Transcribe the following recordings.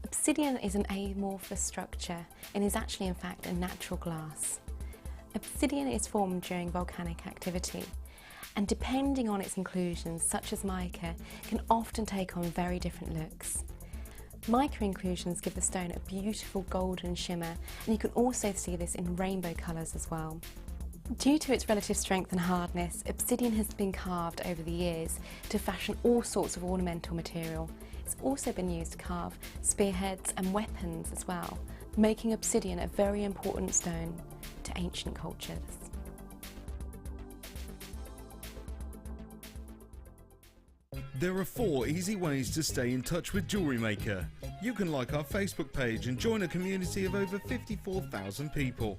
Obsidian is an amorphous structure and is actually in fact a natural glass. Obsidian is formed during volcanic activity, and depending on its inclusions, such as mica, can often take on very different looks. Mica inclusions give the stone a beautiful golden shimmer, and you can also see this in rainbow colours as well. Due to its relative strength and hardness, obsidian has been carved over the years to fashion all sorts of ornamental material. It's also been used to carve spearheads and weapons as well, making obsidian a very important stone to ancient cultures. There are 4 easy ways to stay in touch with Jewellery Maker. You can like our Facebook page and join a community of over 54,000 people.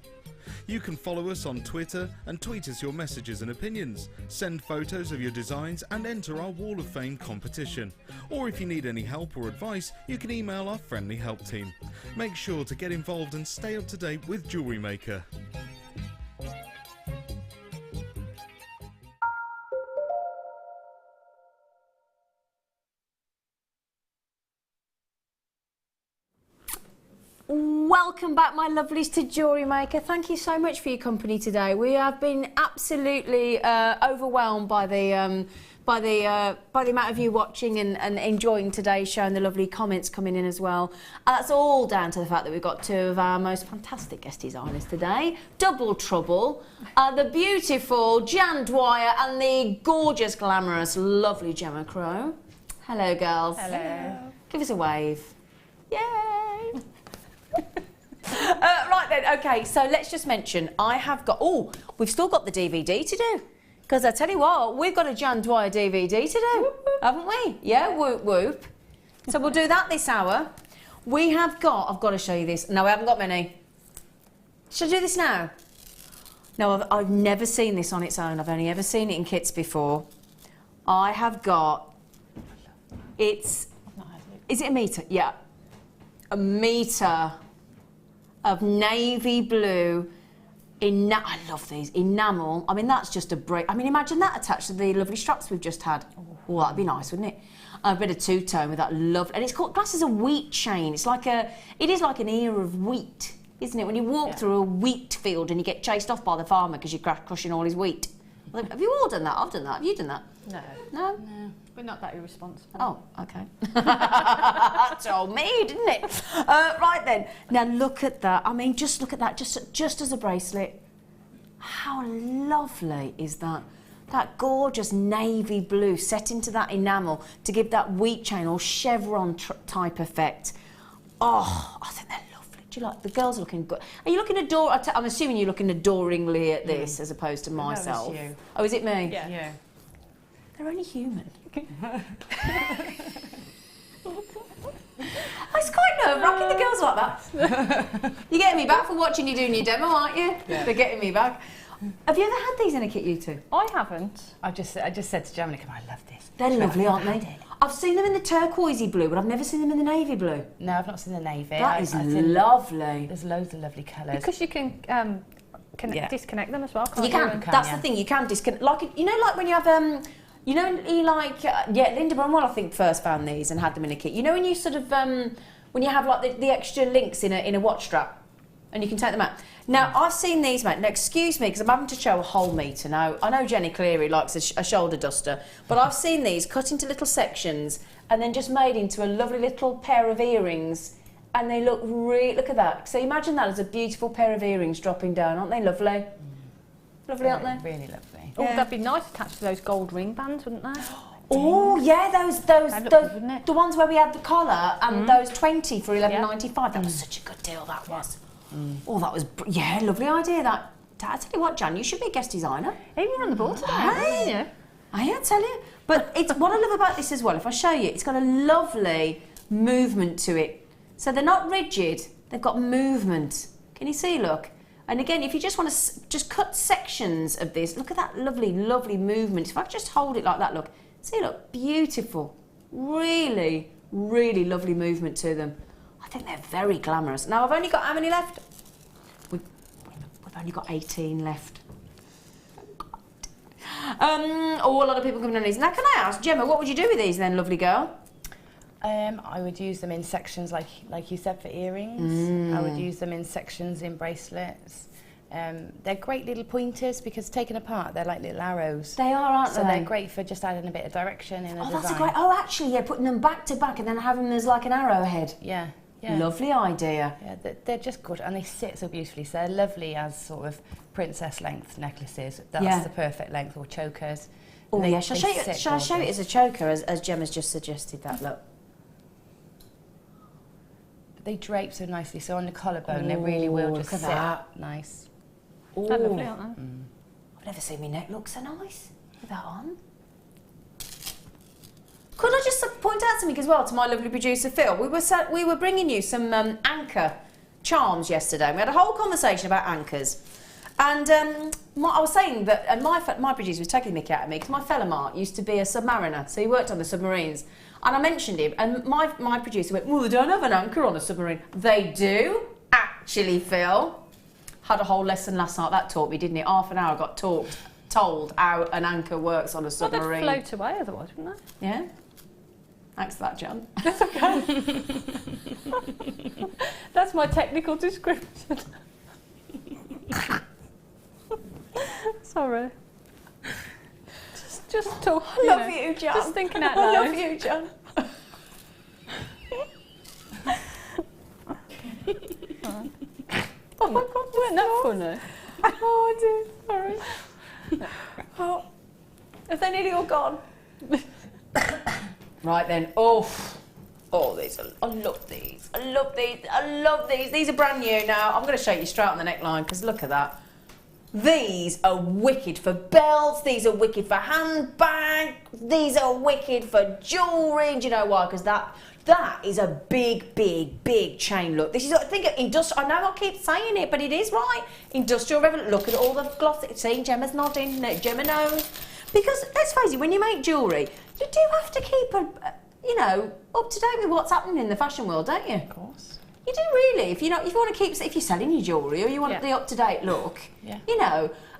You can follow us on Twitter and tweet us your messages and opinions, send photos of your designs and enter our Wall of Fame competition. Or if you need any help or advice, you can email our friendly help team. Make sure to get involved and stay up to date with Jewellery Maker. Welcome back, my lovelies, to Jewellery Maker. Thank you so much for your company today. We have been absolutely overwhelmed by the amount of you watching and enjoying today's show, and the lovely comments coming in as well. That's all down to the fact that we've got 2 of our most fantastic guest designers today. Double trouble, the beautiful Jan Dwyer and the gorgeous, glamorous, lovely Gemma Crow. Hello, girls. Hello. Give us a wave. Yay! Right then, okay, so let's just mention, I have got, we've still got the DVD to do. Because I tell you what, we've got a Jan Dwyer DVD to do, haven't we? Yeah, whoop whoop. So we'll do that this hour. We have got, I've got to show you this. No, I haven't got many. Should I do this now? No, I've never seen this on its own. I've only ever seen it in kits before. I have got, is it a metre? Yeah. A metre of navy blue, I love these, enamel. I mean, that's just a break. I mean, imagine that attached to the lovely straps we've just had. Oh, that'd be nice, wouldn't it? A bit of two-tone with that love, and it's called, classed as a wheat chain. It is like an ear of wheat, isn't it? When you walk through a wheat field and you get chased off by the farmer because you're crushing all his wheat. Have you all done that? I've done that. Have you done that? No. No? No. We're not that irresponsible. Oh, okay. That told me, didn't it? Right then. Now look at that. I mean, just look at that. Just as a bracelet. How lovely is that? That gorgeous navy blue set into that enamel to give that wheat chain or chevron type effect. Oh, I think they're lovely. Do you like? The girls are looking good. Are you looking I'm assuming you're looking adoringly at this as opposed to myself. No, it's you. Oh, is it me? Yeah. You. They're only human. It's quite nerve-wracking, the girls like that. You're getting me back for watching you doing your demo, aren't you? Yeah. They're getting me back. Have you ever had these in a kit, you two? I haven't. I just said to Gemma, I love this. They're lovely, aren't they? I've seen them in the turquoisey blue, but I've never seen them in the navy blue. No, I've not seen the navy. That is lovely. There's loads of lovely colours. Because you can disconnect them as well, can't you? Can. That's the thing, you can disconnect. Like, you know, like when you have... You know, Linda Bromwell, I think, first found these and had them in a kit. You know, when you sort of, when you have like the extra links in a watch strap, and you can take them out. Now, I've seen these, mate. Now, excuse me, because I'm having to show a whole metre now. I know Jenny Cleary likes a shoulder duster, but I've seen these cut into little sections and then just made into a lovely little pair of earrings, and they look look at that. So imagine that as a beautiful pair of earrings dropping down. Aren't they lovely? Lovely, aren't they? Really lovely. Oh, that'd be nice attached to those gold ring bands, wouldn't they? Oh yeah, those good, the ones where we had the collar and those 20 for $11.95. That was such a good deal. That was. Oh, that was lovely idea. That. I tell you what, Jan, you should be a guest designer. Hey, you're on the board today. Hey, I tell you. But it's what I love about this as well. If I show you, it's got a lovely movement to it. So they're not rigid. They've got movement. Can you see? Look. And again, if you just want to just cut sections of this, look at that lovely, lovely movement. If I just hold it like that, look. See, look, beautiful. Really, really lovely movement to them. I think they're very glamorous. Now, I've only got how many left? We've only got 18 left. A lot of people coming on these. Now, can I ask, Gemma, what would you do with these then, lovely girl? I would use them in sections like you said for earrings. I would use them in sections in bracelets. They're great little pointers because taken apart they're like little arrows. They are, aren't they? So they're great for just adding a bit of direction in a design. That's a great. Oh, actually, yeah, putting them back to back and then having them as like an arrowhead. Yeah. Yeah. Lovely idea. Yeah, they're just good and they sit so beautifully. So they're lovely as sort of princess length necklaces. That's the perfect length, or chokers. Oh yeah, shall I show it as a choker as Gemma's just suggested that look? They drape so nicely, so on the collarbone they really will just sit nice. They're lovely, aren't they? I've never seen my neck look so nice with that on. Could I just point out something as well to my lovely producer Phil? We were bringing you some anchor charms yesterday. We had a whole conversation about anchors, and I was saying that my producer was taking the mick out of me because my fella Mark used to be a submariner, so he worked on the submarines, and I mentioned him, and my producer went, "Well, they don't have an anchor on a submarine." They do, actually, Phil. Had a whole lesson last night. That taught me, didn't it? Half an hour I got told how an anchor works on a submarine. Well, they'd float away otherwise, wouldn't they? Yeah. Thanks for that, Jan. That's okay. That's my technical description. Sorry. Just talk. I love you, Jan. Just thinking out loud. I love you, Jan. Oh my God, weren't that funny? Oh, I do. Sorry. Oh, have they nearly all gone? Right then. Oh, these. I love these. I love these. I love these. These are brand new now. I'm going to show you straight on the neckline because look at that. These are wicked for belts. These are wicked for handbags. These are wicked for jewellery. Do you know why? Because that is a big, big, big chain look. This is, I think, industrial. I know I keep saying it, but it is right. Industrial revolution. Look at all the gloss. See, Gemma's nodding. Gemma knows. Because let's face it, when you make jewellery, you do have to keep up to date with what's happening in the fashion world, don't you? Of course. You do really. If you want to keep, if you're selling your jewellery or you want the up-to-date look,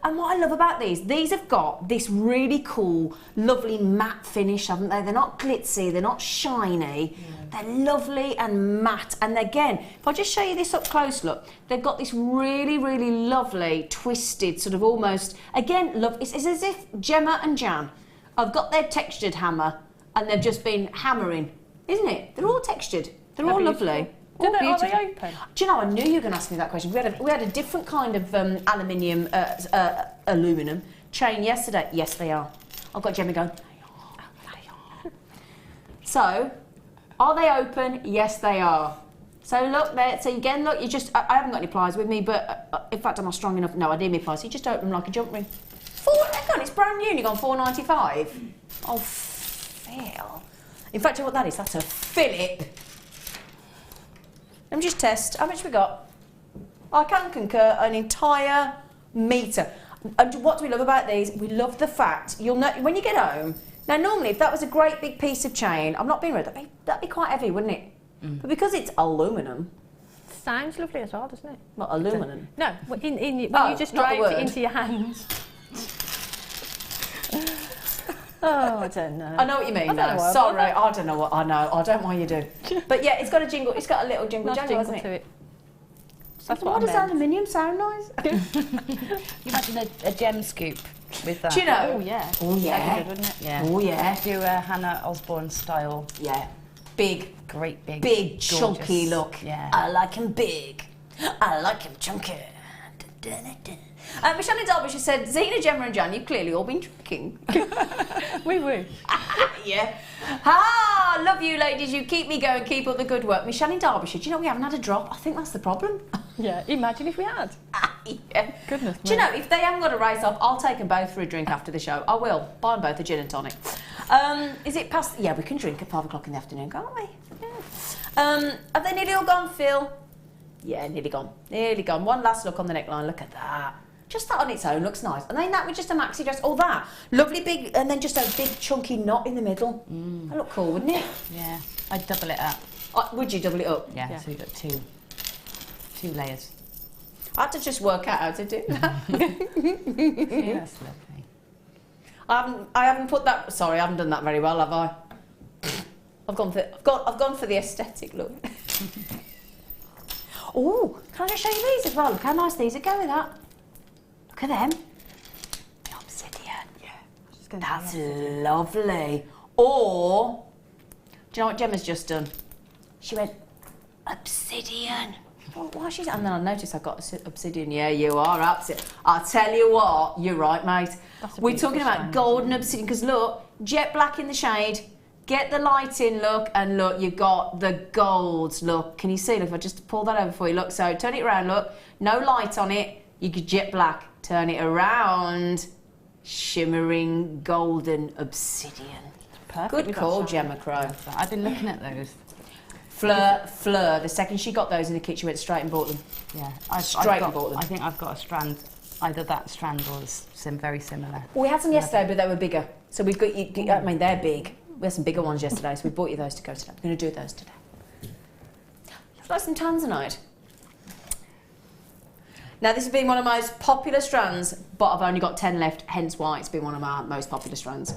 And what I love about these have got this really cool, lovely matte finish, haven't they? They're not glitzy, they're not shiny. They're lovely and matte. And again, if I just show you this up close, look, they've got this really, really lovely, twisted, sort of almost, again, it's as if Gemma and Jan have got their textured hammer and they've just been hammering, isn't it? They're all textured. They're all lovely. Are they open? Do you know, I knew you were going to ask me that question. We had a different kind of aluminum chain yesterday. Yes, they are. I've got Gemma going, they are. So, are they open? Yes, they are. So look there. So again, look, I haven't got any pliers with me, but in fact, I'm not strong enough. No, I need my pliers. So you just open them like a jump ring. Hang on, it's brand new and you've gone $4.95. Oh, Phil. In fact, you know what that is? That's a Philip. Let me just test. How much we got? I can concur, an entire metre. And what do we love about these? We love the fact, you'll know, when you get home, now normally if that was a great big piece of chain, I'm not being rude, that'd be quite heavy, wouldn't it? But because it's aluminium. Sounds lovely as well, doesn't it? Not aluminum. No, when you just not the draped it word. into your hands. Oh, I don't know. I know what you mean now. Sorry, I don't know what I know. I don't know why you do. But yeah, it's got a jingle. It's got a little jingle jangle, hasn't it? To it. That's what does aluminium sound nice? You imagine a gem scoop with that. Do you know? Oh yeah. Oh yeah. That'd be good, wouldn't it? Yeah. Oh yeah. Do a Hannah Osborne style. Yeah. Big. Great big. Big, gorgeous. chunky look. Yeah. I like him big. I like him chunky. Michelle in Derbyshire said, Zena, Gemma and Jan, you've clearly all been drinking. We wish. Yeah. Love you ladies, you keep me going, keep up the good work. Michelle in Derbyshire, do you know we haven't had a drop? I think that's the problem. Yeah, imagine if we had. Yeah. Goodness me. Do you know, if they haven't got a race off, I'll take them both for a drink after the show. I will. Buy them both a gin and tonic. Is it past? Yeah, we can drink at 5 o'clock in the afternoon, can't we? Yeah. Have they nearly all gone, Phil? Yeah, nearly gone. Nearly gone. One last look on the neckline. Look at that. Just that on its own looks nice. And then that with just a maxi dress. Oh, that. Lovely big, and then just a big chunky knot in the middle. That look cool, wouldn't it? Yeah. I'd double it up. Would you double it up? Yeah. So you've got two layers. I had to just work out how to do that. Yeah, that's lovely. I haven't put that. Sorry, I haven't done that very well, have I? I've gone for the aesthetic look. Oh, can I just show you these as well? Look how nice these are. Go with that. Look at them. The obsidian. Yeah. That's lovely. Or, do you know what Gemma's just done? She went, obsidian. Why she's, and then I noticed I've got obsidian. Yeah, you are absolutely. I'll tell you what, you're right, mate. We're talking about golden obsidian because look, jet black in the shade. Get the light in, look, and look, you've got the golds, look. Can you see? Look, if I just pull that over for you, look. So turn it around, look. No light on it. You could jet black. Turn it around. Shimmering golden obsidian. Perfect. Good call, Gemma Crow. I've been looking at those. Fleur. The second she got those in the kitchen, went straight and bought them. Yeah, Straight bought them. I think I've got a strand, either that strand or very similar. Well, we had some yesterday, but they were bigger. So we've got, I mean, they're big. We had some bigger ones yesterday, so we bought you those to go today. We're going to do those today. Looks like some Tanzanite. Now, this has been one of my most popular strands, but I've only got 10 left, hence why it's been one of my most popular strands.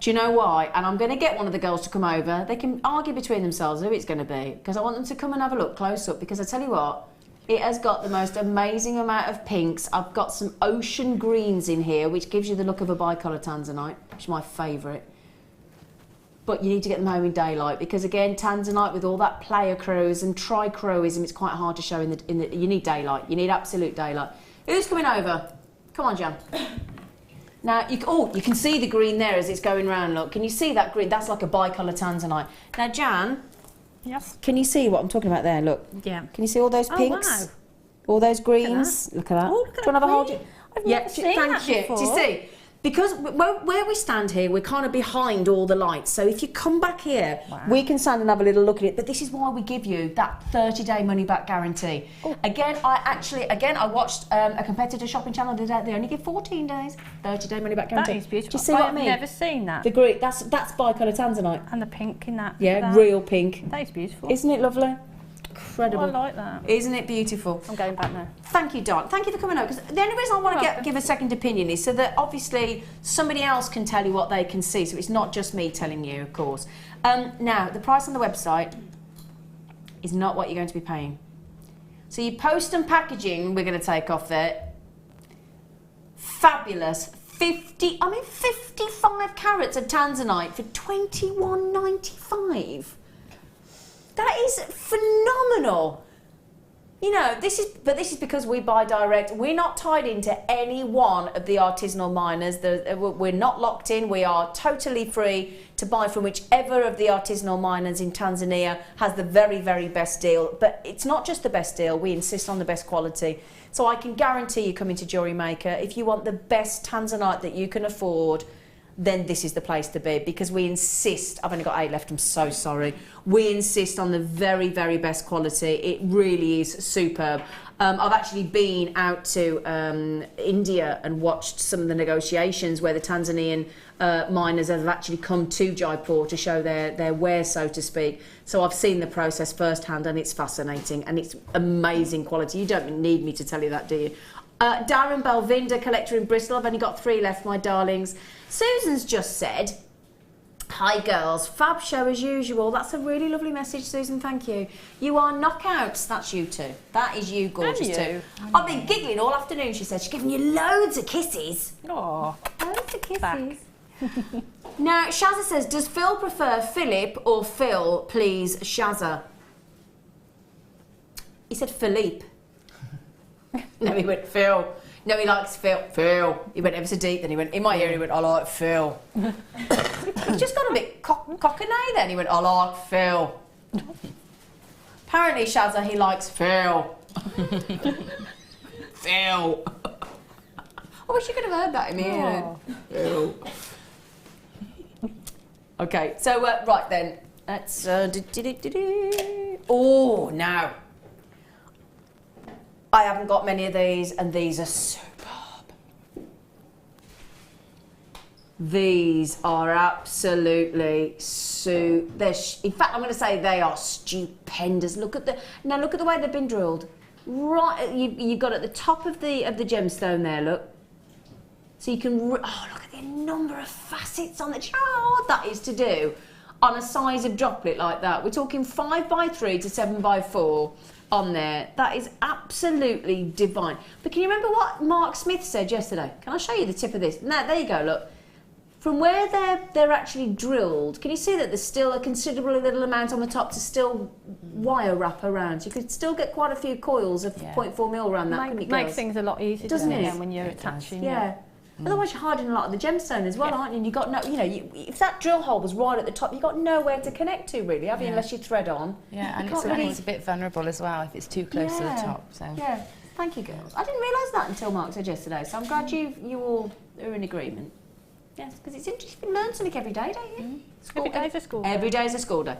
Do you know why? And I'm going to get one of the girls to come over. They can argue between themselves who it's going to be, because I want them to come and have a look close up, because I tell you what, it has got the most amazing amount of pinks. I've got some ocean greens in here, which gives you the look of a bicolour Tanzanite, which is my favourite. But you need to get them home in daylight because again, Tanzanite with all that player crows and tricroism, it's quite hard to show in the. You need daylight. You need absolute daylight. Who's coming over? Come on, Jan. Now you can see the green there as it's going round. Look, can you see that green? That's like a bicolour Tanzanite. Now, Jan. Yes. Can you see what I'm talking about there? Look. Yeah. Can you see all those pinks? Oh, wow. All those greens. Look at that. Oh, look at Do you want to have a hold? I've never seen that before. Do you see? Because where we stand here, we're kind of behind all the lights. So if you come back here, we can stand and have a little look at it. But this is why we give you that 30-day money-back guarantee. Oh. Again, I watched a competitor shopping channel the other day. They only give 14 days, 30-day money-back guarantee. That is beautiful. Do you see what I mean? I've never seen that. The green, that's bicolour Tanzanite. And the pink in that. Yeah, real pink. That is beautiful. Isn't it lovely? Incredible. Oh, I like that. Isn't it beautiful? I'm going back now. Thank you, Don. Thank you for coming over. Because the only reason I want to give a second opinion is so that obviously somebody else can tell you what they can see. So it's not just me telling you, of course. Now, the price on the website is not what you're going to be paying. So your post and packaging, we're going to take off there. Fabulous. 55 carats of Tanzanite for $21.95. That is phenomenal. You know, this is because we buy direct. We're not tied into any one of the artisanal miners. We're not locked in. We are totally free to buy from whichever of the artisanal miners in Tanzania has the very, very best deal. But it's not just the best deal. We insist on the best quality. So I can guarantee you coming to Jewellery Maker, if you want the best Tanzanite that you can afford, then this is the place to be, because we insist. I've only got 8 left, I'm so sorry. We insist on the very, very best quality. It really is superb. I've actually been out to India and watched some of the negotiations where the Tanzanian miners have actually come to Jaipur to show their wares, so to speak. So I've seen the process firsthand and it's fascinating and it's amazing quality. You don't need me to tell you that, do you? Darren Belvinder, collector in Bristol. I've only got 3 left, my darlings. Susan's just said, hi girls, fab show as usual. That's a really lovely message, Susan, thank you. You are knockouts. That's you too. That is you, gorgeous too. I've been giggling all afternoon, she said. She's giving you loads of kisses. Oh, loads of kisses. Back. Now, Shazza says, does Phil prefer Philip or Phil, please, Shazza? He said Philippe. No, he went Phil. No, he likes Phil. Phil. He went ever so deep. Then he went in my ear. He went, I like Phil. He's just got a bit cockney. Then he went, I like Phil. Apparently, Shazza, he likes Phil. Phil. I wish you could have heard that in my ear. Phil. Okay, so right then. Let's. Oh, now. I haven't got many of these, and these are superb. These are absolutely in fact, I'm going to say they are stupendous. Look at the way they've been drilled. Right, you've got at the top of the gemstone there. Look, so you can. Oh, look at the number of facets on the. Do you know how hard that is to do? on a size of droplet like that. We're talking 5x3 to 7x4 on there. That is absolutely divine. But can you remember what Mark Smith said yesterday? Can I show you the tip of this? No, there you go, look. From where they're actually drilled, can you see that there's still a considerable little amount on the top to still wire wrap around? So you could still get quite a few coils of 0.4 mil around that, couldn't it, girls? Makes things a lot easier, doesn't it? Yeah, when you're attaching. Yeah. Otherwise you're hiding a lot of the gemstone as well, aren't you? And you got no, you know, if that drill hole was right at the top, you got nowhere to connect to really, have you? Unless you thread on. Yeah, and really... it's a bit vulnerable as well if it's too close to the top. So yeah, thank you, girls. I didn't realise that until Mark said yesterday, so I'm glad you all are in agreement. Yes, because it's interesting. You learn something every day, don't you? Every day's a school day. Every day's a school day.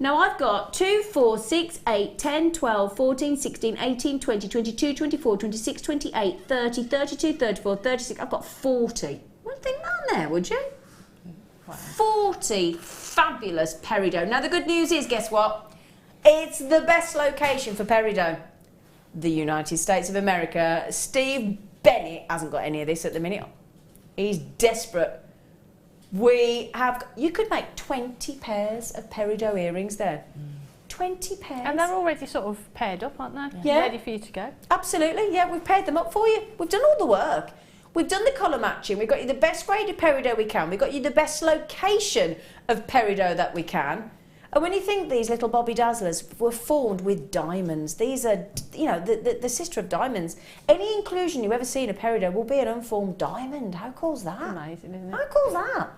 Now I've got 2, 4, 6, 8, 10, 12, 14, 16, 18, 20, 22, 24, 26, 28, 30, 32, 34, 36. I've got 40. Wouldn't think that on there, would you? Wow. 40 fabulous Peridot. Now the good news is, guess what? It's the best location for Peridot. The United States of America. Steve Bennett hasn't got any of this at the minute. He's desperate. We have, you could make 20 pairs of Peridot earrings there. 20 pairs. And they're already sort of paired up, aren't they? Yeah. Ready for you to go. Absolutely, yeah, we've paired them up for you. We've done all the work. We've done the colour matching. We've got you the best grade of Peridot we can. We've got you the best location of Peridot that we can. And when you think these little Bobby Dazzlers were formed with diamonds, these are, you know, the sister of diamonds. Any inclusion you ever see in a Peridot will be an unformed diamond. How cool's that? Amazing, isn't it? How cool's that?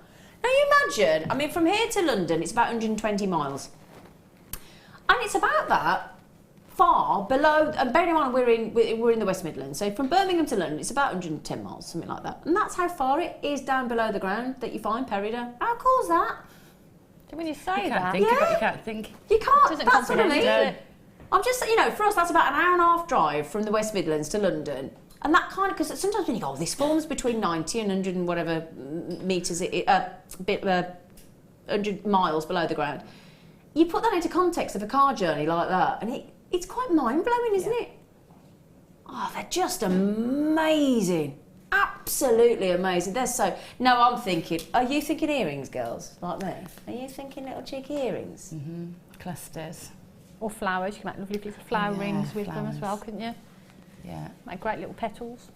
Now you imagine, I mean, from here to London, it's about 120 miles. And it's about that far below, and bearing in mind we're in the West Midlands, so from Birmingham to London, it's about 110 miles, something like that. And that's how far it is down below the ground that you find Peridot. How cool's that? When you say you that, can't think of it, you can't think. You can't. Doesn't That's what I comprehend mean. it. I'm just, you know, for us that's about an hour and a half drive from the West Midlands to London, and that kind of, because sometimes when you go, oh, this forms between 90 and 100 and whatever meters, 100 miles below the ground. You put that into context of a car journey like that, and it's quite mind blowing, isn't it? Oh, they're just amazing. Absolutely amazing. They're so... Now I'm thinking, are you thinking earrings, girls, like me? Are you thinking little cheeky earrings? Mm-hmm. Clusters. or flowers. You can make lovely little flower rings with them as well, couldn't you? Yeah. Make great little petals.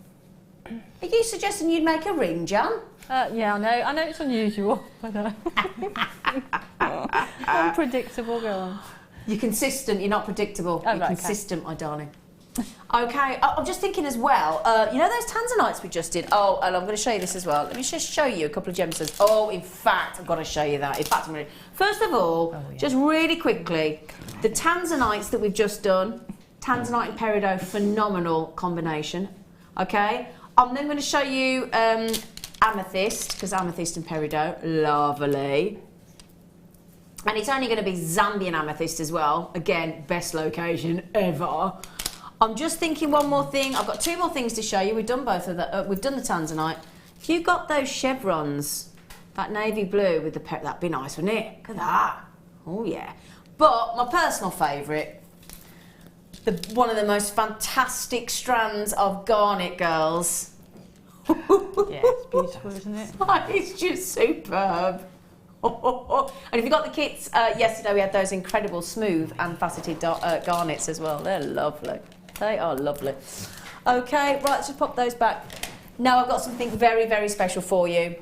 Are you suggesting you'd make a ring, Jan? Yeah, I know it's unusual. I know. Unpredictable, go on. You're consistent, you're not predictable. Oh, you're right, consistent, my darling. Okay, I'm just thinking as well, you know those Tanzanites we just did? Oh, and I'm going to show you this as well. Let me just show you a couple of gemstones. Oh, in fact, I've got to show you that. In fact, I'm going to... First of all, just really quickly, the Tanzanites that we've just done, Tanzanite and Peridot, phenomenal combination. Okay, I'm then going to show you Amethyst, because Amethyst and Peridot, lovely. And it's only going to be Zambian Amethyst as well. Again, best location ever. I'm just thinking one more thing. I've got two more things to show you. We've done both of that. We've done the Tanzanite. If you've got those chevrons, that navy blue with the that'd be nice, wouldn't it? Look at that. Oh yeah. But my personal favourite, one of the most fantastic strands of garnet, girls. Yeah, it's beautiful, isn't it? It's just superb. And if you got the kits, yesterday we had those incredible smooth and faceted garnets as well. They're lovely. They are lovely. Okay, right, let's just pop those back. Now I've got something very, very special for you.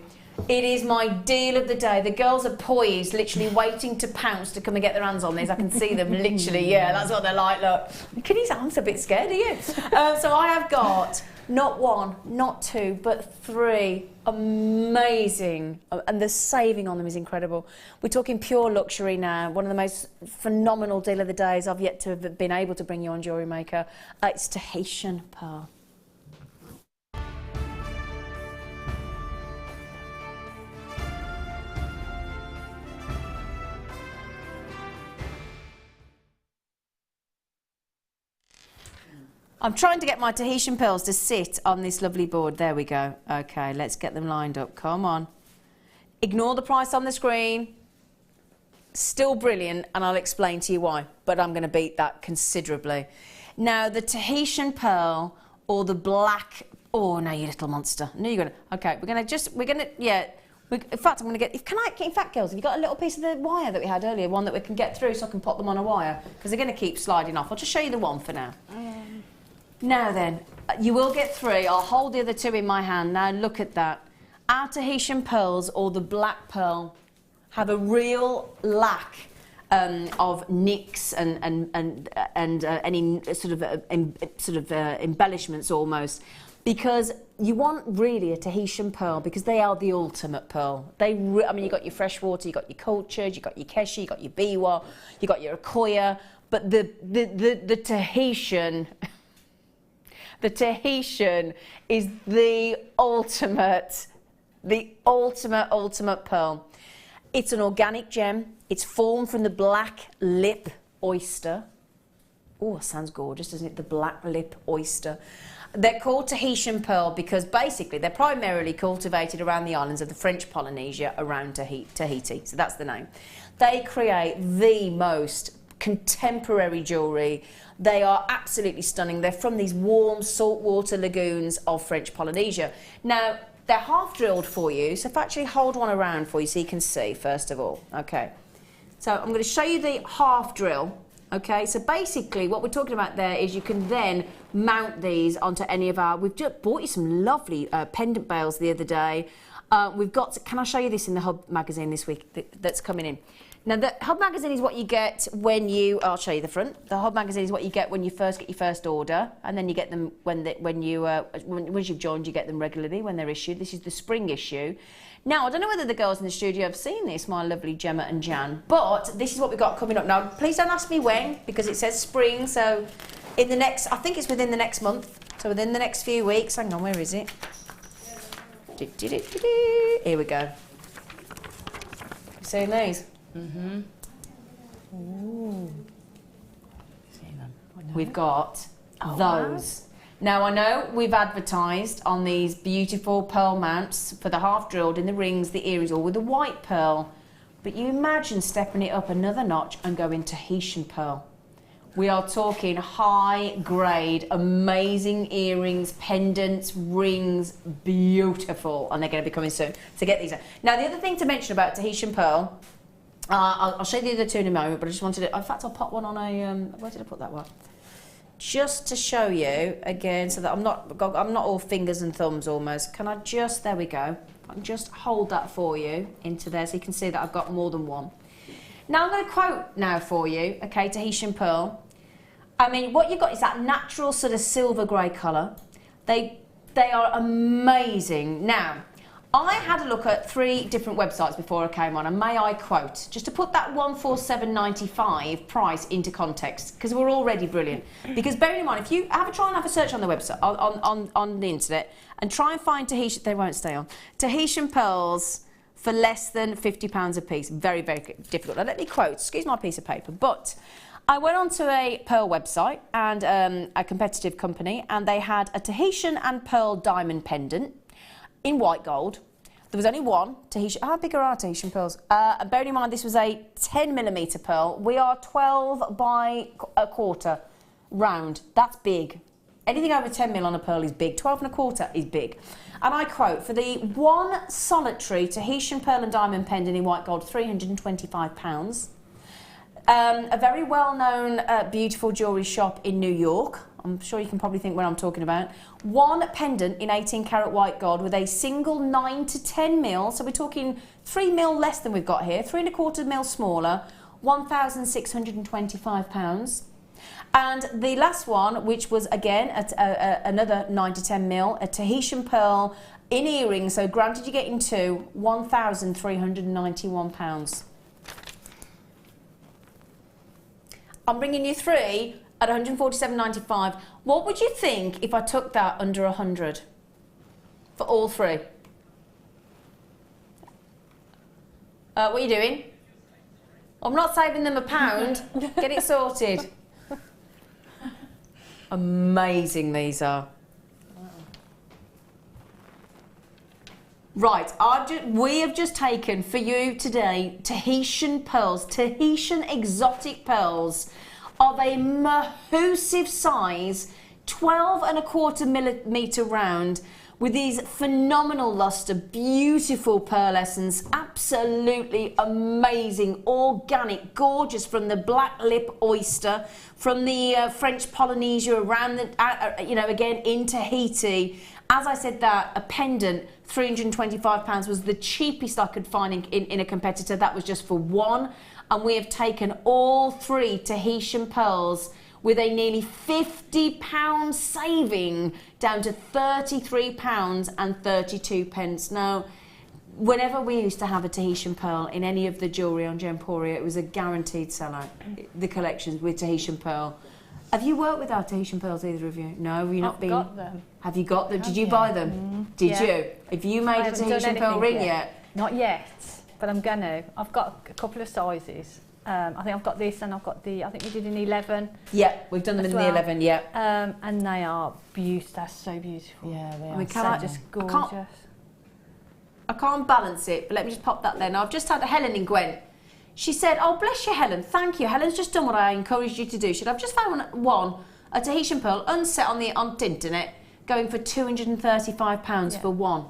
It is my deal of the day. The girls are poised, literally waiting to pounce to come and get their hands on these. I can see them literally, yeah, that's what they're like, look. Can you sound a bit scared, are you? So I have got not one, not two, but three amazing, and the saving on them is incredible. We're talking pure luxury now. One of the most phenomenal deal of the days I've yet to have been able to bring you on Jewellery Maker. It's Tahitian pearl. I'm trying to get my Tahitian pearls to sit on this lovely board. There we go. Okay, let's get them lined up. Come on. Ignore the price on the screen. Still brilliant, and I'll explain to you why, but I'm going to beat that considerably. Now, the Tahitian pearl or the black... Oh, no, you little monster. No, you're going to... Okay, we're going to... In fact, I'm going to get... in fact, girls, have you got a little piece of the wire that we had earlier? One that we can get through so I can pop them on a wire? Because they're going to keep sliding off. I'll just show you the one for now. Now then, you will get 3. I'll hold the other 2 in my hand. Now look at that. Our Tahitian pearls, or the black pearl, have a real lack of nicks and any sort of embellishments almost, because you want really a Tahitian pearl because they are the ultimate pearl. I mean, you got your freshwater, you got your cultured, you got your keshi, you got your biwa, you got your akoya, but the Tahitian. The Tahitian is the ultimate pearl. It's an organic gem. It's formed from the black lip oyster. Oh, sounds gorgeous, doesn't it? The black lip oyster. They're called Tahitian pearl because basically they're primarily cultivated around the islands of the French Polynesia around Tahiti. So that's the name. They create the most contemporary jewellery. They are absolutely stunning. They're from these warm saltwater lagoons of French Polynesia. Now, they're half drilled for you, so if I actually hold one around for you so you can see, first of all. Okay, so I'm going to show you the half drill. Okay, so basically what we're talking about there is you can then mount these onto any of our... We've just bought you some lovely pendant bales the other day. We've got... Can I show you this in the Hub magazine this week that's coming in? Now, the Hub magazine is what you get when you... I'll show you the front. The Hub magazine is what you get when you first get your first order, and then you get them once you've joined, you get them regularly when they're issued. This is the spring issue. Now, I don't know whether the girls in the studio have seen this, my lovely Gemma and Jan, but this is what we've got coming up. Now, please don't ask me when, because it says spring, so in the next... I think it's within the next month, so within the next few weeks. Hang on, where is it? Here we go. You seen these? Mm-hmm. Ooh. We've got those. Now, I know we've advertised on these beautiful pearl mounts for the half drilled in the rings, the earrings, all with the white pearl, but you imagine stepping it up another notch and going Tahitian pearl. We are talking high grade, amazing earrings, pendants, rings, beautiful, and they're going to be coming soon. So get these out. Now, the other thing to mention about Tahitian pearl, I'll show you the other 2 in a moment, but I just wanted to... In fact, I'll pop one on a... where did I put that one? Just to show you, again, so that I'm not all fingers and thumbs almost. Can I just... There we go. I can just hold that for you into there so you can see that I've got more than one. Now, I'm going to quote now for you, okay, Tahitian pearl. I mean, what you've got is that natural sort of silver grey colour. They are amazing. Now, I had a look at 3 different websites before I came on, and may I quote, just to put that $147.95 price into context, because we're already brilliant. Because bearing in mind, if you try and have a search on the website, on the internet, and try and find Tahitian, they won't stay on, Tahitian pearls for less than £50 a piece. Very, very difficult. Now, let me quote, excuse my piece of paper, but I went onto a pearl website and a competitive company, and they had a Tahitian and pearl diamond pendant in white gold. There was only one Tahitian. How big are our Tahitian pearls? And bearing in mind, this was a 10mm pearl. We are 12 by a quarter round. That's big. Anything over 10mm on a pearl is big. 12 1/4 is big. And I quote, for the one solitary Tahitian pearl and diamond pendant in white gold, £325. A very well-known, beautiful jewellery shop in New York. I'm sure you can probably think what I'm talking about. One pendant in 18-carat white gold with a single 9 to 10mm. So we're talking 3mm less than we've got here, 3 1/4mm smaller, £1,625. And the last one, which was again another 9 to 10mm, a Tahitian pearl in earrings. So granted, you're getting 2, £1,391. I'm bringing you 3 at £147.95. What would you think if I took that under 100 for all 3? What are you doing? I'm not saving them £1. Get it sorted. Amazing these are. Right, we have just taken for you today Tahitian pearls, Tahitian exotic pearls of a massive size, 12 1/4mm round, with these phenomenal luster, beautiful pearlescence, absolutely amazing, organic, gorgeous, from the black lip oyster, from the French Polynesia around the, you know, again in Tahiti. As I said, that a pendant, £325 was the cheapest I could find in a competitor. That was just for one, and we have taken all 3 Tahitian pearls with a nearly £50 saving down to £33.32. Now, whenever we used to have a Tahitian pearl in any of the jewellery on Gemporia, it was a guaranteed sellout, the collections with Tahitian pearl. Have you worked with our Tahitian pearls, either of you? No, have you not been? I've got them. Have you got them? Did you buy them? Did you? Have you made a Tahitian pearl ring yet? Not yet, but I'm gonna. I've got a couple of sizes. I think I've got this, and I've got the, I think we did an 11. Yeah, we've done them in the 11, yeah. And they are beautiful, they're so beautiful. Yeah, they are. I mean, So just gorgeous. I can't balance it, but let me just pop that there. Now, I've just had a Helen in Gwent. She said, oh, bless you, Helen, thank you. Helen's just done what I encouraged you to do. She said, I've just found one, a Tahitian pearl, unset on the internet, going for £235 for one.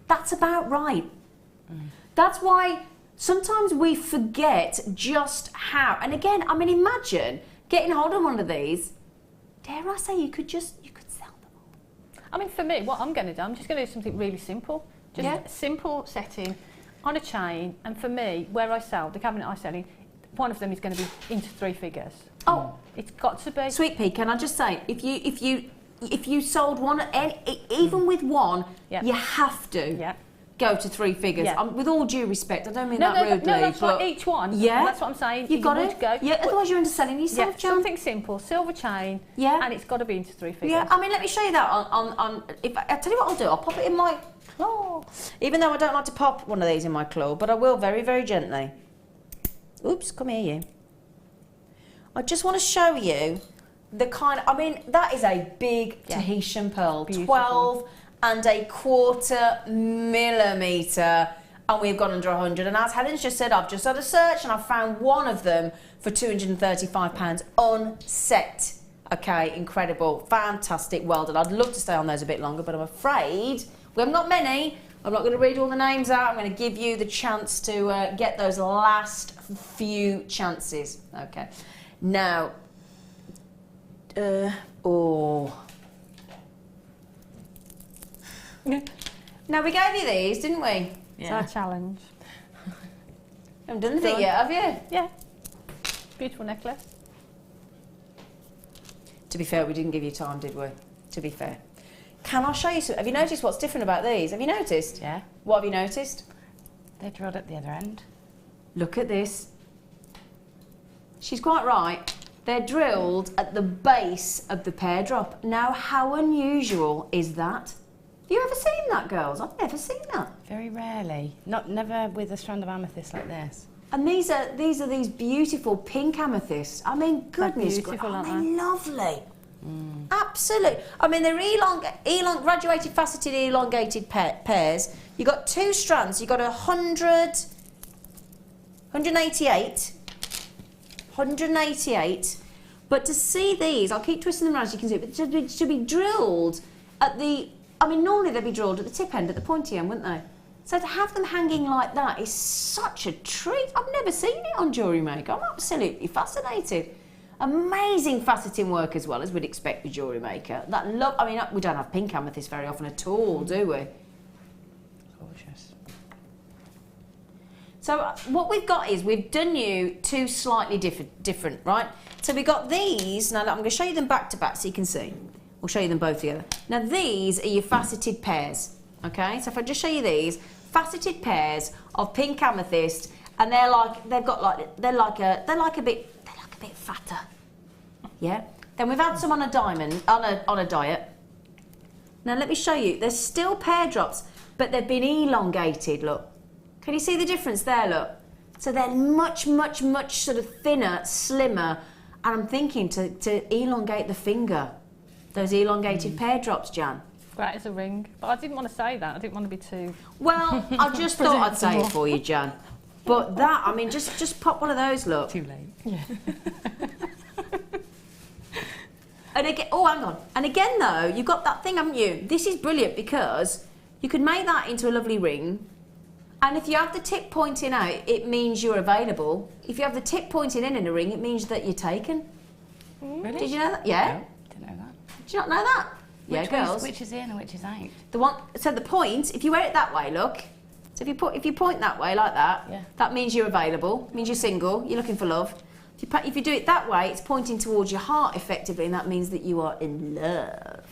That's about right. That's why sometimes we forget just how, and again, I mean, imagine getting hold of one of these. Dare I say, you could sell them all. I mean, for me, what I'm going to do, I'm just going to do something really simple. Just a simple setting on a chain, and for me, where I sell, the cabinet I'm selling, one of them is going to be into 3 figures. Oh, it's got to be. Sweet Pea, can I just say, if you sold one, even with one, you have to go to 3 figures. Yeah. With all due respect, I don't mean that rudely. No, that's but right, each one. Yeah, that's what I'm saying. You've got to go. Yeah, otherwise you're underselling yourself, John. Something simple, silver chain. Yeah, and it's got to be into 3 figures. Yeah, I mean, let me show you that on. If I tell you what I'll do, I'll pop it in my claw. Even though I don't like to pop one of these in my claw, but I will very, very gently. Oops, come here, you. I just want to show you the kind. I mean, that is a big Tahitian pearl, Beautiful. 12¼ millimetre, and we've gone under 100. And as Helen's just said, I've just had a search and I've found one of them for £235 unset. Okay, incredible, fantastic, well done. I'd love to stay on those a bit longer, but I'm afraid we haven't got many. I'm not going to read all the names out. I'm going to give you the chance to get those last few chances. Okay, now, Now, we gave you these, didn't we? It's our challenge. Haven't done anything yet, have you? Yeah. Beautiful necklace. To be fair, we didn't give you time, did we? To be fair. Can I show you some? Have you noticed what's different about these? Have you noticed? Yeah. What have you noticed? They're drilled at the other end. Look at this. She's quite right. They're drilled at the base of the pear drop. Now, how unusual is that? Have you ever seen that, girls? I've never seen that. Very rarely. Never with a strand of amethyst like this. And these are these beautiful pink amethysts. I mean, goodness, beautiful, aren't I mean, lovely. Absolutely. I mean, they're graduated, faceted, elongated pairs. You got 2 strands. You got 188. But to see these, I'll keep twisting them around so you can see it. But to be drilled at the, I mean, normally they'd be drilled at the tip end, at the pointy end, wouldn't they? So to have them hanging like that is such a treat. I've never seen it on Jewellery Maker. I'm absolutely fascinated. Amazing faceting work as well, as we'd expect with Jewellery Maker. I mean, we don't have pink amethyst very often at all, do we? Gorgeous. So what we've got is, we've done you 2 slightly different, right? So we've got these. Now I'm going to show you them back to back so you can see. We'll show you them both together. Now these are your faceted pairs, okay? So if I just show you these, faceted pairs of pink amethyst, and they're like a bit fatter. Yeah. Then we've had some on a diamond, on a diet. Now let me show you. There's still pear drops, but they've been elongated. Look. Can you see the difference there? Look. So they're much sort of thinner, slimmer, and I'm thinking to elongate the finger. Those elongated pear drops, Jan. Great as a ring, but I didn't want to say that. I didn't want to be too. Well, I just thought I'd say it for you, Jan. But that, I mean, just pop one of those. Look. Too late. Yeah. And again, oh, hang on. And again, though, you've got that thing, haven't you? This is brilliant because you can make that into a lovely ring. And if you have the tip pointing out, it means you're available. If you have the tip pointing in a ring, it means that you're taken. Really? Did you know that? Yeah. No, didn't know that. Did you not know that? Yeah, girls. Which is in and which is out? The one. So the point, if you wear it that way, look. So if you point that way like that, that means you're available. Means you're single. You're looking for love. If you do it that way, it's pointing towards your heart effectively, and that means that you are in love.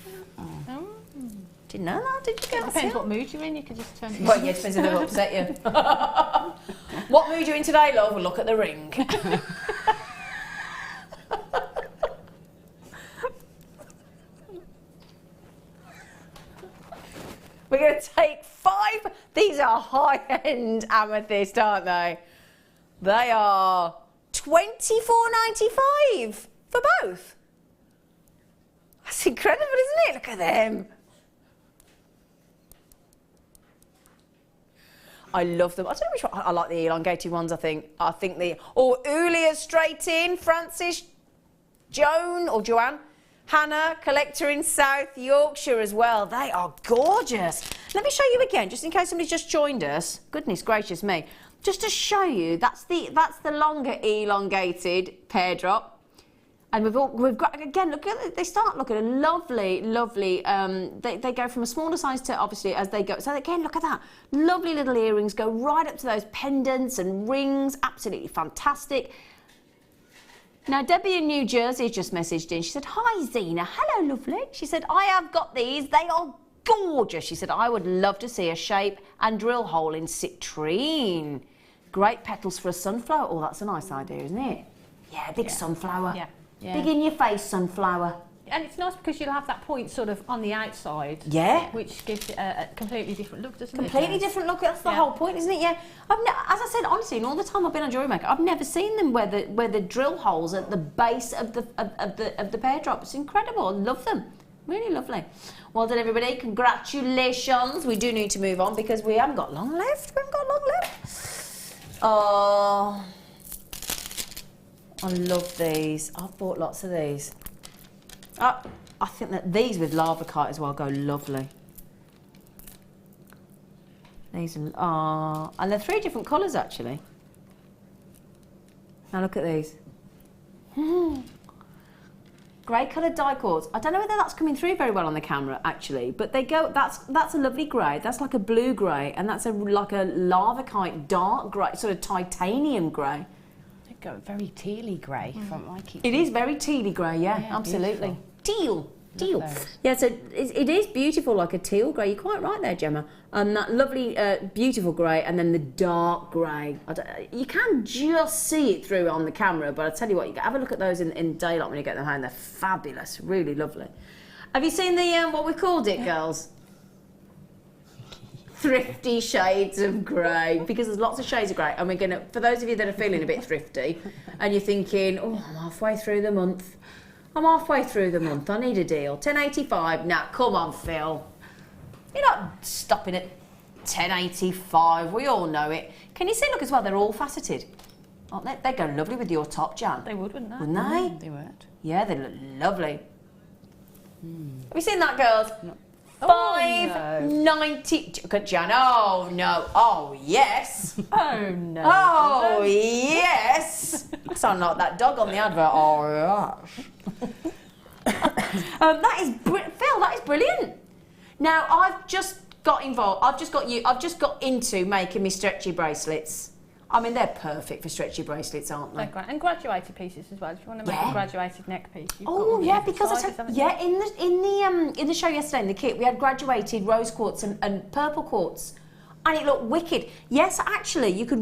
Didn't know that, did you, girls? Depends what mood you're in, you can just turn it. Well, yeah, depends if it'll upset you. What mood you're in today, love? We'll look at the ring. We're going to take 5. These are high-end amethyst, aren't they? They are $24.95 for both. That's incredible, isn't it? Look at them. I love them. I don't know which one. I like the elongated ones, I think. Ulia straight in, Francis, Joan or Joanne, Hannah, collector in South Yorkshire as well. They are gorgeous. Let me show you again, just in case somebody's just joined us. Goodness gracious me. Just to show you, that's the longer elongated pear drop. And we've got again, look at, they start looking a lovely, they go from a smaller size to obviously as they go. So again, look at that. Lovely little earrings go right up to those pendants and rings. Absolutely fantastic. Now, Debbie in New Jersey just messaged in. She said, "Hi, Zena. Hello, lovely." She said, "I have got these. They are gorgeous." She said, "I would love to see a shape and drill hole in citrine. Great petals for a sunflower." Oh, that's a nice idea, isn't it? Yeah, big sunflower. Yeah. Big in your face sunflower. And it's nice because you'll have that point sort of on the outside. Yeah. Which gives it a completely different look, doesn't it? Completely different look. That's the whole point, isn't it? Yeah. As I said, honestly, in all the time I've been on Jewellery Maker, I've never seen them where the drill holes at the base of the pear drop. It's incredible. I love them. Really lovely. Well done, everybody. Congratulations. We do need to move on because we haven't got long left. We haven't got long left. Oh, I love these. I've bought lots of these. I think that these with Labradorite as well go lovely. These are, and they're 3 different colours actually. Now look at these. Grey coloured die cords. I don't know whether that's coming through very well on the camera actually, but they go. That's a lovely grey. That's like a blue grey, and that's like a Labradorite dark grey, sort of titanium grey. Go very tealy grey from my keep. It is very tealy grey, yeah, absolutely. Beautiful. Teal. Yeah, so it is beautiful, like a teal grey. You're quite right there, Gemma. That lovely, beautiful grey, and then the dark grey. You can just see it through on the camera, but I tell you what, you have a look at those in daylight when you get them home. They're fabulous, really lovely. Have you seen the what we called it, girls? Thrifty shades of grey, because there's lots of shades of grey, and we're gonna, for those of you that are feeling a bit thrifty and you're thinking, oh, I'm halfway through the month, I need a deal. $10.85. Now come on, Phil, you're not stopping at $10.85. We all know it. Can you see, look as well, they're all faceted, aren't they? They go lovely with your top, Jan. They would, wouldn't they? Wouldn't they? They would. Yeah, they look lovely. Have you seen that, girls? No. $5.90. Look at Jan. Oh no. Oh yes. Oh no. Oh yes. I sound like that dog on the advert. Oh yes. That is Phil. That is brilliant. Now I've just got involved. I've just got into making me stretchy bracelets. I mean, they're perfect for stretchy bracelets, aren't they? They're great. And graduated pieces as well. If you want to make a graduated neck piece, you've oh got yeah, because I sizes, said, yeah, in the show yesterday in the kit we had graduated rose quartz and purple quartz, and it looked wicked. Yes, actually, you could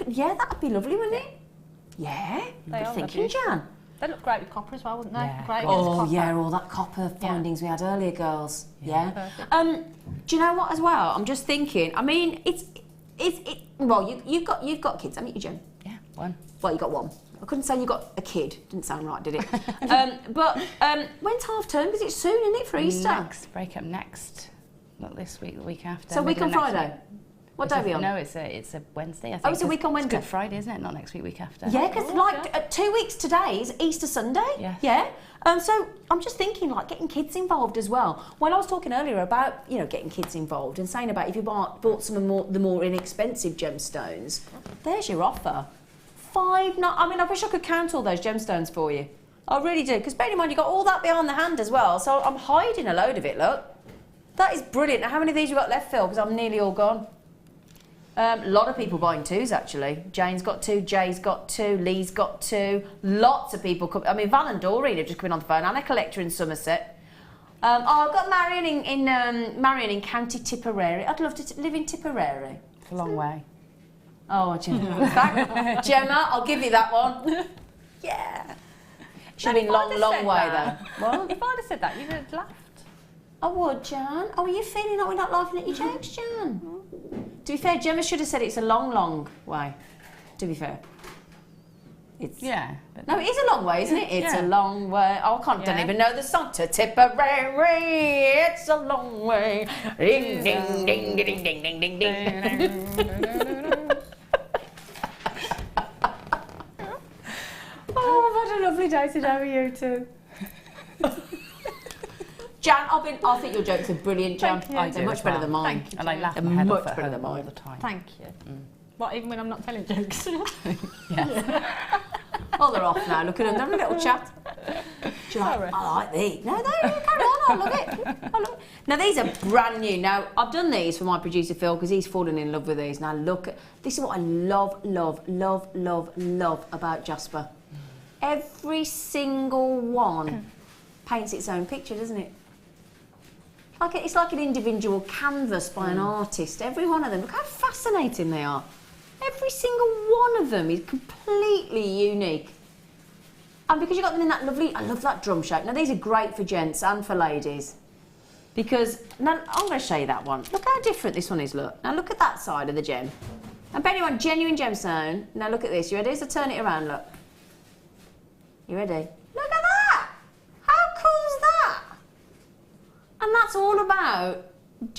yeah, that'd be lovely, wouldn't it? Yeah, good thinking, Jan. They look great with copper as well, wouldn't they? Yeah. Great Oh copper. yeah, all that copper findings we had earlier, girls. Yeah. Perfect. Do you know what as well? I'm just thinking. I mean, well, you've got kids, haven't you, Jen? Yeah, one. Well, you got one. I couldn't say you got a kid. Didn't sound right, did it? But when's half term? Because it's soon, isn't it, for Easter? Break up next. Not this week, the week after. So week on Friday? What day are we on? No, it's a Wednesday, I think. Oh, it's a week on Wednesday. It's Good Friday, isn't it? Not next week, week after. Yeah, because like 2 weeks today is Easter Sunday. Yes. Yeah. So I'm just thinking like getting kids involved as well. When I was talking earlier about getting kids involved and saying about if you bought some of the more inexpensive gemstones, there's your offer. I wish I could count all those gemstones for you. I really do. Because bear in mind you got all that behind the hand as well. So I'm hiding a load of it. Look, that is brilliant. Now how many of these you got left, Phil? Because I'm nearly all gone. A lot of people buying 2s actually. Jane's got 2, Jay's got 2, Lee's got 2. Lots of people come. I mean, Val and Doreen have just come in on the phone. And a collector in Somerset. I've got Marion in County Tipperary. I'd love to live in Tipperary. It's a long way. Oh, Gemma. Gemma, I'll give you that one. Yeah. Should have been long way though. What? If I'd have said that, you'd have laughed. I would, Jan. Oh, are you feeling like we're not laughing at your jokes, Jan? To be fair, Gemma should have said it's a long way. To be fair. Yeah. No, it is a long way, isn't it? It's a long way. Oh, I don't even know the song. To Tipperary, it's a long way. Ding, ding, ding, ding, ding, ding, ding, ding. Oh, what a lovely day today with you two. Jan, I think your jokes are brilliant, Jan. They're much better than mine. Thank you, And I laugh They're my head much off at better home than mine. all the time. Thank you. What, even when I'm not telling jokes? Oh, they're off now. Look at them. They're having a little chat. Sorry. I like these. No, carry on. I love it. Now, these are brand new. Now, I've done these for my producer, Phil, because he's fallen in love with these. Now, look. This is what I love about Jasper. Every single one paints its own picture, doesn't it? It's like an individual canvas by an artist. Every one of them. Look how fascinating they are. Every single one of them is completely unique. And because you've got them in that lovely, I love that drum shape. Now these are great for gents and for ladies. Because, now I'm going to show you that one. Look how different this one is, look. Now look at that side of the gem. And bear in mind, genuine gemstone. Now look at this, you ready? So turn it around, look. You ready? Look at that! How cool's that? And that's all about,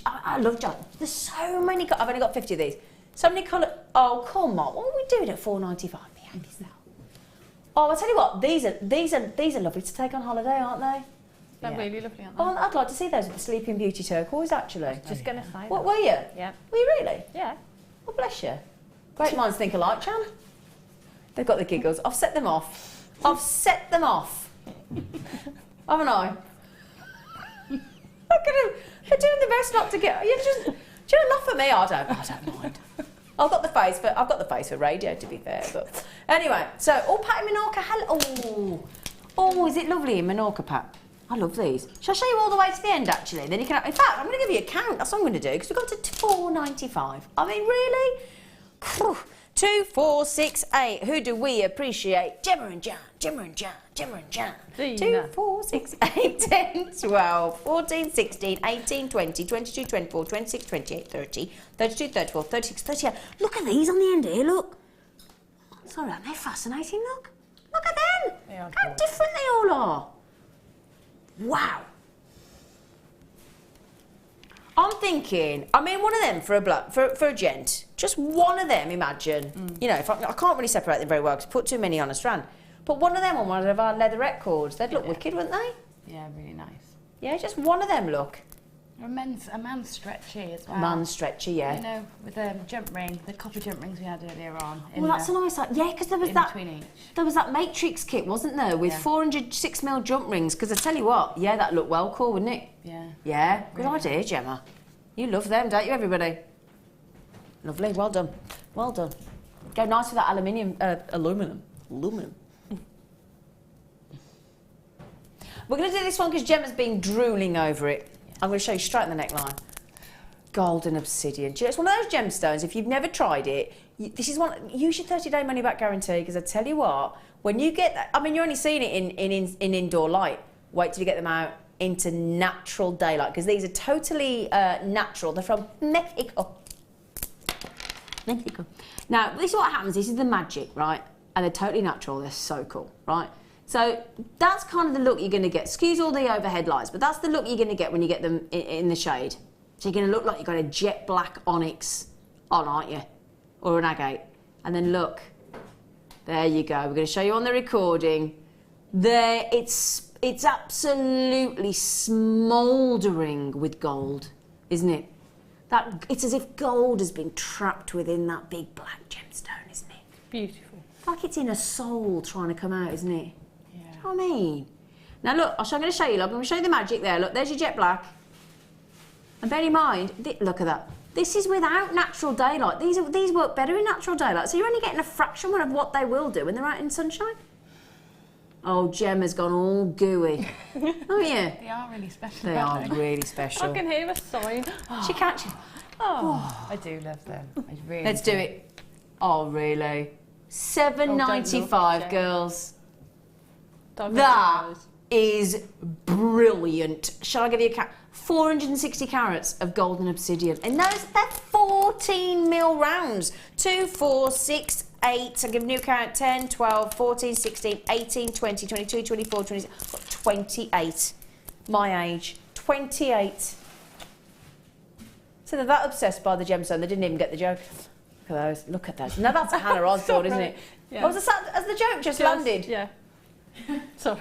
I love Jasper. There's so many, I've only got 50 of these. So many colour, oh come on, what are we doing at £4.95? Behave yourself. Oh, I'll tell you what, these are lovely to take on holiday, aren't they? They're really lovely, aren't they? Oh, I'd like to see those with the Sleeping Beauty turquoise, actually. Just going to say What that. were you? Yeah. Were you really? Yeah. Oh, bless you. Great minds think alike, Chan. They've got the giggles. I've set them off. Haven't I? Look at them. They're doing the best not to get. You just, do you laugh at me? I don't mind. I've got the face for radio, to be fair. But anyway, so all Pat in Menorca. Oh, is it lovely in Menorca, Pat? I love these. Shall I show you all the way to the end, actually? Then you can. In fact, I'm going to give you a count. That's what I'm going to do because we've got to £4.95. I mean, really? 2, 4, 6, 8. Who do we appreciate? Gemma and Jan. 2, 4, 6, 8, 10, 12, 14, 16, 18, 20, 22, 24, 26, 28, 30, 32, 34, 36, 38. Look at these on the end here, look. Sorry, aren't they fascinating? Look at them. How different they all are. Wow. I'm thinking, one of them for a gent, just one of them, imagine. You know, if I can't really separate them very well because I put too many on a strand. But one of them on one of our leatherette cords, they'd look wicked, wouldn't they? Yeah, really nice. Yeah, just one of them, look. A man's stretchy as well. Man stretchy, yeah. You know, with the jump ring, the copper jump rings we had earlier on. Well, that's a nice, yeah, because there was that Matrix kit, wasn't there, with 400 6mm jump rings. Because I tell you what, yeah, that looked well cool, wouldn't it? Yeah. Yeah, good idea, Gemma. You love them, don't you, everybody? Lovely, well done, well done. Go nice with that aluminum. We're going to do this one because Gemma's been drooling over it. I'm going to show you straight in the neckline. Golden obsidian. It's one of those gemstones. If you've never tried it, this is one. Use your 30-day money-back guarantee because I tell you what, when you get that, you're only seeing it in indoor light. Wait till you get them out into natural daylight because these are totally natural. They're from Mexico. Now, this is what happens. This is the magic, right? And they're totally natural. They're so cool, right? So that's kind of the look you're going to get. Excuse all the overhead lights, but that's the look you're going to get when you get them in the shade. So you're going to look like you've got a jet black onyx on, aren't you? Or an agate. And then look, there you go. We're going to show you on the recording. There, it's absolutely smouldering with gold, isn't it? It's as if gold has been trapped within that big black gemstone, isn't it? Beautiful. Like it's in a soul trying to come out, isn't it? Yeah. You know what I mean? Now look, I'm going to show you, look, I'm going to show you the magic there. Look, there's your jet black. And bear in mind, look at that. This is without natural daylight. These work better in natural daylight, so you're only getting a fraction of what they will do when they're out in sunshine. Oh, Gemma's gone all gooey. Oh yeah. They are really special. They are really special. I can hear a sign. She can't. Oh. I do love them. I really Let's do it. Oh really? $7.95, look, girls. Don't That look at is brilliant. Shall I give you a 460 carats of golden obsidian. And they're 14 mil rounds. 2, 4, 6, 8. I'll give a new count. 10, 12, 14, 16, 18, 20, 22, 24, 26. 28. My age. 28. So they're that obsessed by the gemstone, they didn't even get the joke. Look at those. Look at those. Now that's a Hannah Osborne, isn't it? Yeah. Oh, has the joke just landed? Yeah. Sorry.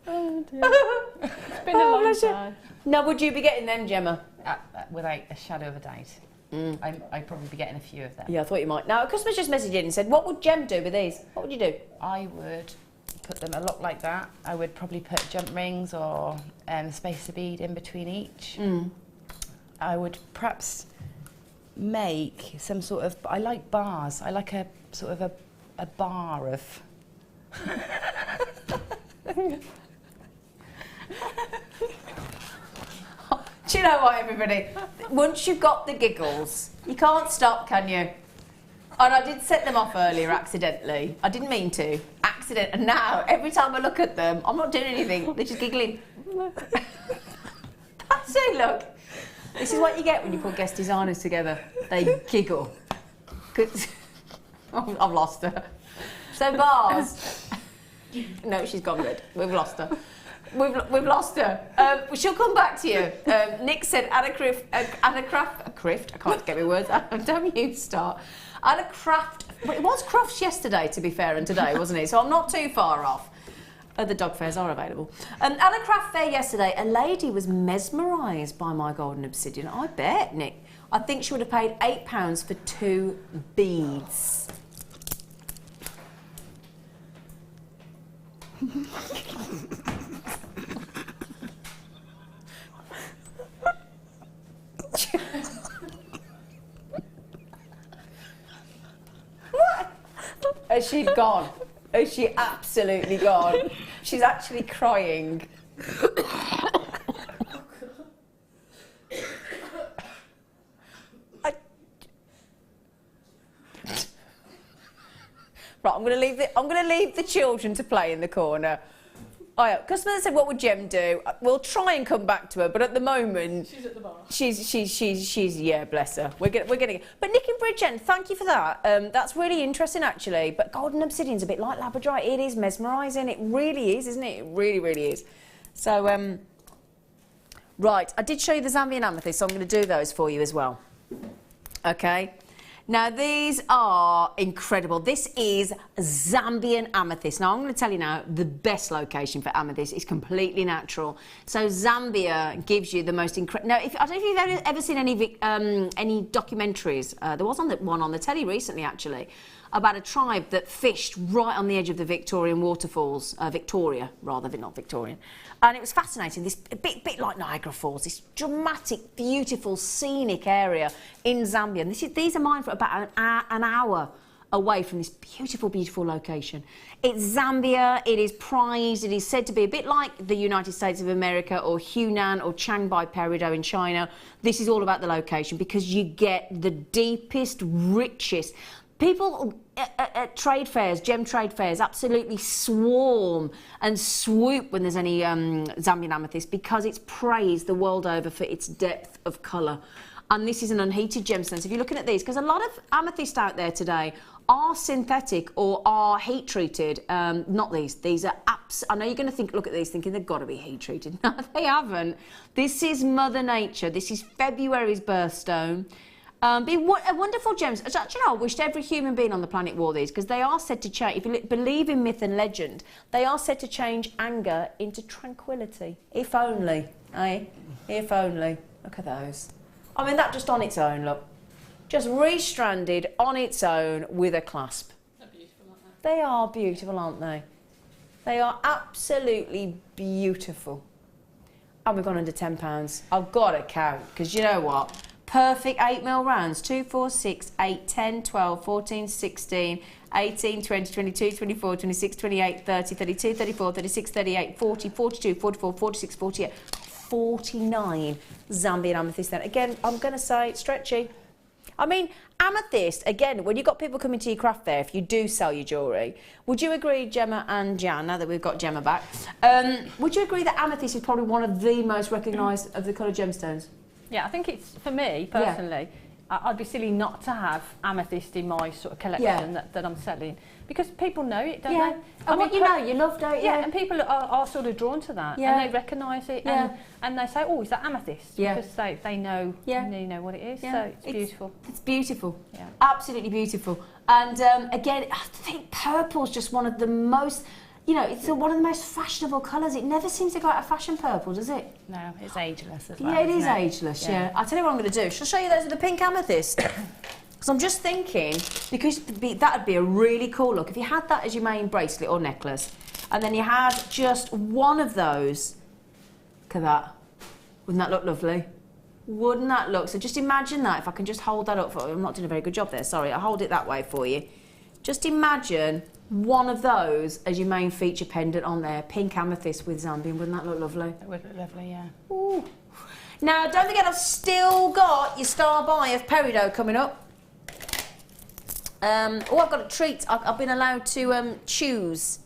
Oh dear. It's been a long time. Now, would you be getting them, Gemma? without a shadow of a doubt. I'd probably be getting a few of them. Yeah, I thought you might. Now, a customer's just messaged in and said, what would Gem do with these? What would you do? I would put them a lot like that. I would probably put jump rings or a spacer bead in between each. I would perhaps make some sort of, I like bars. I like a sort of a bar of... Do you know what, everybody? Once you've got the giggles, you can't stop, can you? And I did set them off earlier accidentally. I didn't mean to. Accident. And now, every time I look at them, I'm not doing anything. They're just giggling. That's it, look. This is what you get when you put guest designers together. They giggle. I've lost her. So bars. No, she's gone red. We've lost her. We've lost her. She'll come back to you. Nick said, add a craft. I can't get my words. Don't you start. Add a craft. Well, it was crafts yesterday, to be fair, and today, wasn't it? So I'm not too far off. The dog fairs are available. At a craft fair yesterday, a lady was mesmerised by my golden obsidian. I bet, Nick. I think she would have paid £8 for 2 beads. What? Has she gone? Is she absolutely gone? She's actually crying. Right, I'm going to leave the children to play in the corner. Customer said, "What would Gem do?" We'll try and come back to her, but at the moment, She's at the bar. She's yeah, bless her. We're gonna. But Nick and Bridget, thank you for that. That's really interesting, actually. But golden obsidian's a bit like Labradorite. It is mesmerising. It really is, isn't it? It really, really is. So, right, I did show you the Zambian amethyst, so I'm going to do those for you as well. Okay. Now, these are incredible. This is Zambian amethyst. Now, I'm going to tell you now, the best location for amethyst is completely natural. So, Zambia gives you the most incredible... Now, I don't know if you've ever seen any documentaries. There was one on the telly recently, actually, about a tribe that fished right on the edge of the Victorian waterfalls. Victoria, rather, not Victorian. And it was fascinating, this a bit like Niagara Falls, this dramatic, beautiful, scenic area in Zambia. And these are mine for about an hour away from this beautiful, beautiful location. It's Zambia, it is prized, it is said to be a bit like the United States of America or Hunan or Chiangbai Peridot in China. This is all about the location because you get the deepest, richest... People at trade fairs, gem trade fairs, absolutely swarm and swoop when there's any Zambian amethyst because it's praised the world over for its depth of colour. and this is an unheated gemstone. So if you're looking at these, because a lot of amethyst out there today are synthetic or are heat treated. Not these. These are I know you're going to think, look at these, thinking they've got to be heat treated. No, they haven't. This is Mother Nature. This is February's birthstone. Be a wonderful gems. Actually, I wished every human being on the planet wore these, because they are said to change. If you believe in myth and legend, they are said to change anger into tranquility. If only, eh? If only. Look at those. I mean, that just on its own, look. Just restranded on its own with a clasp. They're beautiful, aren't they? They are beautiful, aren't they? They are absolutely beautiful. And we've gone under £10. I've got to count, because you know what? Perfect 8mm rounds. 2, 4, 6, 8, 10, 12, 14, 16, 18, 20, 22, 24, 26, 28, 30, 32, 34, 36, 38, 40, 42, 44, 46, 48, 49 Zambian amethyst. Then again, I'm going to say stretchy. I mean, amethyst, again, when you've got people coming to your craft fair, if you do sell your jewellery, would you agree, Gemma and Jan, now that we've got Gemma back, would you agree that amethyst is probably one of the most recognised of the coloured gemstones? Yeah, I think it's, for me, personally, I'd be silly not to have amethyst in my sort of collection that I'm selling, because people know it, don't they? And what you know, you love, don't you? Yeah, and people are sort of drawn to that, and they recognise it, and they say, oh, is that amethyst? Because they know, they know what it is, so it's beautiful. It's beautiful, yeah. Absolutely beautiful. And again, I think purple's just one of the most, you know, it's one of the most fashionable colours. It never seems to go out of fashion, purple, does it? No, it's ageless as well. Yeah, it is ageless, yeah. I'll tell you what I'm going to do. Shall I show you those with the pink amethyst? Because I'm just thinking, because that would be a really cool look. If you had that as your main bracelet or necklace, and then you had just one of those, look at that. Wouldn't that look lovely? Wouldn't that look? So just imagine that, if I can just hold that up for you. I'm not doing a very good job there, sorry. I'll hold it that way for you. Just imagine one of those as your main feature pendant on there, pink amethyst with Zambian. Wouldn't that look lovely? It would look lovely, yeah. Ooh. Now, don't forget, I've still got your star buy of Peridot coming up. I've got a treat. I've been allowed to choose.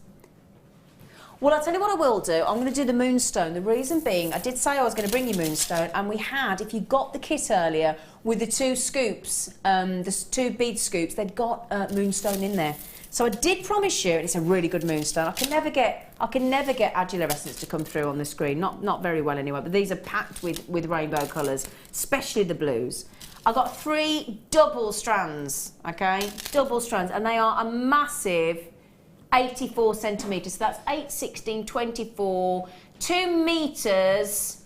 Well, I'll tell you what I will do. I'm going to do the Moonstone. The reason being, I did say I was going to bring you Moonstone, and we had, if you got the kit earlier, with the 2 scoops, the 2 bead scoops, they'd got Moonstone in there. So I did promise you, and it's a really good Moonstone. I can never get Agile Essence to come through on the screen, not very well anyway, but these are packed with rainbow colours, especially the blues. I got 3 double strands, okay? Double strands, and they are a massive 84 centimetres. So that's 8, 16, 24, 2 metres,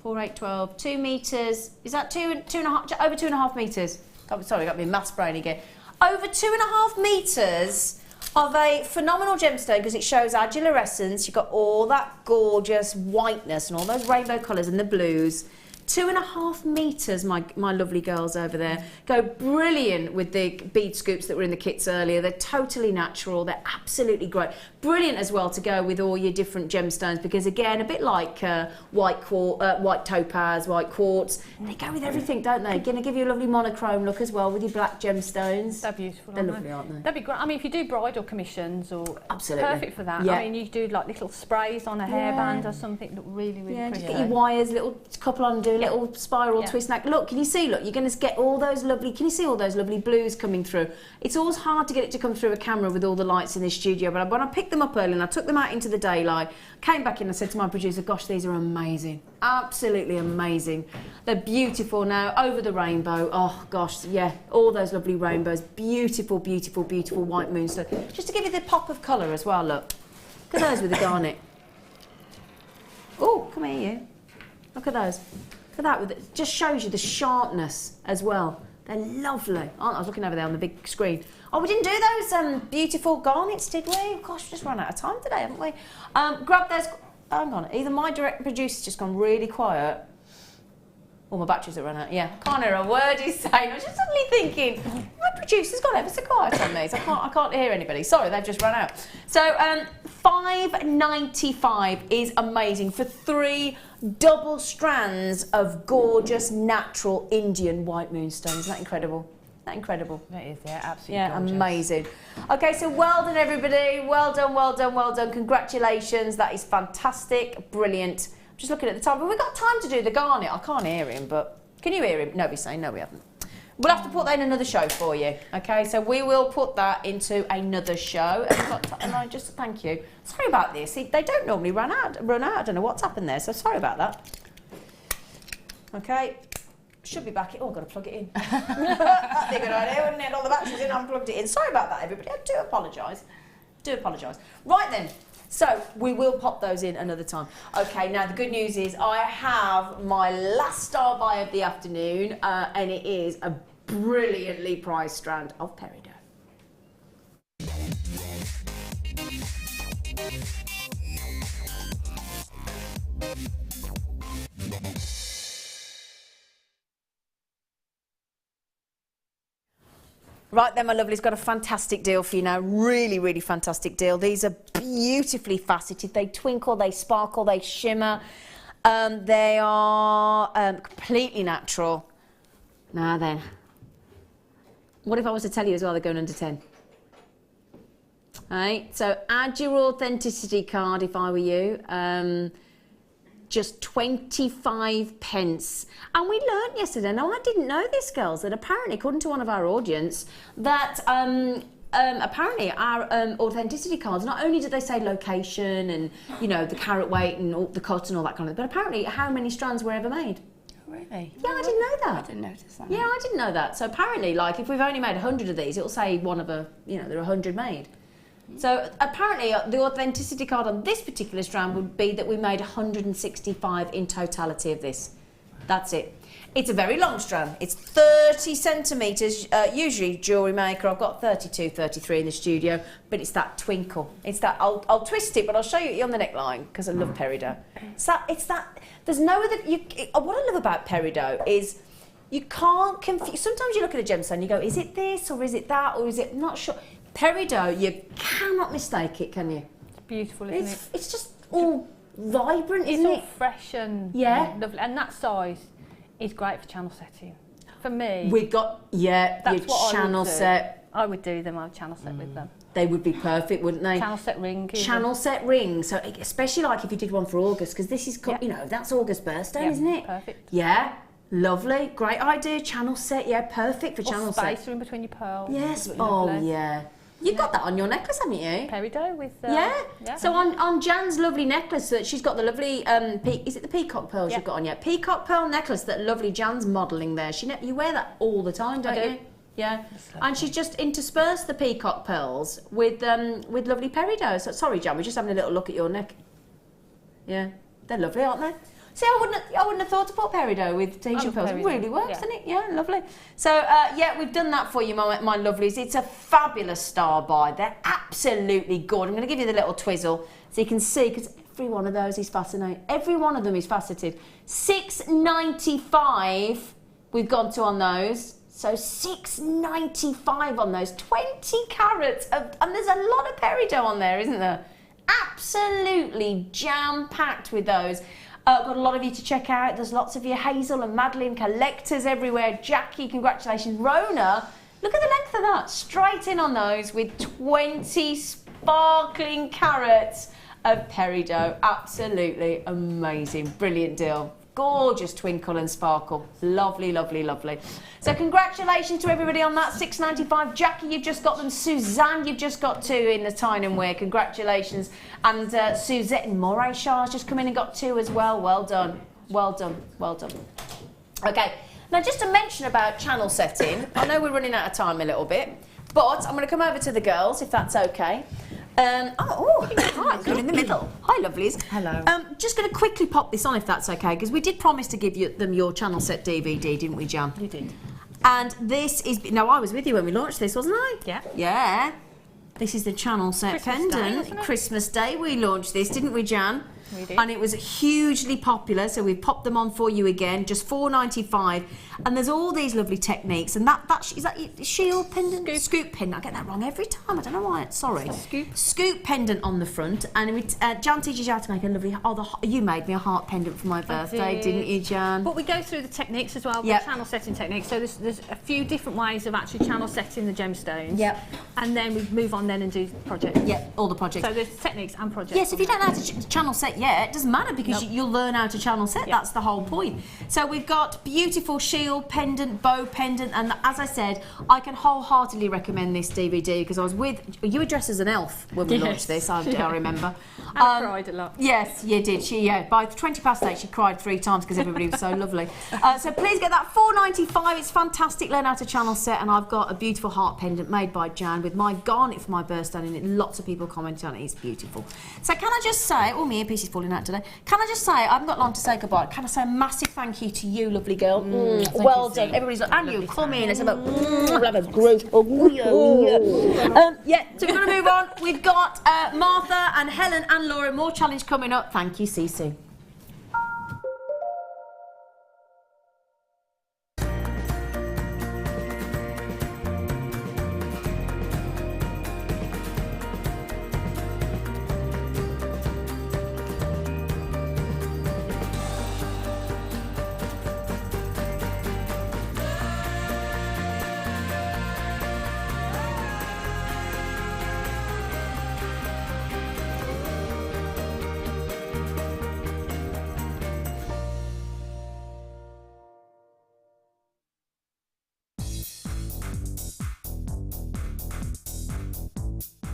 4, 8, 12, 2 metres. Is that 2.5, over 2.5 metres? Oh, sorry, I got me maths brain again. Over 2.5 metres of a phenomenal gemstone, because it shows Agile Essence. You've got all that gorgeous whiteness and all those rainbow colours and the blues. 2.5 metres, my lovely girls over there. Go brilliant with the bead scoops that were in the kits earlier. They're totally natural. They're absolutely great. Brilliant as well to go with all your different gemstones, because again, a bit like white topaz, white quartz, they go with everything, don't they? Going to give you a lovely monochrome look as well with your black gemstones. They're beautiful. They're lovely, aren't they? That'd be great. I mean, if you do bridal commissions, or absolutely perfect for that. Yeah. I mean, you do like little sprays on a hairband or something. Look really, really pretty. Just get your wires, little couple on, do a little spiral twist neck. Look, can you see? Look, you're going to get all those lovely. Can you see all those lovely blues coming through? It's always hard to get it to come through a camera with all the lights in the studio. But when I picked them up early and I took them out into the daylight, came back in and I said to my producer, "Gosh, these are amazing, absolutely amazing. They're beautiful now over the rainbow. Oh gosh, yeah, all those lovely rainbows. Beautiful, beautiful, beautiful white moonstone. Just to give you the pop of colour as well. Look at those with the garnet. Oh, come here, you. Look at those. Look at that, with it just shows you the sharpness as well. They're lovely. Oh, I was looking over there on the big screen. Oh, we didn't do those beautiful garnets, did we? Gosh, we just run out of time today, haven't we? Grab those. Hang on. Either my direct producer's just gone really quiet, or my batteries have run out. Yeah, can't hear a word he's saying. I was just suddenly thinking, my producer's gone ever so quiet on these. I can't hear anybody. Sorry, they've just run out. So $5.95 is amazing for 3 double strands of gorgeous natural Indian white moonstones. Isn't that incredible? Isn't that incredible? That is, yeah, absolutely. Yeah, gorgeous. amazing. Okay, so well done, everybody. Well done, well done, well done. Congratulations. That is fantastic. Brilliant. Just looking at the time, but we've got time to do the garnet. I can't hear him, but Can you hear him? Nobody's saying no, we haven't. We'll have to put that in another show for you, okay? So we will put that into another show. And I just thank you. Sorry about this. See, they don't normally run out. I don't know what's happened there, so sorry about that. Okay. Should be back in. Oh, I've got to plug it in. That'd be a good idea, wouldn't it? All the batteries in, unplugged it in. Sorry about that, everybody. I do apologise. Right then. So we will pop those in another time. Okay, now the good news is I have my last star buy of the afternoon, and it is a brilliantly priced strand of Peridot. Right then, my lovelies, got a fantastic deal for you now. Really, really fantastic deal. These are beautifully faceted. They twinkle, they sparkle, they shimmer. They are completely natural. Now then, what if I was to tell you as well they're going under 10? Right, so add your authenticity card if I were you. Just 25 pence. And we learnt yesterday, now I didn't know this, girls, that apparently, according to one of our audience, that apparently our authenticity cards, not only did they say location and, you know, the carat weight and all, the cut and all that kind of, but apparently how many strands were ever made. Really? Yeah, I didn't know that. I didn't notice that. Yeah, I didn't know that. So apparently, like, if we've only made 100 of these, it'll say one of a, you know, there are 100 made. So apparently the authenticity card on this particular strand would be that we made 165 in totality of this. That's it. It's a very long strand. It's 30 centimetres, usually Jewellery Maker. I've got 32, 33 in the studio, but it's that twinkle. It's that, I'll twist it, but I'll show you on the neckline because I love Peridot. It's that, there's no other, what I love about Peridot is you can't confuse, sometimes you look at a gemstone and you go, is it this or is it that or is it, not sure. Peridot, you cannot mistake it, can you? It's beautiful, isn't it? It's just all vibrant, isn't it? It's all fresh and lovely. And that size is great for channel setting. For me, We've got, that's what channel I would do. set. I would do them, I would channel set with them. They would be perfect, wouldn't they? Channel set ring. Channel set ring. So especially like if you did one for August, because this is, you know, that's August birthday, isn't it? Perfect. Yeah. Lovely, great idea. Channel set, yeah, perfect for channel set. Spacer in between your pearls. Yes, oh yeah. You've got that on your necklace, haven't you? Peridot with... yeah. So on Jan's lovely necklace, that she's got the lovely, is it the peacock pearls you've got on? Yeah, peacock pearl necklace that lovely Jan's modelling there. You wear that all the time, don't you? Yeah. And she's just interspersed the peacock pearls with lovely Peridot. So, sorry, Jan, we're just having a little look at your neck. Yeah, they're lovely, aren't they? See, I wouldn't have thought to put Peridot with Tahitian pearls. It really works, doesn't it? Yeah, lovely. So, yeah, we've done that for you, my lovelies. It's a fabulous star buy. They're absolutely good. I'm going to give you the little twizzle so you can see, because every one of those is fascinating. Every one of them is faceted. $6.95 we've gone to on those. So $6.95 on those. 20 carats of, and there's a lot of Peridot on there, isn't there? Absolutely jam-packed with those. Got a lot of you to check out. There's lots of you, Hazel and Madeline, collectors everywhere. Jackie, congratulations. Rona, look at the length of that. Straight in on those with 20 sparkling carats of Peridot. Absolutely amazing. Brilliant deal. Gorgeous twinkle and sparkle. Lovely, lovely, lovely. So congratulations to everybody on that. $6.95. Jackie, you've just got them. Suzanne, you've just got 2 in the Tyne and Wear. Congratulations. And Suzette and Moray Shah's just come in and got 2 as well. Well done. Well done. Well done. Okay. Now, just to mention about channel setting, I know we're running out of time a little bit, but I'm going to come over to the girls, if that's okay. Hi, good in the middle. Hi, lovelies. Hello. Just going to quickly pop this on, if that's okay, because we did promise to give them your channel set DVD, didn't we, Jan? You did. And this is... Now, I was with you when we launched this, wasn't I? Yeah. Yeah. This is the channel set Christmas Day, pendant. wasn't it? Christmas Day we launched this, didn't we, Jan? We did. And it was hugely popular, so we've popped them on for you again, just $4.95. And there's all these lovely techniques. And is that your shield pendant? Scoop pendant. I get that wrong every time. I don't know why. Sorry. Scoop pendant on the front. And Jan teaches you how to make a lovely... you made me a heart pendant for my birthday, didn't you, Jan? But we go through the techniques as well, the channel setting techniques. So there's a few different ways of actually channel setting the gemstones. Yep. And then we move on then and do projects. Yeah, all the projects. So there's techniques and projects. Yes, if you don't know how to channel set Yeah, it doesn't matter because you'll learn how to channel set. That's the whole point. So we've got beautiful shield, pendant, bow pendant, and as I said, I can wholeheartedly recommend this DVD because I was with, you were dressed as an elf when we launched this, I remember. I cried a lot. Yes, you did. By 8:20 she cried 3 times because everybody was so lovely. So please get that $4.95. It's fantastic. Learn how to channel set, and I've got a beautiful heart pendant made by Jan with my garnet for my birthstone in it. Lots of people commented on it. It's beautiful. So can I just say, my earpiece is falling out today. Can I just say, I haven't got long to say goodbye. Can I say a massive thank you to you, lovely girl? Well done. Everybody's like, and you come in. It's about like a gross. So we're going to move on. We've got Martha and Helen and Laura. More challenge coming up. Thank you. See you soon.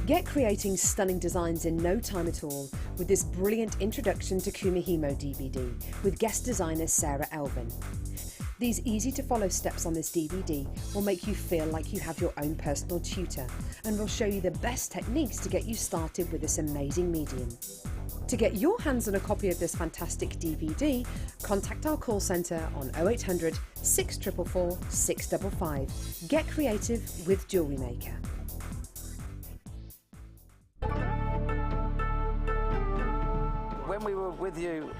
Get creating stunning designs in no time at all with this brilliant introduction to Kumihimo DVD with guest designer Sarah Elvin. These easy to follow steps on this DVD will make you feel like you have your own personal tutor and will show you the best techniques to get you started with this amazing medium. To get your hands on a copy of this fantastic DVD, contact our call centre on 0800 644 655. Get creative with Jewellery Maker. When we were with you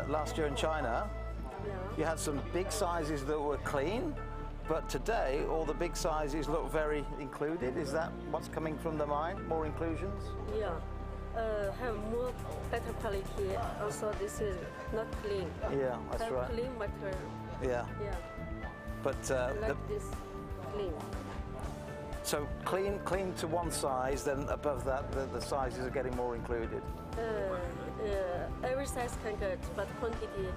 last year in China, you had some big sizes that were clean, but today all the big sizes look very included. Is that what's coming from the mine? More inclusions? Yeah, have more better quality. Also, this is not clean. Yeah, that's have right. Clean material. Yeah. Yeah. But like this clean. so clean to one size, then above that the sizes are getting more included. Every size can get, but quantity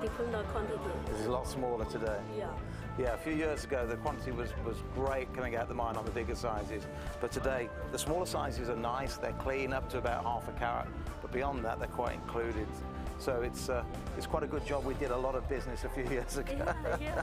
depends on quantity. This is a lot smaller today. Yeah. Yeah, a few years ago the quantity was great coming out the mine on the bigger sizes, but today the smaller sizes are nice, they're clean up to about ½ a carat, but beyond that they're quite included. So it's quite a good job we did a lot of business a few years ago. Yeah.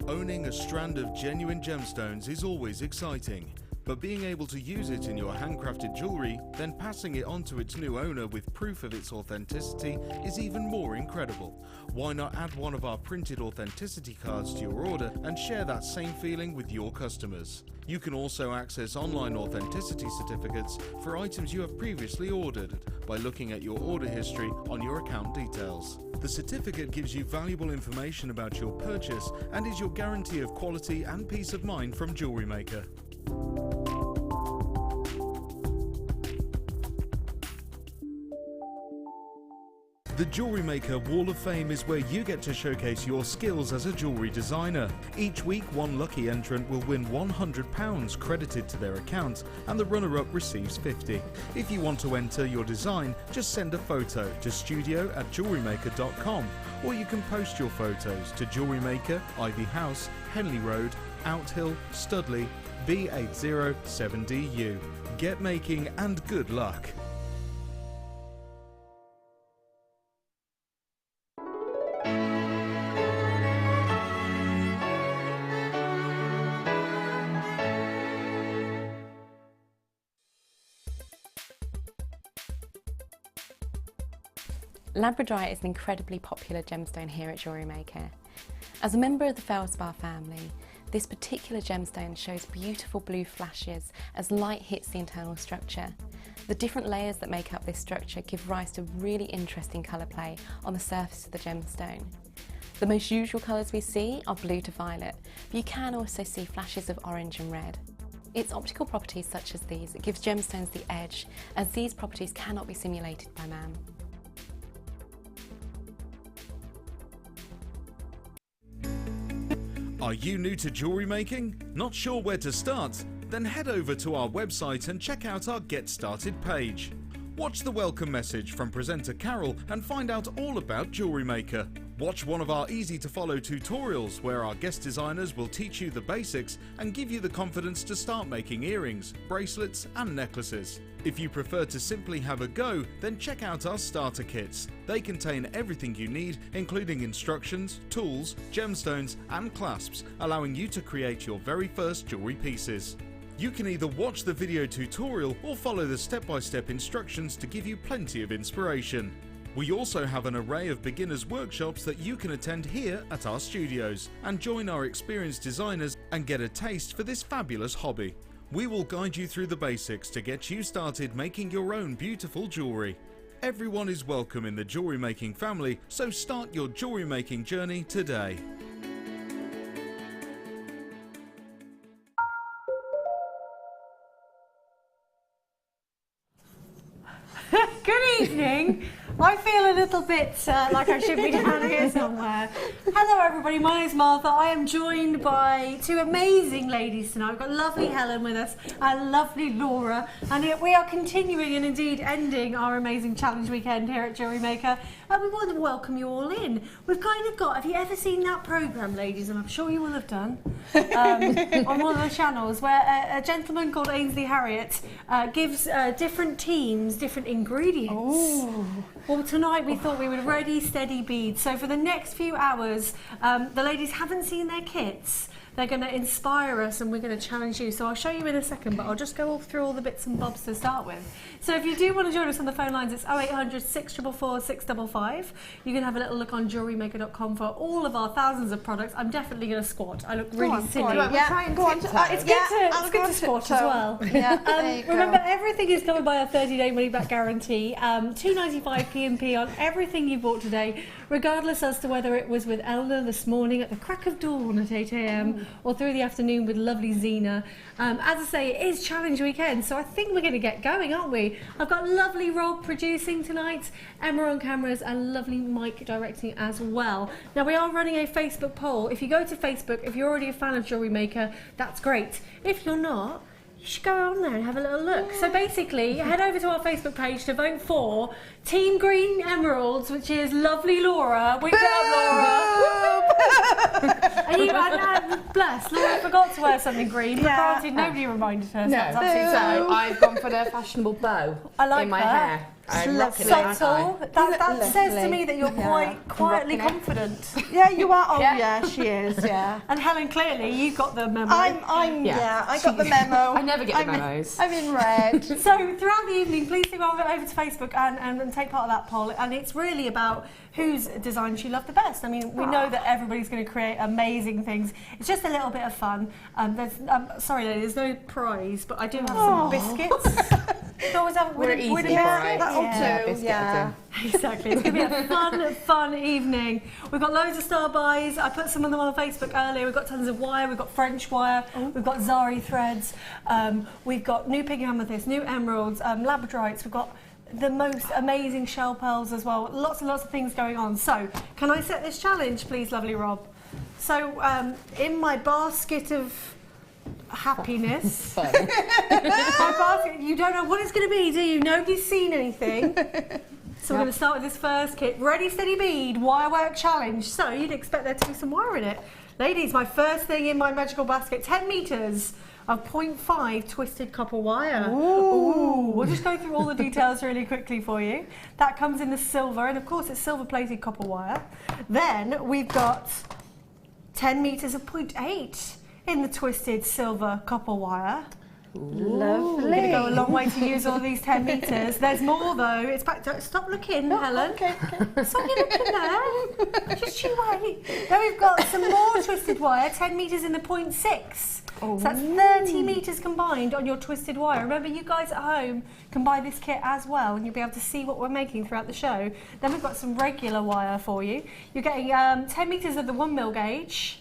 Owning a strand of genuine gemstones is always exciting, but being able to use it in your handcrafted jewellery, then passing it on to its new owner with proof of its authenticity is even more incredible. Why not add one of our printed authenticity cards to your order and share that same feeling with your customers? You can also access online authenticity certificates for items you have previously ordered by looking at your order history on your account details. The certificate gives you valuable information about your purchase and is your guarantee of quality and peace of mind from Jewellery Maker. The Jewellery Maker Wall of Fame is where you get to showcase your skills as a jewellery designer. Each week, one lucky entrant will win £100 credited to their account, and the runner-up receives £50. If you want to enter your design, just send a photo to studio@jewellerymaker.com, or you can post your photos to Jewellery Maker, Ivy House, Henley Road, Outhill, Studley, B807DU. Get making and good luck. Labradorite is an incredibly popular gemstone here at Jewellery Maker. As a member of the Feldspar family, this particular gemstone shows beautiful blue flashes as light hits the internal structure. The different layers that make up this structure give rise to really interesting colour play on the surface of the gemstone. The most usual colours we see are blue to violet, but you can also see flashes of orange and red. Its optical properties such as these, it gives gemstones the edge, as these properties cannot be simulated by man. Are you new to jewellery making? Not sure where to start? Then head over to our website and check out our Get Started page. Watch the welcome message from presenter Carol and find out all about Jewellery Maker. Watch one of our easy-to-follow tutorials where our guest designers will teach you the basics and give you the confidence to start making earrings, bracelets and necklaces. If you prefer to simply have a go, then check out our starter kits. They contain everything you need, including instructions, tools, gemstones and clasps, allowing you to create your very first jewellery pieces. You can either watch the video tutorial or follow the step-by-step instructions to give you plenty of inspiration. We also have an array of beginners workshops that you can attend here at our studios and join our experienced designers and get a taste for this fabulous hobby. We will guide you through the basics to get you started making your own beautiful jewellery. Everyone is welcome in the jewellery making family, so start your jewellery making journey today. Good evening. I feel a little bit like I should be down here somewhere. Hello everybody, my name's Martha. I am joined by two amazing ladies tonight. We've got lovely Helen with us and lovely Laura. And we are continuing and indeed ending our amazing challenge weekend here at Jewellery Maker. And we want to welcome you all in. We've kind of got, have you ever seen that programme, ladies? And I'm sure you will have done, on one of the channels where a gentleman called Ainsley Harriott gives different teams different ingredients. Ooh. Well, tonight we thought we would ready, steady, bead. So for the next few hours, the ladies haven't seen their kits. They're going to inspire us and we're going to challenge you. So I'll show you in a second, but I'll just go through all the bits and bobs to start with. So if you do want to join us on the phone lines, it's 0800 644 655. You can have a little look on JewelleryMaker.com for all of our thousands of products. I'm definitely going to squat. I look really silly. It's good to squat as well. Yeah, remember, everything is covered by a 30-day money-back guarantee. $2.95 P&P on everything you bought today, regardless as to whether it was with Eleanor this morning at the crack of dawn at 8 AM or through the afternoon with lovely Zena. As I say, it is challenge weekend, so I think we're going to get going, aren't we? I've got lovely Rob producing tonight, Emma on cameras, and lovely Mike directing as well. Now, we are running a Facebook poll. If you go to Facebook, if you're already a fan of Jewellery Maker, that's great. If you're not, you should go on there and have a little look. So basically, head over to our Facebook page to vote for Team Green Emeralds, which is lovely Laura. We love Laura. Bless, Laura forgot to wear something green, but granted, nobody reminded her. So that's absolutely fine. So I've gone for the fashionable bow in my hair. Subtle. That says to me that you're quite quietly confident. Yeah, you are. Oh, yeah, she is. Yeah. And Helen, clearly, you got the memo. I got the memo. I never get the memos. I'm in red. So throughout the evening, please do go over to Facebook and take part of that poll. And it's really about whose designs you love the best. I mean, we know that everybody's going to create amazing things. It's just a little bit of fun. Sorry, there's no prize, but I do have some biscuits. We're easy for it. Yeah, exactly. It's going to be a fun evening. We've got loads of star buys. I put some of them on Facebook earlier. We've got tons of wire. We've got French wire. We've got Zari threads. We've got new pink amethyst, new emeralds, labradorites. We've got the most amazing shell pearls as well. Lots and lots of things going on. So, can I set this challenge, please, lovely Rob? So, in my basket of happiness. My basket, you don't know what it's going to be, do you? Nobody's seen anything. So we're going to start with this first kit. Ready, steady, bead, Wirework challenge. So you'd expect there to be some wire in it. Ladies, my first thing in my magical basket, 10 metres of 0.5 twisted copper wire. Ooh. We'll just go through all the details really quickly for you. That comes in the silver, and of course it's silver plated copper wire. Then we've got 10 metres of 0.8 in the twisted silver copper wire. Lovely. We're going to go a long way to use all these 10 metres. There's more though. It's back to, stop looking, Helen. Okay. Stop you looking there. Just you wait. Then we've got some more twisted wire, 10 metres in the 0.6. So that's 30 metres combined on your twisted wire. Remember, you guys at home can buy this kit as well, and you'll be able to see what we're making throughout the show. Then we've got some regular wire for you. You're getting 10 metres of the 1mm gauge.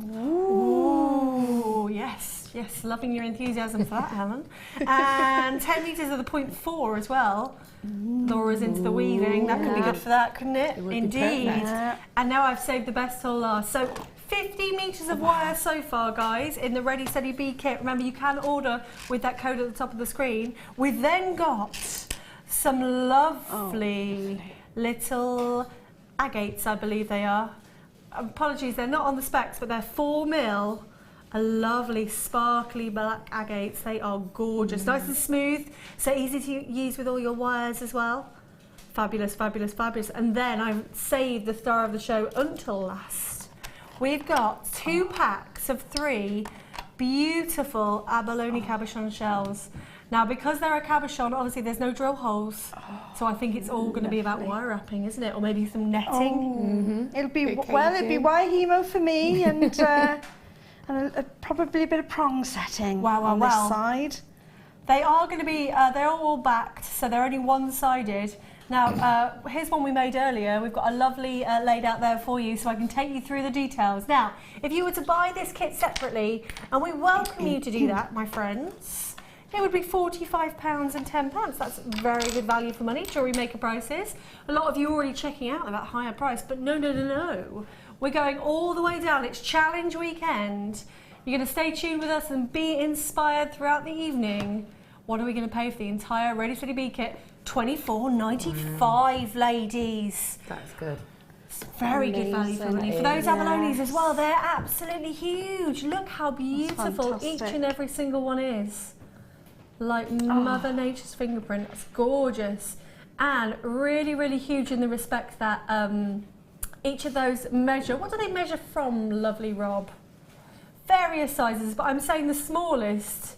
Ooh, yes, loving your enthusiasm for that, Helen. And 10 metres of the 0.4 as well. Laura's into the weaving. That could be good for that, couldn't it? Indeed. And now I've saved the best till last. So 50 metres of wire so far, guys, in the Ready Steady Bead kit. Remember, you can order with that code at the top of the screen. We've then got some lovely little agates, I believe they are. Apologies, they're not on the specs, but they're 4mm. A lovely sparkly black agates. They are gorgeous, nice and smooth, so easy to use with all your wires as well. Fabulous, fabulous, fabulous. And then I've saved the star of the show until last. We've got 2 packs of 3 beautiful abalone cabochon shells. Now, because they're a cabochon, obviously there's no drill holes, so I think it's all going to be about wire wrapping, isn't it? Or maybe some netting. It'll be it'll be Wahimo for me, and probably a bit of prong setting on this side. They are going to be, they're all backed, so they're only one-sided. Now, here's one we made earlier. We've got a lovely laid out there for you, so I can take you through the details. Now, if you were to buy this kit separately, and we welcome you to do that, my friends, it would be £45 and £10. That's very good value for money, Jewellery Maker prices. A lot of you are already checking out at that higher price, but no, no, no, no. We're going all the way down. It's challenge weekend. You're going to stay tuned with us and be inspired throughout the evening. What are we going to pay for the entire Ready Steady Bead kit? £24.95, ladies. That's good. It's very good value for money. For those abalones as well, they're absolutely huge. Look how beautiful each and every single one is. Like Mother Nature's fingerprint. It's gorgeous. And really, really huge in the respect that each of those measure. What do they measure from, lovely Rob? Various sizes, but I'm saying the smallest,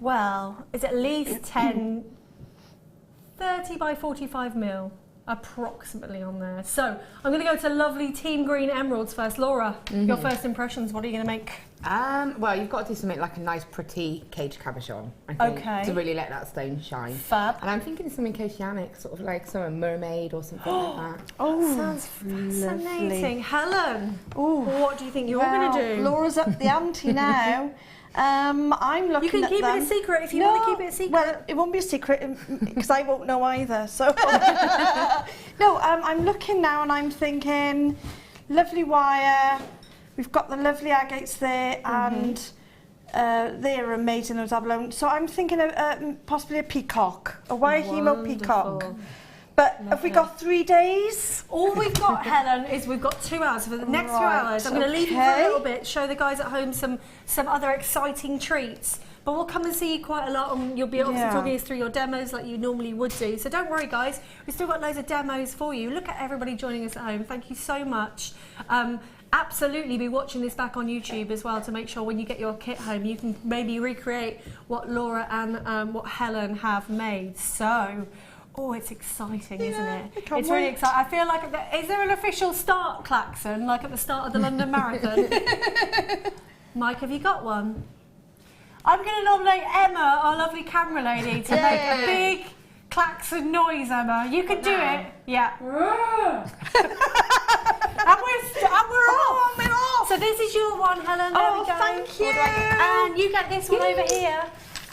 well, is at least 30 by 45mm, approximately on there. So I'm going to go to lovely team green emeralds first. Laura, your first impressions, what are you going to make? Well, you've got to do something like a nice, pretty cage cabochon, I think, to really let that stone shine. Fab. And I'm thinking something oceanic, sort of like a mermaid or something like that. Oh, sounds fascinating. Helen, what do you think you're going to do? Laura's up the ante now. I'm looking at them. You can keep it a secret if you want to keep it a secret. Well, it won't be a secret because I won't know either. So no, I'm looking now and I'm thinking, lovely wire. We've got the lovely agates there, and they're amazing as abalone. So I'm thinking of possibly a peacock, a Wahimo peacock. But have we got 3 days? All we've got, Helen, is we've got 2 hours. For the next 2 hours, I'm going to leave you for a little bit, show the guys at home some other exciting treats. But we'll come and see you quite a lot, and you'll be obviously talking us through your demos like you normally would do. So don't worry, guys. We've still got loads of demos for you. Look at everybody joining us at home. Thank you so much. Absolutely be watching this back on YouTube as well to make sure when you get your kit home you can maybe recreate what Laura and what Helen have made. So, oh, it's exciting, isn't it? It's really exciting. I feel like, is there an official start klaxon, like at the start of the London Marathon? Mike, have you got one? I'm going to nominate Emma, our lovely camera lady, to make a big klaxon noise, Emma. You can do it. Yeah. And we're off. So this is your one, Helen. There we go. Thank you. And you get this one over here.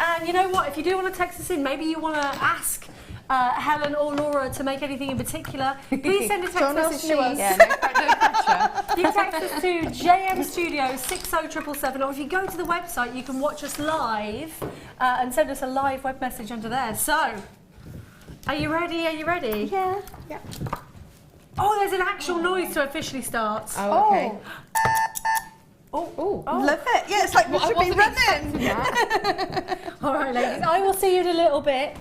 And you know what? If you do want to text us in, maybe you want to ask Helen or Laura to make anything in particular, please send a text message to us. Yeah, no pressure. You text us to JM Studio 60777, or if you go to the website, you can watch us live and send us a live web message under there. So, are you ready? Are you ready? Yeah. Oh, there's an actual noise to officially start. Oh, okay. Oh. Love it. Yeah, it's like we should be running. All right, ladies. I will see you in a little bit,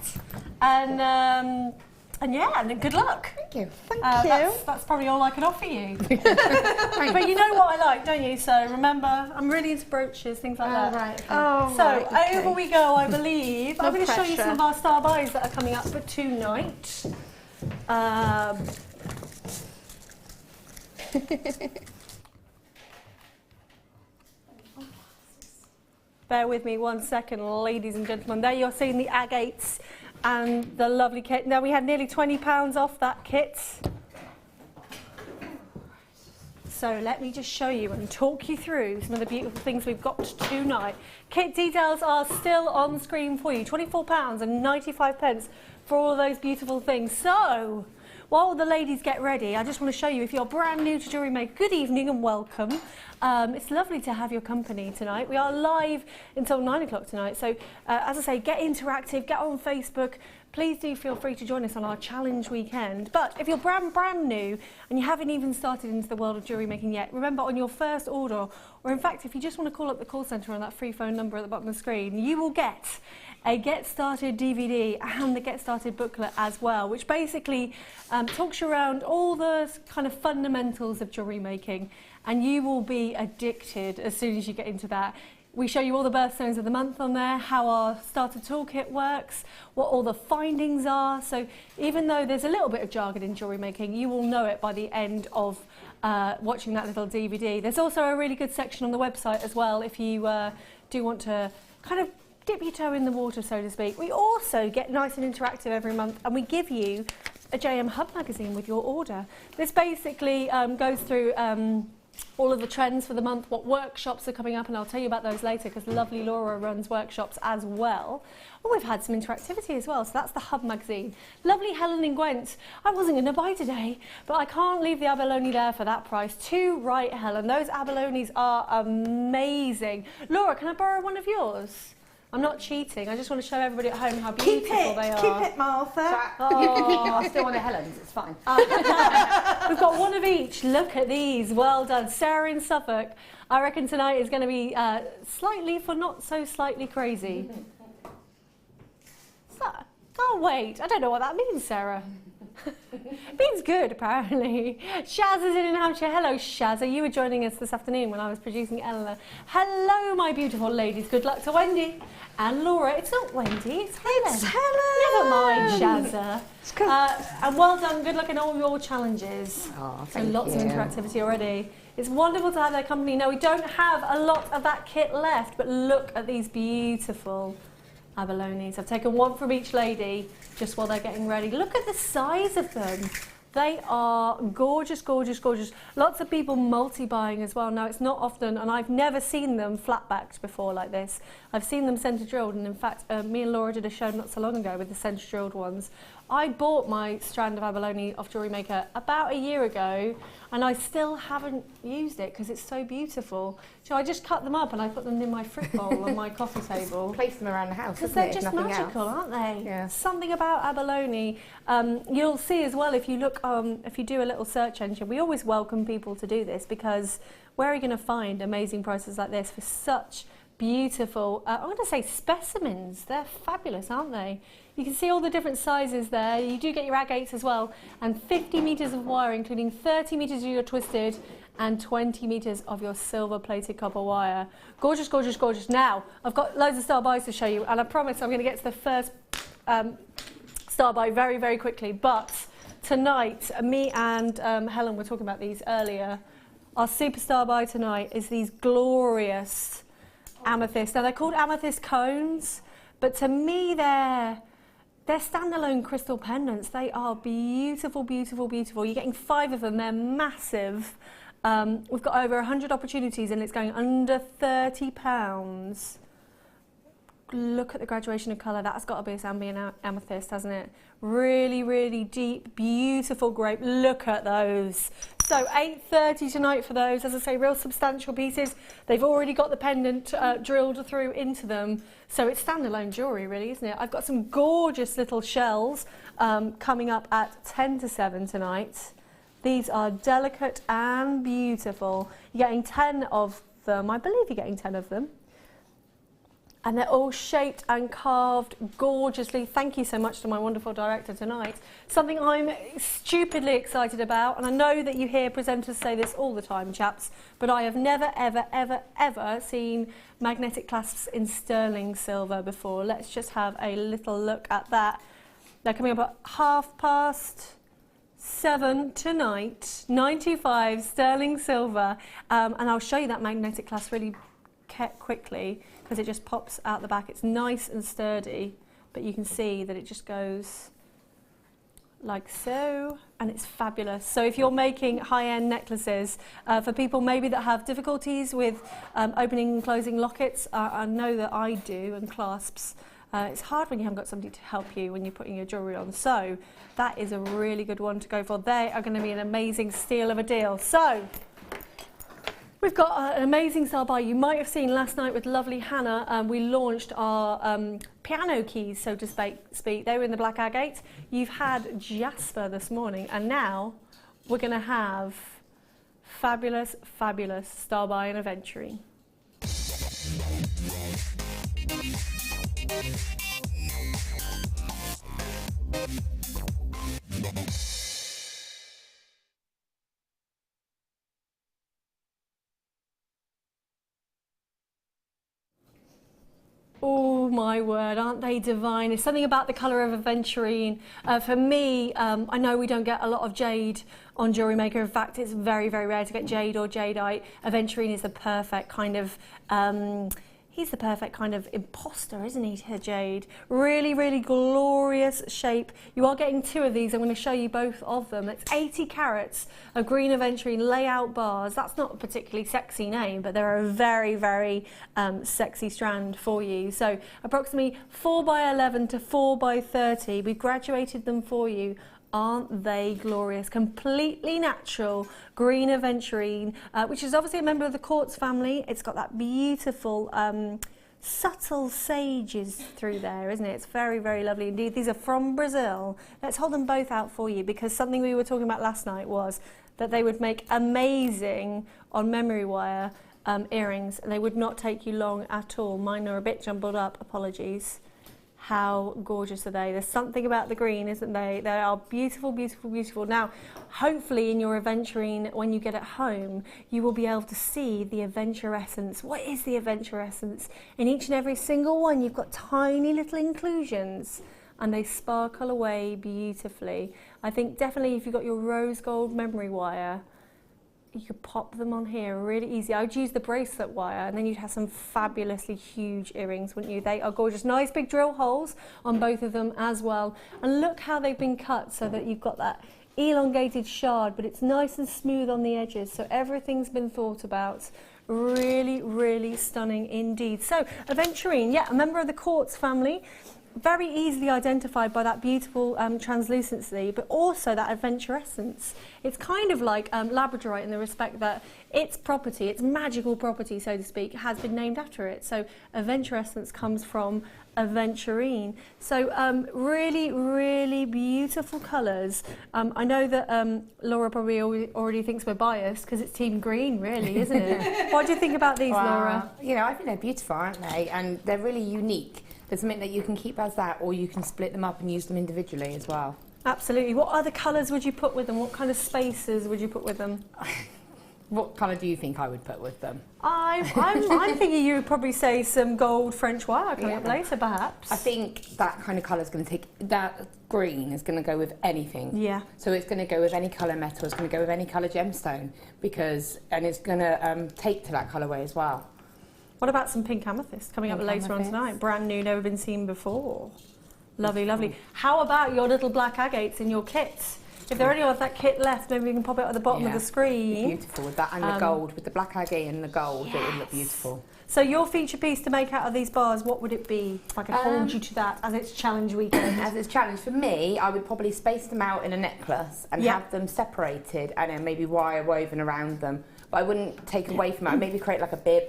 and yeah, and good luck. Thank you. Thank you. That's probably all I can offer you. But you know what I like, don't you? So remember, I'm really into brooches, things like that. Right. Over we go, I believe. I'm going to show you some of our star buys that are coming up for tonight. Bear with me 1 second, ladies and gentlemen. There you're seeing the agates and the lovely kit. Now, we had nearly £20 off that kit. So let me just show you and talk you through some of the beautiful things we've got tonight. Kit details are still on screen for you. £24.95 for all of those beautiful things. So while the ladies get ready, I just want to show you, if you're brand new to Jewellery Maker, good evening and welcome. It's lovely to have your company tonight. We are live until 9 o'clock tonight, so as I say, get interactive, get on Facebook. Please do feel free to join us on our challenge weekend. But if you're brand new and you haven't even started into the world of jewellery making yet, remember, on your first order, or in fact if you just want to call up the call centre on that free phone number at the bottom of the screen, you will get a Get Started DVD and the Get Started booklet as well, which basically talks you around all the kind of fundamentals of jewellery making, and you will be addicted as soon as you get into that. We show you all the birthstones of the month on there, how our starter toolkit works, what all the findings are. So even though there's a little bit of jargon in jewellery making, you will know it by the end of watching that little DVD. There's also a really good section on the website as well if you do want to kind of dip your toe in the water, so to speak. We also get nice and interactive every month, and we give you a JM Hub magazine with your order. This basically goes through all of the trends for the month, what workshops are coming up, and I'll tell you about those later because lovely Laura runs workshops as well. Oh, we've had some interactivity as well, so that's the Hub magazine. Lovely Helen and Gwent. I wasn't going to buy today, but I can't leave the abalone there for that price. Too right, Helen. Those abalones are amazing. Laura, can I borrow one of yours? I'm not cheating. I just want to show everybody at home how beautiful they are. Keep it, Martha. Oh, I still want a Helen's. It's fine. We've got one of each. Look at these. Well done. Sarah in Suffolk. I reckon tonight is going to be slightly for not so slightly crazy. Oh, wait. I don't know what that means, Sarah. Means good, apparently. Shaz is in New Hampshire. Hello, Shazza. You were joining us this afternoon when I was producing Eleanor. Hello, my beautiful ladies. Good luck to Wendy and Laura. It's not Wendy, it's Helen. It's Helen. Never mind, Shazza. And well done. Good luck in all your challenges. Oh, and lots of interactivity already. It's wonderful to have their company. Now, we don't have a lot of that kit left, but look at these beautiful abalones. I've taken one from each lady just while they're getting ready. Look at the size of them. They are gorgeous, gorgeous, gorgeous. Lots of people multi-buying as well. Now, it's not often, and I've never seen them flat-backed before like this. I've seen them centre-drilled, and in fact, me and Laura did a show not so long ago with the centre-drilled ones. I bought my strand of abalone off Jewellery Maker about a year ago, and I still haven't used it because it's so beautiful. So I just cut them up and I put them in my fruit bowl on my coffee table. Place them around the house, because they're just magical, aren't they? Yeah. Something about abalone. You'll see as well if you look, if you do a little search engine. We always welcome people to do this because where are you going to find amazing prices like this for such beautiful, I'm going to say specimens. They're fabulous, aren't they? You can see all the different sizes there. You do get your agates as well, and 50 metres of wire, including 30 metres of your twisted and 20 metres of your silver-plated copper wire. Gorgeous, gorgeous, gorgeous. Now, I've got loads of star buys to show you, and I promise I'm going to get to the first star buy very, very quickly. But tonight, me and Helen were talking about these earlier. Our superstar buy tonight is these glorious amethyst. Now, they're called amethyst cones, but to me, they're standalone crystal pendants. They are beautiful, beautiful, beautiful. You're getting 5 of them. They're massive. We've got over 100 opportunities and it's going under £30. Look at the graduation of colour. That's got to be a Zambian amethyst, hasn't it? Really, really deep, beautiful grape. Look at those. So £8.30 tonight for those. As I say, real substantial pieces. They've already got the pendant drilled through into them. So it's standalone jewellery, really, isn't it? I've got some gorgeous little shells coming up at 10 to 7 tonight. These are delicate and beautiful. You're getting 10 of them. I believe you're getting 10 of them. And they're all shaped and carved gorgeously. Thank you so much to my wonderful director tonight. Something I'm stupidly excited about, and I know that you hear presenters say this all the time, chaps, but I have never, ever, ever, ever seen magnetic clasps in sterling silver before. Let's just have a little look at that. They're coming up at 7:30 tonight, 925 sterling silver, and I'll show you that magnetic clasp really quickly, because it just pops out the back. It's nice and sturdy, but you can see that it just goes like so, and it's fabulous. So if you're making high-end necklaces for people maybe that have difficulties with opening and closing lockets, I know that I do, and clasps, It's hard when you haven't got somebody to help you when you're putting your jewellery on. So that is a really good one to go for. They are going to be an amazing steal of a deal. So we've got an amazing sale buy. You might have seen last night with lovely Hannah, we launched our piano keys, so to speak. They were in the black agate. You've had Jasper this morning, and now we're going to have fabulous, fabulous star buy and Aventurine. Oh my word, aren't they divine? It's something about the colour of Aventurine. For me, I know we don't get a lot of jade on Jewellery Maker. In fact, it's very, very rare to get jade or jadeite. Aventurine is the perfect kind of, he's the perfect kind of imposter, isn't he, to jade? Really, really glorious shape. You are getting 2 of these. I'm going to show you both of them. It's 80 carats of green Aventurine layout bars. That's not a particularly sexy name, but they're a very, very sexy strand for you. So approximately 4x11 to 4x30. We've graduated them for you. Aren't they glorious? Completely natural green Aventurine, which is obviously a member of the quartz family. It's got that beautiful subtle sages through there, isn't it? It's very, very lovely indeed. These are from Brazil. Let's hold them both out for you, because something we were talking about last night was that they would make amazing on memory wire earrings, and they would not take you long at all. Mine are a bit jumbled up, apologies. How gorgeous are they? There's something about the green, isn't they? They are beautiful, beautiful, beautiful. Now, hopefully in your Aventurine, when you get it home, you will be able to see the Aventurescence. What is the Aventurescence? In each and every single one, you've got tiny little inclusions, and they sparkle away beautifully. I think definitely if you've got your rose gold memory wire, you could pop them on here really easy. I would use the bracelet wire, and then you'd have some fabulously huge earrings, wouldn't you? They are gorgeous. Nice big drill holes on both of them as well. And look how they've been cut so that you've got that elongated shard, but it's nice and smooth on the edges. So everything's been thought about. Really, really stunning indeed. So Aventurine, yeah, a member of the quartz family. Very easily identified by that beautiful translucency, but also that Aventurescence. It's kind of like Labradorite in the respect that its property, its magical property, so to speak, has been named after it. So Aventurescence comes from Aventurine. So really, really beautiful colours. I know that Laura probably already thinks we're biased because it's team green, really, isn't it? What do you think about these, Laura? You know, I think they're beautiful, aren't they? And they're really unique. There's something that you can keep as that, or you can split them up and use them individually as well. Absolutely. What other colours would you put with them? What kind of spaces would you put with them? What colour do you think I would put with them? I'm thinking you would probably say some gold French wire coming up later, perhaps. I think that kind of colour is going to take, that green is going to go with anything. Yeah. So it's going to go with any colour metal, it's going to go with any colour gemstone, because, and it's going to take to that colourway as well. What about some pink amethyst coming up later on tonight? Brand new, never been seen before. Lovely, lovely. How about your little black agates in your kits? If there are any of that kit left, maybe we can pop it at the bottom of the screen. Beautiful with that and the gold, with the black agate and the gold, it would look beautiful. So your feature piece to make out of these bars, what would it be? If I could hold you to that as it's challenge weekend. As it's challenge, for me, I would probably space them out in a necklace and have them separated and then maybe wire woven around them. But I wouldn't take away from it. I'd maybe create like a bib,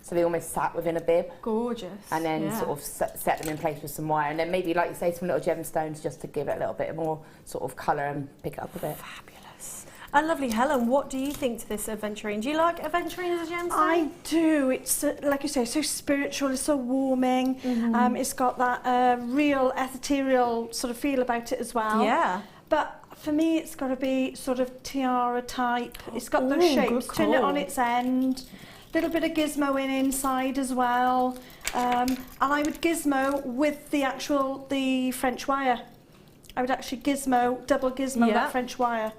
so they almost sat within a bib. Gorgeous. And then sort of set them in place with some wire. And then maybe, like you say, some little gemstones just to give it a little bit more sort of colour and pick it up a bit. Fabulous. And lovely Helen, what do you think to this Aventurine? Do you like Aventurine as a gemstone? I do. It's, like you say, so spiritual, it's so warming. It's got that real ethereal sort of feel about it as well. Yeah. But for me, it's got to be sort of tiara type. It's got those shapes. Turn it on its end. Little bit of gizmo inside as well, and I would gizmo with the French wire. I would actually double gizmo that French wire,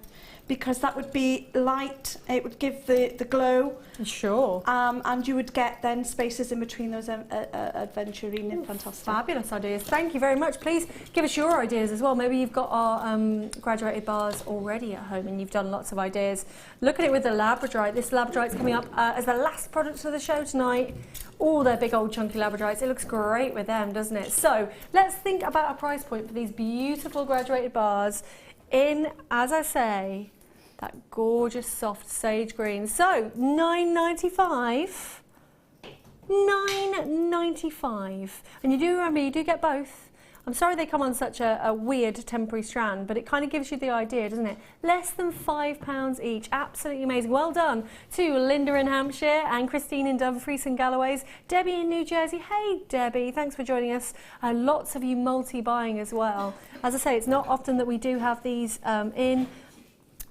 because that would be light, it would give the glow. Sure. And you would get then spaces in between those Aventurine. Fantastic. Fabulous ideas. Thank you very much. Please give us your ideas as well. Maybe you've got our graduated bars already at home and you've done lots of ideas. Look at it with the Labradorite. This Labradorite's coming up as the last product of the show tonight. all their big old chunky Labradorites. It looks great with them, doesn't it? So let's think about a price point for these beautiful graduated bars in, as I say, that gorgeous soft sage green. So $9.95. $9.95. And you do remember, you do get both. I'm sorry they come on such a weird temporary strand, but it kind of gives you the idea, doesn't it? Less than £5 each. Absolutely amazing. Well done to Linda in Hampshire and Christine in Dumfries and Galloways. Debbie in New Jersey. Hey, Debbie, thanks for joining us. Lots of you multi-buying as well. As I say, it's not often that we do have these in.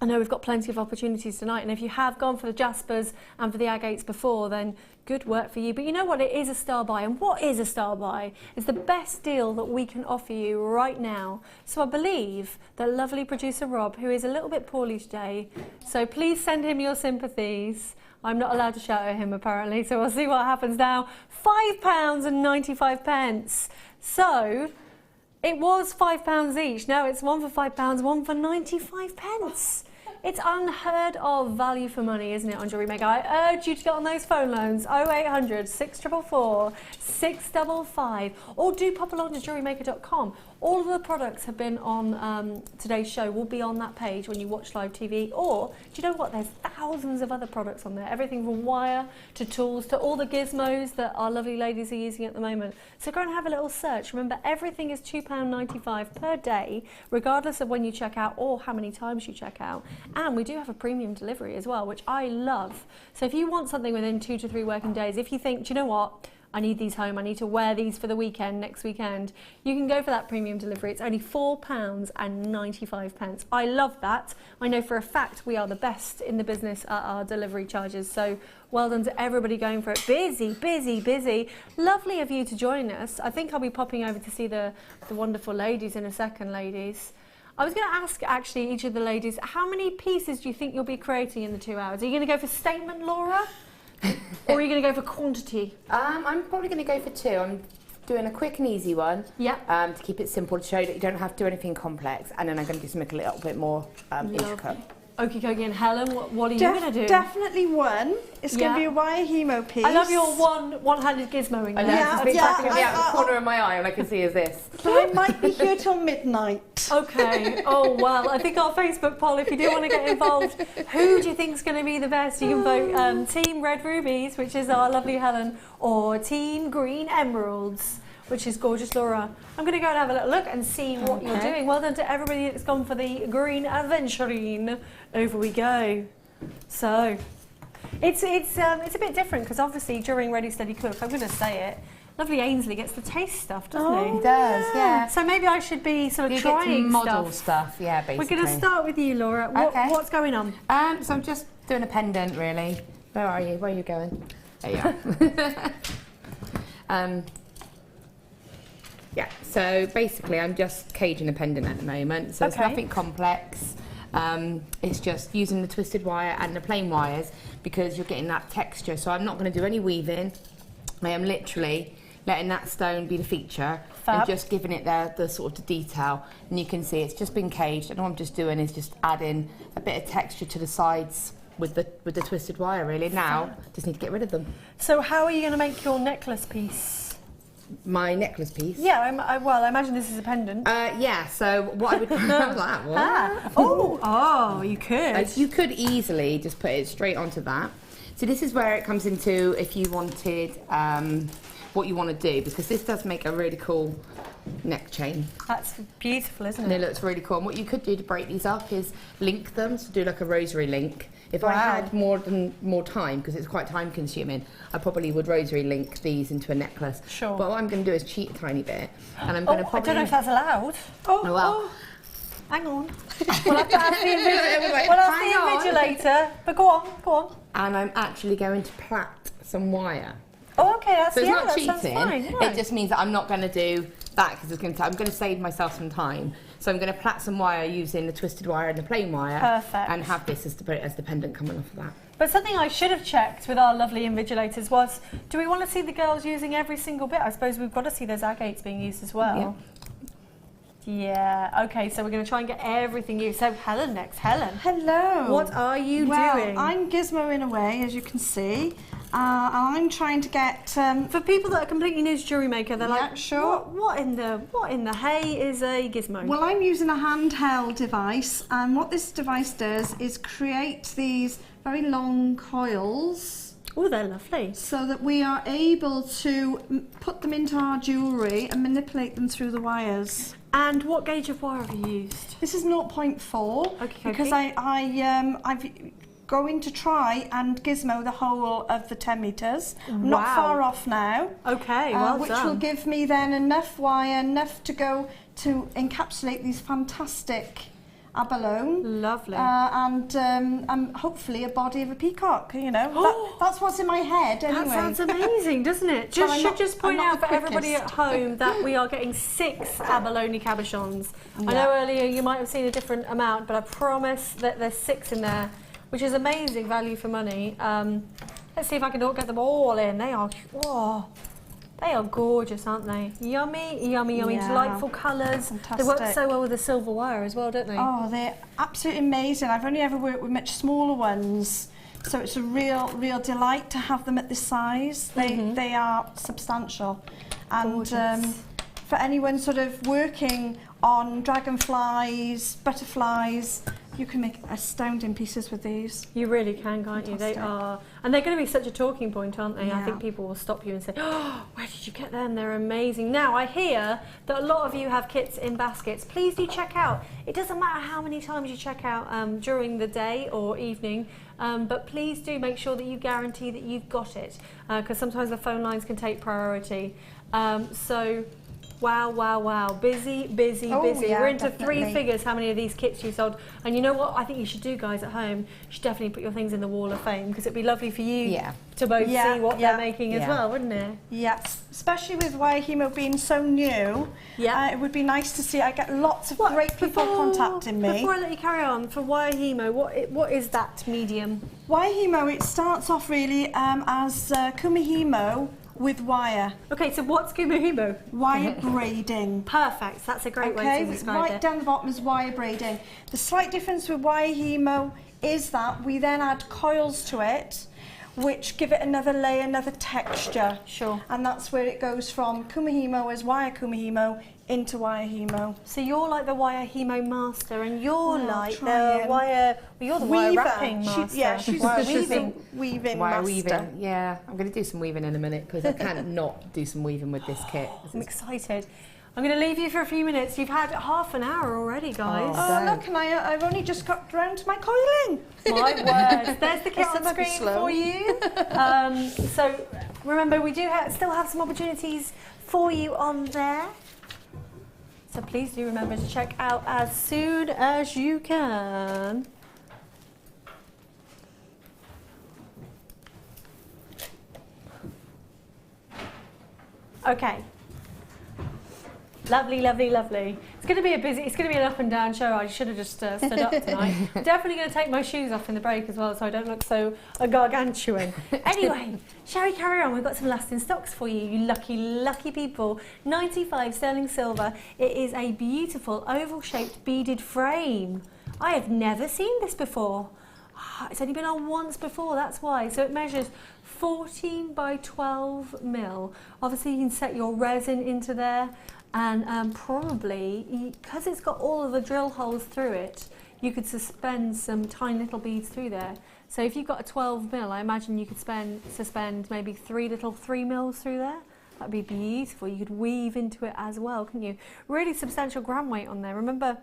I know we've got plenty of opportunities tonight, and if you have gone for the Jaspers and for the agates before, then good work for you. But you know what? It is a star buy. And what is a star buy? It's the best deal that we can offer you right now. So I believe that lovely producer Rob, who is a little bit poorly today, so please send him your sympathies. I'm not allowed to shout at him apparently, so we'll see what happens now. £5.95. So it was £5 each. Now it's one for £5, one for 95 pence. It's unheard of value for money, isn't it, on Jewellery Maker? I urge you to get on those phone loans, 0800 644 655, or do pop along to JewelleryMaker.com. All of the products have been on today's show, will be on that page when you watch live TV. Or, do you know what? There's thousands of other products on there. Everything from wire to tools to all the gizmos that our lovely ladies are using at the moment. So go and have a little search. Remember, everything is £2.95 per day, regardless of when you check out or how many times you check out. And we do have a premium delivery as well, which I love. So if you want something within 2 to 3 working days, if you think, do you know what? I need these home, I need to wear these for the weekend, next weekend, you can go for that premium delivery. It's only £4.95. I love that. I know for a fact we are the best in the business at our delivery charges, so well done to everybody going for it. Busy, busy, busy. Lovely of you to join us. I think I'll be popping over to see the wonderful ladies in a second, ladies. I was going to ask actually each of the ladies, how many pieces do you think you'll be creating in the 2 hours? Are you going to go for statement, Laura? Or are you going to go for quantity? I'm probably going to go for 2. I'm doing a quick and easy one. Yeah. To keep it simple, to show that you don't have to do anything complex, and then I'm going to do something a little bit more intricate. Okie dokie, and Helen, what are you going to do? Definitely one. It's going to be a Wirehemo piece. I love your one-handed gizmoing. I know, it's been cracking me out the corner of my eye, and I can see is this. So I might be here till midnight. Okay. Oh, well, I think our Facebook poll, if you do want to get involved, who do you think is going to be the best? You can vote Team Red Rubies, which is our lovely Helen, or Team Green Emeralds, which is gorgeous Laura. I'm going to go and have a little look and see what you're doing. Well done to everybody that's gone for the green Aventurine. Over we go. So, it's a bit different because obviously during Ready Steady Cook, I'm going to say it, lovely Ainsley gets to taste stuff, doesn't he? He does, yeah. So maybe I should be sort of trying model stuff, yeah, basically. We're going to start with you, Laura. What's going on? So I'm just doing a pendant, really. Where are you? Where are you going? There you are. Yeah, so basically I'm just caging a pendant at the moment, so it's nothing complex. It's just using the twisted wire and the plain wires because you're getting that texture. So I'm not going to do any weaving. I am literally letting that stone be the feature and just giving it the sort of the detail. And you can see it's just been caged, and all I'm just doing is just adding a bit of texture to the sides with the twisted wire, really. Now, just need to get rid of them. So how are you going to make your necklace piece? My necklace piece? Yeah, I imagine this is a pendant. Yeah, so what I would... You could. You could easily just put it straight onto that. So this is where it comes into if you wanted what you want to do, because this does make a really cool neck chain. That's beautiful, isn't it? And it looks really cool. And what you could do to break these up is link them, so do like a rosary link. If I had more time, because it's quite time consuming, I probably would rosary link these into a necklace. Sure. But what I'm going to do is cheat a tiny bit, and I'm going to probably... I don't know if that's allowed. Hang on. We'll have to ask the invigilator. But go on. And I'm actually going to plait some wire. Oh, okay, that's so it's not cheating. Fine, It just means that I'm not going to do that because I'm going to save myself some time. So I'm going to plait some wire using the twisted wire and the plain wire. Perfect. And have this as the pendant coming off of that. But something I should have checked with our lovely invigilators was, do we want to see the girls using every single bit? I suppose we've got to see those agates being used as well. Yeah, okay, so we're going to try and get everything used. So Helen next. Helen. Hello. What are you doing? I'm gizmoing away, as you can see. And I'm trying to get... For people that are completely new to Jewellery Maker, they're like, sure. What in the hay is a gizmo? Well, I'm using a handheld device, and what this device does is create these very long coils. Oh, they're lovely. So that we are able to put them into our jewellery and manipulate them through the wires. And what gauge of wire have you used? This is 0.4 because I'm going to try and gizmo the whole of the 10 metres. I'm not far off now. Okay, which will give me then enough wire, enough to go to encapsulate these fantastic abalone. Lovely. And hopefully a body of a peacock, you know. That's what's in my head anyway. That sounds amazing, doesn't it? Just point out for everybody at home that we are getting 6 abalone cabochons. I know earlier you might have seen a different amount, but I promise that there's 6 in there, which is amazing value for money. Let's see if I can get them all in. They are gorgeous, aren't they? Yummy, yummy, yummy, delightful colours. Fantastic. They work so well with the silver wire as well, don't they? Oh, they're absolutely amazing. I've only ever worked with much smaller ones, so it's a real delight to have them at this size. They are substantial. And for anyone sort of working on dragonflies, butterflies, you can make astounding pieces with these. You really can, can't you? They are, and they're going to be such a talking point, aren't they? I think people will stop you and say, "Oh, where did you get them? They're amazing." Now, I hear that a lot of you have kits in baskets. Please do check out. It doesn't matter how many times you check out during the day or evening, but please do make sure that you guarantee that you've got it, because sometimes the phone lines can take priority. So. Wow. Busy. Yeah, We're into definitely. 3 figures how many of these kits you sold. And you know what I think you should do, guys, at home? You should definitely put your things in the wall of fame, because it'd be lovely for you to both see what they're making as well, wouldn't it? Yes, especially with Wirework being so new. It would be nice to see. I get lots of great people contacting me. Before I let you carry on, for Wirework, what is that medium? Wirework, it starts off really as Kumihimo with wire. Okay, so what's Kumihimo? Wire braiding. Perfect, that's a great way to describe it. Right down the bottom is wire braiding. The slight difference with Wirework is that we then add coils to it, which give it another layer, another texture. Sure. And that's where it goes from Kumihimo as wire Kumihimo into Wirework. So you're like the Wirework master, and you're like the wire. Well, you're the wire wrapping master. She's weaving Wire master. weaving. Yeah, I'm going to do some weaving in a minute, because I can't not do some weaving with this kit. I'm excited. I'm going to leave you for a few minutes. You've had half an hour already, guys. Oh, look, and I've only just got round to my coiling. My word. There's the kit on screen for you. So remember, we do still have some opportunities for you on there. So please do remember to check out as soon as you can. Okay. Lovely. It's going to be an up and down show. I should have just stood up tonight. I'm definitely going to take my shoes off in the break as well, so I don't look so gargantuan. Anyway, shall we carry on? We've got some last in stocks for you, you lucky people. 95 sterling silver. It is a beautiful oval-shaped beaded frame. I have never seen this before. It's only been on once before, that's why. So it measures 14 by 12 mil. Obviously, you can set your resin into there. And probably, because it's got all of the drill holes through it, you could suspend some tiny little beads through there. So if you've got a 12 mil, I imagine you could suspend maybe 3 little 3 mils through there. That'd be beautiful. You could weave into it as well, couldn't you? Really substantial gram weight on there. Remember,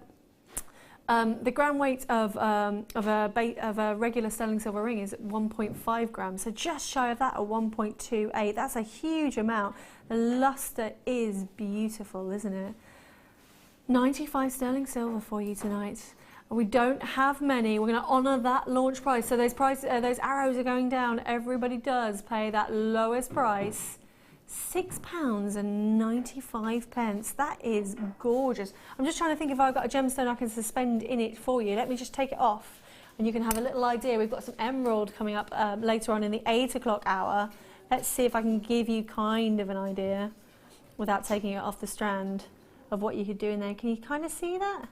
the gram weight of a regular sterling silver ring is 1.5 grams, so just shy of that at 1.28. That's a huge amount. The luster is beautiful, isn't it? 95 sterling silver for you tonight. We don't have many. We're going to honour that launch price. So those arrows are going down. Everybody does pay that lowest price. £6.95. That is gorgeous. I'm just trying to think if I've got a gemstone I can suspend in it for you. Let me just take it off and you can have a little idea. We've got some emerald coming up later on in the 8 o'clock hour. Let's see if I can give you kind of an idea without taking it off the strand of what you could do in there. Can you kind of see that?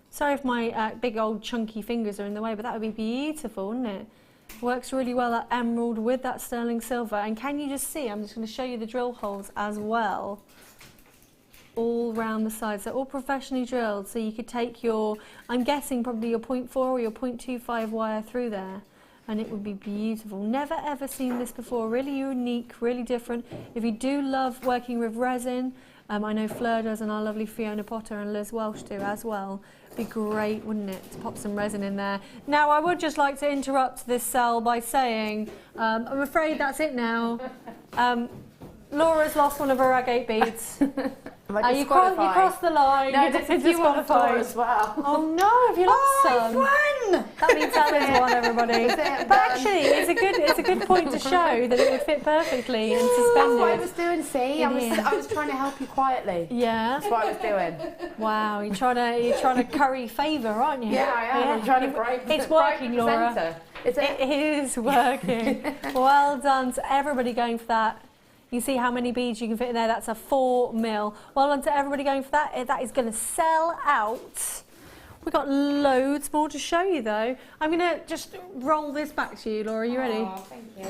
Sorry if my big old chunky fingers are in the way, but that would be beautiful, wouldn't it? Works really well, that emerald with that sterling silver. And can you just see, I'm just going to show you the drill holes as well, all round the sides. They're all professionally drilled, so you could take your, I'm guessing probably your 0.4 or your 0.25 wire through there, and it would be beautiful. Never ever seen this before, really unique, really different. If you do love working with resin, I know Fleur does, and our lovely Fiona Potter and Liz Welsh do as well. Be great, wouldn't it, to pop some resin in there. Now, I would just like to interrupt this cell by saying, I'm afraid that's it now. Laura's lost one of her agate beads. You crossed the line. No, it's disqualified as well. Oh no, have you lost some? Won! That means Helen's won, everybody. But actually, it's a good point to show that it would fit perfectly and suspended. That's what I was doing, see? I was trying to help you quietly. Yeah. That's what I was doing. Wow, you're trying to curry favour, aren't you? Yeah, I am. Yeah. I'm trying to break. It's working, Laura. It is working. Well done to everybody going for that. You see how many beads you can fit in there. That's a 4 mil. Well done to everybody going for that. That is going to sell out. We've got loads more to show you though. I'm going to just roll this back to you, Laura. Are you ready? Oh, thank you.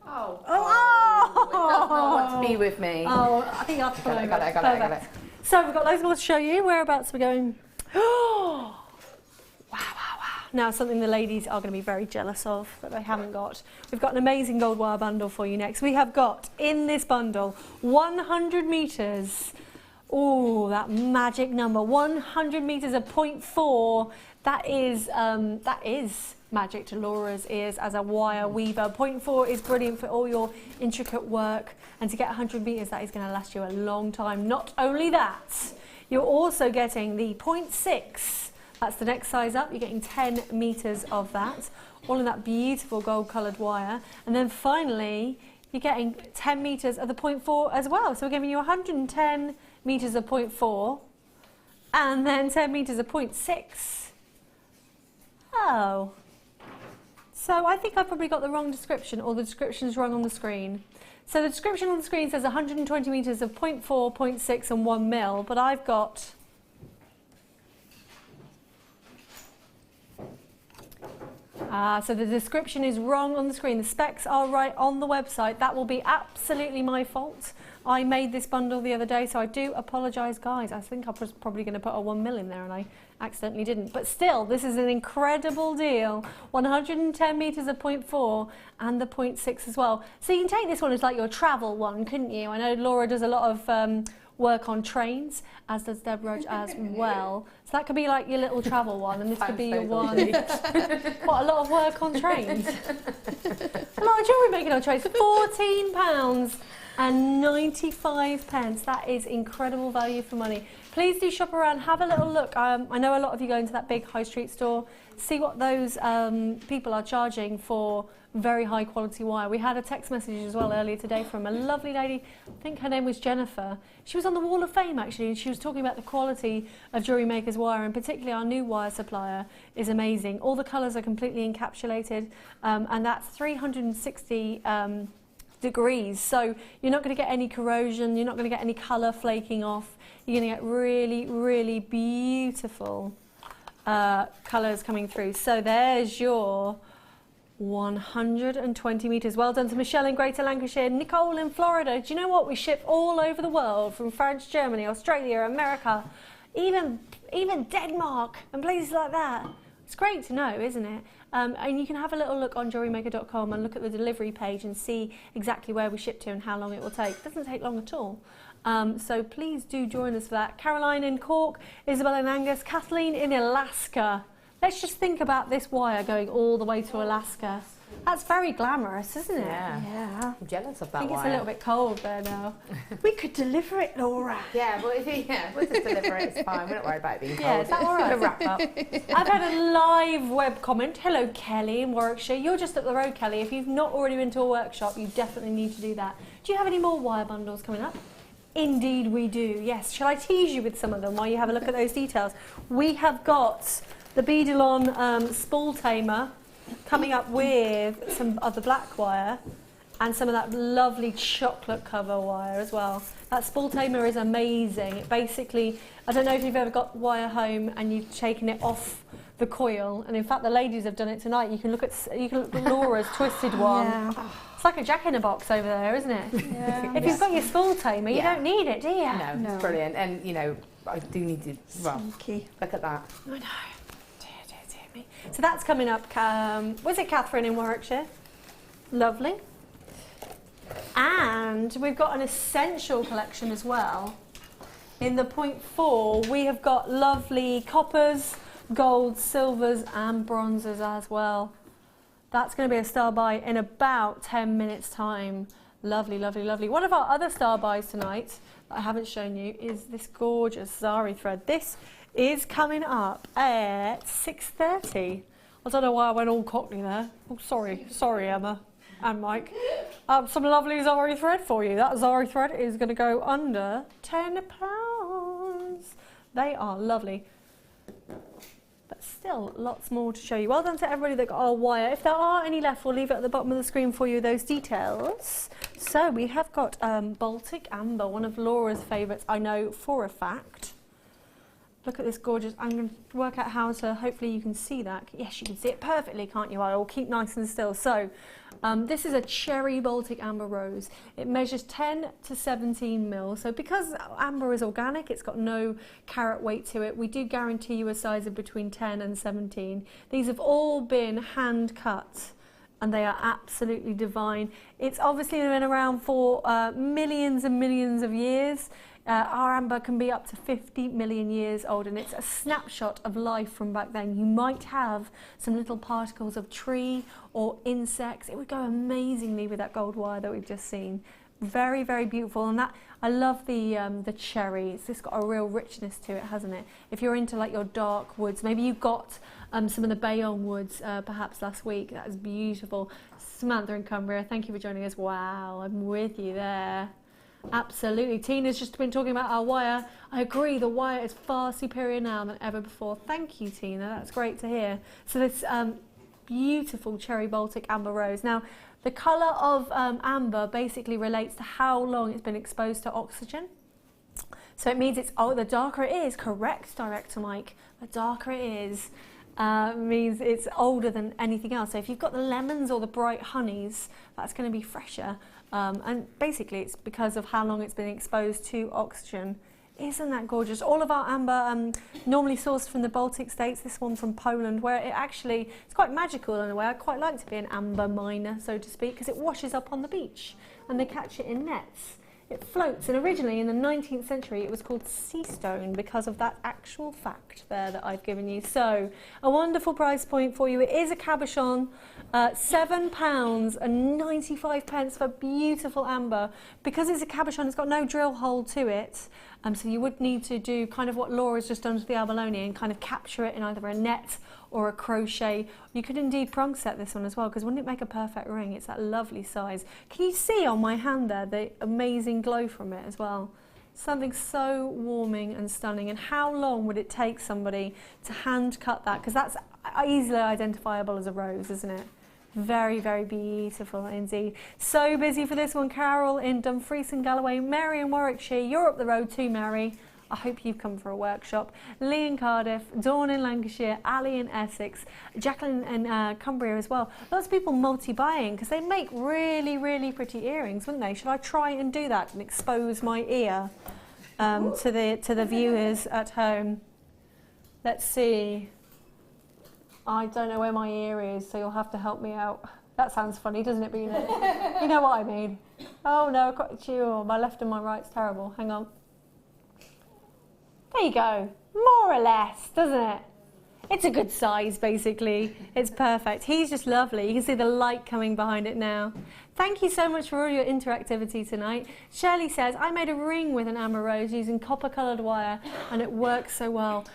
Oh. Oh. It does not want to be with me. Oh, I think I'll pull over. Got it. So we've got loads more to show you. Whereabouts are we going? Oh. Wow. Now, something the ladies are going to be very jealous of that they haven't got. We've got an amazing gold wire bundle for you next. We have got in this bundle 100 metres. Oh, that magic number, 100 metres of 0.4. That is magic to Laura's ears as a wire weaver. 0.4 is brilliant for all your intricate work, and to get 100 metres, that is going to last you a long time. Not only that, you're also getting the 0.6. That's the next size up. You're getting 10 metres of that, all in that beautiful gold coloured wire. And then finally, you're getting 10 metres of the 0.4 as well. So we're giving you 110 metres of 0.4 and then 10 metres of 0.6. Oh. So I think I probably got the wrong description, or the description's wrong on the screen. So the description on the screen says 120 metres of 0.4, 0.6 and 1 mil, but I've got... So the description is wrong on the screen. The specs are right on the website. That will be absolutely my fault. I made this bundle the other day, so I do apologise, guys. I think I was probably going to put a 1 mil in there and I accidentally didn't. But still, this is an incredible deal. 110 metres of 0.4 and the 0.6 as well. So you can take this one as like your travel one, couldn't you? I know Laura does a lot of work on trains, as does Deborah as well. So that could be like your little travel one, and this could be your one. What, a lot of work on trains? A lot of jewellery making on trains. £14 and 95 pence. That is incredible value for money. Please do shop around, have a little look. I know a lot of you go into that big high street store, see what those people are charging for very high quality wire. We had a text message as well earlier today from a lovely lady, I think her name was Jennifer. She was on the Wall of Fame actually, and she was talking about the quality of Jewellery Maker's wire, and particularly our new wire supplier is amazing. All the colours are completely encapsulated, and that's 360 degrees, so you're not going to get any corrosion, you're not going to get any colour flaking off. You're going to get really, really beautiful colours coming through. So there's your 120 metres. Well done to Michelle in Greater Lancashire, Nicole in Florida. Do you know what? We ship all over the world, from France, Germany, Australia, America, even Denmark and places like that. It's great to know, isn't it? And you can have a little look on JewelleryMaker.com and look at the delivery page and see exactly where we ship to and how long it will take. It doesn't take long at all. So please do join us for that. Caroline in Cork, Isabel in Angus, Kathleen in Alaska. Let's just think about this wire going all the way to Alaska. That's very glamorous, isn't it? Yeah. I'm jealous of that I think wire. it's a little bit cold there now. We could deliver it, Laura. Yeah, but we'll just deliver it. It's fine. We're not worried about it being cold. Yeah, is that all right? We'll wrap up. I've had a live web comment. Hello, Kelly in Warwickshire. You're just up the road, Kelly. If you've not already been to a workshop, you definitely need to do that. Do you have any more wire bundles coming up? Indeed we do, yes. Shall I tease you with some of them while you have a look at those details? We have got the Beading Spool tamer coming up with some of the black wire and some of that lovely chocolate cover wire as well. That spool tamer is amazing. It basically, I don't know if you've ever got wire home and you've taken it off the coil, and in fact the ladies have done it tonight. You can look at Laura's twisted one. Yeah. It's like a jack-in-a-box over there, isn't it? Yeah. If you've got your spool tamer, you don't need it, do you? No, it's brilliant. And, you know, I do need to, well, look at that. I know. Dear me. So that's coming up, was it Catherine in Warwickshire? Lovely. And we've got an essential collection as well. In the 0.4, we have got lovely coppers, golds, silvers and bronzes as well. That's going to be a star buy in about 10 minutes time. Lovely, lovely, lovely. One of our other star buys tonight that I haven't shown you is this gorgeous Zari thread. This is coming up at 6:30. I don't know why I went all cockney there. Oh, sorry Emma and Mike. Some lovely Zari thread for you. That Zari thread is going to go under £10. They are lovely. But still, lots more to show you. Well done to everybody that got our wire. If there are any left, we'll leave it at the bottom of the screen for you, those details. So we have got Baltic Amber, one of Laura's favourites, I know for a fact. Look at this gorgeous, I'm going to work out how to, hopefully you can see that. Yes, you can see it perfectly, can't you? I'll keep nice and still. So, this is a cherry Baltic Amber rose. It measures 10 to 17 mil. So because amber is organic, it's got no carat weight to it, we do guarantee you a size of between 10 and 17. These have all been hand cut, and they are absolutely divine. It's obviously been around for millions and millions of years. Our amber can be up to 50 million years old, and it's a snapshot of life from back then. You might have some little particles of tree or insects. It would go amazingly with that gold wire that we've just seen. Very, very beautiful, and that I love the cherry. It's just got a real richness to it, hasn't it? If you're into like your dark woods, maybe you got some of the Bayonne woods perhaps last week. That is beautiful. Samantha in Cumbria, thank you for joining us. Wow, I'm with you there. Absolutely. Tina's just been talking about our wire. I agree, the wire is far superior now than ever before. Thank you, Tina. That's great to hear. So this beautiful cherry Baltic Amber rose. Now, the colour of amber basically relates to how long it's been exposed to oxygen. So it means it's, the darker it is, correct, Director Mike, the darker it is, means it's older than anything else. So if you've got the lemons or the bright honeys, that's going to be fresher. And basically it's because of how long it's been exposed to oxygen. Isn't that gorgeous? All of our amber normally sourced from the Baltic states, this one from Poland, where it actually, it's quite magical in a way. I quite like to be an amber miner, so to speak, because it washes up on the beach and they catch it in nets. It floats, and originally in the 19th century it was called sea stone because of that actual fact there that I've given you. So, a wonderful price point for you. It is a cabochon, £7.95 for beautiful amber. Because it's a cabochon, it's got no drill hole to it, so you would need to do kind of what Laura's just done to the abalone and kind of capture it in either a net or a crochet. You could indeed prong set this one as well, because wouldn't it make a perfect ring? It's that lovely size. Can you see on my hand there the amazing glow from it as well? Something so warming and stunning. And how long would it take somebody to hand cut that? Because that's easily identifiable as a rose, isn't it? Very, very beautiful indeed. So busy for this one. Carol in Dumfries and Galloway, Mary in Warwickshire. You're up the road too, Mary. I hope you've come for a workshop. Lee in Cardiff, Dawn in Lancashire, Ali in Essex, Jacqueline in Cumbria as well. Lots of people multi-buying because they make really, really pretty earrings, wouldn't they? Should I try and do that and expose my ear to the viewers at home? Let's see. I don't know where my ear is, so you'll have to help me out. That sounds funny, doesn't it? But you know what I mean. Oh no, I've got you. My left and my right's terrible. Hang on. There you go, more or less, doesn't it? It's a good size, basically. It's perfect. He's just lovely. You can see the light coming behind it now. Thank you so much for all your interactivity tonight. Shirley says, I made a ring with an amber rose using copper-coloured wire, and it works so well.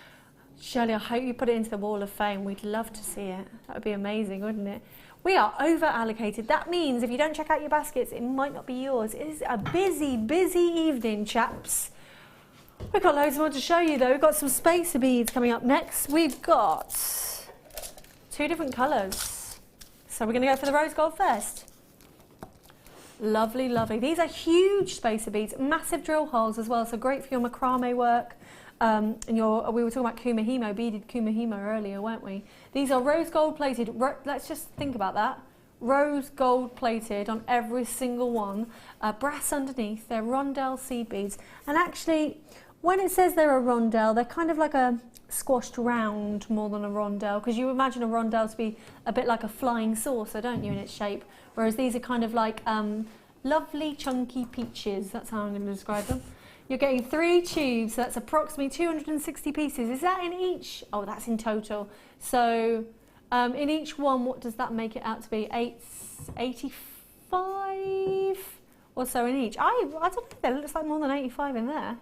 Shirley, I hope you put it into the Wall of Fame. We'd love to see it. That would be amazing, wouldn't it? We are over-allocated. That means if you don't check out your baskets, it might not be yours. It is a busy, busy evening, chaps. We've got loads more to show you though. We've got some spacer beads coming up next. We've got 2 different colours. So we're going to go for the rose gold first. Lovely, lovely. These are huge spacer beads, massive drill holes as well, so great for your macrame work. and we were talking about Kumihimo, beaded Kumihimo earlier, weren't we? These are rose gold plated. Let's just think about that. Rose gold plated on every single one. Brass underneath. They're Rondelle seed beads. And actually, when it says they're a Rondelle, they're kind of like a squashed round more than a Rondelle, because you imagine a Rondelle to be a bit like a flying saucer, don't you, in its shape? Whereas these are kind of like lovely chunky peaches. That's how I'm going to describe them. You're getting 3 tubes, so that's approximately 260 pieces. Is that in each? Oh, that's in total. So in each one, what does that make it out to be? 85 or so in each. I don't think there looks like more than 85 in there.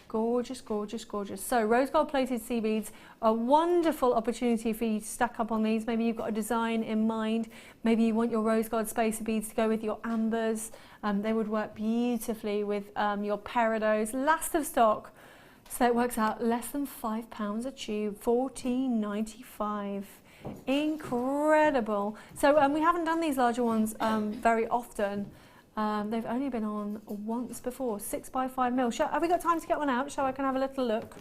Gorgeous, gorgeous, gorgeous. So rose gold plated sea beads, a wonderful opportunity for you to stack up on these. Maybe you've got a design in mind. Maybe you want your rose gold spacer beads to go with your ambers. They would work beautifully with your peridots. Last of stock. So it works out less than £5 a tube, $14.95. Incredible. So we haven't done these larger ones very often. They've only been on once before, 6x5mm. Have we got time to get one out so I can have a little look?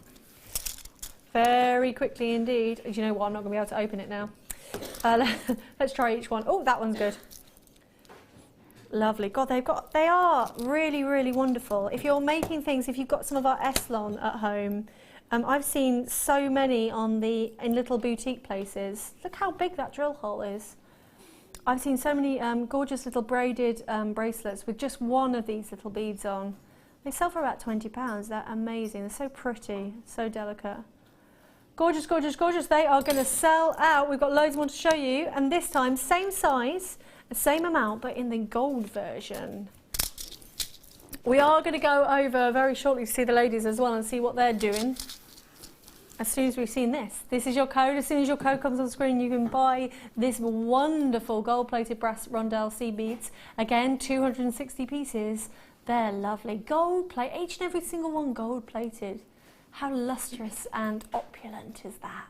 Very quickly indeed. Do you know what? I'm not going to be able to open it now. Let's try each one. Oh, that one's good. Lovely. God, they are really, really wonderful. If you're making things, if you've got some of our Eslon at home, I've seen so many in little boutique places. Look how big that drill hole is. I've seen so many gorgeous little braided bracelets with just one of these little beads on. They sell for about £20. They're amazing. They're so pretty, so delicate. Gorgeous, gorgeous, gorgeous. They are going to sell out. We've got loads more to show you. And this time, same size, the same amount, but in the gold version. We are going to go over very shortly to see the ladies as well and see what they're doing. As soon as we've seen this. This is your code. As soon as your code comes on screen, you can buy this wonderful gold-plated brass Rondelle sea beads. Again, 260 pieces. They're lovely. Gold plate, each and every single one gold-plated. How lustrous and opulent is that?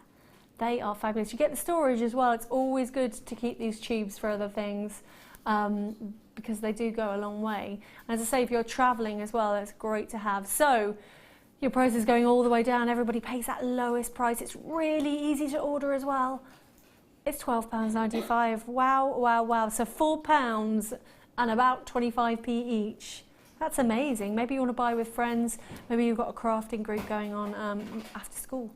They are fabulous. You get the storage as well. It's always good to keep these tubes for other things because they do go a long way. And as I say, if you're travelling as well, it's great to have. So, your price is going all the way down. Everybody pays that lowest price. It's really easy to order as well. It's £12.95. Wow, wow, wow. So £4 and about 25p each. That's amazing. Maybe you want to buy with friends. Maybe you've got a crafting group going on after school.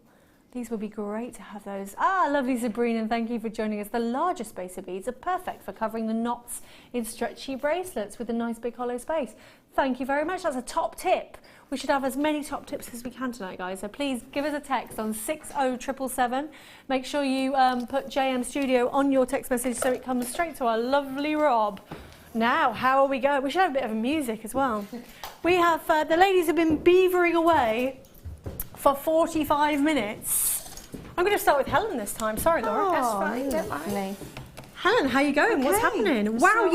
These would be great to have those. Ah, lovely Sabrina, thank you for joining us. The larger spacer beads are perfect for covering the knots in stretchy bracelets with a nice big hollow space. Thank you very much. That's a top tip. We should have as many top tips as we can tonight, guys. So please give us a text on 60777. Make sure you put JM Studio on your text message so it comes straight to our lovely Rob. Now, how are we going? We should have a bit of music as well. We have, the ladies have been beavering away for 45 minutes. I'm going to start with Helen this time. Sorry, Laura. That's fine. Don't mind. Helen, how are you going? Okay. What's happening? Wow,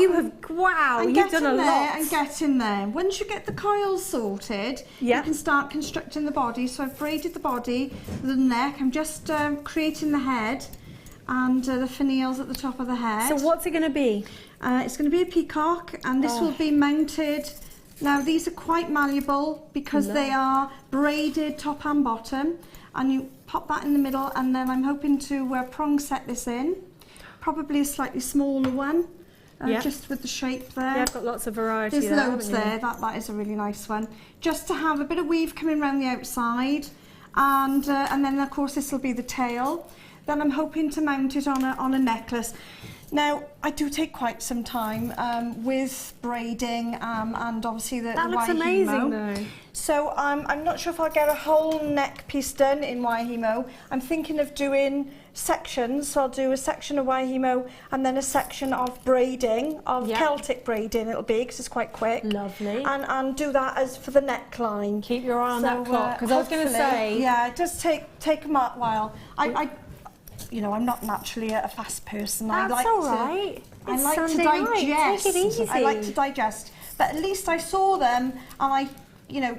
So, you've done a lot. I'm getting there. Once you get the coils sorted, you can start constructing the body. So I've braided the body, the neck. I'm just creating the head and the finials at the top of the head. So what's it going to be? It's going to be a peacock, and this will be mounted. Now these are quite malleable because they are braided top and bottom, and you pop that in the middle, and then I'm hoping to prong set this in. Probably a slightly smaller one, just with the shape there. Yeah, I've got lots of variety. There's loads there. That is a really nice one. Just to have a bit of weave coming around the outside, and then of course this will be the tail. Then I'm hoping to mount it on a necklace. Now I do take quite some time with braiding and obviously the that looks Waihimo. Amazing though. So I'm not sure if I'll get a whole neck piece done in Waihimo. I'm thinking of doing sections, so I'll do a section of Waihimo and then a section of braiding, of Celtic braiding it'll be, because it's quite quick. Lovely. And do that as for the neckline. Keep your eye on that clock, because I was going to say... Yeah, it does take a while. I'm not naturally a fast person. That's all right. I like to digest. Take it easy. I like to digest. But at least I saw them and I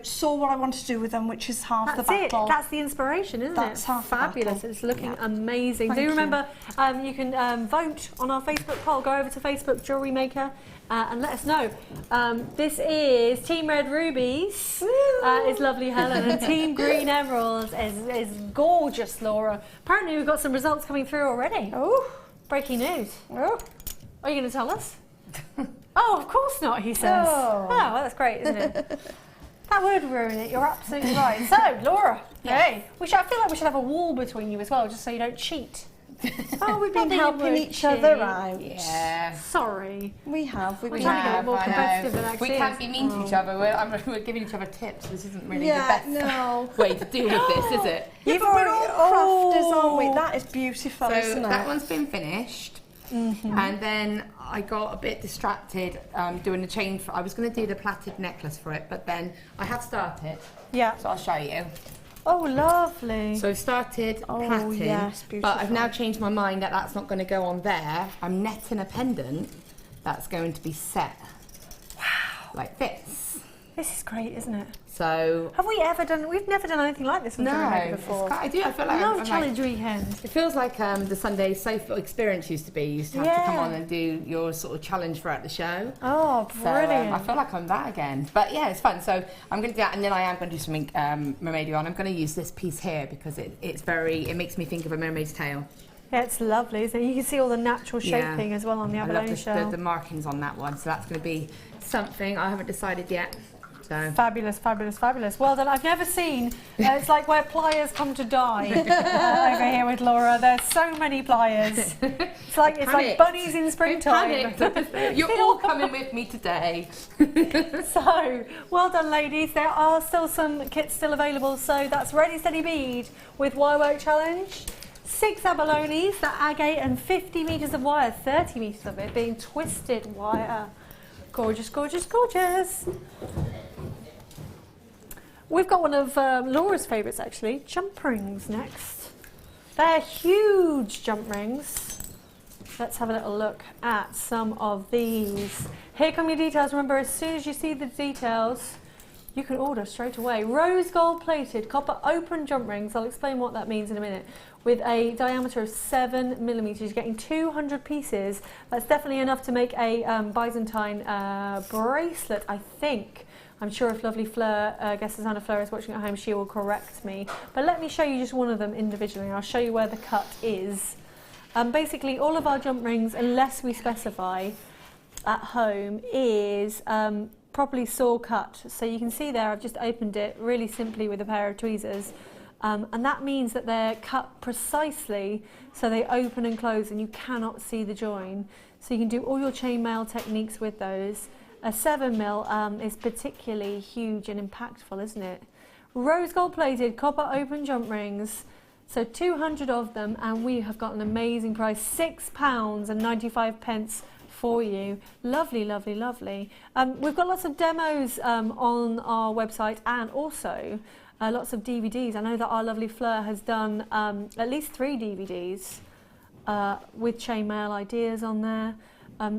saw what I want to do with them, which is half the battle. That's the inspiration, isn't it? That's half fabulous. The battle. It's looking amazing. Thank Do you. remember, you can vote on our Facebook poll. Go over to Facebook, Jewellery Maker, and let us know. This is Team Red Rubies, is lovely Helen, and Team Green Emeralds is gorgeous Laura. Apparently we've got some results coming through already. Oh, breaking news. Oh. Are you going to tell us? Oh, of course not, he says. Oh, well, that's great, isn't it? That would ruin it, you're absolutely right. So, Laura, hey, I feel like we should have a wall between you as well, just so you don't cheat. Oh, we've been helping each other out. Yeah. Sorry. We have. We're trying to get more competitive than actually. We can't be mean to each other. We're giving each other tips. This isn't really the best way to deal with this, is it? We're all crafters, aren't we? That is beautiful, isn't it? So that one's been finished. And then I got a bit distracted doing the chain. I was going to do the plaited necklace for it, but then I have started. Yeah. So I'll show you. Oh, lovely. So I've started plaiting, yes, but I've now changed my mind that that's not going to go on there. I'm netting a pendant that's going to be set like this. This is great, isn't it? So have we ever done? We've never done anything like this with Jewellery Maker before. I do. I feel like I love challenge weekends. It feels like the Sunday sofa experience used to be. You used to have to come on and do your sort of challenge throughout the show. Oh, brilliant! So, I feel like I'm that again. But yeah, it's fun. So I'm going to do that, and then I am going to do something mermaidy on. I'm going to use this piece here because it makes me think of a mermaid's tail. Yeah, it's lovely, isn't it? You can see all the natural shaping as well on the abalone shell. I love the markings on that one. So that's going to be something. I haven't decided yet. So. Fabulous, fabulous, fabulous. Well done. I've never seen, it's like where pliers come to die over here with Laura. There's so many pliers. It's like bunnies in springtime. You're all coming with me today. So, well done ladies. There are still some kits still available. So that's Ready Steady Bead with Wirework Challenge. 6 abalones, that agate, and 50 metres of wire, 30 metres of it being twisted wire. Gorgeous, gorgeous, gorgeous. We've got one of Laura's favourites actually, jump rings next. They're huge jump rings. Let's have a little look at some of these. Here come your details. Remember, as soon as you see the details, you can order straight away. Rose gold plated copper open jump rings. I'll explain what that means in a minute. With a diameter of 7 millimetres, you're getting 200 pieces. That's definitely enough to make a Byzantine bracelet, I think. I'm sure if lovely Fleur, guest designer Fleur is watching at home, she will correct me. But let me show you just one of them individually. I'll show you where the cut is. Basically, all of our jump rings, unless we specify at home, is properly saw cut. So you can see there, I've just opened it really simply with a pair of tweezers. And that means that they're cut precisely so they open and close and you cannot see the join. So you can do all your chainmail techniques with those. A 7mm is particularly huge and impactful, isn't it? Rose gold plated copper open jump rings. So 200 of them, and we have got an amazing price, £6.95 for you. Lovely, lovely, lovely. We've got lots of demos on our website, and also lots of DVDs. I know that our lovely Fleur has done at least 3 DVDs with chainmail ideas on there.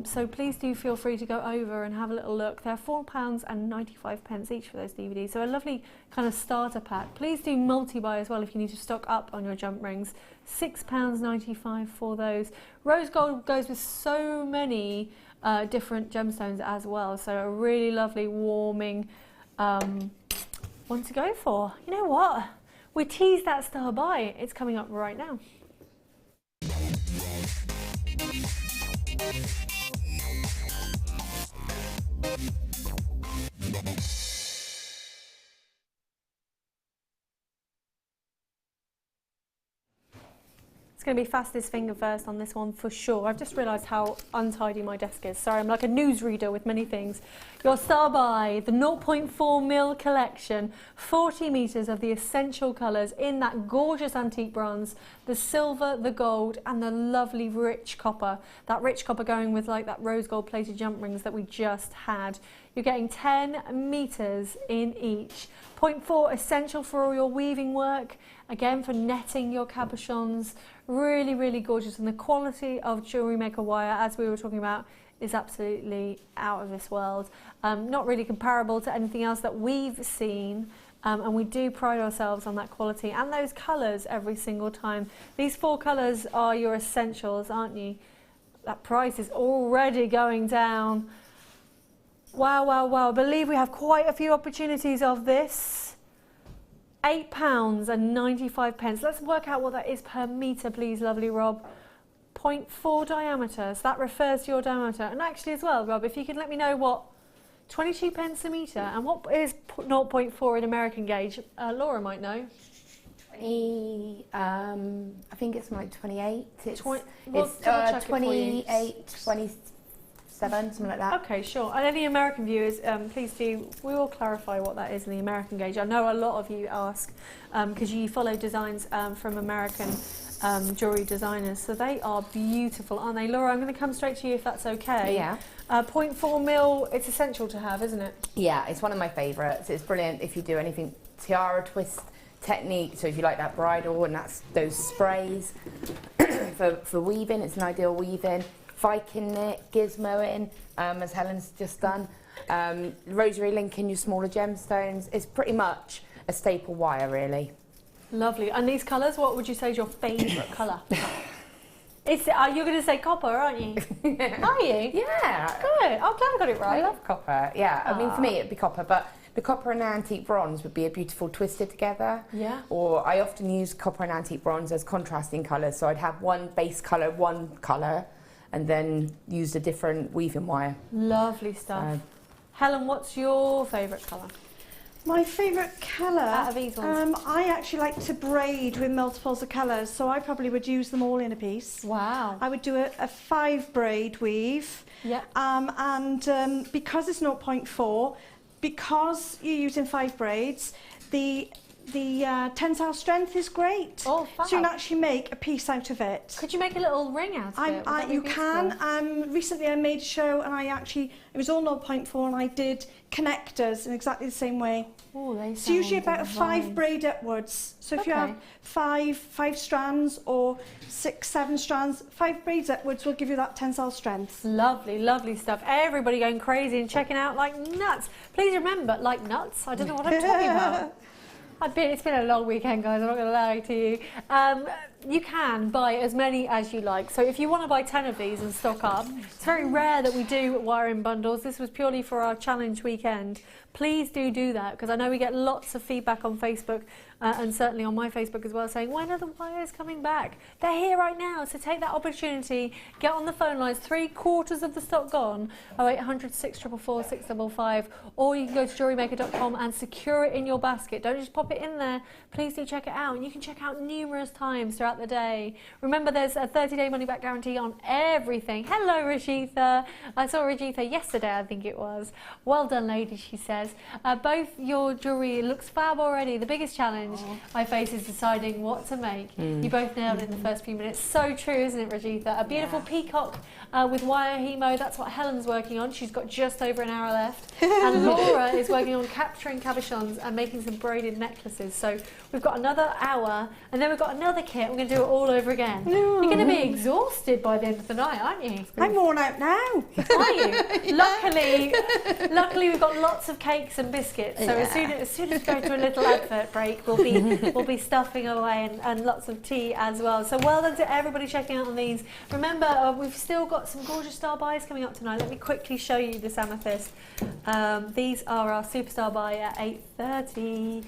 So please do feel free to go over and have a little look. They're £4.95 each for those DVDs. So a lovely kind of starter pack. Please do multi-buy as well if you need to stock up on your jump rings. £6.95 for those. Rose gold goes with so many different gemstones as well. So a really lovely, warming one to go for. You know what? We teased that star by. It's coming up right now. It's going to be fastest finger first on this one for sure. I've just realised how untidy my desk is. Sorry, I'm like a newsreader with many things. Your star by the 0.4mm collection, 40 metres of the essential colours in that gorgeous antique bronze, the silver, the gold, and the lovely rich copper. That rich copper going with like that rose gold plated jump rings that we just had. You're getting 10 metres in each. 0.4 essential for all your weaving work, again for netting your cabochons. Really, really gorgeous, and the quality of Jewellery Maker wire, as we were talking about, is absolutely out of this world. Not really comparable to anything else that we've seen, and we do pride ourselves on that quality and those colours every single time. These 4 colours are your essentials, aren't you? That price is already going down. Wow, wow, wow. I believe we have quite a few opportunities of this. £8.95. Let's work out what that is per metre, please, lovely Rob. 0.4 diameter, so that refers to your diameter. And actually as well, Rob, if you could let me know what 22 pence a metre and what is 0.4 in American gauge, Laura might know. I think it's like 28. It's 28, 27, something like that. Okay, sure. And any American viewers, please do, we will clarify what that is in the American gauge. I know a lot of you ask because you follow designs from American jewellery designers, so they are beautiful, aren't they? Laura, I'm going to come straight to you if that's okay. Yeah. 0.4 mil, it's essential to have, isn't it? Yeah, it's one of my favourites. It's brilliant if you do anything tiara twist technique, so if you like that bridal and that's those sprays for weaving, it's an ideal weaving. Viking knit, gizmoing, as Helen's just done. Rosary link in your smaller gemstones. It's pretty much a staple wire, really. Lovely. And these colours, what would you say is your favourite colour? You're going to say copper, aren't you? Are you? Yeah. Good. I'm glad I got it right. I love copper, yeah. I mean, for me, it'd be copper, but the copper and antique bronze would be a beautiful twisted together. Yeah. Or I often use copper and antique bronze as contrasting colours, so I'd have one base colour, one colour, and then use a different weaving wire. Lovely stuff. Helen, what's your favourite colour? My favourite colour, Out of these ones. I actually like to braid with multiples of colours, so I probably would use them all in a piece. Wow. I would do a 5 braid weave. Yeah. Because it's 0.4, because you're using 5 braids, the tensile strength is great. Oh, fab. So you can actually make a piece out of it. Could you make a little ring out of it? You can. Recently I made a show and it was all 0.4 and I did connectors in exactly the same way. Oh, they so usually about a divine. 5 braid upwards. So if you have five strands or 6, 7 strands, 5 braids upwards will give you that tensile strength. Lovely, lovely stuff. Everybody going crazy and checking out like nuts. Please remember, like nuts, I don't know what I'm talking about. It's been a long weekend, guys, I'm not going to lie to you. You can buy as many as you like. So if you want to buy 10 of these and stock up, it's very rare that we do wire-in bundles. This was purely for our challenge weekend. Please do that, because I know we get lots of feedback on Facebook and certainly on my Facebook as well, saying, when are the wires coming back? They're here right now, so take that opportunity, get on the phone lines, 3/4 of the stock gone, 0800 644 655, or you can go to JewelleryMaker.com and secure it in your basket. Don't just pop it in there, please do check it out, and you can check out numerous times throughout the day. Remember, there's a 30-day money-back guarantee on everything. Hello, Rajitha. I saw Rajitha yesterday, I think it was. Well done, ladies, she says. Both your jewellery looks fab already. The biggest challenge I face is deciding what to make. You both nailed it in the first few minutes. So true, isn't it, Rajitha? A beautiful peacock with wire hemo. That's what Helen's working on. She's got just over an hour left. And Laura is working on capturing cabochons and making some braided necklaces. So we've got another hour, and then we've got another kit. We're going to do it all over again. You're going to be exhausted by the end of the night, aren't you? I'm worn out now. Are you? Luckily, we've got lots of cakes and biscuits. So as soon as we go to a little advert break, we'll be stuffing away and lots of tea as well. So well done to everybody checking out on these. Remember, we've still got some gorgeous star buys coming up tonight. Let me quickly show you this amethyst. These are our superstar buy at 8:30.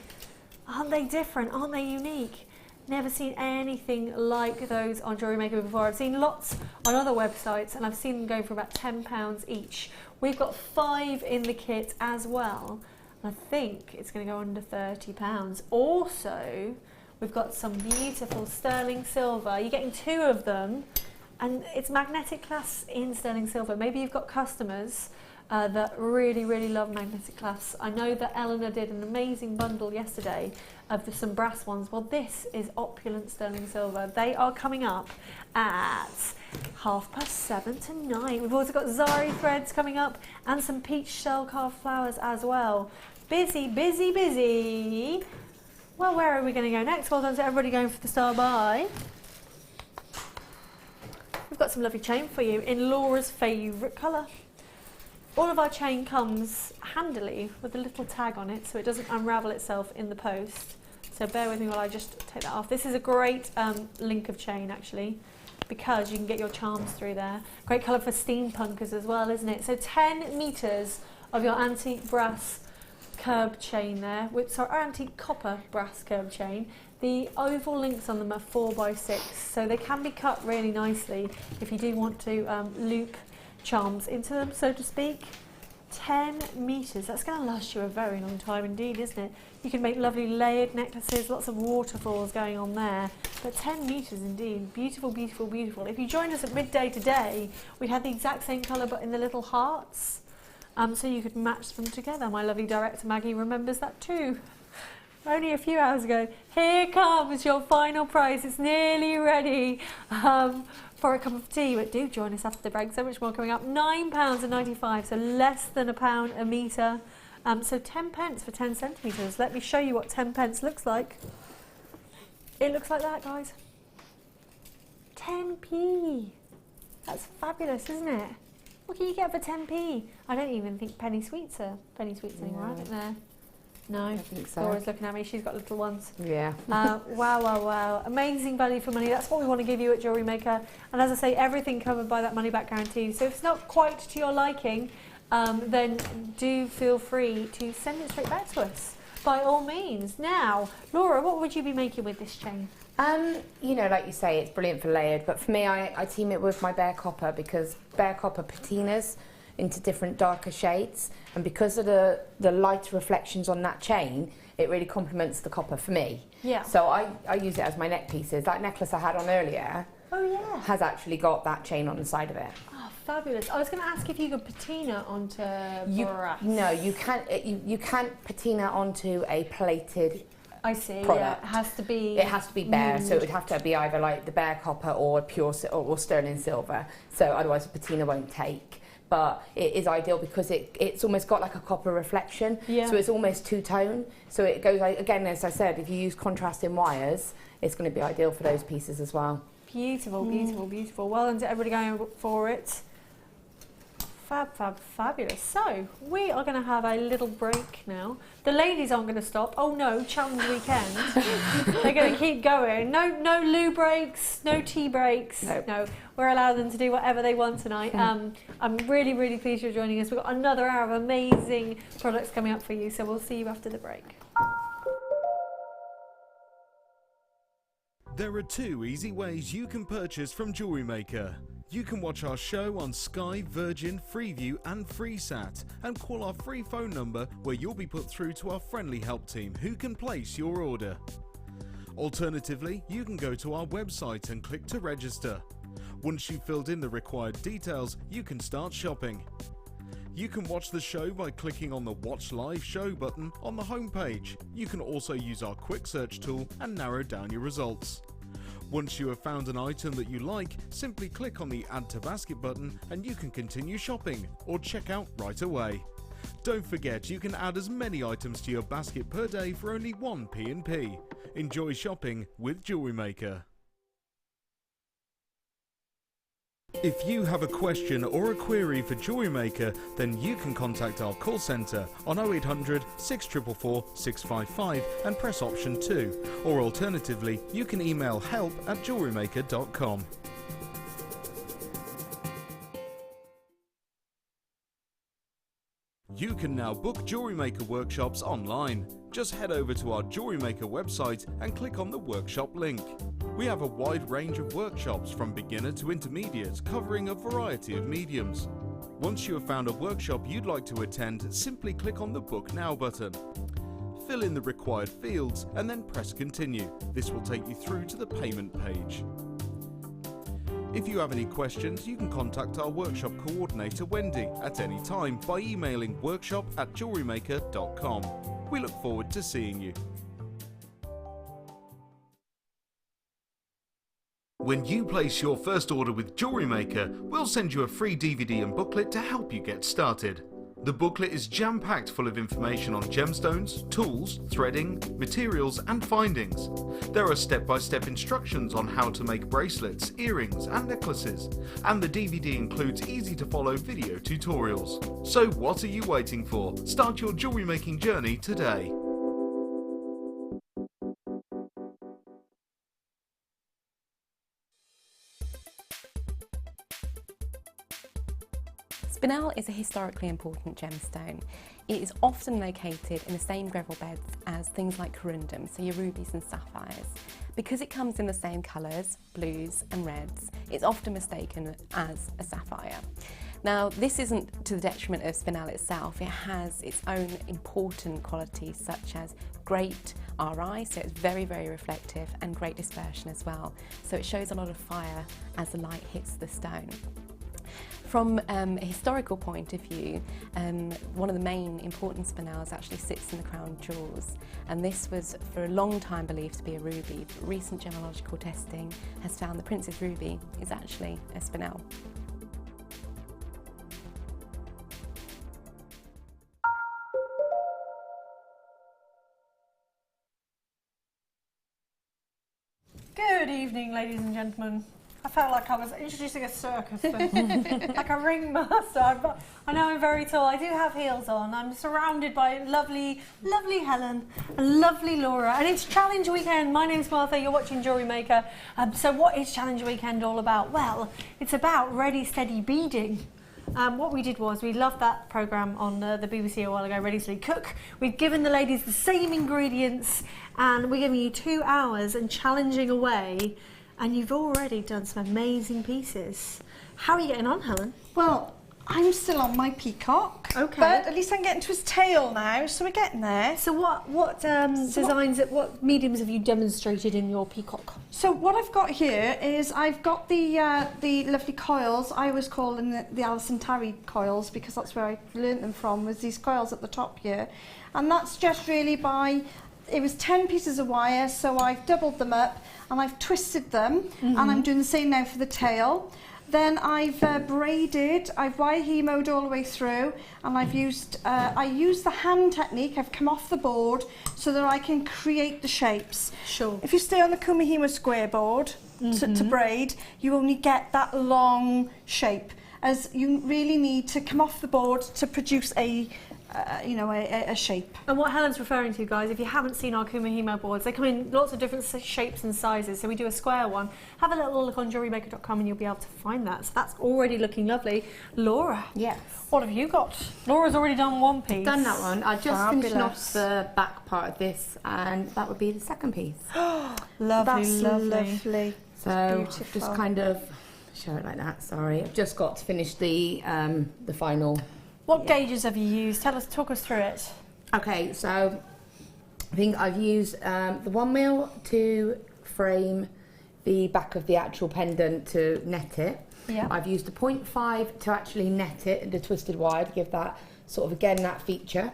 Aren't they different? Aren't they unique? Never seen anything like those on Jewellery Maker before. I've seen lots on other websites and I've seen them go for about £10 each. We've got 5 in the kit as well. I think it's going to go under £30. Also, we've got some beautiful sterling silver. You're getting 2 of them, and it's magnetic clasps in sterling silver. Maybe you've got customers that really love magnetic clasps. I know that Eleanor did an amazing bundle yesterday of some brass ones. Well, this is opulent sterling silver. They are coming up at 7:30 tonight. We've also got Zari threads coming up and some peach shell carved flowers as well. Busy. Well, where are we going to go next? Well done to everybody going for the star buy. We've got some lovely chain for you in Laura's favourite colour. All of our chain comes handily with a little tag on it so it doesn't unravel itself in the post. So bear with me while I just take that off. This is a great link of chain actually, because you can get your charms through there. Great colour for steampunkers as well, isn't it? So 10 metres of your antique brass curb chain there, antique copper brass curb chain. The oval links on them are 4x6, so they can be cut really nicely if you do want to loop charms into them, so to speak. 10 metres, that's going to last you a very long time indeed, isn't it? You can make lovely layered necklaces, lots of waterfalls going on there, but 10 metres indeed, beautiful, beautiful, beautiful. If you joined us at midday today, we had the exact same colour but in the little hearts, so you could match them together. My lovely director Maggie remembers that too. Only a few hours ago. Here comes your final prize, it's nearly ready. For a cup of tea, but do join us after the break, so much more coming up. £9.95, so less than £1 a metre. So 10 pence for 10 centimetres. Let me show you what 10 pence looks like. It looks like that, guys. 10p. That's fabulous, isn't it? What can you get for 10p? I don't even think penny sweets are anymore, I think they're... No, I think so. Laura's looking at me, she's got little ones. Yeah. Wow, wow, wow. Amazing value for money. That's what we want to give you at Jewellery Maker. And as I say, everything covered by that money back guarantee. So if it's not quite to your liking, then do feel free to send it straight back to us, by all means. Now, Laura, what would you be making with this chain? You know, like you say, it's brilliant for layered, but for me, I team it with my bare copper, because bare copper patinas into different darker shades, and because of the lighter reflections on that chain, it really complements the copper for me. Yeah. So I use it as my neck pieces. That necklace I had on earlier has actually got that chain on the side of it. Oh, fabulous. I was going to ask if you could patina onto brass. No, you can't patina onto a plated I see, product. Yeah. It has to be bare, so it would have to be either like the bare copper or pure or sterling silver. So otherwise the patina won't take. But it is ideal because it's almost got like a copper reflection, so it's almost two-tone. So it goes, again, as I said, if you use contrasting wires, it's going to be ideal for those pieces as well. Beautiful, beautiful, beautiful. Well done to everybody going for it. Fab, fab, fabulous. So, we are going to have a little break now. The ladies aren't going to stop. Oh no, challenge weekend. They're going to keep going. No loo breaks, no tea breaks. Nope. No, we're allowing them to do whatever they want tonight. I'm really, really pleased you're joining us. We've got another hour of amazing products coming up for you, so we'll see you after the break. There are 2 easy ways you can purchase from Jewellery Maker. You can watch our show on Sky, Virgin, Freeview and FreeSat, and call our free phone number where you'll be put through to our friendly help team who can place your order. Alternatively, you can go to our website and click to register. Once you've filled in the required details, you can start shopping. You can watch the show by clicking on the Watch Live Show button on the homepage. You can also use our quick search tool and narrow down your results. Once you have found an item that you like, simply click on the Add to Basket button and you can continue shopping or check out right away. Don't forget, you can add as many items to your basket per day for only 1 P&P. Enjoy shopping with Jewellery Maker. If you have a question or a query for Jewellery Maker, then you can contact our call centre on 0800 644 655 and press option 2, or alternatively you can email help@jewellerymaker.com. You can now book Jewellery Maker workshops online. Just head over to our Jewellery Maker website and click on the workshop link. We have a wide range of workshops from beginner to intermediate, covering a variety of mediums. Once you have found a workshop you'd like to attend, simply click on the Book Now button. Fill in the required fields and then press Continue. This will take you through to the payment page. If you have any questions, you can contact our workshop coordinator Wendy at any time by emailing workshop@jewellerymaker.com. We look forward to seeing you. When you place your first order with Jewellery Maker, we'll send you a free DVD and booklet to help you get started. The booklet is jam-packed full of information on gemstones, tools, threading, materials and findings. There are step-by-step instructions on how to make bracelets, earrings and necklaces, and the DVD includes easy-to-follow video tutorials. So what are you waiting for? Start your jewellery making journey today. Spinel is a historically important gemstone. It is often located in the same gravel beds as things like corundum, so your rubies and sapphires. Because it comes in the same colours, blues and reds, it's often mistaken as a sapphire. Now, this isn't to the detriment of Spinel itself. It has its own important qualities such as great RI, so it's very, very reflective, and great dispersion as well. So it shows a lot of fire as the light hits the stone. From a historical point of view, one of the main important spinels actually sits in the crown jewels, and this was for a long time believed to be a ruby, but recent gemological testing has found the Princess Ruby is actually a spinel. Good evening, ladies and gentlemen. I felt like I was introducing a circus thing, like a ringmaster. I know I'm very tall. I do have heels on. I'm surrounded by lovely, lovely Helen and lovely Laura. And it's Challenge Weekend. My name's Martha. You're watching Jewellery Maker. So what is Challenge Weekend all about? Well, it's about ready, steady beading. What we did was, we loved that programme on the BBC a while ago, Ready, Steady, Cook. We've given the ladies the same ingredients and we're giving you 2 hours and challenging away. And you've already done some amazing pieces. How are you getting on, Helen? Well, I'm still on my peacock. Okay. But at least I'm getting to his tail now, so we're getting there. So what designs, what mediums have you demonstrated in your peacock? So what I've got here is I've got the lovely coils. I always call them the Alison Tarry coils because that's where I learnt them from, was these coils at the top here. And that's just really by, it was 10 pieces of wire, so I've doubled them up and I've twisted them, and I'm doing the same now for the tail. Then I've braided, I've wire hemoed all the way through, and I've used, I use the hand technique. I've come off the board so that I can create the shapes. Sure. If you stay on the Kumihimo square board to braid, you only get that long shape, as you really need to come off the board to produce a shape. And what Helen's referring to, guys, if you haven't seen our Kumihimo boards, they come in lots of different shapes and sizes. So we do a square one. Have a little look on JewelleryMaker.com and you'll be able to find that. So that's already looking lovely. Laura, yes. What have you got? Laura's already done one piece. Done that one. I just finished Fabulous. off the back part of this, and that would be the second piece. Lovely, That's lovely. So Beautiful. just kind of show it like that. Sorry, I've just got to finish the final. What gauges have you used? Talk us through it. Okay, so I think I've used the 1mm to frame the back of the actual pendant to net it. Yeah. I've used a 0.5 to actually net it in the twisted wire to give that sort of, again, that feature.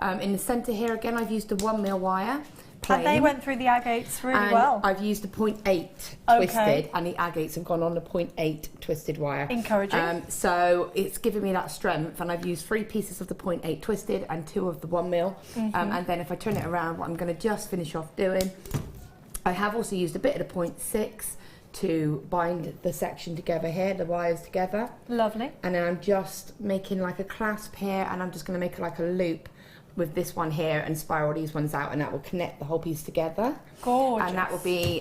In the centre here, again, I've used a 1mm wire. And they went through the agates really well. I've used a 0.8 twisted, and the agates have gone on the 0.8 twisted wire. Encouraging. So it's given me that strength, and I've used 3 pieces of the 0.8 twisted and 2 of the 1mm. And then if I turn it around, what I'm going to just finish off doing, I have also used a bit of the 0.6 to bind the section together here, the wires together. Lovely. And then I'm just making like a clasp here, and I'm just going to make like a loop with this one here and spiral these ones out, and that will connect the whole piece together. Gorgeous. And that will be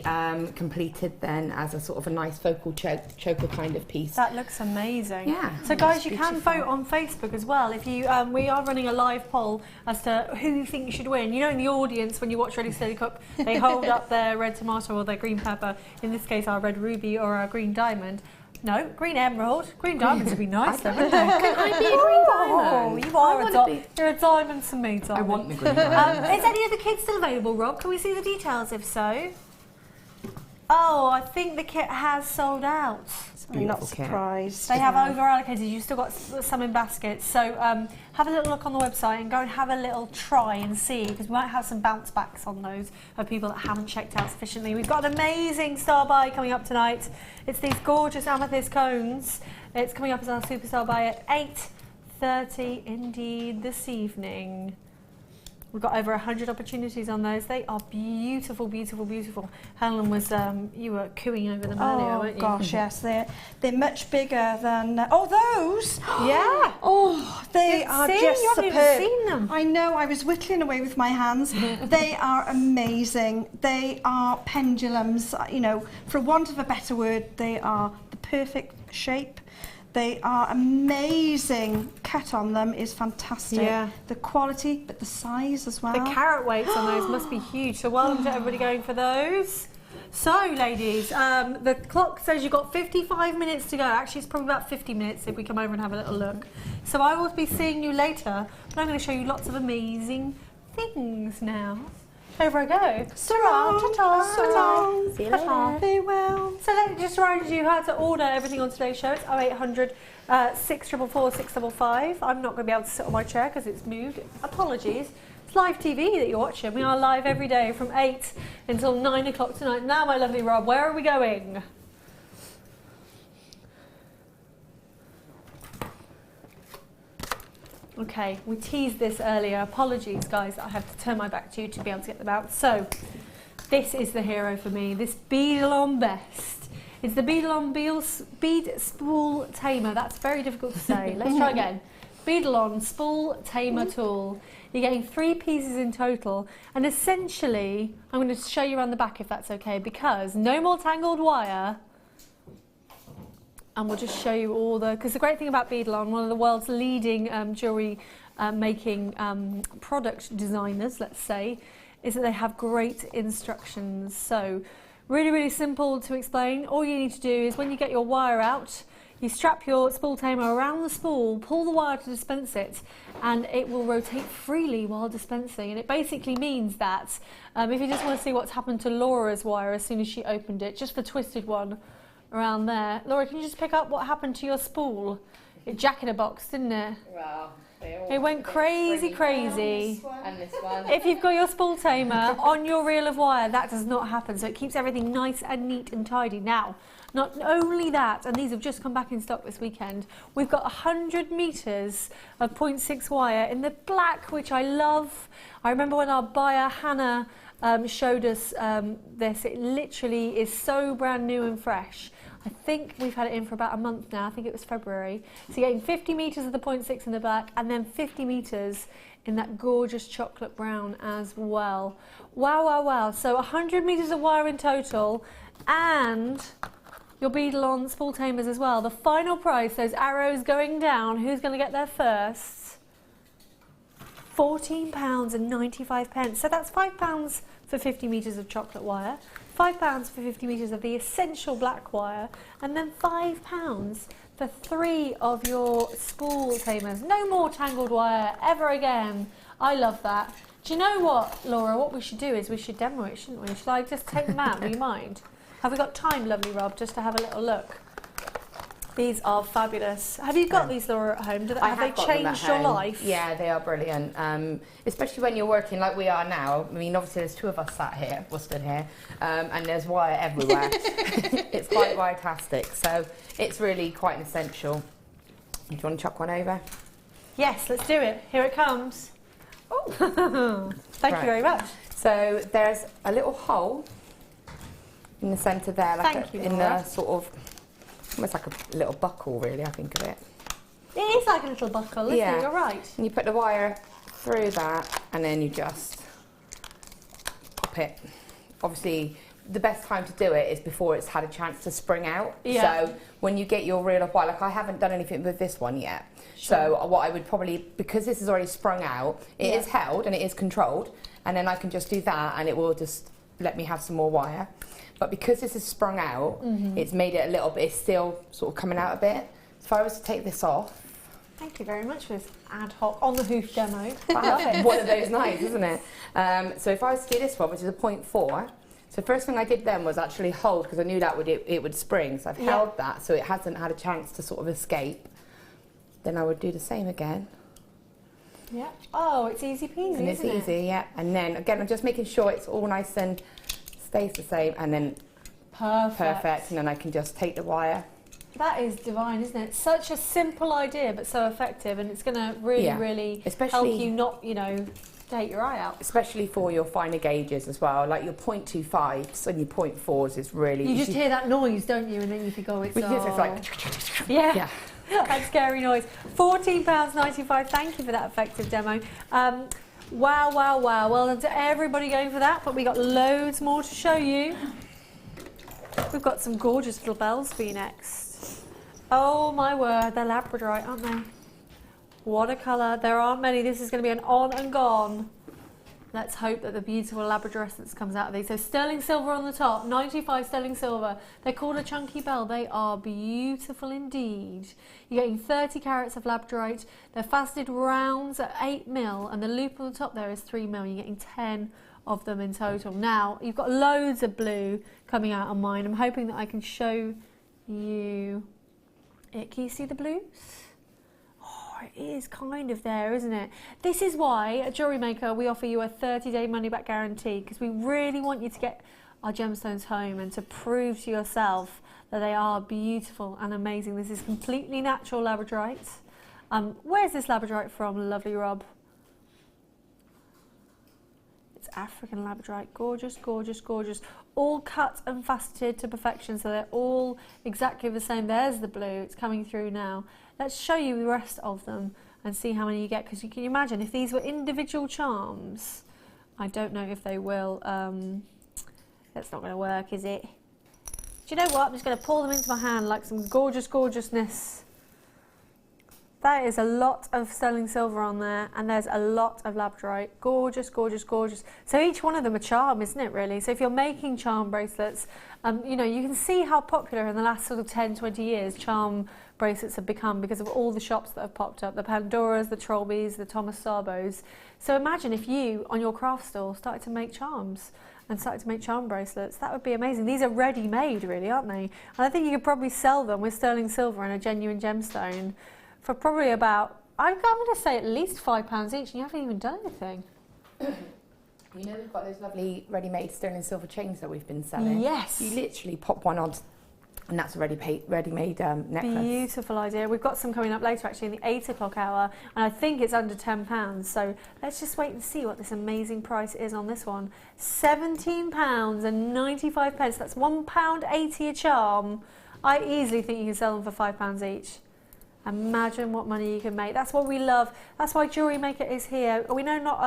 completed then as a sort of a nice focal choker kind of piece. That looks amazing. Yeah. So guys, you can vote on Facebook as well. If you, we are running a live poll as to who you think you should win. You know, in the audience, when you watch Ready Steady Cook, they hold up their red tomato or their green pepper. In this case, our red ruby or our green diamond. No, green emerald. Green diamonds would be nice, though, wouldn't they? Can I be a green diamond? Oh, you are you're a diamond to me, darling. I want the green diamond. Is any of the kits still available, Rob? Can we see the details, if so? Oh, I think the kit has sold out. I'm not surprised. They have over allocated. You've still got some in baskets. So have a little look on the website and go and have a little try and see, because we might have some bounce backs on those of people that haven't checked out sufficiently. We've got an amazing star buy coming up tonight. It's these gorgeous amethyst cones. It's coming up as our superstar buy at 8:30 indeed this evening. We've got over 100 opportunities on those. They are beautiful, beautiful, beautiful. Helen was, you were cooing over them earlier, weren't you? Oh gosh, yes, they're much bigger than. Those! Yeah. Oh, they are just you haven't superb. even seen them. I know. I was whittling away with my hands. They are amazing. They are pendulums. You know, for want of a better word, they are the perfect shape. They are amazing. Cut on them is fantastic. Yeah. The quality, but the size as well. The carat weights on those must be huge. So welcome to everybody going for those. So, ladies, the clock says you've got 55 minutes to go. Actually, it's probably about 50 minutes if we come over and have a little look. So I will be seeing you later, but I'm going to show you lots of amazing things now. Over I go. Ta-ra, ta-ta, ta-ta. See you later. Farewell. So let me just remind you how to order everything on today's show. It's 0800 644 655. I'm not going to be able to sit on my chair because it's moved. Apologies. It's live TV that you're watching. We are live every day from 8 until 9 o'clock tonight. Now, my lovely Rob, where are we going? Okay, we teased this earlier. Apologies, guys. I have to turn my back to you to be able to get them out. So, this is the hero for me. This Beadalon Best. It's the Beadalon Bead Spool Tamer. That's very difficult to say. Let's try again. Beadalon Spool Tamer Tool. You're getting 3 pieces in total. And essentially, I'm going to show you around the back if that's okay, because no more tangled wire. And we'll just show you all the, because the great thing about Beadalon, one of the world's leading jewellery making product designers, let's say, is that they have great instructions. So really, really simple to explain. All you need to do is when you get your wire out, you strap your spool tamer around the spool, pull the wire to dispense it, and it will rotate freely while dispensing. And it basically means that if you just want to see what's happened to Laura's wire as soon as she opened it, just the twisted one, around there. Laura, can you just pick up what happened to your spool? It jack-in-a-box, didn't it? Well, it went crazy. And this one. If you've got your spool tamer on your reel of wire, that does not happen. So it keeps everything nice and neat and tidy. Now, not only that, and these have just come back in stock this weekend, we've got 100 metres of 0.6 wire in the black, which I love. I remember when our buyer, Hannah, showed us this. It literally is so brand new and fresh. I think we've had it in for about a month now. I think it was February. So you're getting 50 metres of the 0.6 in the back and then 50 metres in that gorgeous chocolate brown as well. Wow, wow, wow. So 100 metres of wire in total and your Beadalon spool tamers as well. The final price, those arrows going down, who's going to get there first? £14.95. So that's £5 for 50 metres of chocolate wire, £5 for 50 metres of the essential black wire, and then £5 for 3 of your spool tamers. No more tangled wire ever again. I love that. Do you know what, Laura? What we should do is we should demo it, shouldn't we? Shall I just take them out? Do you mind? Have we got time, lovely Rob, just to have a little look? These are fabulous. Have you got these, Laura, at home? Have they changed your life? Yeah, they are brilliant. Especially when you're working like we are now. I mean, obviously there's 2 of us sat here, or stood here, and there's wire everywhere. It's quite wire-tastic, so it's really quite an essential. Do you want to chuck one over? Yes, let's do it. Here it comes. Oh, thank you very much. So there's a little hole in the centre there, like in the sort of, almost like a little buckle, really, I think of it. It is like a little buckle, isn't it? You're right. And you put the wire through that, and then you just pop it. Obviously, the best time to do it is before it's had a chance to spring out. Yeah. So when you get your reel of wire, like I haven't done anything with this one yet. Sure. So what I would probably, because this is already sprung out, it is held and it is controlled, and then I can just do that, and it will just let me have some more wire. But because this is sprung out, it's made it a little bit, it's still sort of coming out a bit. So if I was to take this off. Thank you very much for this ad hoc on the hoof demo. I love it. One of those nights, isn't it? So if I was to do this one, which is a 0.4, so first thing I did then was actually hold, because I knew that it would spring. So I've held that so it hasn't had a chance to sort of escape. Then I would do the same again. Yeah. Oh, it's easy peasy, and it's easy, yeah. And then again, I'm just making sure it's all nice and stays the same, and then perfect, and then I can just take the wire. That is divine, isn't it? Such a simple idea, but so effective, and it's going to really, really help you not, take your eye out. Especially for your finer gauges as well, like your 0.25s and your 0.4s is really. You just hear that noise, don't you? And then you think, oh, it's like. Yeah. That scary noise. £14.95. Thank you for that effective demo. Wow, wow, wow. Well done to everybody going for that, but we got loads more to show you. We've got some gorgeous little bells for you next. Oh my word, they're Labradorite, aren't they? What a colour. There aren't many. This is going to be an on and gone. Let's hope that the beautiful labradorescence comes out of these. So sterling silver on the top, 95 sterling silver. They're called a chunky bell. They are beautiful indeed. You're getting 30 carats of labradorite. They're faceted rounds at 8mm, and the loop on the top there is 3mm. You're getting 10 of them in total. Now, you've got loads of blue coming out on mine. I'm hoping that I can show you it. Can you see the blues? It is kind of there, isn't it? This is why at Jewellery Maker we offer you a 30-day money-back guarantee, because we really want you to get our gemstones home and to prove to yourself that they are beautiful and amazing. This is completely natural labradorite. Where's this labradorite from, lovely Rob? It's African labradorite. Gorgeous, gorgeous, gorgeous. All cut and faceted to perfection, so they're all exactly the same. There's the blue. It's coming through now. Let's show you the rest of them and see how many you get, because you can imagine if these were individual charms, I don't know if they will. That's not going to work, is it? Do you know what? I'm just going to pour them into my hand like some gorgeous gorgeousness. That is a lot of sterling silver on there, and there's a lot of labradorite. Gorgeous, gorgeous, gorgeous. So each one of them a charm, isn't it, really? So if you're making charm bracelets, you know, you can see how popular in the last sort of 10, 20 years charm bracelets have become because of all the shops that have popped up, the Pandoras, the Trollbees, the Thomas Sarbos. So imagine if you, on your craft store, started to make charms and started to make charm bracelets. That would be amazing. These are ready-made, really, aren't they? And I think you could probably sell them with sterling silver and a genuine gemstone for probably about, I'm going to say at least £5 each, and you haven't even done anything. You know we've got those lovely ready-made sterling silver chains that we've been selling? Yes. You literally pop one on and that's a ready-made necklace. Beautiful idea. We've got some coming up later actually in the 8 o'clock hour, and I think it's under £10. So let's just wait and see what this amazing price is on this one. £17.95. That's £1.80 a charm. I easily think you can sell them for £5 each. Imagine what money you can make. That's what we love. That's why Jewellery Maker is here. We know not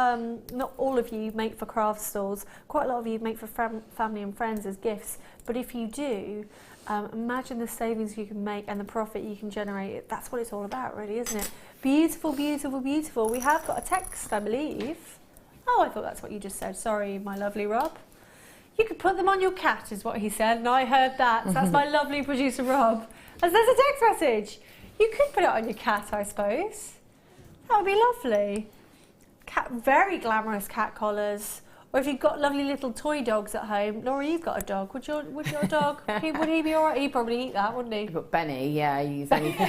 all of you make for craft stores. Quite a lot of you make for family and friends as gifts. But if you do, imagine the savings you can make and the profit you can generate. That's what it's all about, really, isn't it? Beautiful, beautiful, beautiful. We have got a text, I believe. Oh, I thought that's what you just said. Sorry, my lovely Rob. You could put them on your cat, is what he said, and I heard that. So that's my lovely producer, Rob. As there's a text message. You could put it on your cat, I suppose. That would be lovely. Very glamorous cat collars. Or if you've got lovely little toy dogs at home. Laura, you've got a dog. Would your dog, would he be all right? He'd probably eat that, wouldn't he? But Benny, yeah, he's anything.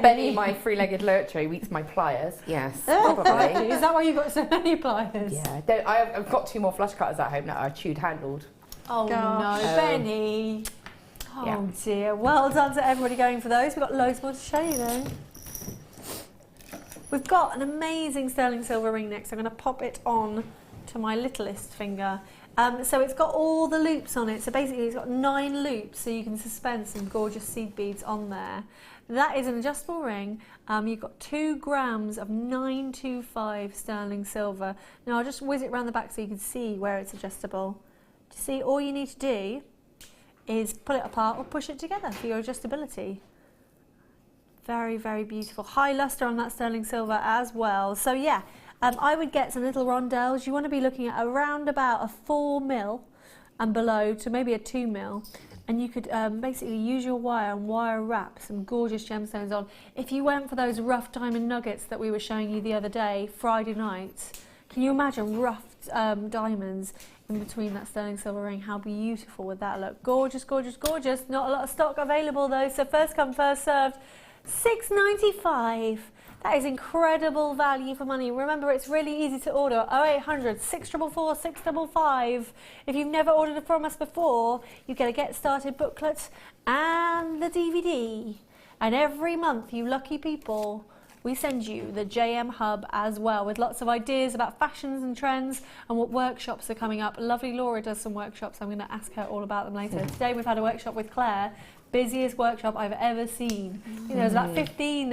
Benny, my three-legged lurcher, he eats my pliers. Yes, probably. Is that why you've got so many pliers? Yeah, I've got 2 more flush cutters at home that are chewed handled. Oh no, Benny. Oh dear. Well done to everybody going for those. We've got loads more to show you though. We've got an amazing sterling silver ring next. I'm going to pop it on to my littlest finger. So it's got all the loops on it. So basically it's got 9 loops, so you can suspend some gorgeous seed beads on there. That is an adjustable ring. You've got 2 grams of 925 sterling silver. Now I'll just whiz it around the back so you can see where it's adjustable. Do you see? All you need to do is pull it apart or push it together for your adjustability. Very, very beautiful. High luster on that sterling silver as well. So yeah, I would get some little rondelles. You want to be looking at around about a 4mm and below to maybe a 2mm. And you could basically use your wire and wire wrap some gorgeous gemstones on. If you went for those rough diamond nuggets that we were showing you the other day, Friday night, can you imagine rough diamonds in between that sterling silver ring? How beautiful would that look? Gorgeous, gorgeous, gorgeous. Not a lot of stock available though, so first come, first served. £6.95. That is incredible value for money. Remember, it's really easy to order. 0800 644 655. If you've never ordered it from us before, you get a Get Started booklet and the DVD. And every month, you lucky people, we send you the JM Hub as well with lots of ideas about fashions and trends and what workshops are coming up. Lovely Laura does some workshops. I'm going to ask her all about them later. Today we've had a workshop with Claire. Busiest workshop I've ever seen. I think there was about 15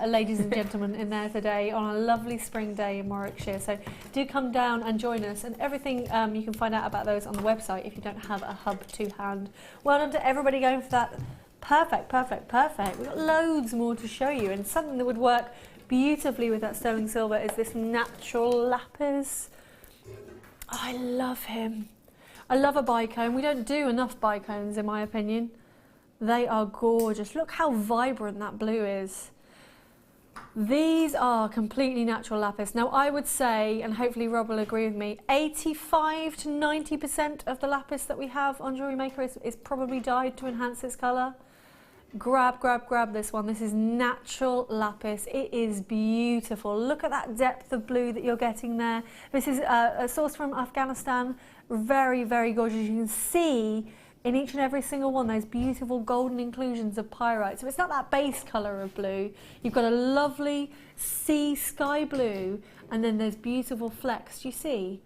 ladies and gentlemen in there today on a lovely spring day in Warwickshire. So do come down and join us, and everything you can find out about those on the website if you don't have a hub to hand. Well done to everybody going for that Perfect, perfect, perfect. We've got loads more to show you, and something that would work beautifully with that sterling silver is this natural lapis. Oh, I love him. I love a bicone. We don't do enough bicones, in my opinion. They are gorgeous. Look how vibrant that blue is. These are completely natural lapis. Now I would say, and hopefully Rob will agree with me, 85 to 90% of the lapis that we have on Jewellery Maker is probably dyed to enhance its colour. Grab this one. This is natural lapis. It is beautiful. Look at that depth of blue that you're getting there. This is a source from Afghanistan. Very, very gorgeous. You can see in each and every single one those beautiful golden inclusions of pyrite. So it's not that base colour of blue. You've got a lovely sea sky blue, and then there's beautiful flecks. Do you see?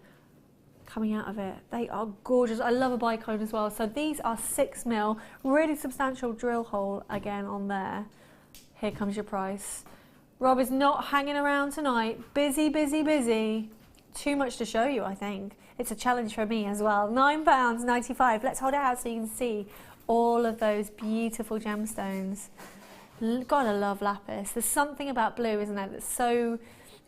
Coming out of it. They are gorgeous. I love a bicone as well. So these are 6mm, really substantial drill hole again on there. Here comes your price. Rob is not hanging around tonight. Busy, busy, busy. Too much to show you, I think. It's a challenge for me as well. £9.95. Let's hold it out so you can see all of those beautiful gemstones. Gotta love lapis. There's something about blue, isn't there, that's so...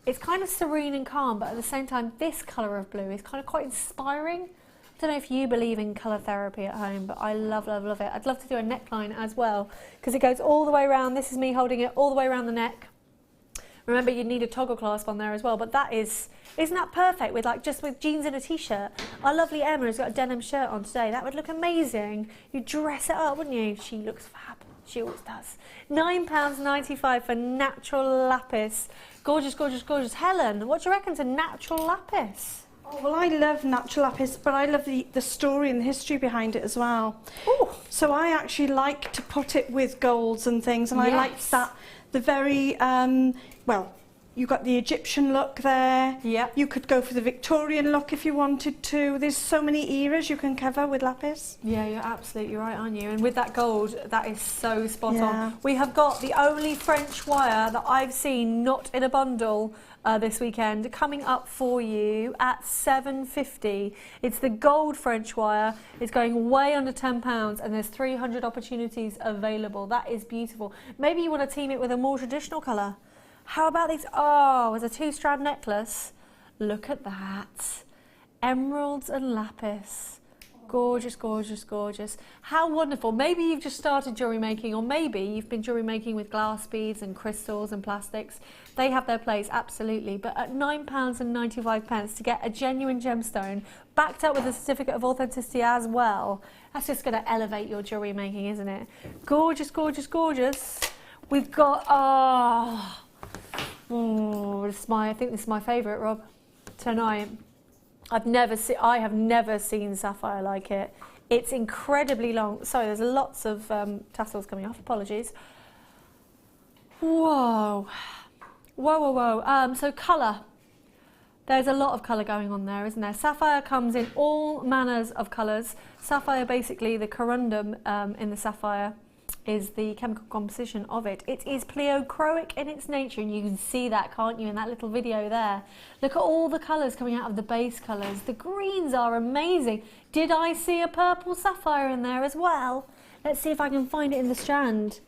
It's kind of serene and calm, but at the same time, this colour of blue is kind of quite inspiring. I don't know if you believe in colour therapy at home, but I love, love, love it. I'd love to do a neckline as well, because it goes all the way around. This is me holding it all the way around the neck. Remember, you need a toggle clasp on there as well, but that is, isn't that perfect with just with jeans and a t-shirt? Our lovely Emma has got a denim shirt on today. That would look amazing. You'd dress it up, wouldn't you? She looks fab. She always does. £9.95 for natural lapis. Gorgeous, gorgeous, gorgeous. Helen, what do you reckon to natural lapis? Oh, well, I love natural lapis, but I love the story and the history behind it as well. Ooh. So I actually like to put it with golds and things, and I like that, the very, well, you've got the Egyptian look there. Yeah. You could go for the Victorian look if you wanted to. There's so many eras you can cover with lapis. Yeah, you're absolutely right, aren't you? And with that gold, that is so spot on. We have got the only French wire that I've seen not in a bundle this weekend coming up for you at £7.50. It's the gold French wire. It's going way under £10, and there's 300 opportunities available. That is beautiful. Maybe you want to team it with a more traditional colour. How about these? Oh, it's a 2-strand necklace. Look at that. Emeralds and lapis. Gorgeous, gorgeous, gorgeous. How wonderful. Maybe you've just started jewellery making, or maybe you've been jewellery making with glass beads and crystals and plastics. They have their place, absolutely. But at £9.95 to get a genuine gemstone, backed up with a certificate of authenticity as well, that's just going to elevate your jewellery making, isn't it? Gorgeous, gorgeous, gorgeous. We've got, I think this is my favourite, Rob, tonight. I have never seen sapphire like it. It's incredibly long. Sorry, there's lots of tassels coming off. Apologies. Whoa. Whoa, whoa, whoa. So colour. There's a lot of colour going on there, isn't there? Sapphire comes in all manners of colours. Sapphire, basically, the corundum in the sapphire is the chemical composition of it. It is pleochroic in its nature, and you can see that, can't you, in that little video there. Look at all the colours coming out of the base colours. The greens are amazing. Did I see a purple sapphire in there as well? Let's see if I can find it in the strand.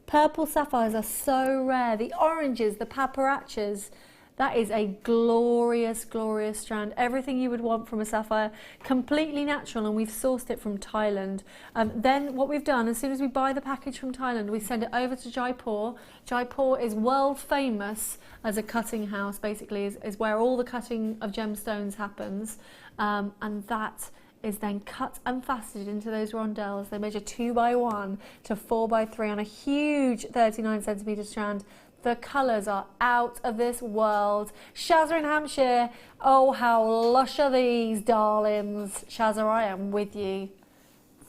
Purple sapphires are so rare. The oranges, the paparachas, that is a glorious, glorious strand. Everything you would want from a sapphire, completely natural, and we've sourced it from Thailand. Then what we've done, as soon as we buy the package from Thailand, we send it over to Jaipur. Jaipur is world famous as a cutting house, basically, is where all the cutting of gemstones happens. And that is then cut and faceted into those rondelles. They measure 2x1 to 4x3 on a huge 39cm strand. The colours are out of this world. Shazza in Hampshire. Oh, how lush are these, darlings. Shazza, I am with you.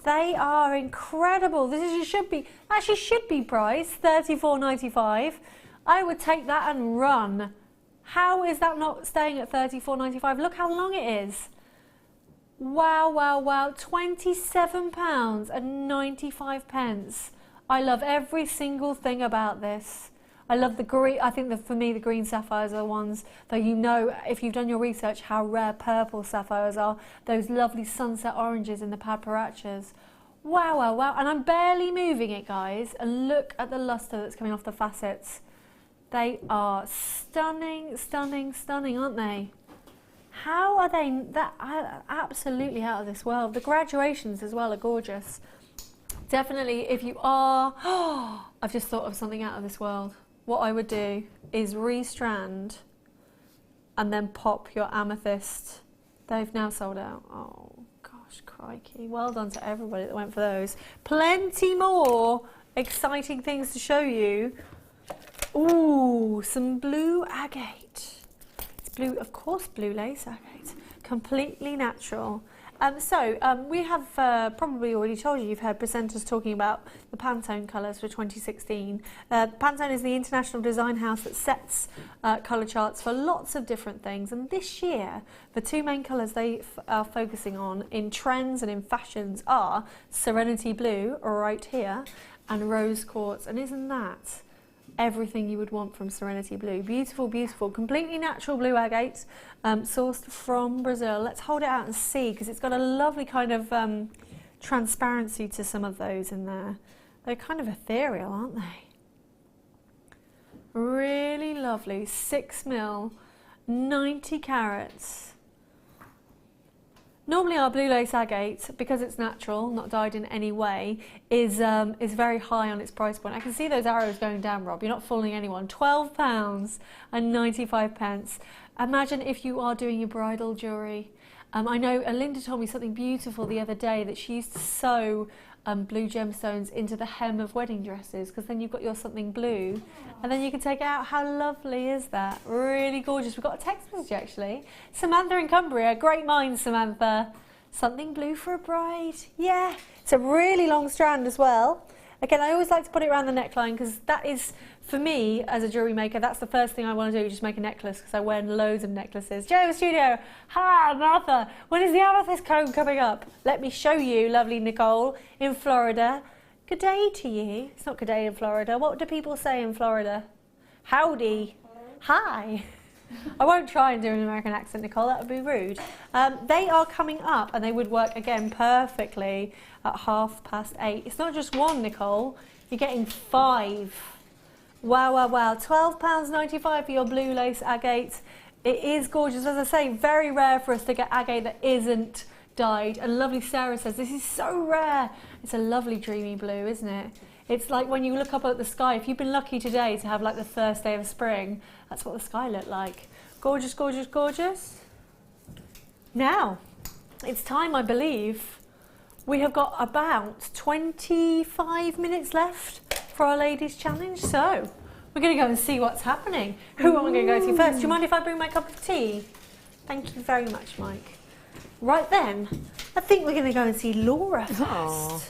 They are incredible. This should be priced $34.95. I would take that and run. How is that not staying at $34.95? Look how long it is. Wow, wow, wow. £27.95. I love every single thing about this. I love the green. I think that for me, the green sapphires are the ones that, you know, if you've done your research, how rare purple sapphires are. Those lovely sunset oranges in the paparachas. Wow, wow, wow. And I'm barely moving it, guys. And look at the luster that's coming off the facets. They are stunning, stunning, stunning, aren't they? How are they absolutely out of this world? The graduations as well are gorgeous. Definitely, if you are, I've just thought of something out of this world. What I would do is restrand and then pop your amethyst. They've now sold out. Oh gosh, crikey. Well done to everybody that went for those. Plenty more exciting things to show you. Ooh, some blue agate. It's blue, of course, blue lace agate. Completely natural. We have probably already told you, you've heard presenters talking about the Pantone colours for 2016. Pantone is the international design house that sets colour charts for lots of different things. And this year, the two main colours they are focusing on in trends and in fashions are Serenity Blue, right here, and Rose Quartz. And isn't that everything you would want from Serenity Blue? Beautiful, beautiful, completely natural blue agate, sourced from Brazil. Let's hold it out and see, because it's got a lovely kind of transparency to some of those in there. They're kind of ethereal, aren't they? Really lovely. 6mm, 90 carats. Normally our blue lace agate, because it's natural, not dyed in any way, is very high on its price point. I can see those arrows going down, Rob. You're not fooling anyone. £12 and 95 pence. Imagine if you are doing your bridal jewellery. I know Linda told me something beautiful the other day, that she used to sew blue gemstones into the hem of wedding dresses, because then you've got your something blue and then you can take it out. How lovely is that? Really gorgeous. We've got a text message actually. Samantha in Cumbria, great minds, Samantha. Something blue for a bride. Yeah, it's a really long strand as well. Again, I always like to put it around the neckline, because that is, for me as a jewellery maker, that's the first thing I want to do, just make a necklace, because I wear loads of necklaces. Joe Studio, hi Martha, when is the amethyst comb coming up? Let me show you, lovely Nicole in Florida. Good day to you. It's not good day in Florida. What do people say in Florida? Howdy. Hi. I won't try and do an American accent, Nicole, that would be rude. They are coming up, and they would work again perfectly at 8:30. It's not just one, Nicole, you're getting 5. Wow, wow, wow. £12.95 for your blue lace agate. It is gorgeous. As I say, very rare for us to get agate that isn't dyed. And lovely Sarah says, this is so rare. It's a lovely dreamy blue, isn't it? It's like when you look up at the sky, if you've been lucky today to have like the first day of spring, that's what the sky looked like. Gorgeous, gorgeous, gorgeous. Now, it's time, I believe. We have got about 25 minutes left for our ladies' challenge, so we're going to go and see what's happening. Who am I going to go to first? Do you mind if I bring my cup of tea? Thank you very much, Mike. Right then, I think we're going to go and see Laura first. Aww.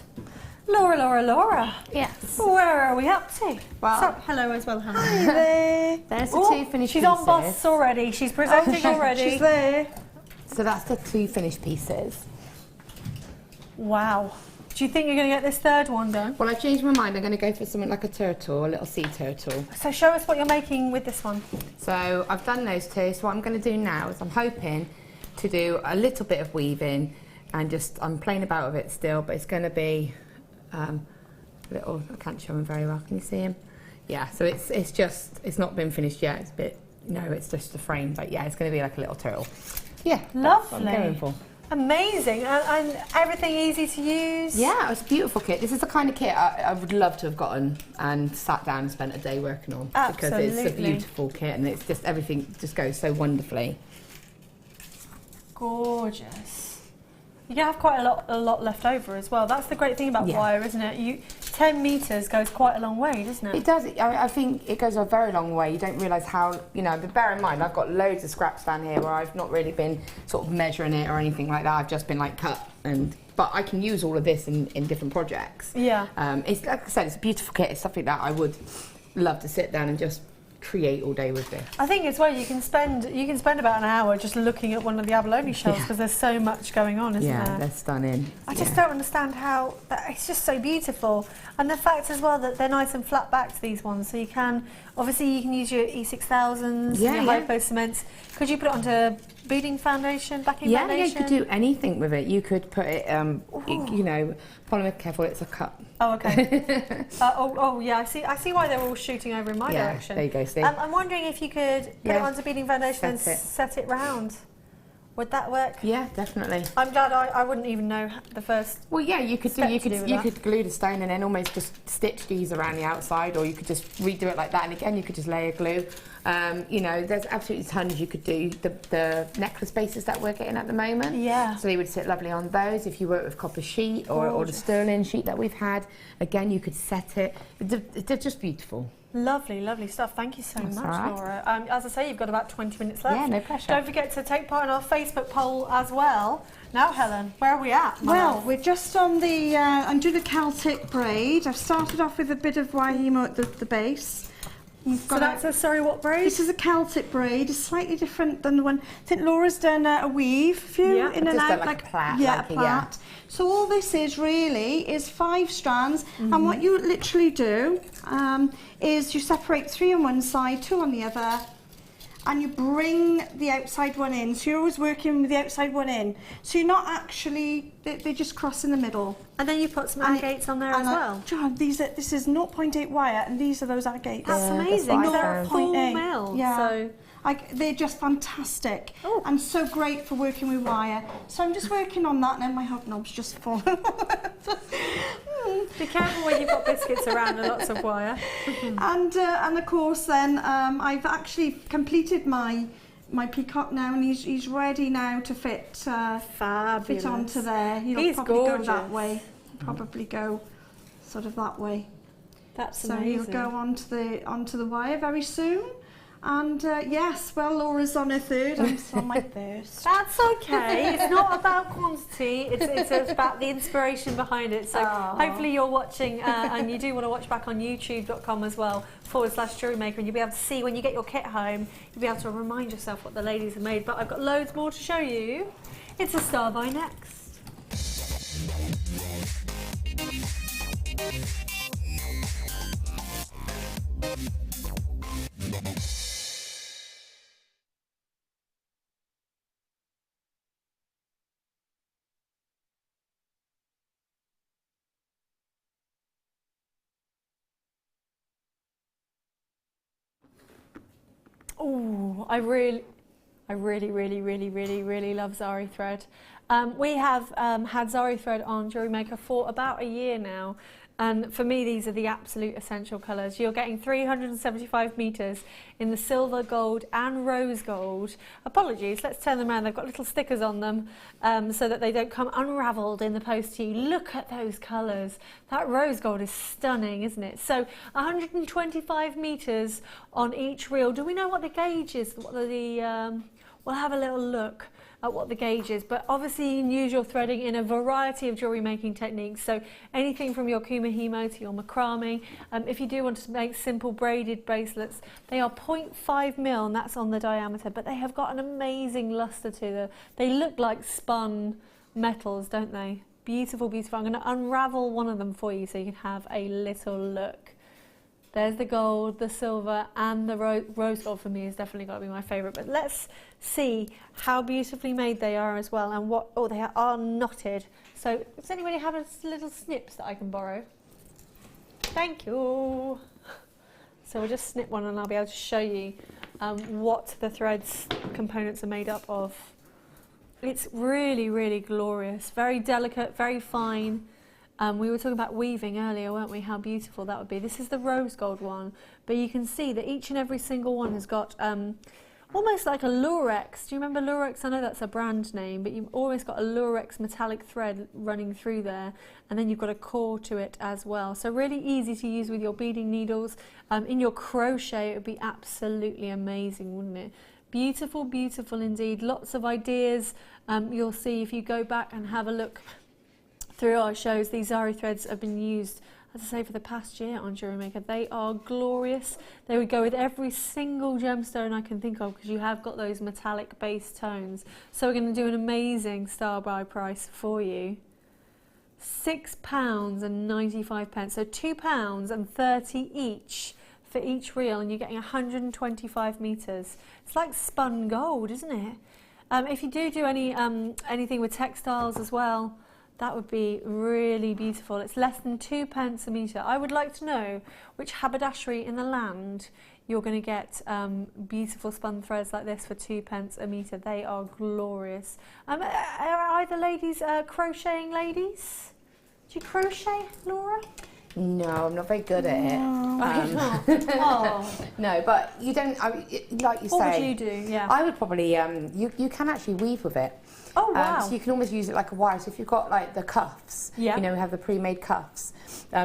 Laura. Yes. Where are we up to? Well, so, hello as well, Hannah. Hi there. There's the 2 finished she's pieces. on boss already. She's presenting already. She's there. So that's the 2 finished pieces. Wow. Do you think you're going to get this third one done? Well, I've changed my mind. I'm going to go for something like a turtle, a little sea turtle. So show us what you're making with this one. So I've done those 2. So what I'm going to do now is I'm hoping to do a little bit of weaving, and I'm playing about with it still, but it's going to be little, I can't show him very well, can you see him? Yeah, so it's not been finished yet, it's a bit, it's just a frame, but yeah, it's going to be like a little turtle. Yeah, lovely. That's what I'm going for. Amazing, and everything easy to use? Yeah, it's a beautiful kit. This is the kind of kit I would love to have gotten and sat down and spent a day working on. Absolutely. Because it's a beautiful kit, and it's just, everything just goes so wonderfully. Gorgeous. You have quite a lot left over as well. That's the great thing about wire, isn't it? 10 metres goes quite a long way, doesn't it? It does. I think it goes a very long way. You don't realise how, but bear in mind, I've got loads of scraps down here where I've not really been sort of measuring it or anything like that. I've just been like cut, but I can use all of this in different projects. Yeah. It's, like I said, it's a beautiful kit. It's something that I would love to sit down and just create all day with this. I think as well you can spend about an hour just looking at one of the abalone shells, because there's so much going on, isn't there? Yeah, they're stunning. I just don't understand how it's just so beautiful, and the fact as well that they're nice and flat backed, these ones, so you can use your E6000s, your hypo cements. Could you put it onto beading foundation, backing foundation? Yeah, you could do anything with it. You could put it, Follow me careful, it's a cut. Oh, okay. Yeah, I see why they're all shooting over in my direction. There you go, see. I'm wondering if you could put it onto beading foundation and set it round. Would that work? Yeah, definitely. I'm glad I wouldn't even know the first. Well, yeah, you could glue the stone and then almost just stitch these around the outside, or you could just redo it like that. And again, you could just layer glue. You know, there's absolutely tons you could do. The necklace bases that we're getting at the moment. Yeah. So they would sit lovely on those. If you work with copper sheet or the sterling sheet that we've had, again, you could set it. They're just beautiful. Lovely, lovely stuff. Thank you so much, Laura. As I say, you've got about 20 minutes left. Yeah, no pressure. Don't forget to take part in our Facebook poll as well. Now, Helen, where are we at? Well, we're just on the undo the Celtic braid. I've started off with a bit of Wahimo at the base. So that's what braid? This is a Celtic braid. It's slightly different than the one. I think Laura's done a weave, in and out, like a plait. A plait. So all this is really is 5 strands, and what you literally do is you separate 3 on one side, 2 on the other, and you bring the outside one in. So you're always working with the outside one in. So you're not actually, they just cross in the middle. And then you put some agates on there as well. John, this is 0.8 wire, and these are those agates. That's amazing. They're a full mil. Yeah. So they're just fantastic and so great for working with wire. So I'm just working on that, and then my hobnob's just fallen. Be careful when you've got biscuits around and lots of wire. And of course, then I've actually completed my peacock now, and he's ready now to fit onto there. He'll probably go that way. Probably go sort of that way. That's amazing. So he'll go onto the wire very soon. And yes, well, Laura's on her third, I'm on my first. That's okay. It's not about quantity, it's about the inspiration behind it. So hopefully you're watching, and you do want to watch back on youtube.com as well, /JewelleryMaker, and you'll be able to see when you get your kit home, you'll be able to remind yourself what the ladies have made. But I've got loads more to show you. It's a star by next. Oh, I really love Zari thread. We have had Zari thread on Jewellery Maker for about a year now, and for me these are the absolute essential colours. You're getting 375 metres in the silver, gold and rose gold. Apologies, let's turn them around. They've got little stickers on them so that they don't come unravelled in the post to you. Look at those colours. That rose gold is stunning, isn't it? So 125 metres on each reel. Do we know what the gauge is? We'll have a little look at what the gauge is, but obviously you can use your threading in a variety of jewellery making techniques, so anything from your Kumihimo to your macrame. If you do want to make simple braided bracelets, they are 0.5 mil, and that's on the diameter, but they have got an amazing luster to them. They look like spun metals, don't they? Beautiful, beautiful. I'm going to unravel one of them for you so you can have a little look. There's the gold, the silver, and the rose gold for me has definitely got to be my favourite. But let's see how beautifully made they are as well, and they are knotted. So does anybody have little snips that I can borrow? Thank you. So we'll just snip one and I'll be able to show you what the threads components are made up of. It's really, really glorious, very delicate, very fine. We were talking about weaving earlier, weren't we? How beautiful that would be. This is the rose gold one, but you can see that each and every single one has got almost like a lurex. Do you remember lurex? I know that's a brand name, but you've always got a lurex metallic thread running through there, and then you've got a core to it as well. So really easy to use with your beading needles. In your crochet, it would be absolutely amazing, wouldn't it? Beautiful, beautiful indeed. Lots of ideas. You'll see if you go back and have a look through our shows, these Zari threads have been used, as I say, for the past year on Jewellery Maker. They are glorious. They would go with every single gemstone I can think of, because you have got those metallic base tones. So we're going to do an amazing star buy price for you. £6.95. So £2.30 each for each reel, and you're getting 125 metres. It's like spun gold, isn't it? If you do any anything with textiles as well, That would be really beautiful. It's less than 2p a metre. I would like to know which haberdashery in the land you're going to get beautiful spun threads like this for 2p a metre. They are glorious. Are either ladies crocheting ladies? Do you crochet, Laura? No, I'm not very good at it. No, but you don't, like you say. What would you do? Yeah. I would probably, you can actually weave with it. Oh, wow. So you can almost use it like a wire. So if you've got like the cuffs, yeah. you know, we have the pre-made cuffs,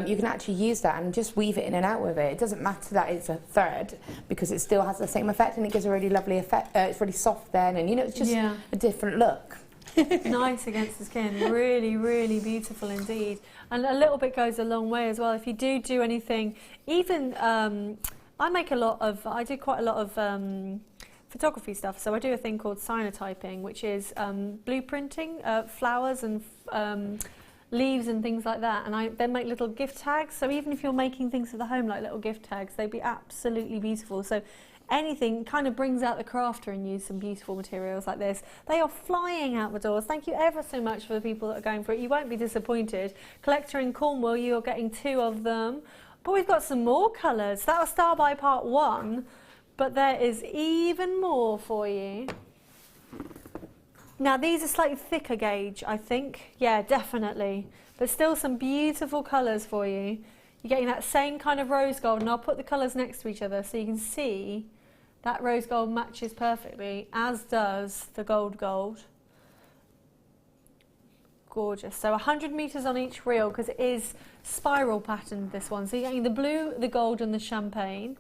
you can actually use that and just weave it in and out with it. It doesn't matter that it's a thread because it still has the same effect and it gives a really lovely effect. It's really soft then and, you know, it's just a different look. Nice against the skin, really, really beautiful indeed. And a little bit goes a long way as well. If you do anything, even I do quite a lot of photography stuff. So I do a thing called cyanotyping, which is blueprinting flowers and leaves and things like that. And I then make little gift tags. So even if you're making things for the home, like little gift tags, they'd be absolutely beautiful. So anything kind of brings out the crafter and use some beautiful materials like this. They are flying out the doors. Thank you ever so much for the people that are going for it. You won't be disappointed. Collector in Cornwall, you're getting 2 of them. But we've got some more colours. That was Star by Part 1, but there is even more for you. Now these are slightly thicker gauge, I think. Yeah, definitely. But still some beautiful colours for you. You're getting that same kind of rose gold, and I'll put the colours next to each other so you can see that rose gold matches perfectly, as does the gold. Gorgeous. So 100 metres on each reel because it is spiral patterned, this one. So you're getting the blue, the gold and the champagne.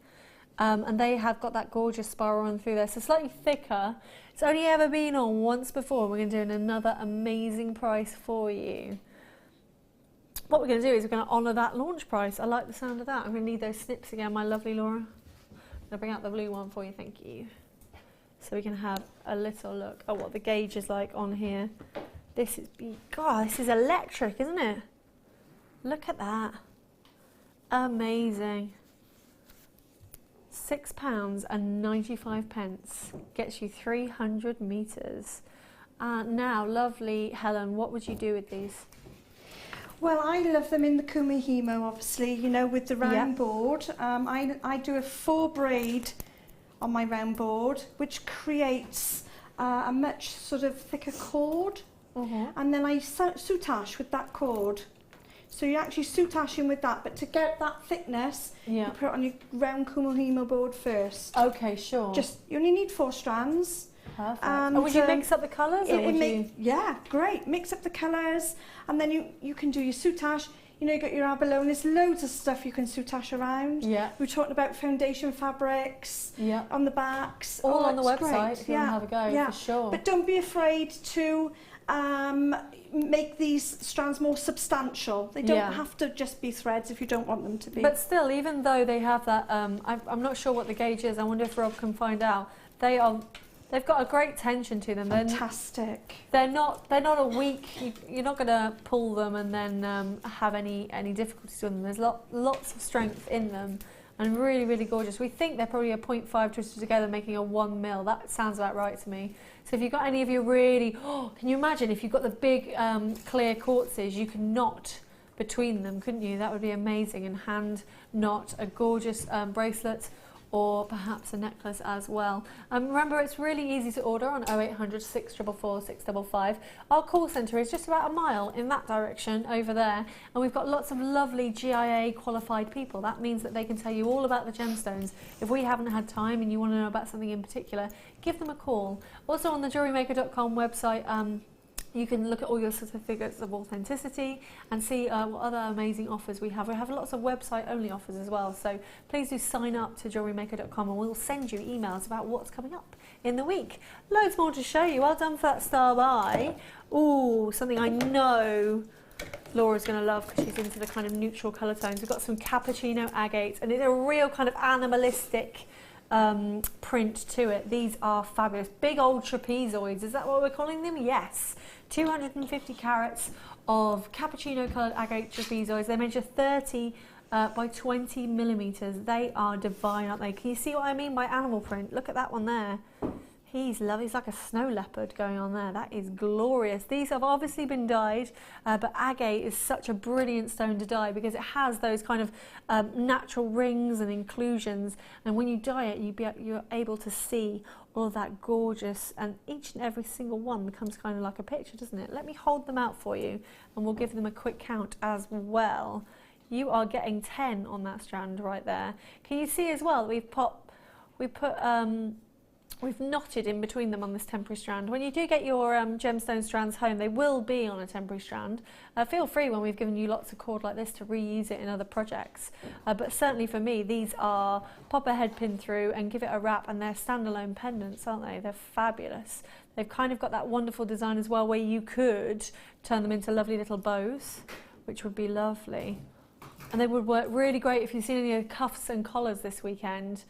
And they have got that gorgeous spiral run through there. So slightly thicker. It's only ever been on once before. We're going to do another amazing price for you. What we're going to do is we're going to honour that launch price. I like the sound of that. I'm going to need those snips again, my lovely Laura. I'm going to bring out the blue one for you, thank you. So we can have a little look at what the gauge is like on here. This is, God, this is electric, isn't it? Look at that. Amazing. £6.95 gets you 300 metres. Now, lovely Helen, what would you do with these? Well, I love them in the Kumihimo, obviously, you know, with the round board. I do a 4 braid on my round board, which creates a much sort of thicker cord. And then I soutache with that cord. So you're actually soutaching with that, but to get that thickness, you put it on your round Kumihimo board first. Okay, sure. You only need 4 strands. Perfect. And would you mix up the colours? Yeah, great. Mix up the colours, and then you can do your soutache. You know, you got your abalone. There's loads of stuff you can soutache around. Yeah. We're talking about foundation fabrics. Yeah. On the backs. All on the website. If you want to have a go, for sure. But don't be afraid to make these strands more substantial. They don't have to just be threads if you don't want them to be. But still, even though they have that, I'm not sure what the gauge is. I wonder if Rob can find out. They've got a great tension to them. Fantastic. They're not a weak. You're not going to pull them and then have any difficulties with them. There's lots of strength in them, and really, really gorgeous. We think they're probably a 0.5 twisted together, making a 1 mil. That sounds about right to me. So if you've got any of your really, can you imagine if you've got the big clear quartzes, you can knot between them, couldn't you? That would be amazing, and hand knot a gorgeous bracelet, or perhaps a necklace as well. Remember, it's really easy to order on 0800 644 655. Our call centre is just about a mile in that direction over there, and we've got lots of lovely GIA qualified people. That means that they can tell you all about the gemstones. If we haven't had time and you want to know about something in particular, give them a call. Also on the JewelleryMaker.com website, you can look at all your certificates of authenticity and see what other amazing offers we have. We have lots of website-only offers as well, so please do sign up to JewelleryMaker.com and we'll send you emails about what's coming up in the week. Loads more to show you. Well done for that star by. Ooh, something I know Laura's going to love because she's into the kind of neutral colour tones. We've got some cappuccino agate, and it's a real kind of animalistic print to it. These are fabulous. Big old trapezoids, is that what we're calling them? Yes. 250 carats of cappuccino coloured agate trapezoids. They measure 30 by 20 millimetres. They are divine, aren't they? Can you see what I mean by animal print? Look at that one there. He's lovely. He's like a snow leopard going on there. That is glorious. These have obviously been dyed, but agate is such a brilliant stone to dye because it has those kind of natural rings and inclusions. And when you dye it, you're able to see all of that gorgeous, and each and every single one becomes kind of like a picture, doesn't it? Let me hold them out for you, and we'll give them a quick count as well. You are getting 10 on that strand right there. Can you see as well? We've knotted in between them on this temporary strand. When you do get your gemstone strands home, they will be on a temporary strand. Feel free when we've given you lots of cord like this to reuse it in other projects. But certainly for me, these are pop a head pin through and give it a wrap, and they're standalone pendants, aren't they? They're fabulous. They've kind of got that wonderful design as well where you could turn them into lovely little bows, which would be lovely. And they would work really great if you've seen any of the cuffs and collars this weekend.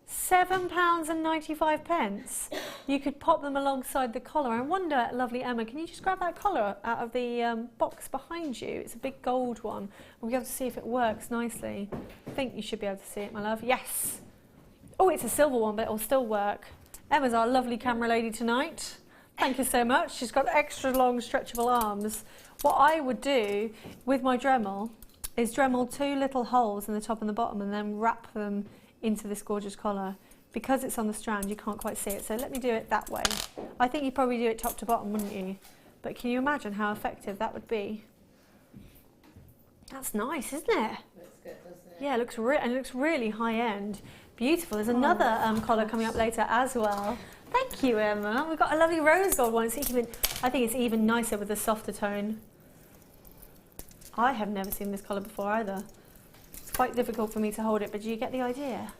£7.95. You could pop them alongside the collar. I wonder, lovely Emma, can you just grab that collar out of the box behind you? It's a big gold one. We'll be able to see if it works nicely. I think you should be able to see it, my love. Yes. Oh, it's a silver one, but it'll still work. Emma's our lovely camera lady tonight. Thank you so much. She's got extra long, stretchable arms. What I would do with my Dremel is Dremel 2 little holes in the top and the bottom and then wrap them into this gorgeous collar. Because it's on the strand, you can't quite see it, so let me do it that way. I think you'd probably do it top to bottom, wouldn't you? But can you imagine how effective that would be? That's nice, isn't it? Looks good, doesn't it? Yeah, it looks really high end. Beautiful. There's another collar coming up later as well. Thank you, Emma. We've got a lovely rose gold one. I think it's even nicer with a softer tone. I have never seen this collar before either. It's quite difficult for me to hold it, but do you get the idea?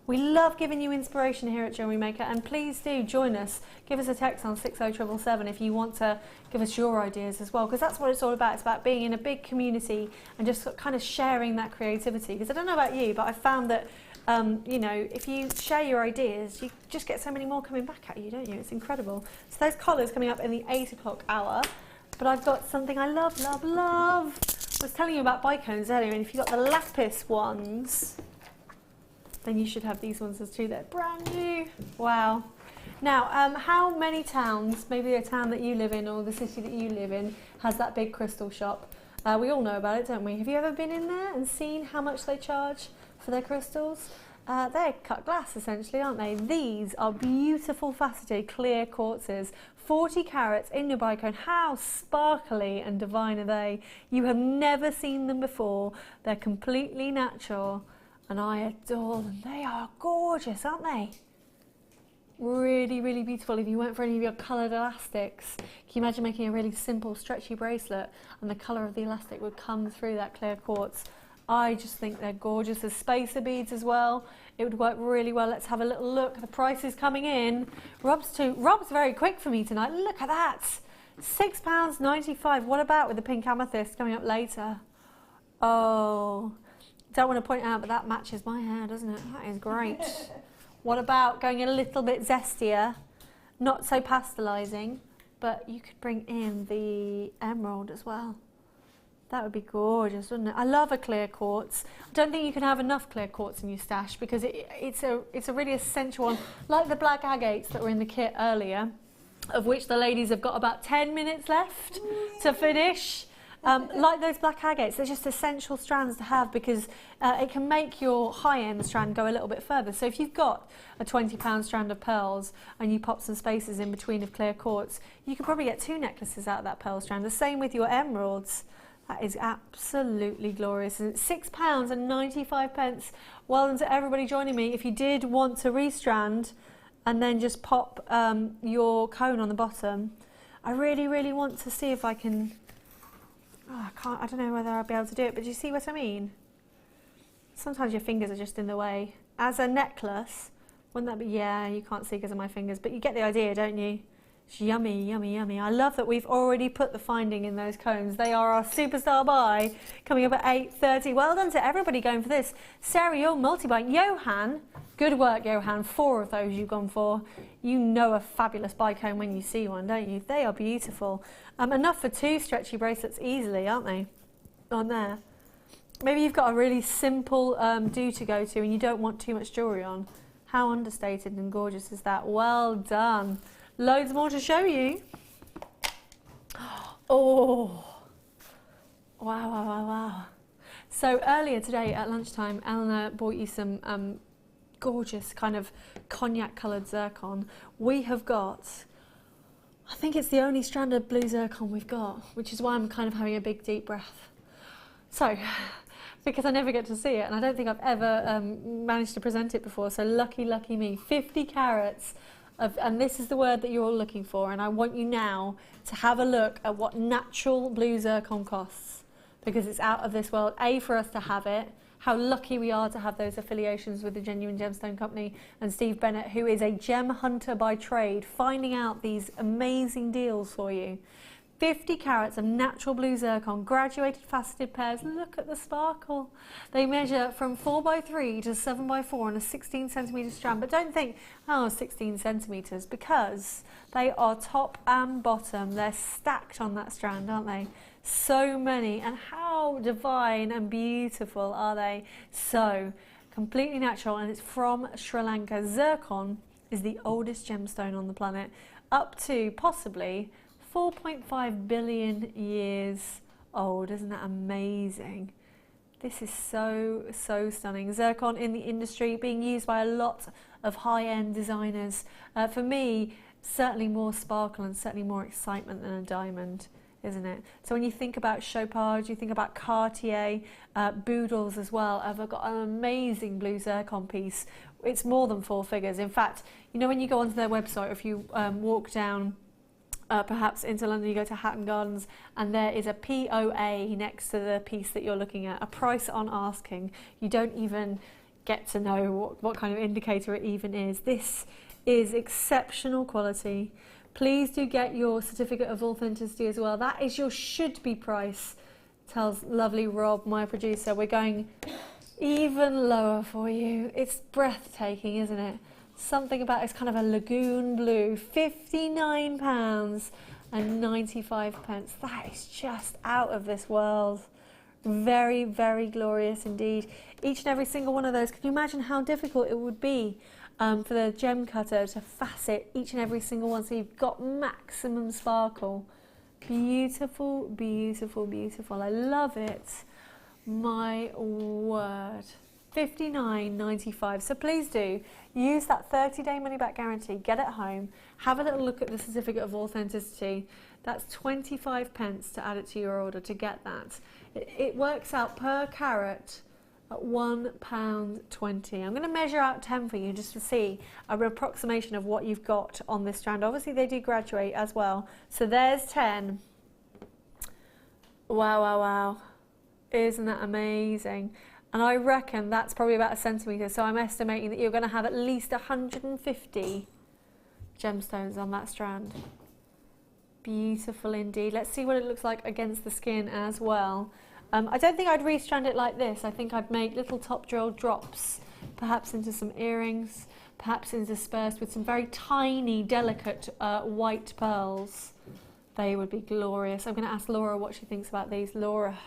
We love giving you inspiration here at Jewellery Maker, and please do join us. Give us a text on 60777 if you want to give us your ideas as well, because that's what it's all about. It's about being in a big community and just kind of sharing that creativity. Because I don't know about you, but I've found that you know, if you share your ideas, you just get so many more coming back at you, don't you? It's incredible. So those collars coming up in the 8 o'clock hour. But I've got something I love, love, love. I was telling you about bicones earlier, and if you've got the Lapis ones, then you should have these ones as too. They're brand new. Wow. Now, how many towns, maybe a town that you live in or the city that you live in, has that big crystal shop? We all know about it, don't we? Have you ever been in there and seen how much they charge for their crystals? They're cut glass, essentially, aren't they? These are beautiful faceted clear quartzes, 40 carats in your bicone. How sparkly and divine are they? You have never seen them before. They're completely natural, and I adore them. They are gorgeous, aren't they? Really, really beautiful. If you went for any of your coloured elastics, can you imagine making a really simple stretchy bracelet and the colour of the elastic would come through that clear quartz? I just think they're gorgeous. There's spacer beads as well. It would work really well. Let's have a little look. The price is coming in. Rob's very quick for me tonight. Look at that. £6.95. What about with the pink amethyst coming up later? Oh, don't want to point out, but that matches my hair, doesn't it? That is great. What about going a little bit zestier? Not so pastelising, but you could bring in the emerald as well. That would be gorgeous, wouldn't it? I love a clear quartz. I don't think you can have enough clear quartz in your stash because it's a really essential one, like the black agates that were in the kit earlier, of which the ladies have got about 10 minutes left to finish. Like those black agates, they're just essential strands to have because it can make your high-end strand go a little bit further. So if you've got a £20 strand of pearls and you pop some spaces in between of clear quartz, you could probably get 2 necklaces out of that pearl strand. The same with your emeralds. That is absolutely glorious. And it's £6.95. Well done to everybody joining me. If you did want to restrand and then just pop your cone on the bottom, I really, really want to see if I can... Oh, I don't know whether I'll be able to do it, but do you see what I mean? Sometimes your fingers are just in the way. As a necklace, wouldn't that be... Yeah, you can't see because of my fingers, but you get the idea, don't you? It's yummy, yummy, yummy. I love that we've already put the finding in those cones. They are our superstar buy, coming up at 8:30. Well done to everybody going for this. Sarah, you're multi-buy. Johan, good work, Johan. 4 of those you've gone for. You know a fabulous bicone when you see one, don't you? They are beautiful. Enough for 2 stretchy bracelets easily, aren't they? On there. Maybe you've got a really simple do to go to and you don't want too much jewellery on. How understated and gorgeous is that? Well done. Loads more to show you. Oh, wow, wow, wow, wow. So earlier today at lunchtime, Eleanor bought you some gorgeous kind of cognac coloured zircon. We have got, I think it's the only strand of blue zircon we've got, which is why I'm kind of having a big deep breath. So, because I never get to see it, and I don't think I've ever managed to present it before, so lucky, lucky me. 50 carats of, and this is the word that you're all looking for, and I want you now to have a look at what natural blue zircon costs, because it's out of this world. A, for us to have it, how lucky we are to have those affiliations with the Genuine Gemstone Company and Steve Bennett, who is a gem hunter by trade, finding out these amazing deals for you. 50 carats of natural blue zircon, graduated faceted pairs. Look at the sparkle. They measure from 4x3 to 7x4 on a 16 centimetre strand. But don't think, oh, 16 centimetres, because they are top and bottom. They're stacked on that strand, aren't they? So many. And how divine and beautiful are they? So, completely natural, and it's from Sri Lanka. Zircon is the oldest gemstone on the planet, up to possibly 4.5 billion years old. Isn't that amazing? This is so, so stunning. Zircon in the industry, being used by a lot of high-end designers. For me, certainly more sparkle and certainly more excitement than a diamond, isn't it? So when you think about Chopard, you think about Cartier, Boodles as well. I've got an amazing blue zircon piece. It's more than 4 figures. In fact, you know, when you go onto their website, if you walk down perhaps into London, you go to Hatton Gardens, and there is a POA next to the piece that you're looking at, a price on asking. You don't even get to know what kind of indicator it even is. This is exceptional quality. Please do get your certificate of authenticity as well. That is your should be price, tells lovely Rob, my producer. We're going even lower for you. It's breathtaking, isn't it? Something about it's kind of a lagoon blue, £59 and 95 pence. That is just out of this world. Very, very glorious indeed. Each and every single one of those. Can you imagine how difficult it would be for the gem cutter to facet each and every single one, so you've got maximum sparkle? Beautiful, beautiful, beautiful. I love it. My word. $59.95. So please do use that 30-day money-back guarantee. Get it home. Have a little look at the certificate of authenticity. That's 25 pence to add it to your order to get that. It works out per carat at £1.20. I'm going to measure out 10 for you just to see an approximation of what you've got on this strand. Obviously they do graduate as well. So there's 10. Wow, wow, wow. Isn't that amazing? And I reckon that's probably about 1 centimetre, so I'm estimating that you're going to have at least 150 gemstones on that strand. Beautiful indeed. Let's see what it looks like against the skin as well. I don't think I'd restrand it like this. I think I'd make little top drill drops, perhaps into some earrings, perhaps interspersed with some very tiny, delicate white pearls. They would be glorious. I'm going to ask Laura what she thinks about these. Laura.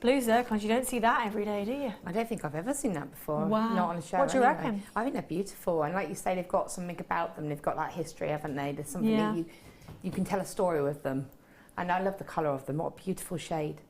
Blue zircons, you don't see that every day, do you? I don't think I've ever seen that before. Wow. Not on a show. What do you anyway. reckon? I think they're beautiful, and like you say, they've got something about them. They've got that history, haven't they? There's something that you can tell a story with them. And I love the colour of them. What a beautiful shade.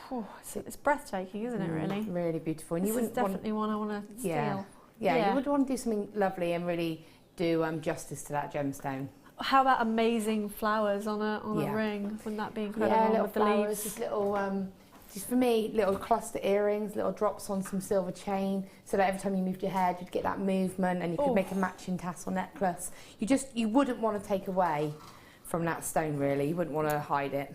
Oh, it's breathtaking, isn't it, really? Really beautiful. And this is definitely one I want to steal. Yeah, you would want to do something lovely and really do justice to that gemstone. How about amazing flowers on a ring? Wouldn't that be incredible? Yeah, little with flowers, the leaves? just little... just for me, little cluster earrings, little drops on some silver chain, so that every time you moved your head, you'd get that movement, and you could make a matching tassel necklace. You wouldn't want to take away from that stone, really. You wouldn't want to hide it.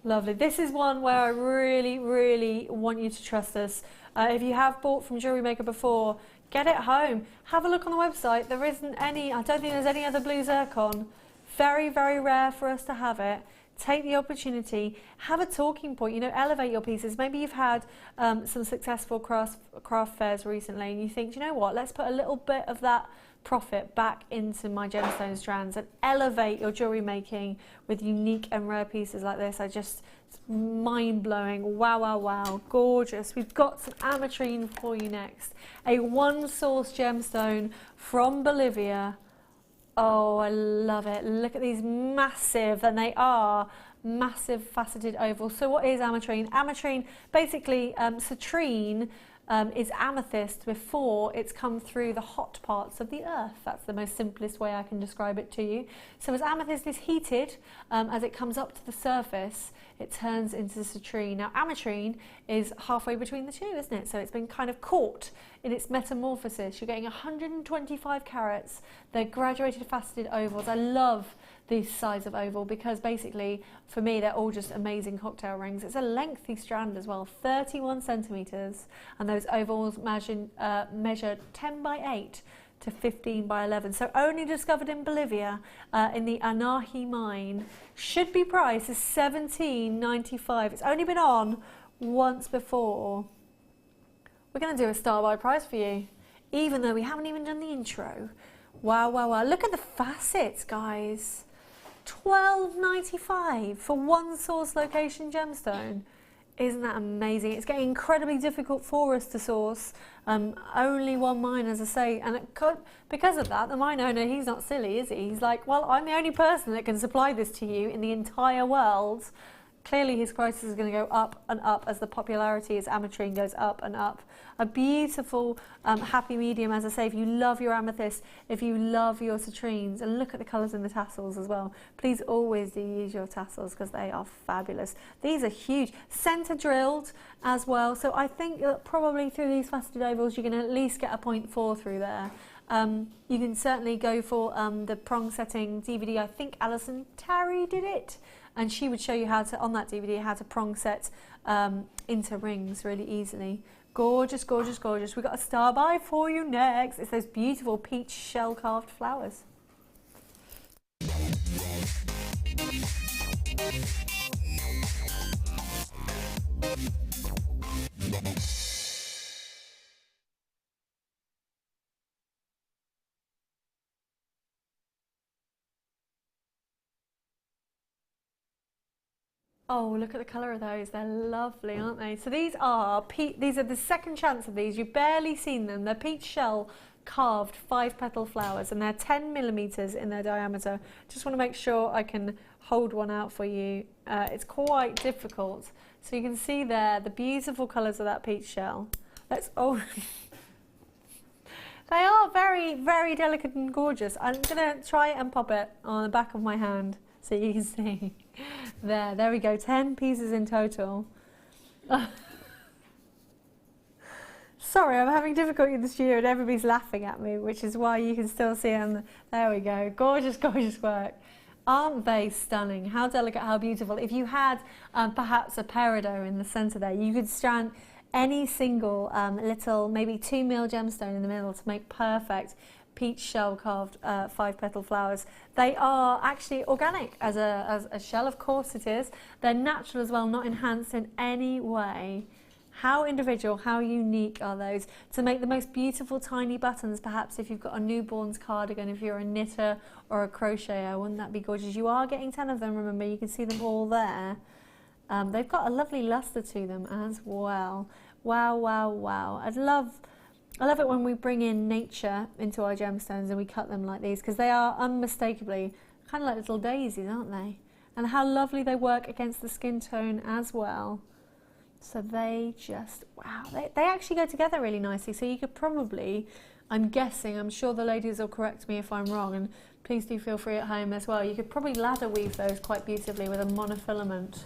Lovely. This is one where I really, really want you to trust us. If you have bought from Jewellery Maker before, get it home. Have a look on the website. There isn't any, I don't think there's any other blue zircon. Very, very rare for us to have it. Take the opportunity, have a talking point, you know, elevate your pieces. Maybe you've had some successful craft fairs recently and you think, do you know what, let's put a little bit of that profit back into my gemstone strands and elevate your jewellery making with unique and rare pieces like this. It's mind-blowing. Wow, wow, wow. Gorgeous. We've got some Aventurine for you next. A one-source gemstone from Bolivia. Oh, I love it. Look at these massive, and they are massive faceted ovals. So what is Aventurine? Aventurine, basically, citrine is amethyst before it's come through the hot parts of the earth. That's the most simplest way I can describe it to you. So as amethyst is heated, as it comes up to the surface, it turns into citrine. Now Aventurine is halfway between the two, isn't it? So it's been kind of caught in its metamorphosis. You're getting 125 carats. They're graduated faceted ovals. I love this size of oval because basically for me they're all just amazing cocktail rings. It's a lengthy strand as well, 31 centimeters, and those ovals measure 10 by 8 to 15 by 11. So only discovered in Bolivia in the Anahi mine. Should be priced is $17.95. It's only been on once before. We're going to do a star buy price for you, even though we haven't even done the intro. Wow, wow, wow. Look at the facets, guys. $12.95 for one source location gemstone. Isn't that amazing? It's getting incredibly difficult for us to source. Only one mine, as I say, and because of that, the mine owner, he's not silly, is he? He's like, well, I'm the only person that can supply this to you in the entire world. Clearly his prices is going to go up and up as the popularity as Aventurine goes up and up. A beautiful happy medium, as I say, if you love your amethyst, if you love your citrines, and look at the colours in the tassels as well. Please always do use your tassels because they are fabulous. These are huge. Centre drilled as well, so I think that probably through these faceted ovals you can at least get a 0.4 through there. You can certainly go for the prong setting DVD. I think Alison Terry did it. And she would show you how to, on that DVD, how to prong set into rings really easily. Gorgeous, gorgeous, gorgeous. We've got a star buy for you next. It's those beautiful peach shell carved flowers. Oh, look at the colour of those. They're lovely, aren't they? So these are the second chance of these. You've barely seen them. They're peach shell carved 5-petal flowers, and they're 10 millimetres in their diameter. Just want to make sure I can hold one out for you. It's quite difficult. So you can see there the beautiful colours of that peach shell. They are very, very delicate and gorgeous. I'm going to try and pop it on the back of my hand so you can see. There we go, 10 pieces in total. Sorry, I'm having difficulty in the studio and everybody's laughing at me, which is why you can still see them. There we go, gorgeous, gorgeous work. Aren't they stunning? How delicate, how beautiful. If you had perhaps a peridot in the centre there, you could strand any single little, maybe 2 mil gemstone in the middle to make perfect peach shell carved 5-petal flowers. They are actually organic as a shell, of course it is. They're natural as well, not enhanced in any way. How individual, how unique are those? To make the most beautiful tiny buttons, perhaps if you've got a newborn's cardigan, if you're a knitter or a crocheter, wouldn't that be gorgeous? You are getting 10 of them, remember, you can see them all there. They've got a lovely lustre to them as well. Wow, wow, wow. I love it when we bring in nature into our gemstones and we cut them like these, because they are unmistakably kind of like little daisies, aren't they? And how lovely they work against the skin tone as well. So they just, wow, they actually go together really nicely. So you could probably, I'm guessing, I'm sure the ladies will correct me if I'm wrong, and please do feel free at home as well. You could probably ladder weave those quite beautifully with a monofilament.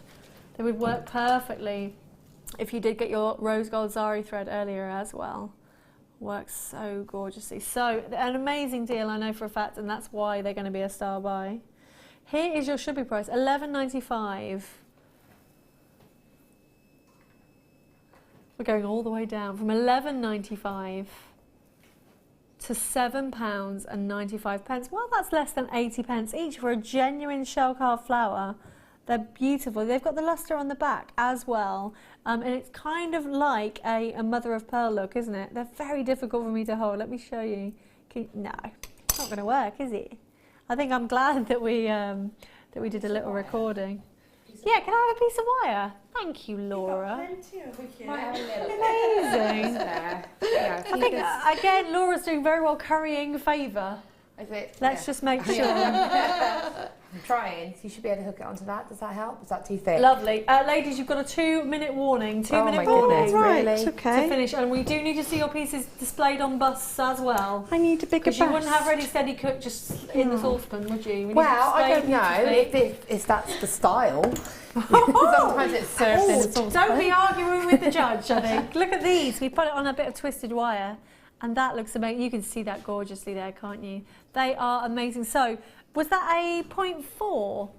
They would work perfectly if you did get your rose gold zari thread earlier as well. Works so gorgeously. So an amazing deal, I know for a fact, and that's why they're going to be a star buy. Here is your should be price, $11.95. We're going all the way down from $11.95 to £7.95. Well, that's less than 80 pence each for a genuine shell carved flower. They're beautiful. They've got the lustre on the back as well. And it's kind of like a mother of pearl look, isn't it? They're very difficult for me to hold. Let me show you. No, it's not going to work, is it? I think I'm glad that we did a little recording. Yeah, can I have a piece of wire? Thank you, Laura. Amazing. I think, again, Laura's doing very well currying favour. Let's just make sure. I'm trying, so you should be able to hook it onto that. Does that help? Is that too thick? Lovely. Ladies, you've got a 2-minute warning. 2-minute warning. Right, really, okay. to finish. And we do need to see your pieces displayed on busts as well. I need a bigger bust. Because you wouldn't have ready, steady cook just in the saucepan, would you? Well, I don't know if that's the style. Sometimes it's served in a saucepan. Don't be arguing with the judge, I think. Look at these. We put it on a bit of twisted wire. And that looks amazing. You can see that gorgeously there, can't you? They are amazing. So, was that a 0.4? No,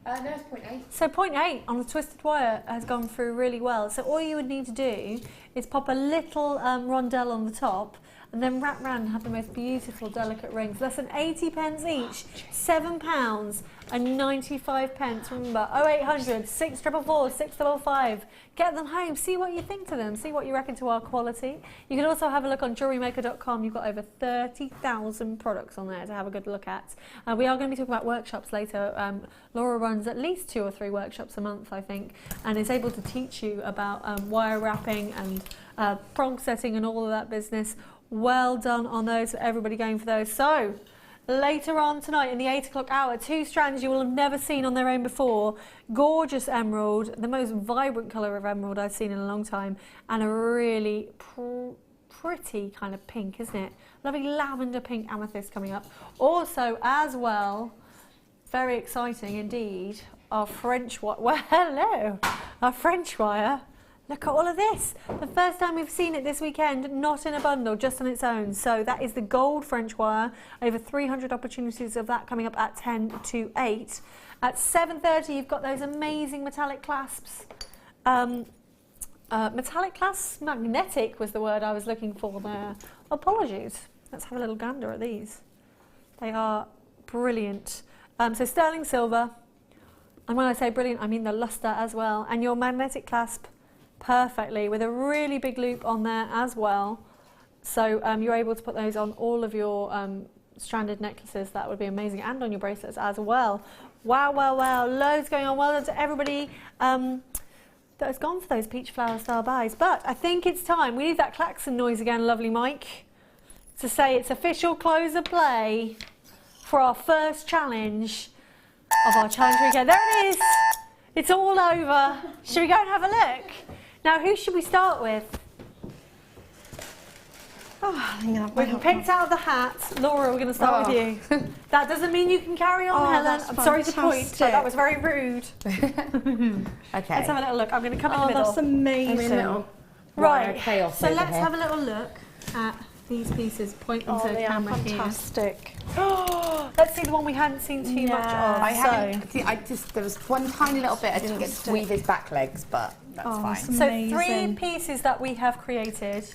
it's 0.8. So 0.8 on the twisted wire has gone through really well. So all you would need to do is pop a little rondelle on the top and then wrap round and have the most beautiful delicate rings. Less than 80 pence each, £7 and 95 pence. Remember, 0800 644 655. Get them home, see what you think to them, see what you reckon to our quality. You can also have a look on JewelleryMaker.com. You've got over 30,000 products on there to have a good look at. We are going to be talking about workshops later. Laura runs at least 2 or 3 workshops a month, I think, and is able to teach you about wire wrapping and prong setting and all of that business. Well done on those, for everybody going for those. So, later on tonight in the 8 o'clock hour, 2 strands you will have never seen on their own before. Gorgeous emerald, the most vibrant colour of emerald I've seen in a long time, and a really pretty kind of pink, isn't it? Lovely lavender pink amethyst coming up. Also, as well, very exciting indeed, our French wire. Well, hello, our French wire. Look at all of this. The first time we've seen it this weekend, not in a bundle, just on its own. So that is the gold French wire. Over 300 opportunities of that coming up at 10 to 8. At 7:30, you've got those amazing metallic clasps. Metallic clasps? Magnetic was the word I was looking for there. Apologies. Let's have a little gander at these. They are brilliant. So sterling silver. And when I say brilliant, I mean the luster as well. And your magnetic clasp perfectly with a really big loop on there as well. So you're able to put those on all of your stranded necklaces. That would be amazing. And on your bracelets as well. Wow, wow, wow. Loads going on. Well done to everybody that has gone for those peach flower style buys. But I think it's time. We need that klaxon noise again, lovely Mike, to say it's official close of play for our first challenge of our challenge weekend. There it is. It's all over. Should we go and have a look? Now, who should we start with? Oh, we've picked out of the hat. Laura, we're going to start with you. That doesn't mean you can carry on, Helen. I'm sorry to point, but that was very rude. Okay. Let's have a little look. I'm going to come in the middle. That's amazing. Right. Chaos so over let's here. have a little look at these pieces. Point them to the camera fantastic. Let's see the one we hadn't seen too much of. I haven't. There was one tiny little bit I didn't get to weave his back legs, but that's fine. So 3 pieces that we have created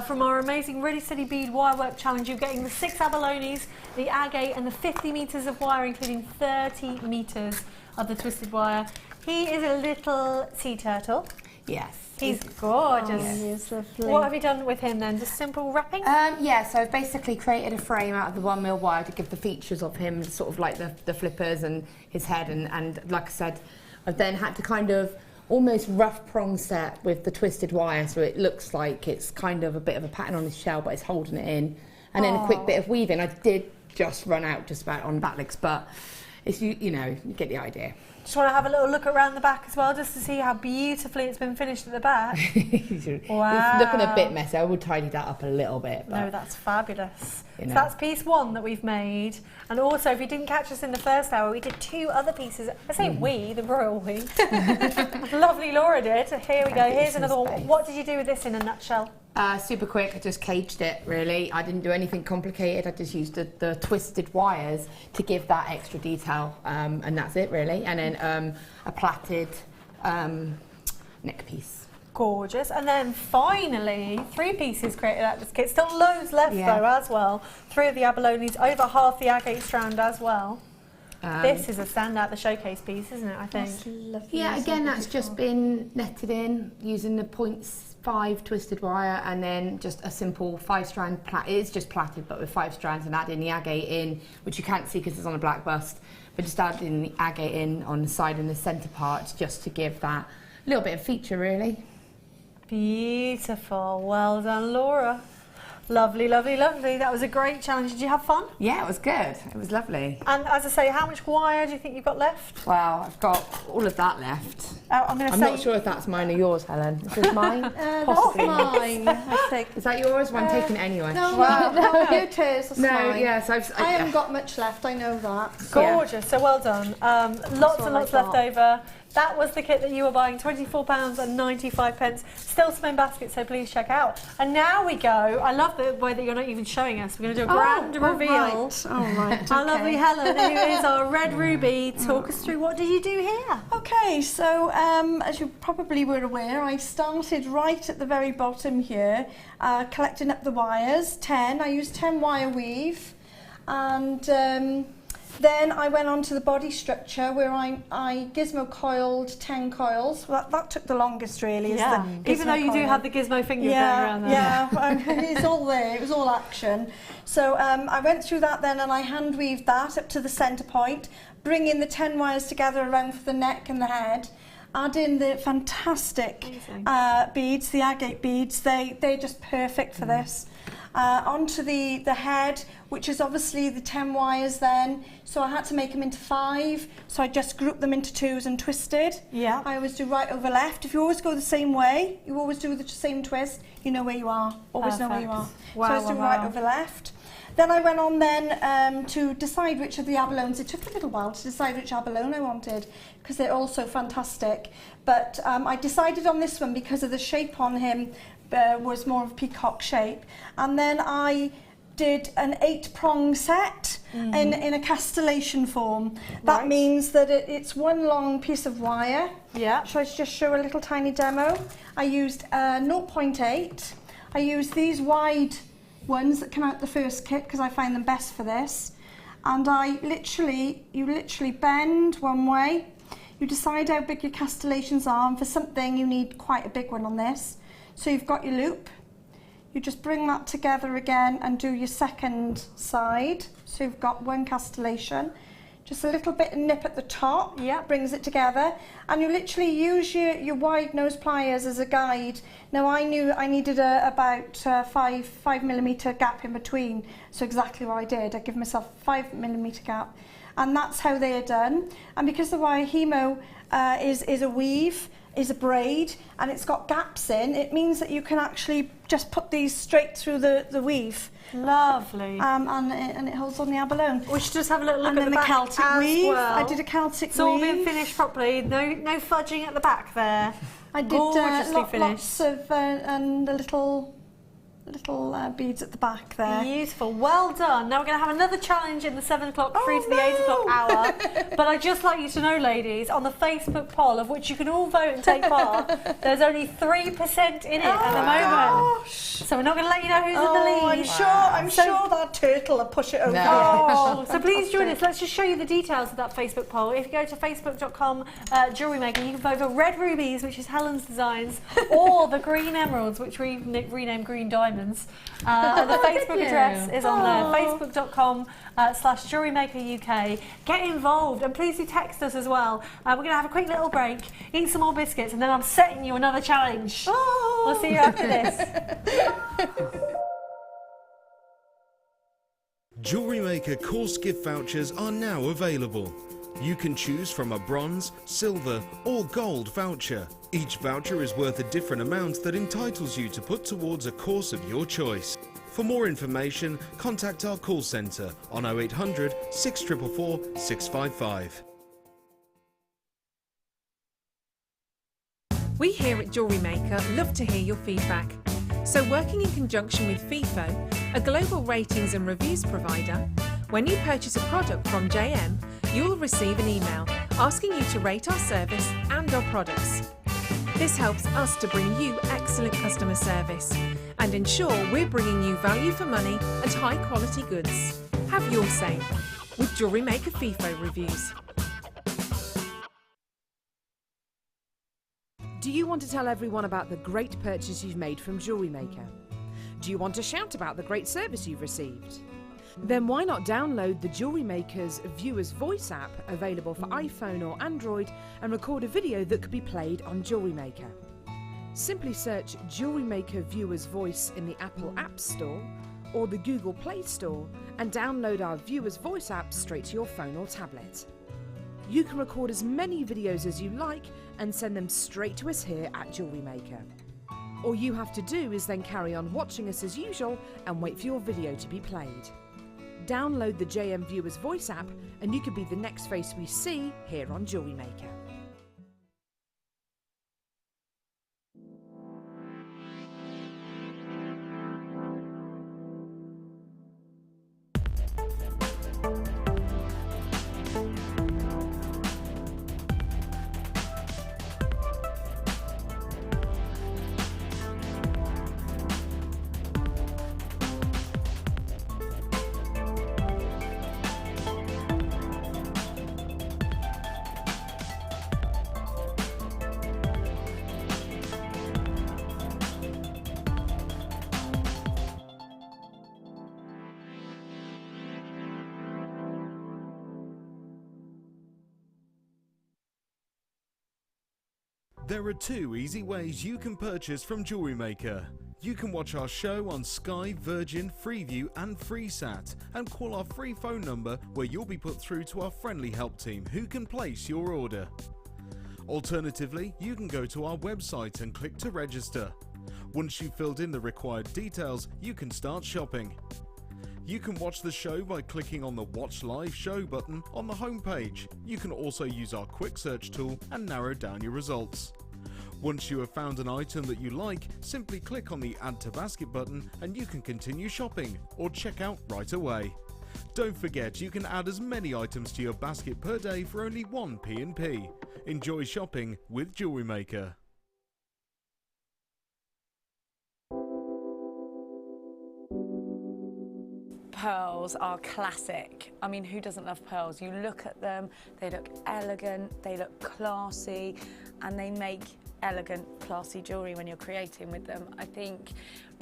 from our amazing Ready Steady Bead Wirework Challenge. You're getting the 6 abalones, the agate, and the 50 metres of wire, including 30 metres of the twisted wire. He is a little sea turtle. Yes. He's gorgeous. He's lovely. What have you done with him then? Just simple wrapping? Yeah, so I've basically created a frame out of the 1 mil wire to give the features of him, sort of like the flippers and his head, and like I said, I've then had to kind of almost rough prong set with the twisted wire, so it looks like it's kind of a bit of a pattern on his shell, but it's holding it in. And then a quick bit of weaving. I did just run out just about on back legs, but it's, you know, you get the idea. Just want to have a little look around the back as well, just to see how beautifully it's been finished at the back. Wow. It's looking a bit messy. I would tidy that up a little bit. But, no, that's fabulous. You know. So that's piece 1 that we've made. And also, if you didn't catch us in the first hour, we did 2 other pieces. I say we, the royal we. Lovely Laura did. Here we go. Here's another one. What did you do with this in a nutshell? Super quick, I just caged it really. I didn't do anything complicated. I just used the twisted wires to give that extra detail, and that's it really. And then a plaited neck piece. Gorgeous. And then finally, 3 pieces created out of this kit. Still loads left though as well. 3 of the abalones, over half the agate strand as well. This is a standout, the showcase piece, isn't it, I think? Yeah, again, that's just been netted in using the points 5 twisted wire and then just a simple 5-strand plait. It's just plaited but with 5 strands, and adding the agate in, which you can't see because it's on a black bust, but just adding the agate in on the side and the centre part just to give that little bit of feature really. Beautiful. Well done, Laura. Lovely, lovely, lovely. That was a great challenge. Did you have fun? Yeah, it was good. It was lovely. And as I say, how much wire do you think you've got left? Well, I've got all of that left. I'm not sure if that's mine or yours, Helen. Is this mine? Possibly. That's mine, I think. Is that yours? Well, I'm taking it anyway. No, no, it is. That's mine. Yes, I haven't got much left, I know that. Gorgeous, so well done. Lots and lots left over. That was the kit that you were buying, £24.95. Still some in baskets, so please check out. And now we go. I love the way that you're not even showing us. We're going to do a grand reveal. Right. Our lovely Helen, who is our red ruby. Talk us through, what did you do here? Okay, so as you probably were aware, I started right at the very bottom here, collecting up the wires, 10. I used 10 wire weave, and then I went on to the body structure where I gizmo coiled 10 coils. Well, that took the longest really. Even though you do have the gizmo finger going around there. Yeah, it's all there, it was all action. So I went through that then, and I hand weaved that up to the centre point, bringing the 10 wires together around for the neck and the head. Add in the fantastic beads, the agate beads. They're just perfect for this. Onto the head, which is obviously the 10 wires then. So I had to make them into 5. So I just grouped them into 2s and twisted. Yeah. I always do right over left. If you always go the same way, you always do the same twist, you know where you are. Always know where you are. Wow, so I always do right over left. Then I went on then to decide which of the abalones. It took a little while to decide which abalone I wanted, because they're all so fantastic. But I decided on this one because of the shape on him. Was more of a peacock shape, and then I did an 8-prong set in a castellation form. That means that it's one long piece of wire. Yeah. Shall I just show a little tiny demo? I used 0.8. I used these wide ones that come out the first kit because I find them best for this. And you literally bend one way. You decide how big your castellations are, and for something you need quite a big one on this. So you've got your loop, you just bring that together again and do your second side. So you've got one castellation, just a little bit of nip at the top, brings it together, and you literally use your wide nose pliers as a guide. Now I knew I needed about 5mm gap in between, so exactly what I did. I give myself a 5mm gap, and that's how they are done. And because the Wirehemo is a weave, is a braid, and it's got gaps in, it means that you can actually just put these straight through the weave. Lovely. And it holds on the abalone. We should just have a little look at the back Celtic as weave. well. I did a Celtic weave. It's all been finished properly. No fudging at the back there. I did gorgeously lots of and the little beads at the back there. Beautiful, well done. Now we're going to have another challenge in the 7 o'clock through to the 8 o'clock hour. But I'd just like you to know, ladies, on the Facebook poll, of which you can all vote and take part, there's only 3% in it at the moment. Gosh. So we're not going to let you know who's in the lead. I'm sure that turtle will push it over. So please join us. Let's just show you the details of that Facebook poll. If you go to facebook.com Jewellery Maker, you can vote for red rubies, which is Helen's designs, or the green emeralds, which we renamed green diamonds. The Facebook address is on there, facebook.com/JewelleryMaker UK. Get involved, and please do text us as well. We're going to have a quick little break, eat some more biscuits, and then I'm setting you another challenge. We'll see you after this. Jewellery Maker course gift vouchers are now available. You can choose from a bronze, silver or gold voucher. Each voucher is worth a different amount that entitles you to put towards a course of your choice. For more information, contact our call centre on 0800 644 655. We here at Jewellery Maker love to hear your feedback. So working in conjunction with FIFO, a global ratings and reviews provider, when you purchase a product from JM, you'll receive an email asking you to rate our service and our products. This helps us to bring you excellent customer service and ensure we're bringing you value for money and high quality goods. Have your say with Jewellery Maker FIFO reviews. Do you want to tell everyone about the great purchase you've made from Jewellery Maker? Do you want to shout about the great service you've received? Then why not download the Jewellery Maker's Viewer's Voice app, available for iPhone or Android, and record a video that could be played on Jewellery Maker. Simply search Jewellery Maker Viewer's Voice in the Apple App Store or the Google Play Store and download our Viewer's Voice app straight to your phone or tablet. You can record as many videos as you like and send them straight to us here at Jewellery Maker. All you have to do is then carry on watching us as usual and wait for your video to be played. Download the JM Viewer's Voice app and you could be the next face we see here on Jewellery Maker. There are 2 easy ways you can purchase from Jewellery Maker. You can watch our show on Sky, Virgin, Freeview and FreeSat and call our free phone number where you'll be put through to our friendly help team who can place your order. Alternatively, you can go to our website and click to register. Once you've filled in the required details, you can start shopping. You can watch the show by clicking on the Watch Live Show button on the homepage. You can also use our quick search tool and narrow down your results. Once you have found an item that you like, simply click on the Add to Basket button and you can continue shopping or check out right away. Don't forget, you can add as many items to your basket per day for only 1 P&P. Enjoy shopping with Jewellery Maker. Pearls are classic. I mean, who doesn't love pearls? You look at them, they look elegant, they look classy, and they make elegant, classy jewellery when you're creating with them. I think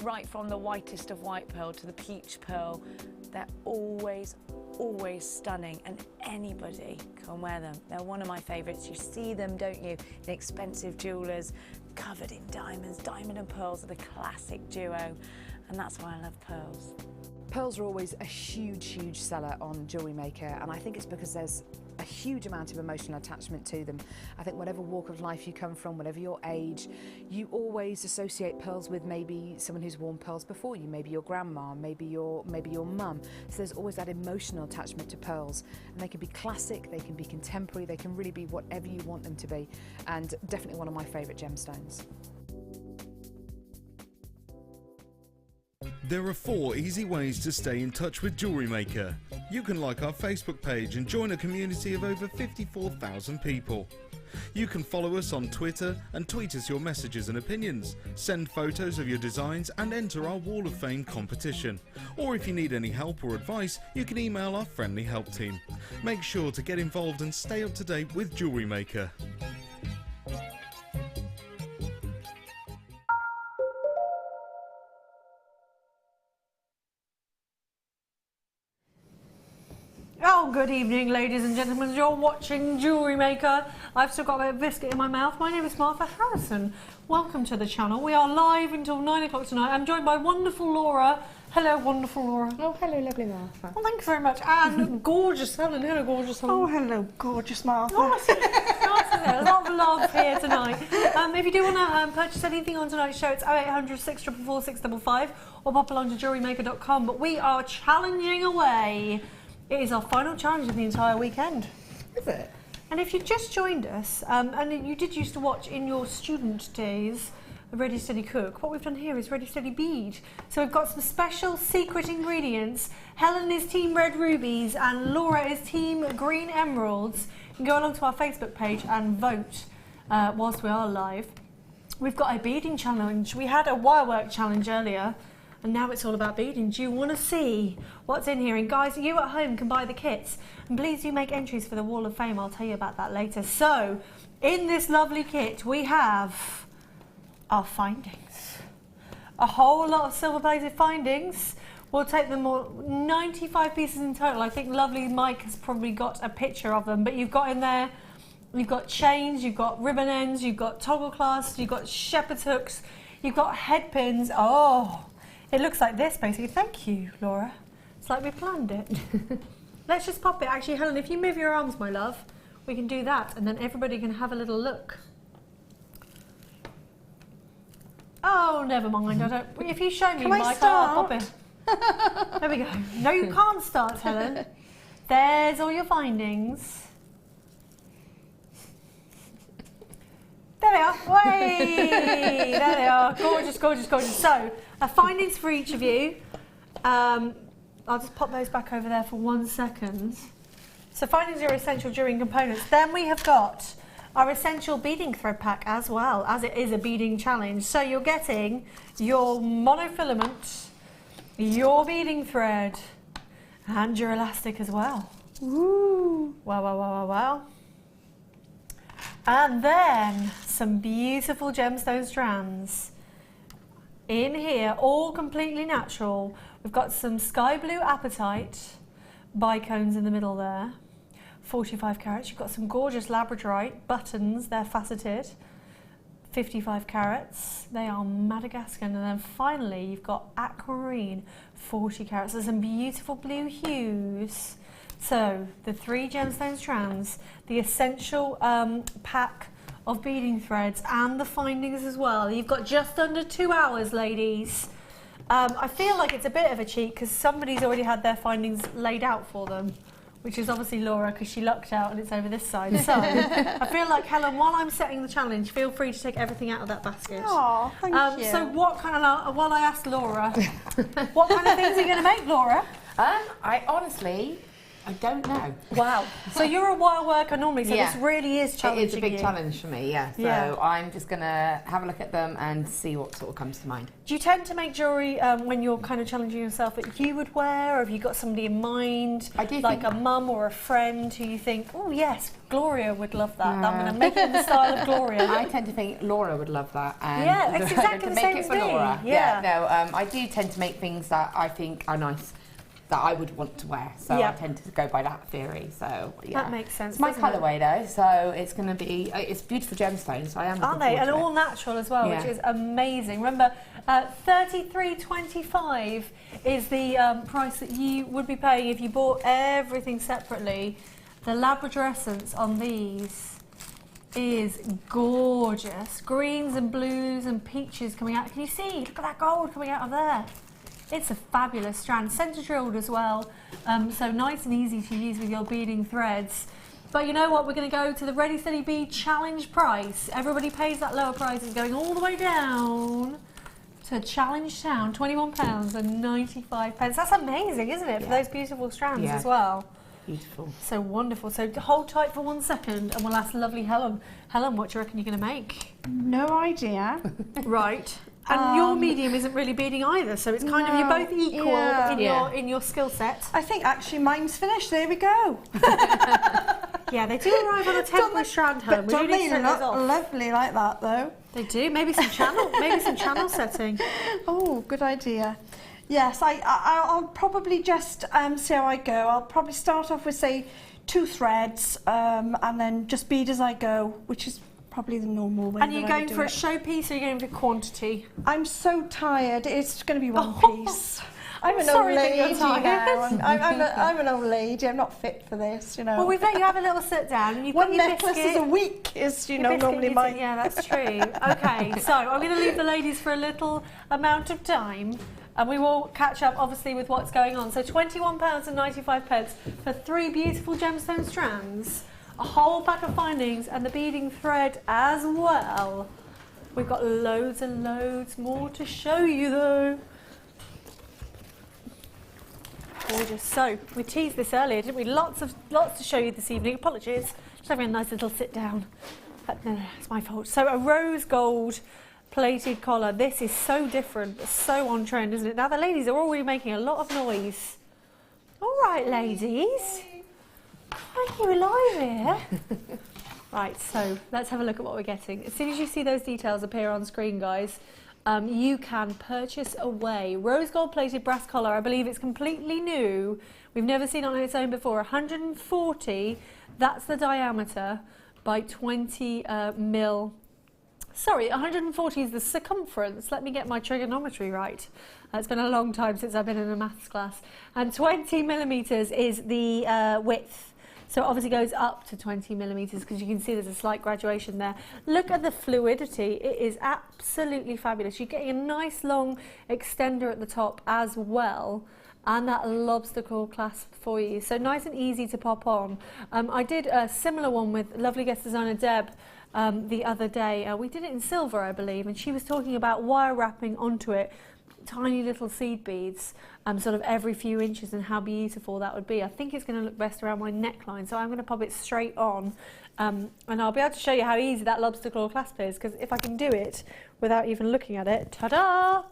right from the whitest of white pearl to the peach pearl, they're always stunning, and anybody can wear them. They're one of my favourites. You see them, don't you, in expensive jewellers, covered in diamonds. Diamond and pearls are the classic duo, and that's why I love pearls. Pearls are always a huge seller on Jewellery Maker, and I think it's because there's a huge amount of emotional attachment to them. I think whatever walk of life you come from, whatever your age, you always associate pearls with maybe someone who's worn pearls before you, maybe your grandma, maybe your mum. So there's always that emotional attachment to pearls, and they can be classic, they can be contemporary, they can really be whatever you want them to be, and definitely one of my favourite gemstones. There are 4 easy ways to stay in touch with Jewellery Maker. You can like our Facebook page and join a community of over 54,000 people. You can follow us on Twitter and tweet us your messages and opinions, send photos of your designs and enter our Wall of Fame competition. Or if you need any help or advice, you can email our friendly help team. Make sure to get involved and stay up to date with Jewellery Maker. Oh, good evening, ladies and gentlemen. You're watching Jewellery Maker. I've still got a bit of biscuit in my mouth. My name is Martha Harrison. Welcome to the channel. We are live until 9 o'clock tonight. I'm joined by wonderful Laura. Hello, wonderful Laura. Oh, hello, lovely Martha. Well, thank you very much. And gorgeous Helen. Hello, gorgeous Helen. Oh, hello, gorgeous Martha. Oh, nice, there's a lot of love here tonight. If you do want to purchase anything on tonight's show, it's 0800 644 655 or pop along to JewelleryMaker.com. But we are challenging away. It is our final challenge of the entire weekend. Is it? And if you just joined us, and you did used to watch in your student days Ready Steady Cook, what we've done here is Ready Steady Bead. So we've got some special secret ingredients. Helen is team red rubies and Laura is team green emeralds. You can go along to our Facebook page and vote whilst we are live. We've got a beading challenge. We had a wirework challenge earlier. and now it's all about beading. Do you want to see what's in here? And guys, you at home can buy the kits, and please do make entries for the Wall of Fame. I'll tell you about that later. So, in this lovely kit, we have our findings. A whole lot of silver-plated findings. We'll take them all, 95 pieces in total. I think lovely Mike has probably got a picture of them, but you've got in there, you've got chains, you've got ribbon ends, you've got toggle clasps, you've got shepherd's hooks, you've got head pins. Oh, it looks like this basically. Thank you, Laura. It's like we planned it. Let's just pop it. Actually, Helen, if you move your arms, my love, we can do that, and then everybody can have a little look. Oh, never mind. I don't. If you show me, Mike, I'll pop it. There we go. No, you can't start, Helen. There's all your findings. There they are. Way! There they are. Gorgeous, gorgeous, gorgeous. So, findings for each of you. I'll just pop those back over there for 1 second. So findings are essential jewellery components. Then we have got our essential beading thread pack as well, as it is a beading challenge. So you're getting your monofilament, your beading thread, and your elastic as well. Woo! Wow, wow, wow, wow, wow. And then some beautiful gemstone strands. In here, all completely natural. We've got some sky blue apatite, bicones in the middle there, 45 carats. You've got some gorgeous Labradorite buttons, they're faceted, 55 carats. They are Madagascar. And then finally, you've got aquamarine, 40 carats. There's some beautiful blue hues. So, the 3 gemstone strands, the essential pack of beading threads, and the findings as well. You've got just under 2 hours, ladies. I feel like it's a bit of a cheat because somebody's already had their findings laid out for them, which is obviously Laura because she lucked out and it's over this side. So I feel like, Helen, while I'm setting the challenge, feel free to take everything out of that basket. Oh, thank you. So what kind of, while I asked Laura, what kind of things are you going to make, Laura? I honestly, I don't know. Wow. So you're a wire worker normally, so this really is challenging. It is a big challenge for me, yeah. So I'm just going to have a look at them and see what sort of comes to mind. Do you tend to make jewellery when you're kind of challenging yourself that you would wear, or have you got somebody in mind, I do like a mum or a friend who you think, oh yes, Gloria would love that. I'm going to make it in the style of Gloria. I tend to think Laura would love that. And yeah, it's exactly the same as me. Laura. Yeah. No, I do tend to make things that I think are nice, that I would want to wear, so I tend to go by that theory. So yeah, that makes sense. It's my colourway though, so it's going to be it's beautiful gemstones. So I am. Aren't they? And all natural as well, which is amazing. Remember, $33.25 is the price that you would be paying if you bought everything separately. The Labrador essence on these is gorgeous. Greens and blues and peaches coming out. Can you see? Look at that gold coming out of there. It's a fabulous strand, centre drilled as well, so nice and easy to use with your beading threads. But you know what, we're going to go to the Ready Steady Bead challenge price. Everybody pays that lower price. It's going all the way down to Challenge Town, £21.95. That's amazing, isn't it, for those beautiful strands as well? Beautiful. So wonderful. So hold tight for 1 second and we'll ask lovely Helen. Helen, what do you reckon you're going to make? No idea. Right. And your medium isn't really beading either, so it's kind of, you're both equal in your skill set. I think actually mine's finished. There we go. Yeah, they do arrive on a temporary strand, Helen. Don't they look lovely like that though? They do. Maybe some channel setting. Oh, good idea. Yes, I'll probably just see how I go. I'll probably start off with say 2 threads, and then just bead as I go, which is probably the normal way. And you're going for a showpiece or you're going for quantity? I'm so tired. It's going to be one piece. I'm an old lady now. I'm an old lady. I'm not fit for this, you know. Well, we've let you have a little sit down. And you've one got your necklace biscuit. is a week, is normally mine. Yeah, that's true. Okay, so I'm going to leave the ladies for a little amount of time. And we will catch up, obviously, with what's going on. So £21.95 for 3 beautiful gemstone strands, a whole pack of findings, and the beading thread as well. We've got loads and loads more to show you, though. Gorgeous. So we teased this earlier, didn't we? Lots to show you this evening. Apologies. Just having a nice little sit down. No, it's my fault. So a rose gold plated collar. This is so different, so on trend, isn't it? Now the ladies are already making a lot of noise. All right, ladies. Are you alive here? Right, so let's have a look at what we're getting. As soon as you see those details appear on screen, guys, you can purchase away. Rose gold plated brass collar. I believe it's completely new. We've never seen it on its own before. 140, that's the diameter, by 20 mil. Sorry, 140 is the circumference. Let me get my trigonometry right. It's been a long time since I've been in a maths class. And 20 millimeters is the width. So it obviously goes up to 20 millimeters because you can see there's a slight graduation there. Look at the fluidity. It is absolutely fabulous. You're getting a nice long extender at the top as well, and that lobster claw clasp for you. So nice and easy to pop on. I did a similar one with lovely guest designer Deb the other day. We did it in silver, I believe, and she was talking about wire wrapping onto it tiny little seed beads sort of every few inches and how beautiful that would be. I think it's going to look best around my neckline, so I'm going to pop it straight on and I'll be able to show you how easy that lobster claw clasp is, because if I can do it without even looking at it, ta-da!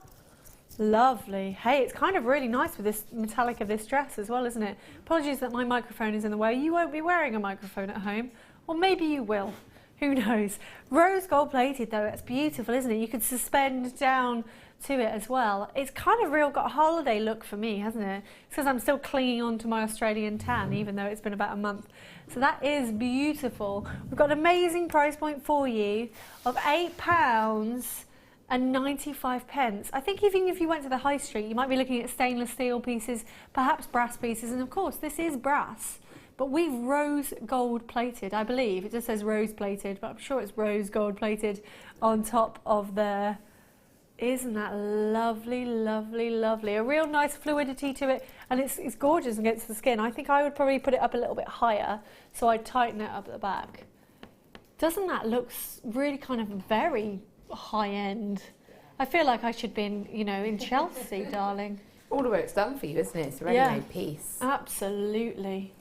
Lovely. Hey, it's kind of really nice with this metallic of this dress as well, isn't it? Apologies that my microphone is in the way. You won't be wearing a microphone at home, or maybe you will. Who knows? Rose gold plated though, it's beautiful, isn't it? You could suspend down to it as well. It's kind of got a holiday look for me, hasn't it? Because I'm still clinging on to my Australian tan, even though it's been about a month. So that is beautiful. We've got an amazing price point for you of £8 and 95 pence. I think even if you went to the high street, you might be looking at stainless steel pieces, perhaps brass pieces, and of course this is brass. But we've rose gold plated, I believe. It just says rose plated, but I'm sure it's rose gold plated on top of there. Isn't that lovely, lovely, lovely? A real nice fluidity to it, and it's gorgeous against the skin. I think I would probably put it up a little bit higher, so I'd tighten it up at the back. Doesn't that look really kind of very high end? I feel like I should be in, you know, in Chelsea, darling. All the work's done for you, isn't it? It's a ready-made piece. Absolutely.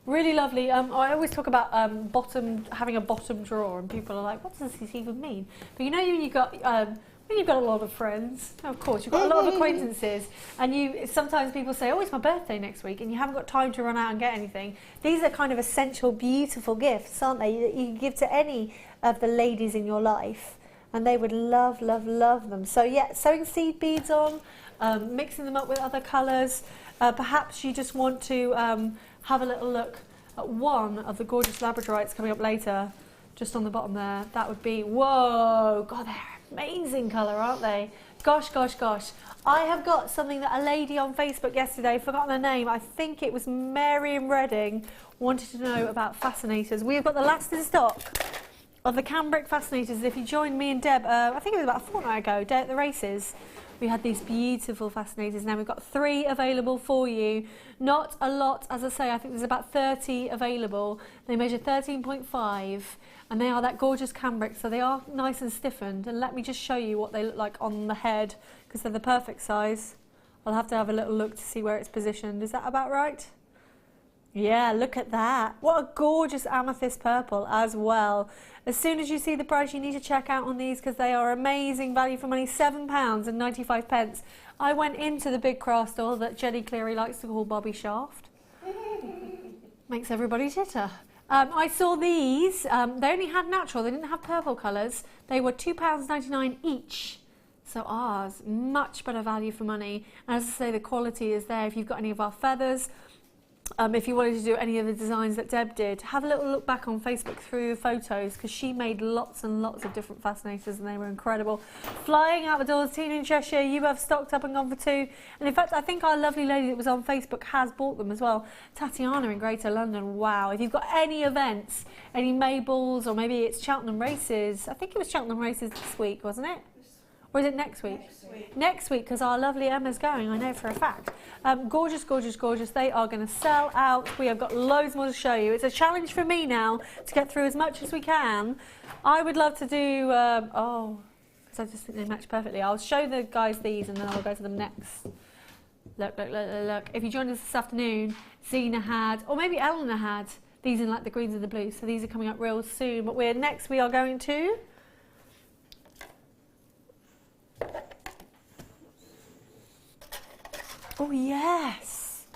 Really lovely. I always talk about having a bottom drawer, and people are like, what does this even mean? But you know, when you've got a lot of friends, of course, you've got a lot of acquaintances, and sometimes people say, oh, it's my birthday next week, and you haven't got time to run out and get anything. These are kind of essential, beautiful gifts, aren't they, that you can give to any of the ladies in your life, and they would love, love, love them. So yeah, sewing seed beads on, mixing them up with other colours. Perhaps you just want to have a little look at one of the gorgeous Labradorites coming up later, just on the bottom there. That would be, whoa, God, they're amazing colour, aren't they? Gosh, gosh, gosh. I have got something that a lady on Facebook yesterday, forgotten her name, I think it was Mary in Reading, wanted to know about fascinators. We've got the last in stock of the cambric fascinators. If you joined me and Deb, I think it was about a fortnight ago, day at the races, we had these beautiful fascinators. Now we've got 3 available for you. Not a lot, as I say, I think there's about 30 available. They measure 13.5 and they are that gorgeous cambric, so they are nice and stiffened. And let me just show you what they look like on the head, because they're the perfect size. I'll have to have a little look to see where it's positioned. Is that about right? Yeah, look at that. What a gorgeous amethyst purple as well. As soon as you see the price, you need to check out on these, because they are amazing value for money. £7 and 95 pence. I went into the big craft store that Jenny Cleary likes to call Bobby Shaft. Makes everybody titter. I saw these. They only had natural. They didn't have purple colours. They were £2.99 each. So ours, much better value for money. And as I say, the quality is there. If you've got any of our feathers, if you wanted to do any of the designs that Deb did, have a little look back on Facebook through the photos, because she made lots and lots of different fascinators and they were incredible. Flying out the doors, Tina in Cheshire, you have stocked up and gone for 2. And in fact, I think our lovely lady that was on Facebook has bought them as well. Tatiana in Greater London, wow. If you've got any events, any Mabels, or maybe it's Cheltenham Races, I think it was Cheltenham Races this week, wasn't it? Or is it next week? Next week, because our lovely Emma's going, I know for a fact. Gorgeous, gorgeous, gorgeous. They are going to sell out. We have got loads more to show you. It's a challenge for me now to get through as much as we can. I would love to do, because I just think they match perfectly. I'll show the guys these and then I'll go to them next. Look, look, look, look, look. If you joined us this afternoon, Zena had, or maybe Eleanor had, these in like the greens and the blues. So these are coming up real soon. But next we are going to Oh yes.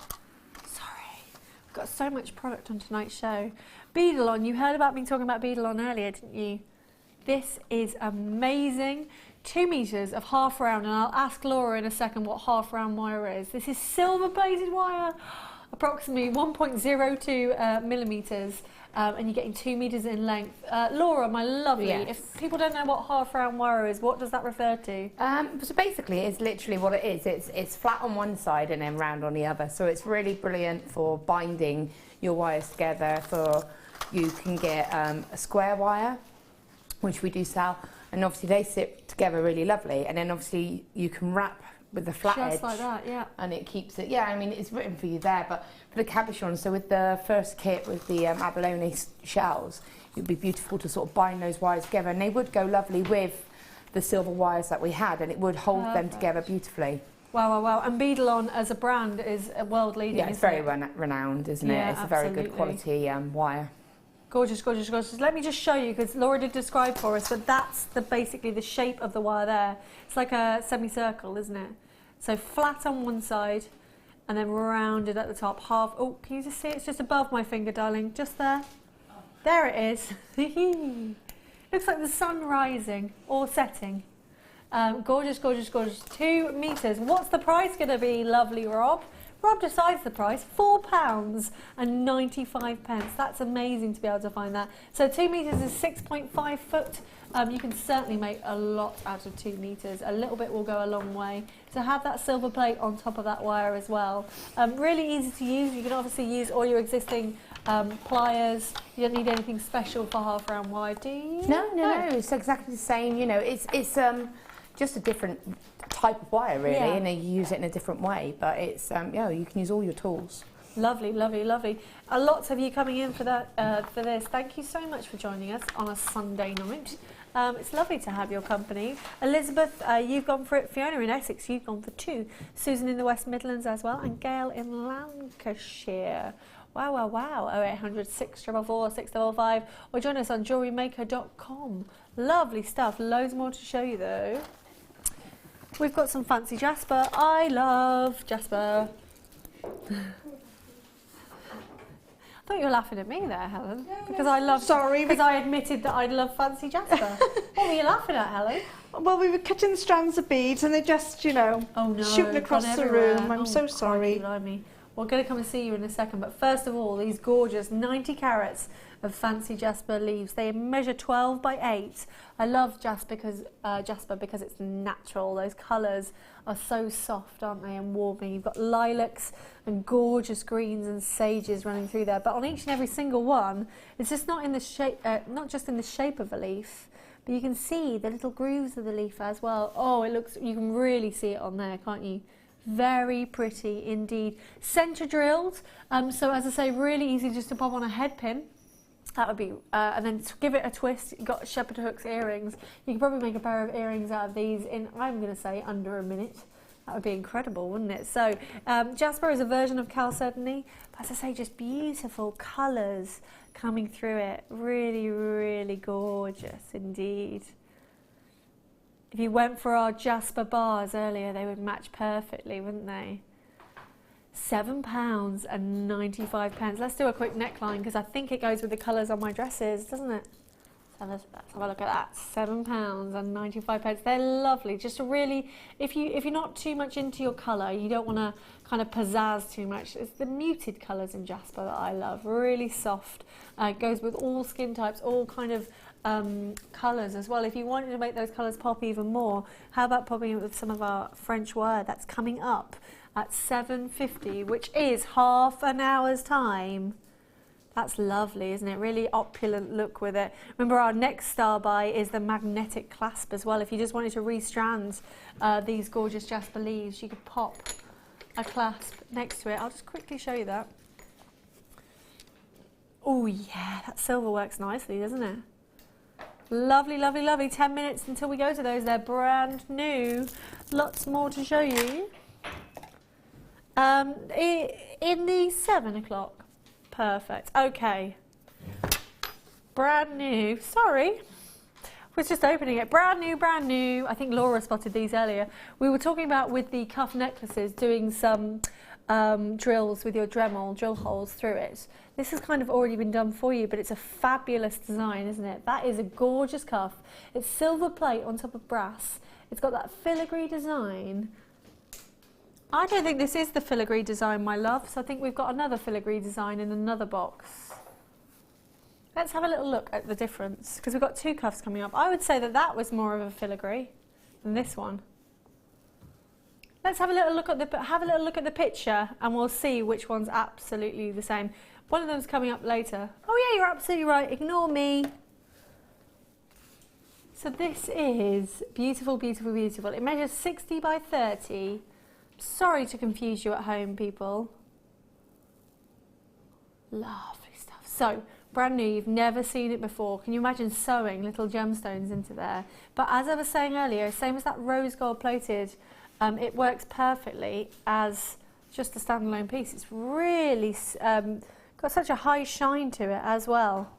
Sorry, I've got so much product on tonight's show. Beadalon, you heard about me talking about Beadalon earlier, didn't you? This is amazing. 2 meters of half round, and I'll ask Laura in a second what half round wire is. This is silver plated wire, approximately 1.02 millimeters, and you're getting 2 meters in length. Laura, my lovely, Yes. if people don't know what half round wire is, what does that refer to? So basically, it's literally what it is. It's flat on one side and then round on the other. So it's really brilliant for binding your wires together. You can get a square wire, which we do sell, and obviously they sit together really lovely. And then obviously you can wrap with the flat edge. Just like that, yeah. And it keeps it, yeah, I mean, it's written for you there, but for the cabochon, so with the first kit with the abalone shells, it would be beautiful to sort of bind those wires together, and they would go lovely with the silver wires that we had, and it would hold them together beautifully. Wow, wow, wow. And Beadalon as a brand is world leading, Yeah, it's very renowned, isn't it? It's a very good quality wire. Gorgeous, gorgeous, gorgeous. Let me just show you, because Laura did describe for us, but that's basically the shape of the wire there. It's like a semicircle, isn't it? So flat on one side, and then rounded at the top. Half. Oh, can you just see? It's just above my finger, darling. Just there. There it is. Looks like the sun rising or setting. Gorgeous, gorgeous, gorgeous. 2 meters. What's the price going to be, lovely Rob? Rob decides the price, £4.95. That's amazing to be able to find that. So 2 meters is 6.5 foot. You can certainly make a lot out of 2 meters. A little bit will go a long way. To have that silver plate on top of that wire as well. Really easy to use. You can obviously use all your existing pliers. You don't need anything special for half round wire, do you? No, it's exactly the same. You know, it's just a different type of wire, really, and you use it in a different way. But it's you can use all your tools. Lovely, lovely, lovely. Lots of you coming in for that for this. Thank you so much for joining us on a Sunday night. It's lovely to have your company. Elizabeth, you've gone for it. Fiona in Essex, you've gone for 2. Susan in the West Midlands as well, and Gail in Lancashire. Wow, wow, wow. 0800 644 655, or join us on JewelleryMaker.com. Lovely stuff. Loads more to show you though. We've got some fancy Jasper. I love Jasper. I thought you were laughing at me there, Helen. Because I love. Sorry. Because I admitted that I love fancy Jasper. What were you laughing at, Helen? Well, we were cutting the strands of beads and they just, you know, shooting across the room. I'm so sorry. We're going to come and see you in a second, but first of all, these gorgeous 90 carats of fancy Jasper leaves. They measure 12 by 8. I love Jasper because it's natural. Those colours are so soft, aren't they, and warming. You've got lilacs and gorgeous greens and sages running through there, but on each and every single one, it's just not in the shape, not just in the shape of a leaf, but you can see the little grooves of the leaf as well. Oh, it looks. You can really see it on there, can't you? Very pretty indeed. Centre drilled, so as I say, really easy just to pop on a head pin. That would be, and then to give it a twist, you've got shepherd hooks earrings. You could probably make a pair of earrings out of these in, I'm going to say, under a minute. That would be incredible, wouldn't it? So Jasper is a version of chalcedony, but as I say, just beautiful colours coming through it. Really, really gorgeous indeed. If you went for our Jasper bars earlier, they would match perfectly, wouldn't they? £7.95. Let's do a quick neckline because I think it goes with the colours on my dresses, doesn't it? So let's have a look at that. £7.95. They're lovely. Just a really, if you're not too much into your colour, you don't want to kind of pizzazz too much. It's the muted colours in Jasper that I love. Really soft. It goes with all skin types, all kind of colours as well. If you wanted to make those colours pop even more, how about popping it with some of our French wire that's coming up at $7.50, which is half an hour's time. That's lovely, isn't it? Really opulent look with it. Remember, our next star buy is the magnetic clasp as well. If you just wanted to restrand these gorgeous Jasper leaves, you could pop a clasp next to it. I'll just quickly show you that. Oh yeah, that silver works nicely, doesn't it? Lovely, lovely, lovely. 10 minutes until we go to those. They're brand new. Lots more to show you. In the 7 o'clock. Perfect. Okay. Brand new. Sorry. was just opening it. Brand new, brand new. I think Laura spotted these earlier. We were talking about with the cuff necklaces doing some drills with your Dremel, drill holes through it. This has kind of already been done for you, but it's a fabulous design, isn't it? That is a gorgeous cuff. It's silver plate on top of brass. It's got that filigree design. I don't think this is the filigree design, my love, so I think we've got another filigree design in another box. Let's have a little look at the difference, because we've got two cuffs coming up. I would say that that was more of a filigree than this one. Let's have a little look at the picture, and we'll see which one's absolutely the same. One of them's coming up later. Oh yeah, you're absolutely right. Ignore me. So this is beautiful, beautiful, beautiful. It measures 60 by 30. Sorry to confuse you at home, people. Lovely stuff. So, brand new, you've never seen it before. Can you imagine sewing little gemstones into there? But as I was saying earlier, same as that rose gold plated, it works perfectly as just a standalone piece. It's really got such a high shine to it as well.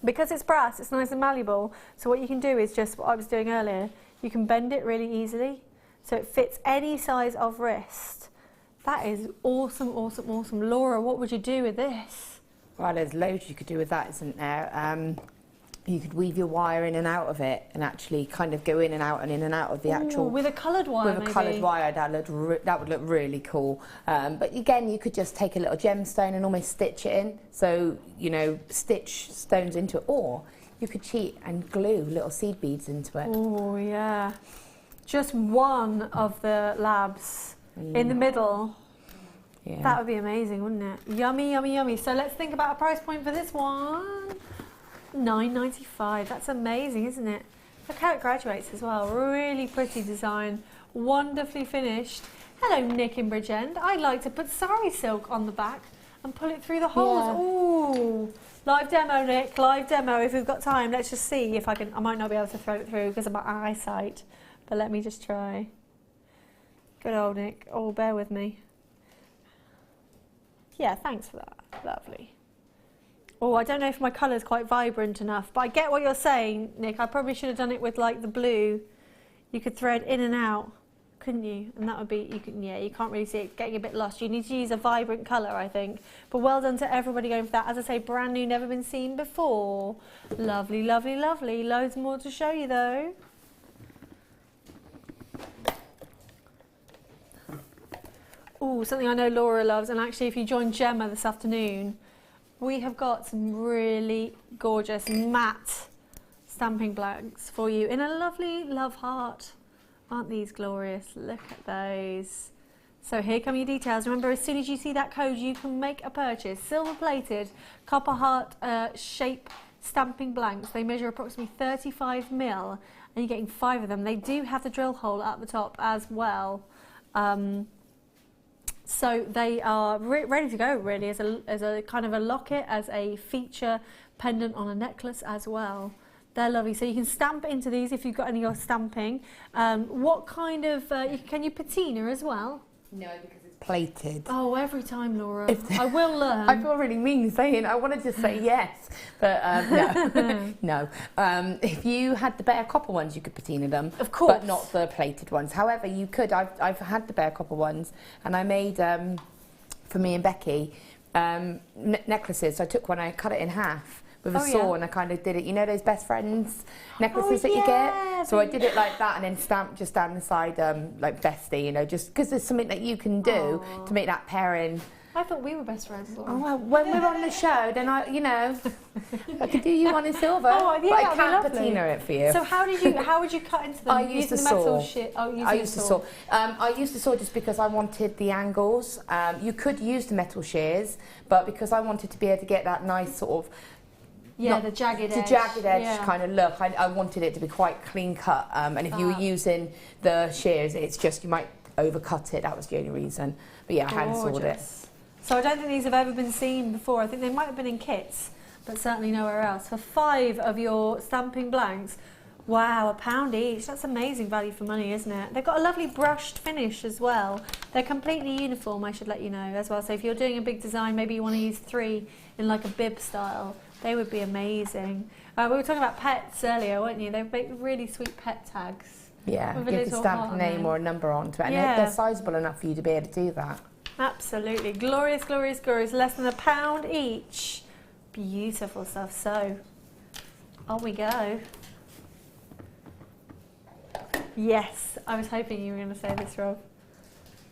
Because it's brass, it's nice and malleable. So what you can do is just what I was doing earlier. You can bend it really easily, so it fits any size of wrist. That is awesome, awesome, awesome. Laura, what would you do with this? Well, there's loads you could do with that, isn't there? You could weave your wire in and out of it and actually kind of go in and out of the actual... With a coloured wire, With a coloured wire, that would look really cool. But again, you could just take a little gemstone and almost stitch it in. So, you know, stitch stones into it. Or you could cheat and glue little seed beads into it. Oh, yeah. Just one of the labs in the middle. Yeah. That would be amazing, wouldn't it? Yummy, yummy, yummy. So let's think about a price point for this one. $9.95. That's amazing, isn't it? Look how it graduates as well. Really pretty design. Wonderfully finished. Hello, Nick in Bridgend. I'd like to put sari silk on the back and pull it through the holes. Yeah. Ooh. Live demo, Nick. Live demo. If we've got time, let's just see if I can. I might not be able to thread it through because of my eyesight. But let me just try. Good old Nick. Oh, bear with me. Yeah, thanks for that. Lovely. Oh, I don't know if my colour's quite vibrant enough, but I get what you're saying, Nick. I probably should have done it with like the blue. You could thread in and out, couldn't you? And that would be, you can't really see it getting a bit lost. You need to use a vibrant colour, I think. But well done to everybody going for that. As I say, brand new, never been seen before. Lovely, lovely, lovely. Loads more to show you though. Oh, something I know Laura loves, and actually if you join Gemma this afternoon, we have got some really gorgeous matte stamping blanks for you in a lovely love heart. Aren't these glorious? Look at those. So here come your details. Remember, as soon as you see that code, you can make a purchase. Silver plated, copper heart shape stamping blanks. They measure approximately 35 mil, and you're getting 5 of them. They do have the drill hole at the top as well. So they are ready to go, really, as a kind of a locket, as a feature pendant on a necklace as well. They're lovely. So you can stamp into these if you've got any of your stamping. What kind of, can you patina as well? No, because it's plated. Oh, every time, Laura. I will learn. I feel really mean saying, I want to just say yes, but no. No. If you had the bare copper ones, you could patina them. Of course. But not the plated ones. However, you could, I've had the bare copper ones, and I made, for me and Becky, necklaces. So I took one, I cut it in half with a saw, and I kind of did it, you know those best friends necklaces that you get? So I did it like that and then stamped just down the side like bestie, you know, just because there's something that you can do to make that pairing. I thought we were best friends. Oh, well, when we're on the show, then I could do you one in silver, but I can't patina it for you. So how would you cut into them? I used the saw. I used the saw. I used the saw just because I wanted the angles. You could use the metal shears, but because I wanted to be able to get that nice sort of the jagged edge kind of look. I wanted it to be quite clean cut, and if you were using the shears, it's just you might overcut it. That was the only reason. But yeah, I hand sawed it. So I don't think these have ever been seen before. I think they might have been in kits, but certainly nowhere else. For 5 of your stamping blanks, wow, £1 each. That's amazing value for money, isn't it? They've got a lovely brushed finish as well. They're completely uniform, I should let you know as well. So if you're doing a big design, maybe you want to use 3 in like a bib style, they would be amazing. We were talking about pets earlier, weren't you? They make really sweet pet tags. Yeah, with a you can little stamp a heart name on or a number onto it, and they're sizable enough for you to be able to do that. Absolutely. Glorious, glorious, glorious. Less than £1 each. Beautiful stuff. So, on we go. Yes, I was hoping you were going to say this, Rob.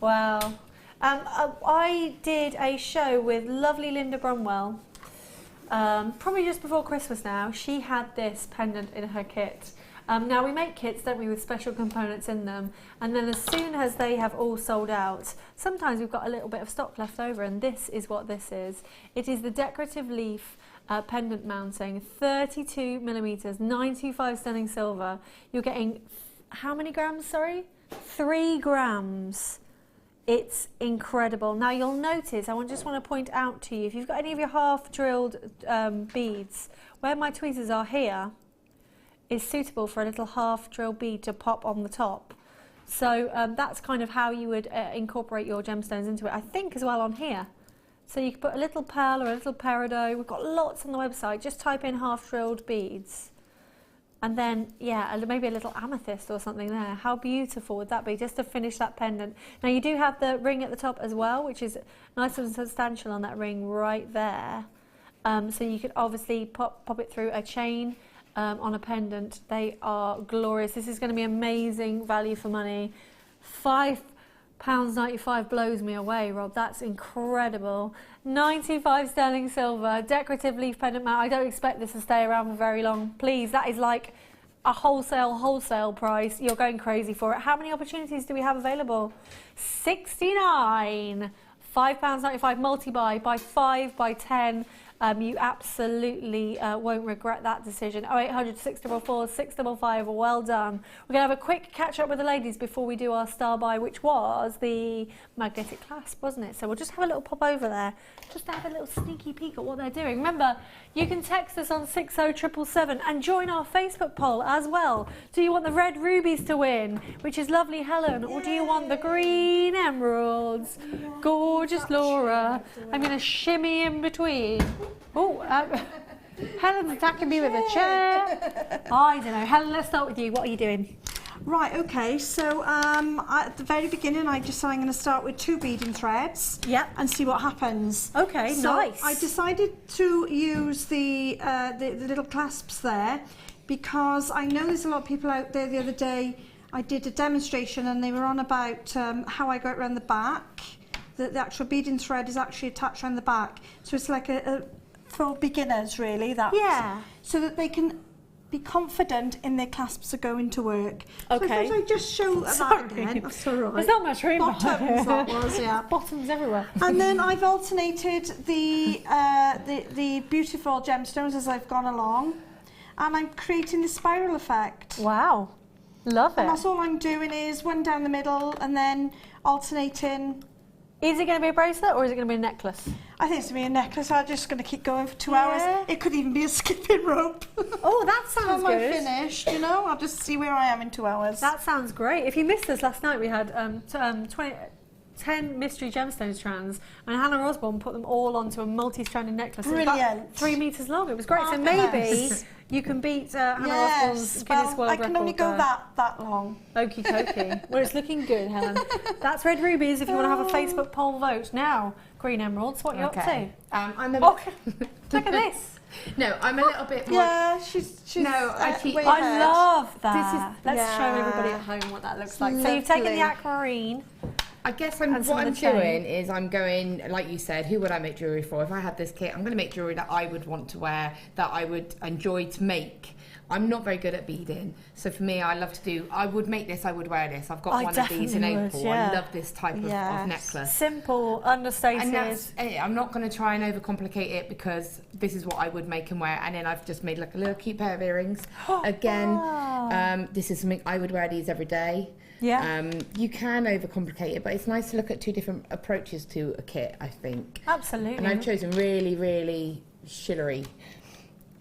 Wow. I did a show with lovely Linda Bromwell, probably just before Christmas now. She had this pendant in her kit. Now we make kits, don't we, with special components in them, and then as soon as they have all sold out, sometimes we've got a little bit of stock left over, and this is what this is. It is the decorative leaf pendant mounting, 32 millimeters, 925 sterling silver. You're getting, how many grams, sorry? 3 grams. It's incredible. Now you'll notice, I just want to point out to you, if you've got any of your half drilled beads, where my tweezers are here, is suitable for a little half drill bead to pop on the top. So that's kind of how you would incorporate your gemstones into it. I think as well on here. So you could put a little pearl or a little peridot. We've got lots on the website. Just type in half drilled beads. And then, yeah, maybe a little amethyst or something there. How beautiful would that be, just to finish that pendant? Now you do have the ring at the top as well, which is nice and substantial on that ring right there. So you could obviously pop it through a chain on a pendant. They are glorious. This is going to be amazing value for money. £5.95 blows me away, Rob. That's incredible. 95 sterling silver, decorative leaf pendant mount. I don't expect this to stay around for very long. Please, that is like a wholesale price. You're going crazy for it. How many opportunities do we have available? 69. £5.95 multi-buy, buy 5, buy 10. You absolutely won't regret that decision. 0800 644 655, well done. We're going to have a quick catch up with the ladies before we do our star buy, which was the magnetic clasp, wasn't it? So we'll just have a little pop over there, just to have a little sneaky peek at what they're doing. Remember, you can text us on 60777 and join our Facebook poll as well. Do you want the red rubies to win, which is lovely Helen, or do you want the green emeralds? Gorgeous Laura. I'm going to shimmy in between. Oh, Helen's attacking me with a chair. I don't know. Helen, let's start with you. What are you doing? Right, okay, so at the very beginning I just said I'm going to start with 2 beading threads and see what happens. Okay, so nice. I decided to use the little clasps there because I know there's a lot of people out there. The other day I did a demonstration and they were on about how I go around the back. The actual beading thread is actually attached around the back, so it's like a for beginners really. So that they can be confident in their clasps are going to work. Okay. So I just show that again. That's all right. There's not much room. Bottoms, that was, yeah. Bottoms everywhere. And then I've alternated the beautiful gemstones as I've gone along, and I'm creating the spiral effect. Wow, love it. And that's all I'm doing is one down the middle and then alternating. Is it going to be a bracelet or is it going to be a necklace? I think it's going to be a necklace. I'm just going to keep going for 2 hours. It could even be a skipping rope. Oh, that sounds good. I'm finished, you know. I'll just see where I am in 2 hours. That sounds great. If you missed us last night, we had 10 mystery gemstone strands, and Hannah Osborne put them all onto a multi-stranded necklace. Brilliant. 3 meters long. It was great. So maybe you can beat Hannah Osborne's Guinness World Record. I can only go that long. Okie dokie. Well, it's looking good, Helen. That's red rubies if you want to have a Facebook poll vote. Now, green emeralds, what are you up to? I'm a look at this. No, I'm a little bit more... Yeah, she's no, I love that. Let's show everybody at home what that looks like. So you've taken the aquamarine. I guess what I'm doing is I'm going, like you said, who would I make jewellery for? If I had this kit, I'm going to make jewellery that I would want to wear, that I would enjoy to make. I'm not very good at beading, so for me, I love to do, I would make this, I would wear this. I've got one of these in April. I love this type of necklace. Simple, understated. And I'm not going to try and overcomplicate it because this is what I would make and wear. And then I've just made like a little cute pair of earrings. Again, this is something I would wear these every day. Yeah. You can overcomplicate it, but it's nice to look at 2 different approaches to a kit, I think. Absolutely. And I've chosen really, really shillery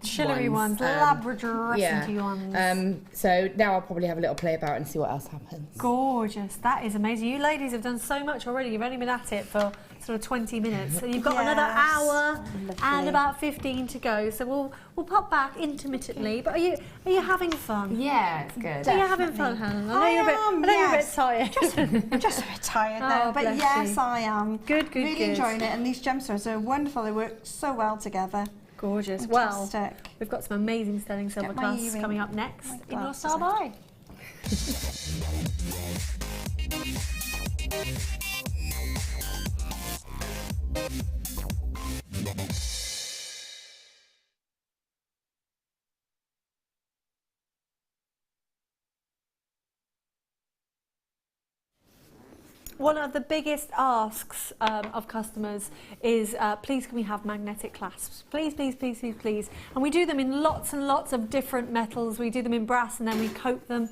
Shillery ones, Labradorite ones. So now I'll probably have a little play about and see what else happens. Gorgeous, that is amazing. You ladies have done so much already. You've only been at it for sort of 20 minutes. So you've got another hour and about 15 to go. So we'll pop back intermittently. But are you having fun? Yeah, it's good. Are you having fun, Helen? I know you're a bit tired. I'm just a bit tired now, but yes, I am. Good. Really enjoying it, and these gemstones are wonderful. They work so well together. Gorgeous. Fantastic. Well, we've got some amazing sterling silver clasps coming up next in your Star Buy. One of the biggest asks of customers is, please can we have magnetic clasps? Please, please, please, please, please. And we do them in lots and lots of different metals. We do them in brass and then we coat them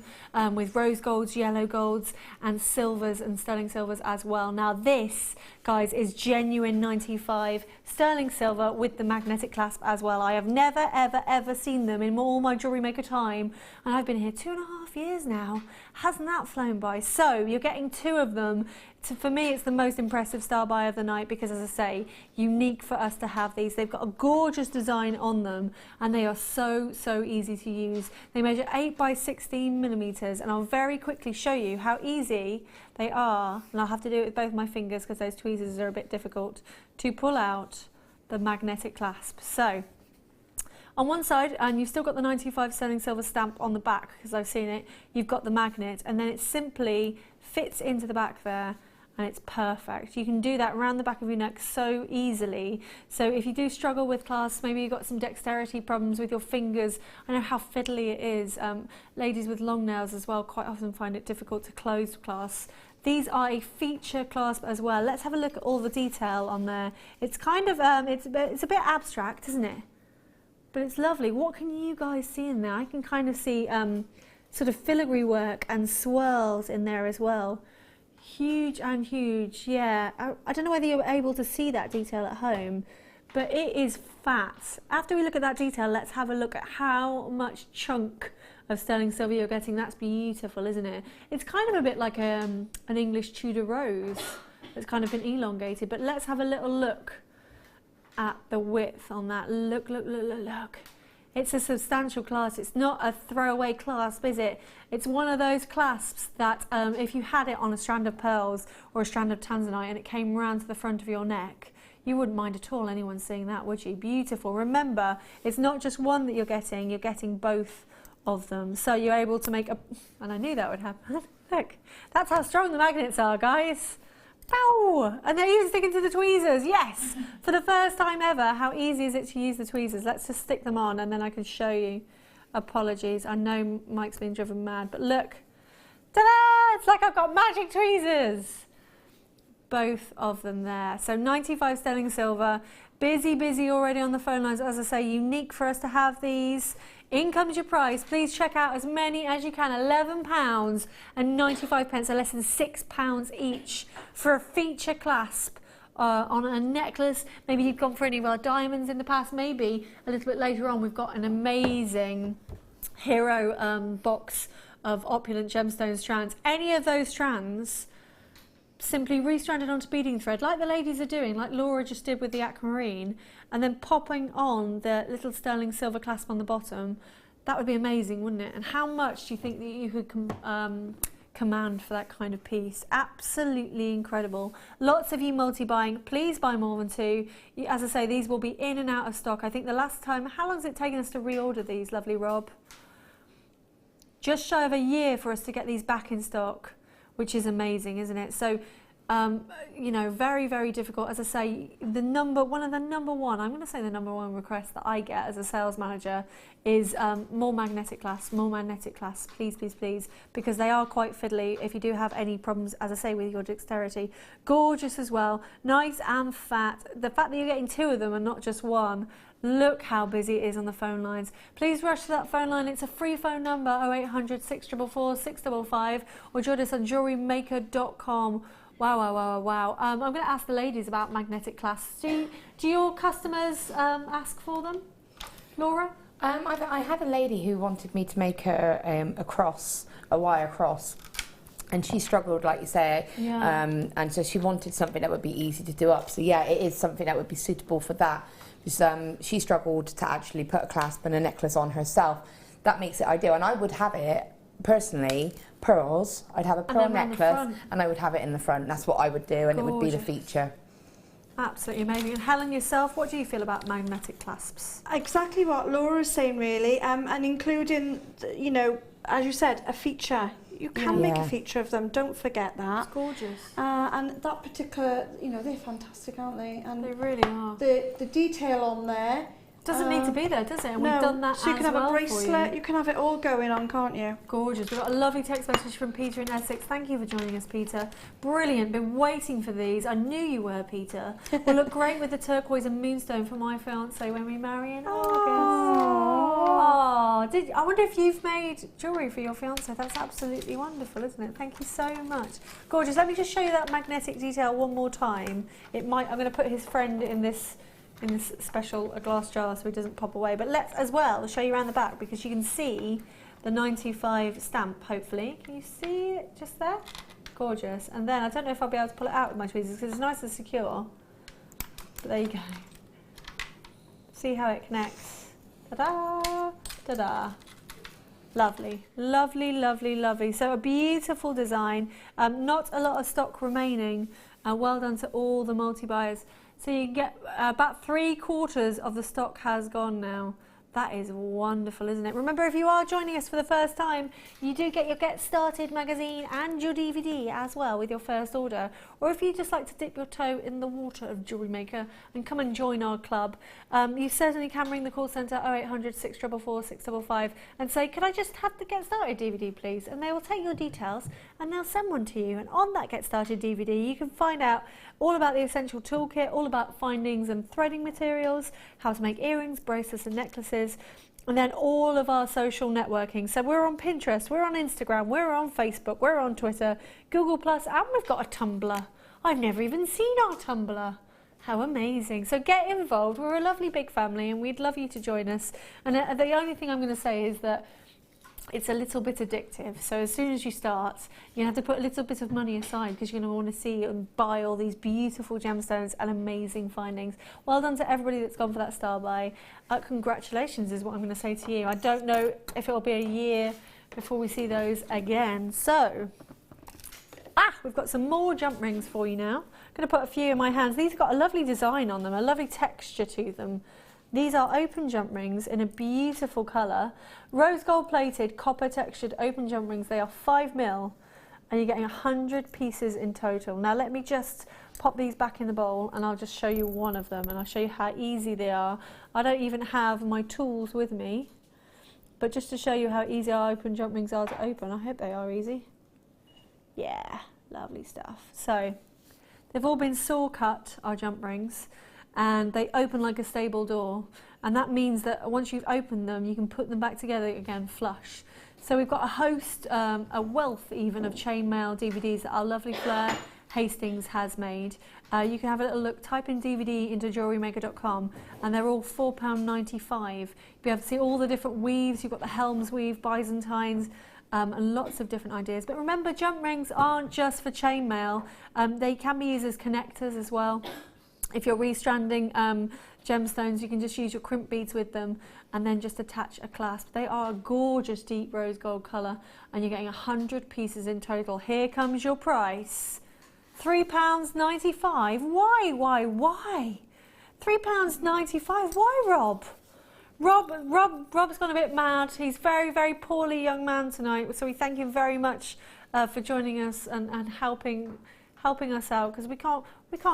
with rose golds, yellow golds and silvers and sterling silvers as well. Now this, guys, is genuine 95 sterling silver with the magnetic clasp as well. I have never, ever, ever seen them in all my Jewellery Maker time. And I've been here 2.5 years now. Hasn't that flown by? So you're getting 2 of them. For me, it's the most impressive Star Buy of the night because, as I say, unique for us to have these. They've got a gorgeous design on them and they are so, so easy to use. They measure 8 by 16 millimeters and I'll very quickly show you how easy they are. And I'll have to do it with both my fingers because those tweezers are a bit difficult to pull out the magnetic clasp. So, on one side, and you've still got the 95 sterling silver stamp on the back because I've seen it, you've got the magnet and then it simply fits into the back there and it's perfect. You can do that around the back of your neck so easily. So if you do struggle with clasps, maybe you've got some dexterity problems with your fingers, I know how fiddly it is. Ladies with long nails as well quite often find it difficult to close clasps. These are a feature clasp as well. Let's have a look at all the detail on there. It's kind of, it's a bit abstract, isn't it? But it's lovely. What can you guys see in there? I can kind of see sort of filigree work and swirls in there as well. Huge and huge, yeah. I don't know whether you're able to see that detail at home, but it is fat. After we look at that detail, let's have a look at how much chunk of sterling silver you're getting. That's beautiful, isn't it? It's kind of a bit like an English Tudor rose that's kind of been elongated, but let's have a little look at the width on that. Look, look, look, look, look. It's a substantial clasp. It's not a throwaway clasp, is it? It's one of those clasps that if you had it on a strand of pearls or a strand of Tanzanite and it came round to the front of your neck, you wouldn't mind at all anyone seeing that, would you? Beautiful. Remember, it's not just one that you're getting both of them. So you're able to make a, and I knew that would happen. Look, that's how strong the magnets are, guys. Ow! And they're even sticking to the tweezers, yes! For the first time ever, how easy is it to use the tweezers? Let's just stick them on and then I can show you. Apologies, I know Mike's been driven mad, but look. Ta-da! It's like I've got magic tweezers! Both of them there. So 95 sterling silver, busy already on the phone lines. As I say, unique for us to have these. In comes your price. Please check out as many as you can. £11 and 95 pence, so less than £6 each for a feature clasp on a necklace. Maybe you've gone for any of our diamonds in the past. Maybe a little bit later on we've got an amazing hero box of opulent gemstone strands. Any of those strands simply restranded onto beading thread like the ladies are doing, like Laura just did with the aquamarine, and then popping on the little sterling silver clasp on the bottom. That would be amazing, wouldn't it? And how much do you think that you could command for that kind of piece? Absolutely incredible. Lots of you multi-buying. Please buy more than 2. As I say, these will be in and out of stock. I think the last time, how long has it taken us to reorder these, lovely Rob? Just shy of a year for us to get these back in stock, which is amazing, isn't it? So, you know, very difficult. As I say, I'm going to say the number one request that I get as a sales manager is more magnetic clasps, please, because they are quite fiddly if you do have any problems, as I say, with your dexterity. Gorgeous as well, nice and fat. The fact that you're getting 2 of them and not just one, look how busy it is on the phone lines. Please rush to that phone line. It's a free phone number, 0800 644 655, or join us on JewelleryMaker.com. Wow. I'm going to ask the ladies about magnetic clasps. Do your customers ask for them? Laura? I had a lady who wanted me to make her a cross, a wire cross, and she struggled, like you say, and so she wanted something that would be easy to do up. So yeah, it is something that would be suitable for that. Because she struggled to actually put a clasp and a necklace on herself. That makes it ideal, and I would have it personally, pearls. I'd have a pearl necklace, and I would have it in the front. That's what I would do, and it would be the feature. Absolutely amazing. And Helen, yourself, what do you feel about magnetic clasps? Exactly what Laura was saying, really, and including, you know, as you said, a feature. You can make a feature of them, don't forget that. It's gorgeous. And that particular, you know, they're fantastic, aren't they? And they really are. The detail on there. Doesn't need to be there, does it? And no, we've done that so you can have a bracelet, you can have it all going on, can't you? Gorgeous. We've got a lovely text message from Peter in Essex. Thank you for joining us, Peter. Brilliant. Been waiting for these. I knew you were, Peter. Will look great with the turquoise and moonstone for my fiancé when we marry in August. Oh, I wonder if you've made jewellery for your fiancé. That's absolutely wonderful, isn't it? Thank you so much. Gorgeous. Let me just show you that magnetic detail one more time. I'm going to put his friend in this special glass jar so it doesn't pop away. But let's as well show you around the back, because you can see the 925 stamp, hopefully. Can you see it just there? Gorgeous. And then I don't know if I'll be able to pull it out with my tweezers because it's nice and secure. But there you go. See how it connects. Ta-da! Ta-da! Lovely, lovely, lovely, lovely. So a beautiful design. Not a lot of stock remaining. Well done to all the multi-buyers. So you can get about 3/4 of the stock has gone now. That is wonderful, isn't it? Remember, if you are joining us for the first time, you do get your Get Started magazine and your DVD as well with your first order. Or if you just like to dip your toe in the water of Jewellery Maker and come and join our club, you certainly can ring the call centre 0800 644 655 and say, could I just have the Get Started DVD, please? And they will take your details and they'll send one to you. And on that Get Started DVD, you can find out all about the essential toolkit, all about findings and threading materials, how to make earrings, bracelets and necklaces, and then all of our social networking. So we're on Pinterest, we're on Instagram, we're on Facebook, we're on Twitter, Google+, and we've got a Tumblr. I've never even seen our Tumblr. How amazing. So get involved. We're a lovely big family and we'd love you to join us. And the only thing I'm going to say is that it's a little bit addictive. So as soon as you start, you have to put a little bit of money aside because you're going to want to see and buy all these beautiful gemstones and amazing findings. Well done to everybody that's gone for that star buy. Congratulations is what I'm going to say to you. I don't know if it'll be a year before we see those again. So, we've got some more jump rings for you now. I'm going to put a few in my hands. These have got a lovely design on them, a lovely texture to them. These are open jump rings in a beautiful colour. Rose gold plated, copper textured open jump rings. They are 5mm and you're getting 100 pieces in total. Now let me just pop these back in the bowl and I'll just show you one of them and I'll show you how easy they are. I don't even have my tools with me, but just to show you how easy our open jump rings are to open. I hope they are easy. Yeah, lovely stuff. So they've all been saw cut, our jump rings, and they open like a stable door, and that means that once you've opened them you can put them back together again flush. So we've got a host, a wealth even of chainmail DVDs that our lovely Fleur Hastings has made. You can have a little look, type in DVD into JewelleryMaker.com and they're all £4.95. You'll be able to see all the different weaves. You've got the Helms weave, Byzantines, and lots of different ideas. But remember, jump rings aren't just for chainmail. They can be used as connectors as well. If you're restranding gemstones, you can just use your crimp beads with them and then just attach a clasp. They are a gorgeous deep rose gold colour and you're getting 100 pieces in total. Here comes your price. £3.95. Why? £3.95. Why, Rob? Rob's gone a bit mad. He's very, very poorly young man tonight, so we thank him very much for joining us and helping us out, because we can't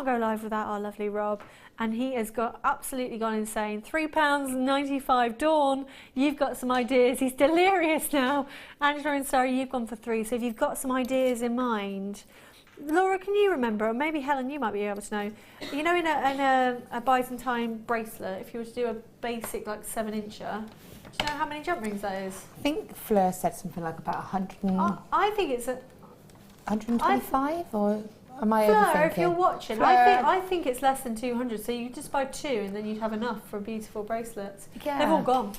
go live without our lovely Rob, and he has absolutely gone insane. £3.95. Dawn, you've got some ideas. He's delirious now. Angela and Sarah, you've gone for £3. So if you've got some ideas in mind, Laura, can you remember, or maybe Helen, you might be able to know, you know, in a Byzantine bracelet, if you were to do a basic like 7-incher, do you know how many jump rings that is? I think Fleur said something like about 100. I think it's 125 or Am I Fleur, overthinking? if you're watching, I think it's less than 200, so you could just buy 2 and then you'd have enough for beautiful bracelets. Yeah. They've all gone.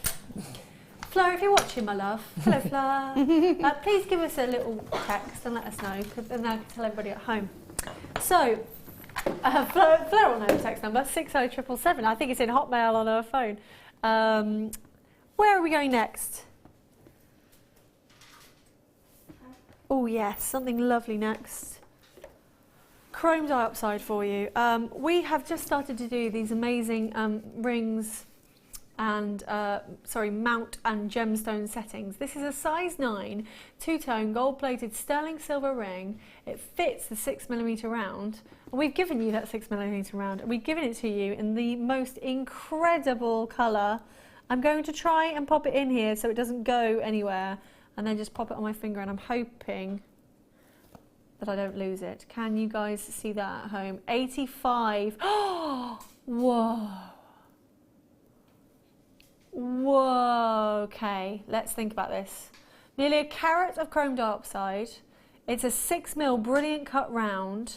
Fleur, if you're watching, my love, hello Fleur, please give us a little text and let us know, because then I can tell everybody at home. So, Fleur will know the text number, 60777. I think it's in Hotmail on her phone. Where are we going next? Oh yes, something lovely next. Chrome dioxide for you. We have just started to do these amazing rings and mount and gemstone settings. This is a size 9 two-tone gold-plated sterling silver ring. It fits the 6mm round. And we've given you that 6mm round, and we've given it to you in the most incredible colour. I'm going to try and pop it in here so it doesn't go anywhere, and then just pop it on my finger, and I'm hoping that I don't lose it. Can you guys see that at home? 85. Oh, whoa. Whoa, okay, let's think about this. Nearly a carat of chrome dioxide. It's a 6mm brilliant cut round,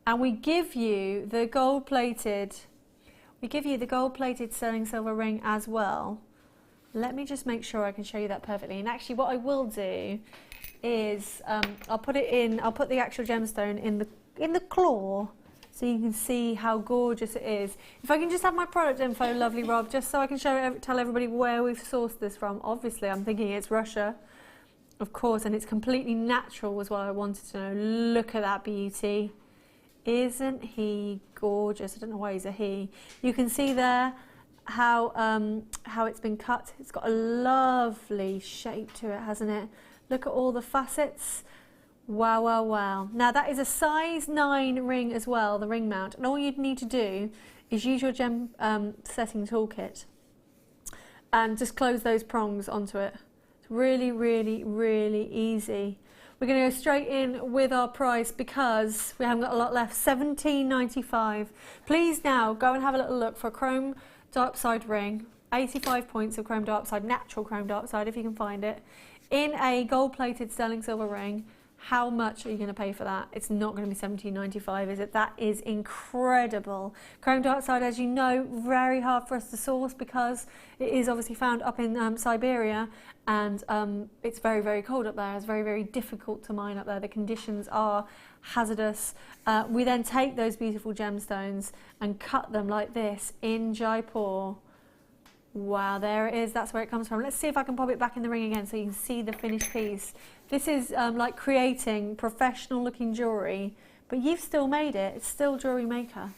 and we give you the gold-plated sterling silver ring as well. Let me just make sure I can show you that perfectly. And actually, what I will do is I'll put the actual gemstone in the claw, so you can see how gorgeous it is. If I can just have my product info, lovely Rob, just so I can tell everybody where we've sourced this from. Obviously, I'm thinking it's Russia, of course, and it's completely natural was what I wanted to know. Look at that beauty. Isn't he gorgeous? I don't know why he's a he. You can see there how it's been cut. It's got a lovely shape to it, hasn't it? Look at all the facets. Wow, wow, wow. Now that is a size 9 ring as well, the ring mount, and all you'd need to do is use your gem setting toolkit and just close those prongs onto it. It's really, really, really easy. We're going to go straight in with our price because we haven't got a lot left. $17.95. Please now go and have a little look for a chrome dioxide ring, 85 points of chrome dioxide, natural chrome dioxide if you can find it, in a gold-plated sterling silver ring. How much are you going to pay for that? It's not going to be $17.95, is it? That is incredible. Chrome dioxide, as you know, very hard for us to source because it is obviously found up in Siberia, and it's very, very cold up there. It's very, very difficult to mine up there. The conditions are hazardous. We then take those beautiful gemstones and cut them like this in Jaipur. Wow, there it is. That's where it comes from. Let's see if I can pop it back in the ring again so you can see the finished piece. This is like creating professional looking jewellery, but you've still made it. It's still Jewellery Maker.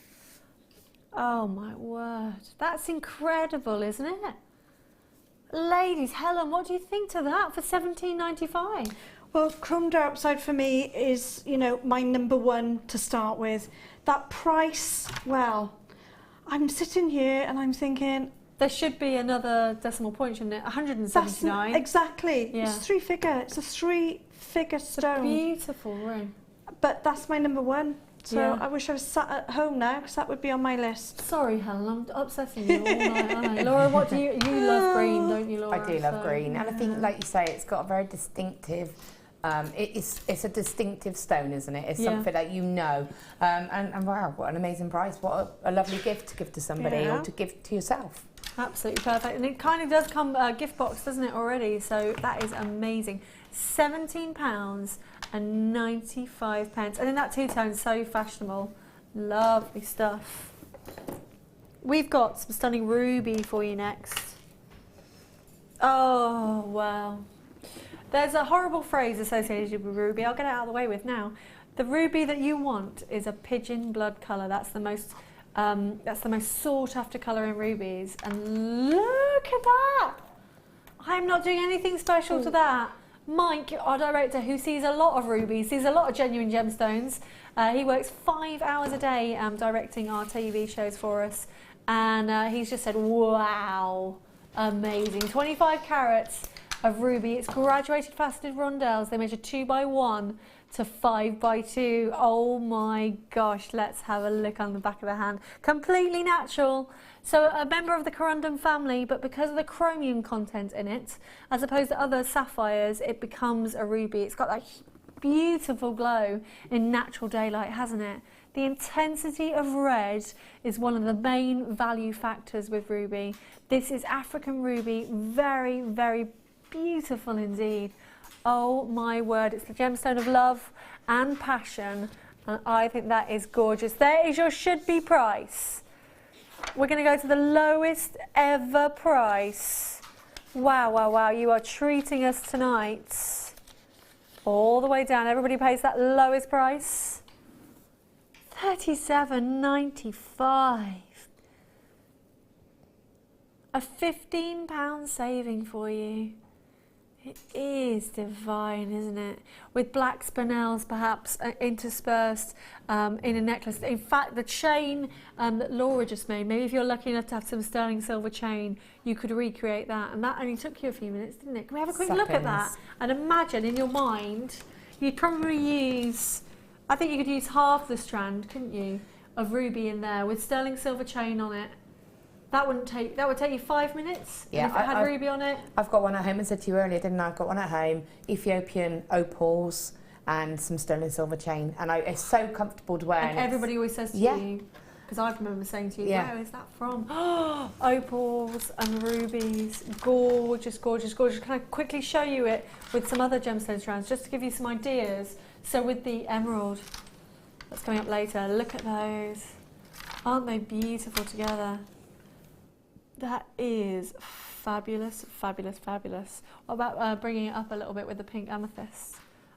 Oh my word. That's incredible, isn't it? Ladies, Helen, what do you think to that for $17.95? Well, chrome dioxide for me is, you know, my number one to start with. That price, well, I'm sitting here and I'm thinking, there should be another decimal point, shouldn't it? 179. Exactly. Yeah. It's 3-figure. It's a 3-figure stone. Beautiful ring. But that's my number one. So yeah. I wish I was sat at home now because that would be on my list. Sorry, Helen, I'm obsessing you all night, aren't I? Laura, what do you love green, don't you, Laura? I do love green, and I think, like you say, it's got a very distinctive. It's a distinctive stone, isn't it? It's something that you know. And wow, what an amazing price! What a lovely gift to give to somebody or to give to yourself. Absolutely perfect, and it kind of does come gift box, doesn't it, already? So that is amazing. £17.95, and in that two-tone, so fashionable, lovely stuff. We've got some stunning ruby for you next. Oh wow! There's a horrible phrase associated with ruby. I'll get it out of the way with now. The ruby that you want is a pigeon blood colour. That's the most sought after colour in rubies. And look at that! I'm not doing anything special to that. Mike, our director, who sees a lot of rubies, sees a lot of genuine gemstones. He works 5 hours a day directing our TV shows for us. And he's just said, wow, amazing. 25 carats of ruby. It's graduated faceted rondelles. They measure 2x1 to 5x2. Oh my gosh, let's have a look on the back of the hand. Completely natural. So a member of the corundum family, but because of the chromium content in it, as opposed to other sapphires, it becomes a ruby. It's got that beautiful glow in natural daylight, hasn't it? The intensity of red is one of the main value factors with ruby. This is African ruby, very, very beautiful indeed. Oh my word, it's the gemstone of love and passion, and I think that is gorgeous. There is your should be price. We're going to go to the lowest ever price. Wow, wow, wow, you are treating us tonight. All the way down, everybody pays that lowest price. $37.95. A £15 saving for you. It is divine, isn't it? With black spinels perhaps interspersed in a necklace. In fact, the chain that Laura just made, maybe if you're lucky enough to have some sterling silver chain, you could recreate that. And that only took you a few minutes, didn't it? Can we have a quick look at that? And imagine in your mind, you'd probably use, I think you could use half the strand, couldn't you, of ruby in there with sterling silver chain on it. That would take you 5 minutes. Yeah, if it had ruby on it. I've got one at home. I said to you earlier, didn't I? I've got one at home. Ethiopian opals and some sterling silver chain, and it's so comfortable to wear. And everybody always says to you, because I remember saying to you, where is that from? Opals and rubies, gorgeous, gorgeous, gorgeous. Can I quickly show you it with some other gemstone strands, just to give you some ideas? So with the emerald, that's coming up later. Look at those. Aren't they beautiful together? That is fabulous, fabulous, fabulous. What about bringing it up a little bit with the pink amethyst?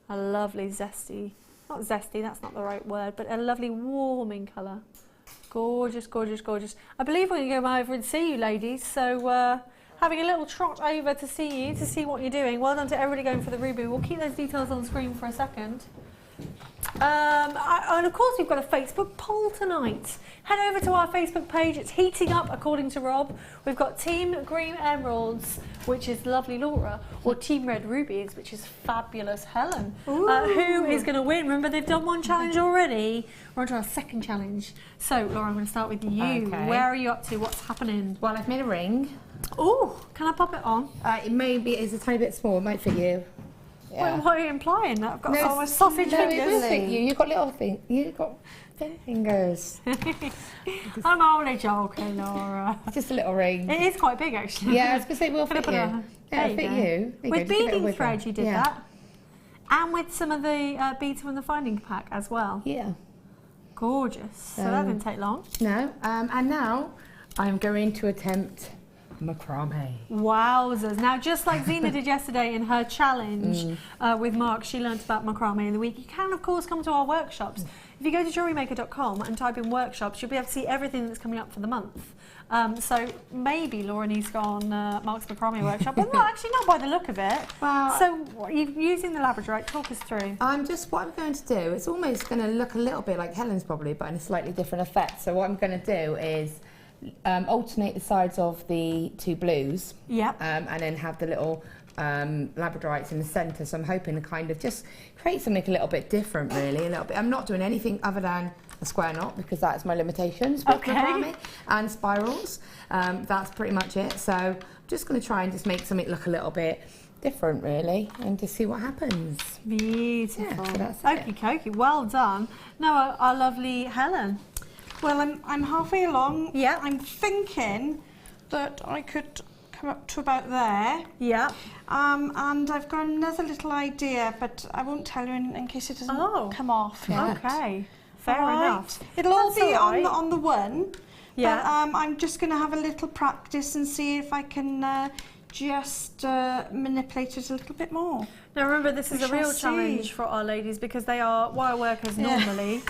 A lovely zesty, not zesty, that's not the right word, but a lovely warming colour. Gorgeous, gorgeous, gorgeous. I believe we're going to go over and see you, ladies. So having a little trot over to see you, to see what you're doing. Well done to everybody going for the ruby. We'll keep those details on screen for a second. And of course we've got a Facebook poll tonight. Head over to our Facebook page. It's heating up according to Rob. We've got Team Green Emeralds, which is lovely Laura, or Team Red Rubies, which is fabulous Helen. Who is going to win? Remember, they've done one challenge already. We're on to our second challenge. So Laura, I'm going to start with you. Okay. Where are you up to? What's happening? Well, I've made a ring. Oh, can I pop it on? It it's a tiny bit small. It might fit you. Yeah. What are you implying? That I've got sausage fingers. It will fit you. You've got little things. You've got fingers. I'm only joking, Laura. It's just a little ring. It is quite big, actually. Yeah, I was going to say, we'll fit you. Yeah, it'll fit you. With beading thread, you did that. And with some of the beads from the finding pack as well. Yeah. Gorgeous. So that didn't take long. No. And now I'm going to attempt macrame. Wowzers. Now, just like Zena did yesterday in her challenge with Mark, she learnt about macrame in the week. You can, of course, come to our workshops. If you go to JewelleryMaker.com and type in workshops, you'll be able to see everything that's coming up for the month. So maybe Laura needs to go on Mark's macrame workshop, but no, actually not by the look of it. Well, so you're using the Labradorite. Talk us through. What I'm going to do, it's almost going to look a little bit like Helen's probably, but in a slightly different effect. So what I'm going to do is alternate the sides of the two blues, and then have the little Labradorites in the centre. So I'm hoping to kind of just create something a little bit different, really. A little bit. I'm not doing anything other than a square knot because that's my limitations with macrame and spirals. That's pretty much it. So I'm just going to try and just make something look a little bit different, really, and just see what happens. Beautiful. Yeah, so that's Okie dokie. Well done. Now our lovely Helen. Well, I'm halfway along. Yeah. I'm thinking that I could come up to about there. Yeah. And I've got another little idea, but I won't tell you in case it doesn't come off. Okay. Fair enough. It'll all be on the one. Yeah. But I'm just going to have a little practice and see if I can just manipulate it a little bit more. Now remember, this is a real challenge for our ladies because they are wire workers normally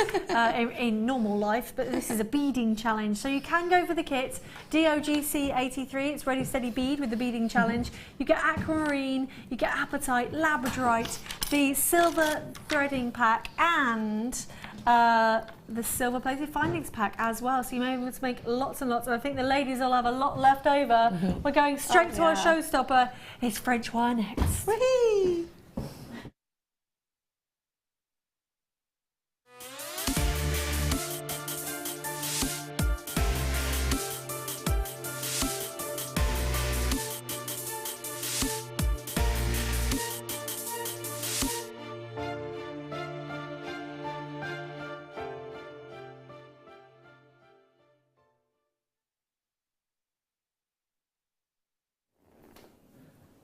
in normal life, but this is a beading challenge. So you can go for the kit, DOGC 83, it's Ready Steady Bead with the beading challenge. You get aquamarine, you get apatite, labradorite, the silver threading pack, and the silver plated findings pack as well. So you may be able to make lots and lots, and I think the ladies will have a lot left over. We're going straight to our showstopper. It's French wire next. Whee!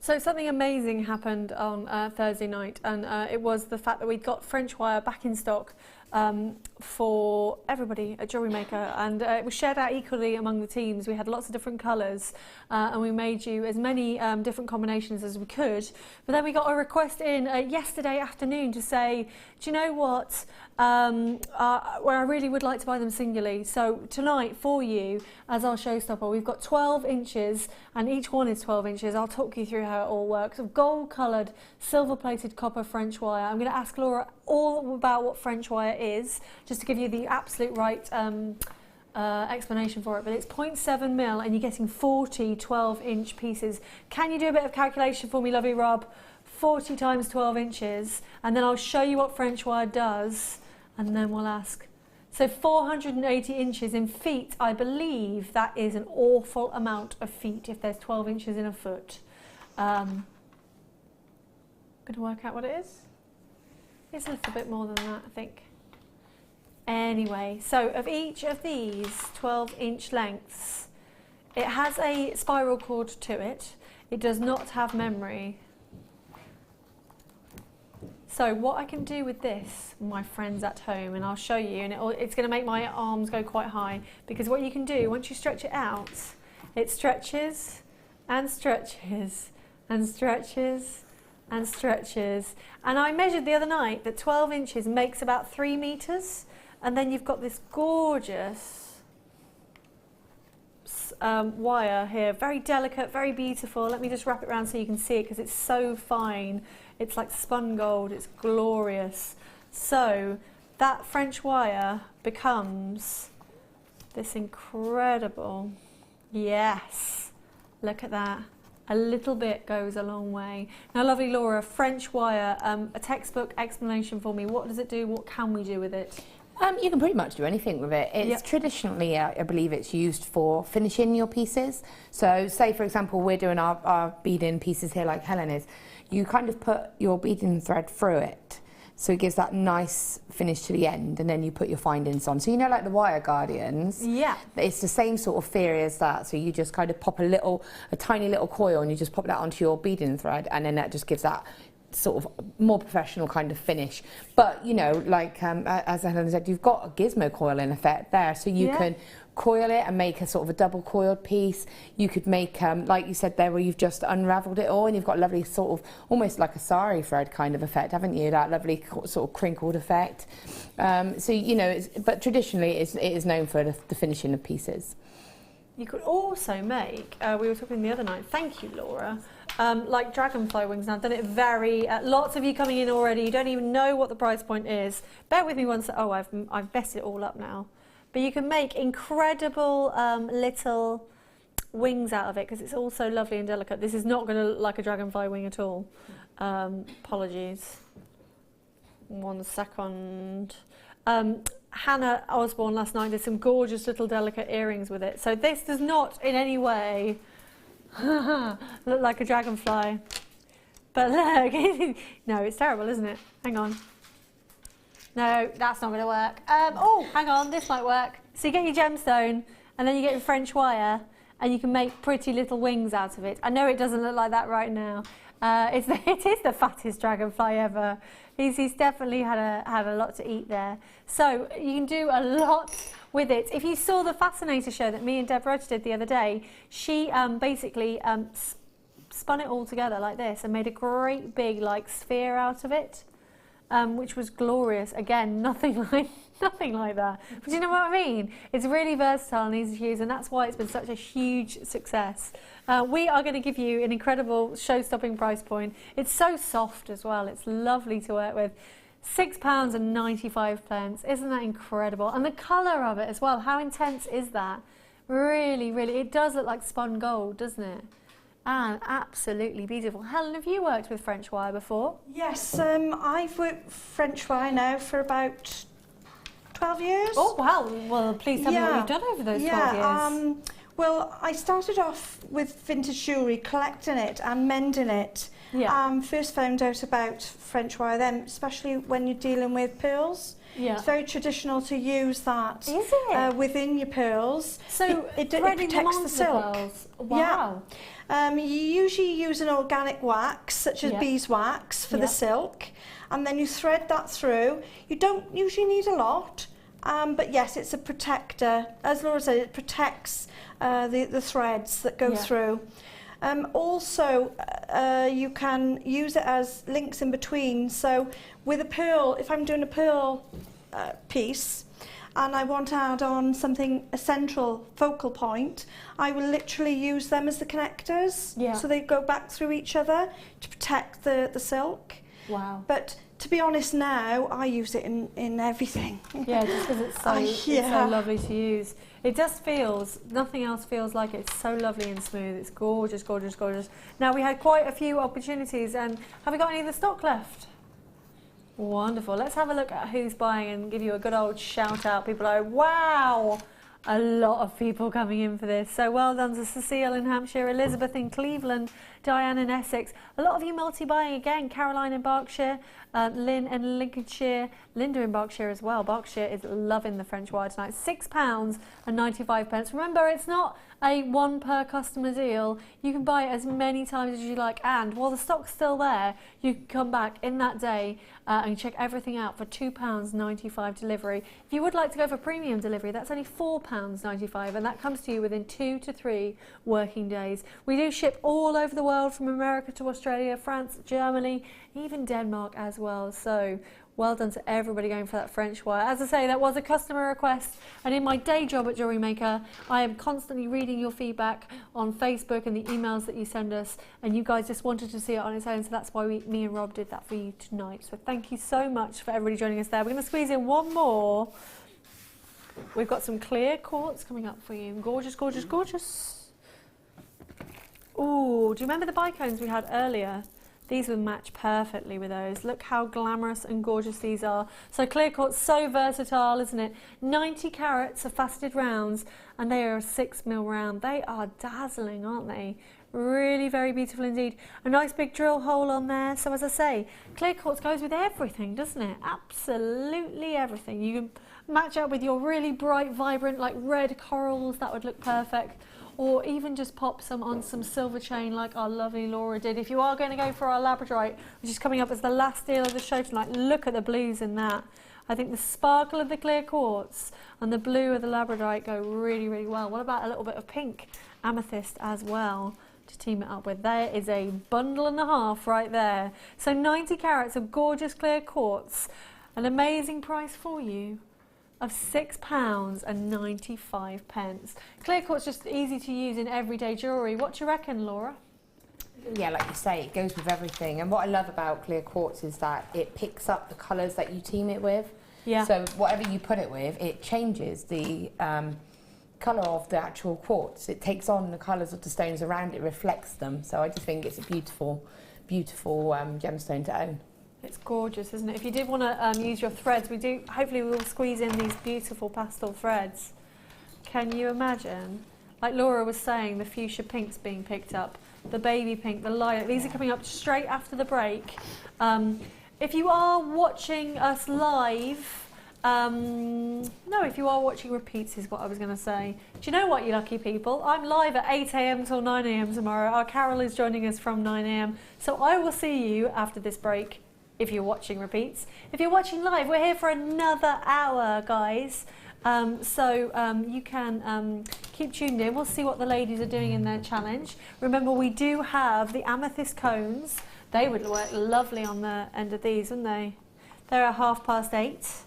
So something amazing happened on Thursday night, and it was the fact that we got French wire back in stock for everybody at Jewellery Maker, and it was shared out equally among the teams. We had lots of different colours, and we made you as many different combinations as we could. But then we got a request in yesterday afternoon to say, do you know what, where I really would like to buy them singularly. So tonight for you, as our showstopper, we've got 12 inches, and each one is 12 inches. I'll talk you through how it all works. Of gold-coloured, silver-plated copper French wire. I'm going to ask Laura all about what French wire is, just to give you the absolute right explanation for it. But it's 0.7 mil, and you're getting 40 12-inch pieces. Can you do a bit of calculation for me, lovely Rob? 40 times 12 inches, and then I'll show you what French wire does, and then we'll ask. So 480 inches in feet, I believe that is an awful amount of feet if there's 12 inches in a foot. I'm going to work out what it is. It's a little bit more than that, I think. Anyway, so of each of these 12-inch lengths, it has a spiral cord to it. It does not have memory. So what I can do with this, my friends at home, and I'll show you, and it's going to make my arms go quite high, because what you can do, once you stretch it out, it stretches and stretches and stretches and stretches. And I measured the other night that 12 inches makes about 3 meters, and then you've got this gorgeous wire here, very delicate, very beautiful. Let me just wrap it around so you can see it, because it's so fine. It's like spun gold, it's glorious. So that French wire becomes this incredible, yes, look at that. A little bit goes a long way. Now, lovely Laura, French wire, a textbook explanation for me. What does it do? What can we do with it? You can pretty much do anything with it. It's traditionally, I believe it's used for finishing your pieces. So say, for example, we're doing our beading pieces here like Helen is. You kind of put your beading thread through it. So it gives that nice finish to the end, and then you put your findings on. So you know, like the wire guardians? Yeah. It's the same sort of theory as that. So you just kind of pop a tiny little coil, and you just pop that onto your beading thread, and then that just gives that sort of more professional kind of finish. But you know, like as Helen said, you've got a gizmo coil in effect there, so you can coil it and make a sort of a double coiled piece. You could make like you said there, where you've just unraveled it all, and you've got a lovely sort of almost like a sari thread kind of effect, haven't you? That lovely sort of crinkled effect. So you know, but traditionally it is known for the finishing of pieces. You could also make, we were talking the other night, thank you Laura, like dragonfly wings. Now I've done it very, lots of you coming in already, you don't even know what the price point is. Bear with me one second. Oh, I've messed it all up now. But you can make incredible little wings out of it, because it's all so lovely and delicate. This is not going to look like a dragonfly wing at all. Apologies. 1 second. Hannah Osborne last night did some gorgeous little delicate earrings with it. So this does not in any way look like a dragonfly. But look, no, it's terrible, isn't it? Hang on. No, that's not going to work. Oh, hang on, this might work. So you get your gemstone, and then you get your French wire, and you can make pretty little wings out of it. I know it doesn't look like that right now. It is the fattest dragonfly ever. He's definitely had a lot to eat there. So you can do a lot with it. If you saw the Fascinator show that me and Deb Rudge did the other day, she basically spun it all together like this and made a great big like sphere out of it. Which was glorious. Again, nothing like that. But you know what I mean? It's really versatile and easy to use, and that's why it's been such a huge success. We are going to give you an incredible show-stopping price point. It's so soft as well. It's lovely to work with. £6.95. Isn't that incredible? And the colour of it as well. How intense is that? Really, really. It does look like spun gold, doesn't it? And absolutely beautiful. Helen, have you worked with French wire before? Yes, I've worked French wire now for about 12 years. Oh, wow. Well, please tell me what you've done over those 12 years. Well, I started off with vintage jewellery, collecting it and mending it. Yeah. First found out about French wire then, especially when you're dealing with pearls. Yeah. It's very traditional to use that. Is it? Within your pearls. So it threading them protects onto the silk. pearls. Wow. Yeah. You usually use an organic wax, such as beeswax, for the silk, and then you thread that through. You don't usually need a lot, but yes, it's a protector. As Laura said, it protects the threads that go through. Also, you can use it as links in between. So with a pearl, if I'm doing a pearl piece and I want to add on something, a central focal point, I will literally use them as the connectors. Yeah. So they go back through each other to protect the silk. Wow. But to be honest now, I use it in everything. Yeah, just because it's so lovely to use. It just feels, nothing else feels like it. It's so lovely and smooth. It's gorgeous, gorgeous, gorgeous. Now, we had quite a few opportunities, and have we got any of the stock left? Wonderful. Let's have a look at who's buying and give you a good old shout out. People are, wow, a lot of people coming in for this. So well done to Cecile in Hampshire, Elizabeth in Cleveland, Diane in Essex. A lot of you multi-buying again. Caroline in Berkshire, Lynn in Lincolnshire, Linda in Berkshire as well. Berkshire is loving the French wire tonight. £6.95. Remember, it's not a one per customer deal. You can buy it as many times as you like, and while the stock's still there, you can come back in that day and check everything out for £2.95 delivery. If you would like to go for premium delivery, that's only £4.95, and that comes to you within 2 to 3 working days. We do ship all over the world, from America to Australia, France, Germany, even Denmark as well. So well done to everybody going for that French wire. As I say, that was a customer request, and in my day job at Jewellery Maker, I am constantly reading your feedback on Facebook and the emails that you send us, and you guys just wanted to see it on its own, so that's why me and Rob did that for you tonight. So thank you so much for everybody joining us there. We're going to squeeze in one more. We've got some clear quartz coming up for you. Gorgeous, gorgeous, gorgeous. Ooh, do you remember the bicones we had earlier? These would match perfectly with those. Look how glamorous and gorgeous these are. So clear quartz, so versatile, isn't it? 90 carats of faceted rounds, and they are a 6mm round. They are dazzling, aren't they? Really very beautiful indeed. A nice big drill hole on there. So as I say, clear quartz goes with everything, doesn't it? Absolutely everything. You can match up with your really bright, vibrant, like red corals. That would look perfect. Or even just pop some on some silver chain like our lovely Laura did. If you are going to go for our Labradorite, which is coming up as the last deal of the show tonight, look at the blues in that. I think the sparkle of the clear quartz and the blue of the Labradorite go really, really well. What about a little bit of pink amethyst as well to team it up with? There is a bundle and a half right there. So 90 carats of gorgeous clear quartz, an amazing price for you of £6.95. Clear quartz just easy to use in everyday jewellery. What do you reckon, Laura? Yeah, like you say, it goes with everything. And what I love about clear quartz is that it picks up the colours that you team it with. Yeah. So whatever you put it with, it changes the colour of the actual quartz. It takes on the colours of the stones around it, reflects them. So I just think it's a beautiful, beautiful gemstone to own. It's gorgeous, isn't it? If you did want to use your threads, hopefully we will squeeze in these beautiful pastel threads. Can you imagine? Like Laura was saying, the fuchsia pinks being picked up, the baby pink, the lilac, these are coming up straight after the break. If you are watching us live, no, if you are watching repeats is what I was going to say. Do you know what, you lucky people? I'm live at 8 AM till 9 AM tomorrow. Our Carol is joining us from 9 AM. So I will see you after this break. If you're watching repeats. If you're watching live, we're here for another hour, guys. You can keep tuned in. We'll see what the ladies are doing in their challenge. Remember, we do have the amethyst cones. They would work lovely on the end of these, wouldn't they? They're at 8:30.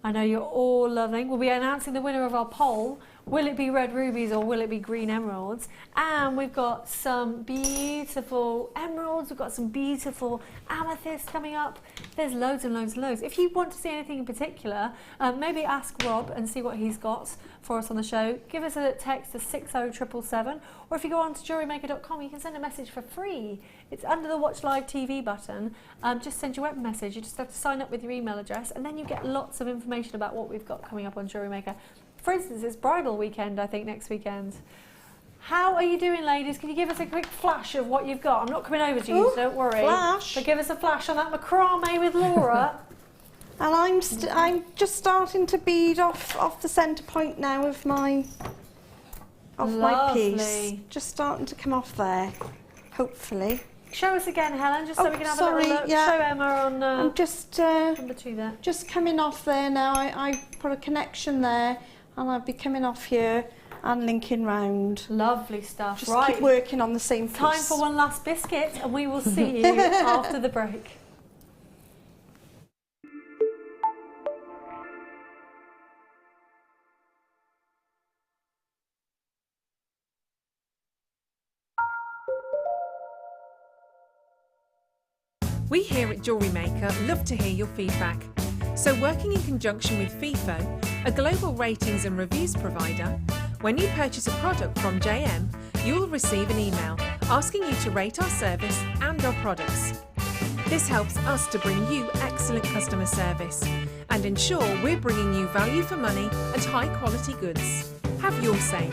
I know you're all loving. We'll be announcing the winner of our poll. Will it be red rubies or will it be green emeralds? And we've got some beautiful emeralds. We've got some beautiful amethysts coming up. There's loads and loads and loads. If you want to see anything in particular, maybe ask Rob and see what he's got for us on the show. Give us a text to 60777, or if you go on to JewelleryMaker.com, you can send a message for free. It's under the Watch Live TV button. Just send your web message. You just have to sign up with your email address, and then you get lots of information about what we've got coming up on Jewellery Maker. For instance, it's bridal weekend, I think, next weekend. How are you doing, ladies? Can you give us a quick flash of what you've got? I'm not coming over to you, so don't worry. Flash. But give us a flash on that macrame with Laura. And I'm just starting to bead off the centre point now of my piece. Just starting to come off there, hopefully. Show us again, Helen, just so we can have a little look. Yeah. Show Emma on I'm just number 2 there. Just coming off there now. I put a connection there, and I'll be coming off here and linking round. Lovely stuff. Just keep working on the same piece. Time for one last biscuit, and we will see you after the break. We here at Jewellery Maker love to hear your feedback. So working in conjunction with FIFO, a global ratings and reviews provider, when you purchase a product from JM, you'll receive an email asking you to rate our service and our products. This helps us to bring you excellent customer service and ensure we're bringing you value for money and high quality goods. Have your say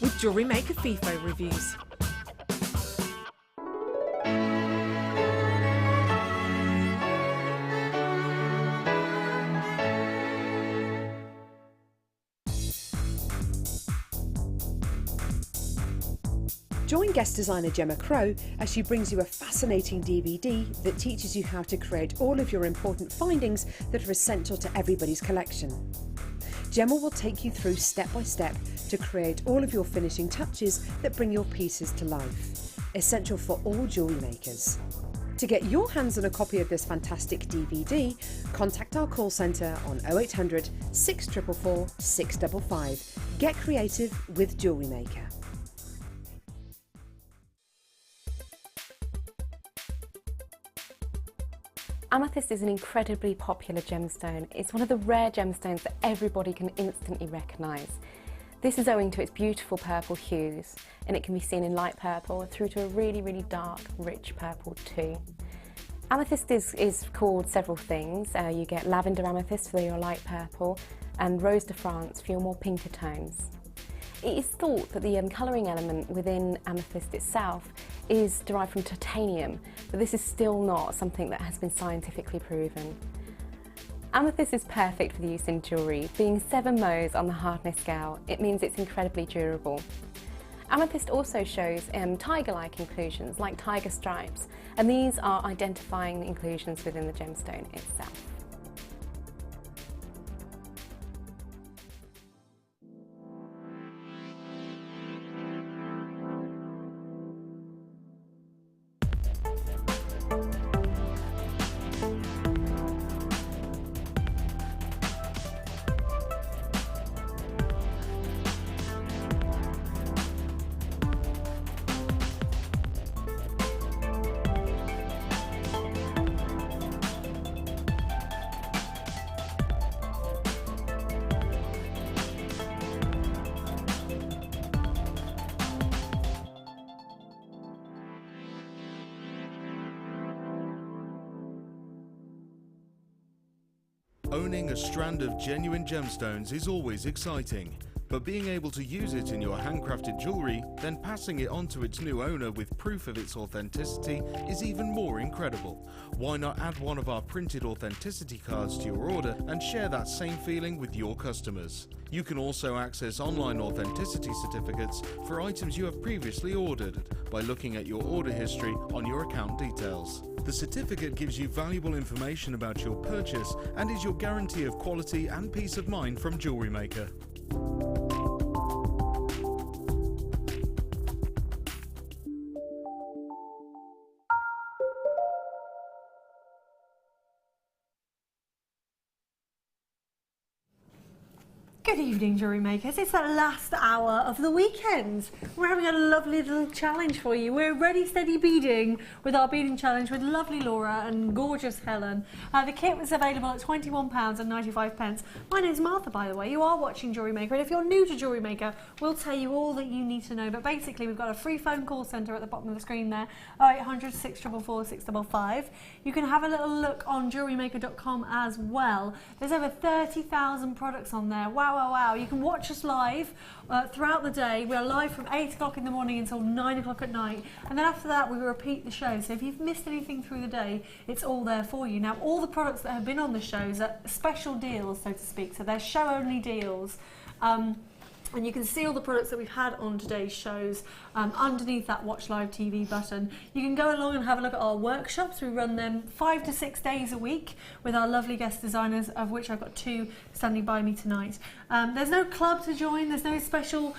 with Jewellery Maker FIFO reviews. Join guest designer Gemma Crow as she brings you a fascinating DVD that teaches you how to create all of your important findings that are essential to everybody's collection. Gemma will take you through step by step to create all of your finishing touches that bring your pieces to life, essential for all jewellery makers. To get your hands on a copy of this fantastic DVD, contact our call centre on 0800 644 655. Get creative with Jewellery Maker. Amethyst is an incredibly popular gemstone. It's one of the rare gemstones that everybody can instantly recognise. This is owing to its beautiful purple hues, and it can be seen in light purple through to a really, really dark, rich purple too. Amethyst is called several things. You get lavender amethyst for your light purple, and rose de France for your more pinker tones. It is thought that the colouring element within amethyst itself is derived from titanium, but this is still not something that has been scientifically proven. Amethyst is perfect for the use in jewellery. Being 7 Mohs on the hardness scale, it means it's incredibly durable. Amethyst also shows tiger-like inclusions, like tiger stripes, and these are identifying inclusions within the gemstone itself. Owning a strand of genuine gemstones is always exciting, but being able to use it in your handcrafted jewellery, then passing it on to its new owner with proof of its authenticity is even more incredible. Why not add one of our printed authenticity cards to your order and share that same feeling with your customers? You can also access online authenticity certificates for items you have previously ordered by looking at your order history on your account details. The certificate gives you valuable information about your purchase and is your guarantee of quality and peace of mind from Jewellery Maker. Good evening, Jewellery Makers. It's that last hour of the weekend. We're having a lovely little challenge for you. We're ready, steady beading with our beading challenge with lovely Laura and gorgeous Helen. The kit was available at £21.95. My name's Martha, by the way. You are watching Jewellery Maker, and if you're new to Jewellery Maker, we'll tell you all that you need to know. But basically, we've got a free phone call centre at the bottom of the screen there, 0800 644 655. You can have a little look on jewellerymaker.com as well. There's over 30,000 products on there. Wow. wow. You can watch us live throughout the day. We're live from 8 o'clock in the morning until 9 o'clock at night. And then after that, we repeat the show. So if you've missed anything through the day, it's all there for you. Now, all the products that have been on the shows are special deals, so to speak. So they're show-only deals. And you can see all the products that we've had on today's shows underneath that Watch Live TV button. You can go along and have a look at our workshops. We run them 5 to 6 days a week with our lovely guest designers, of which I've got 2 standing by me tonight. There's no club to join, there's no special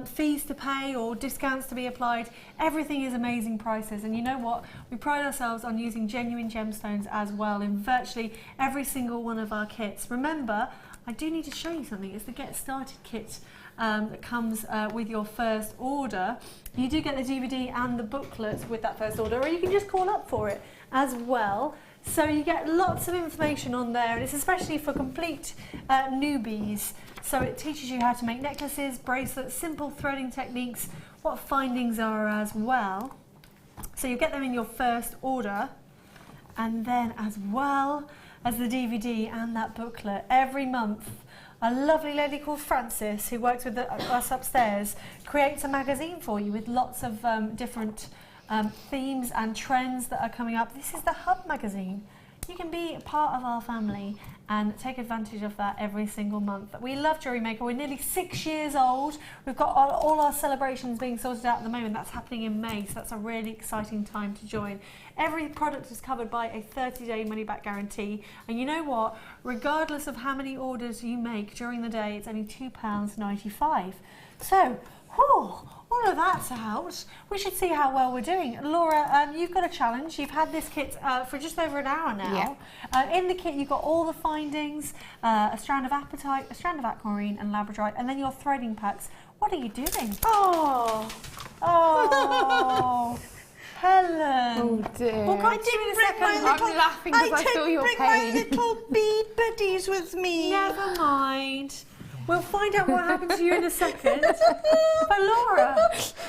fees to pay or discounts to be applied. Everything is amazing prices, and you know what? We pride ourselves on using genuine gemstones as well in virtually every single one of our kits. Remember, I do need to show you something. It's the Get Started kit that comes with your first order. You do get the DVD and the booklet with that first order, or you can just call up for it as well. So you get lots of information on there, and it's especially for complete newbies. So it teaches you how to make necklaces, bracelets, simple threading techniques, what findings are as well. So you get them in your first order, and then as well as the DVD and that booklet, every month a lovely lady called Frances, who works with us upstairs, creates a magazine for you with lots of different themes and trends that are coming up. This is the Hub magazine. You can be part of our family and take advantage of that every single month. We love Jewellery Maker. We're nearly 6 years old. We've got all our celebrations being sorted out at the moment. That's happening in May, so that's a really exciting time to join. Every product is covered by a 30-day money-back guarantee. And you know what? Regardless of how many orders you make during the day, it's only £2.95. So, all of that's out. We should see how well we're doing. Laura, you've got a challenge. You've had this kit for just over an hour now. Yeah. In the kit, you've got all the findings, a strand of apatite, a strand of aquamarine and labradorite, and then your threading packs. What are you doing? Oh, Helen. Oh dear. What can I do in a second? I'm laughing because I feel your pain. I didn't bring my little bead buddies with me. Never mind. We'll find out what happened to you in a second. But Laura,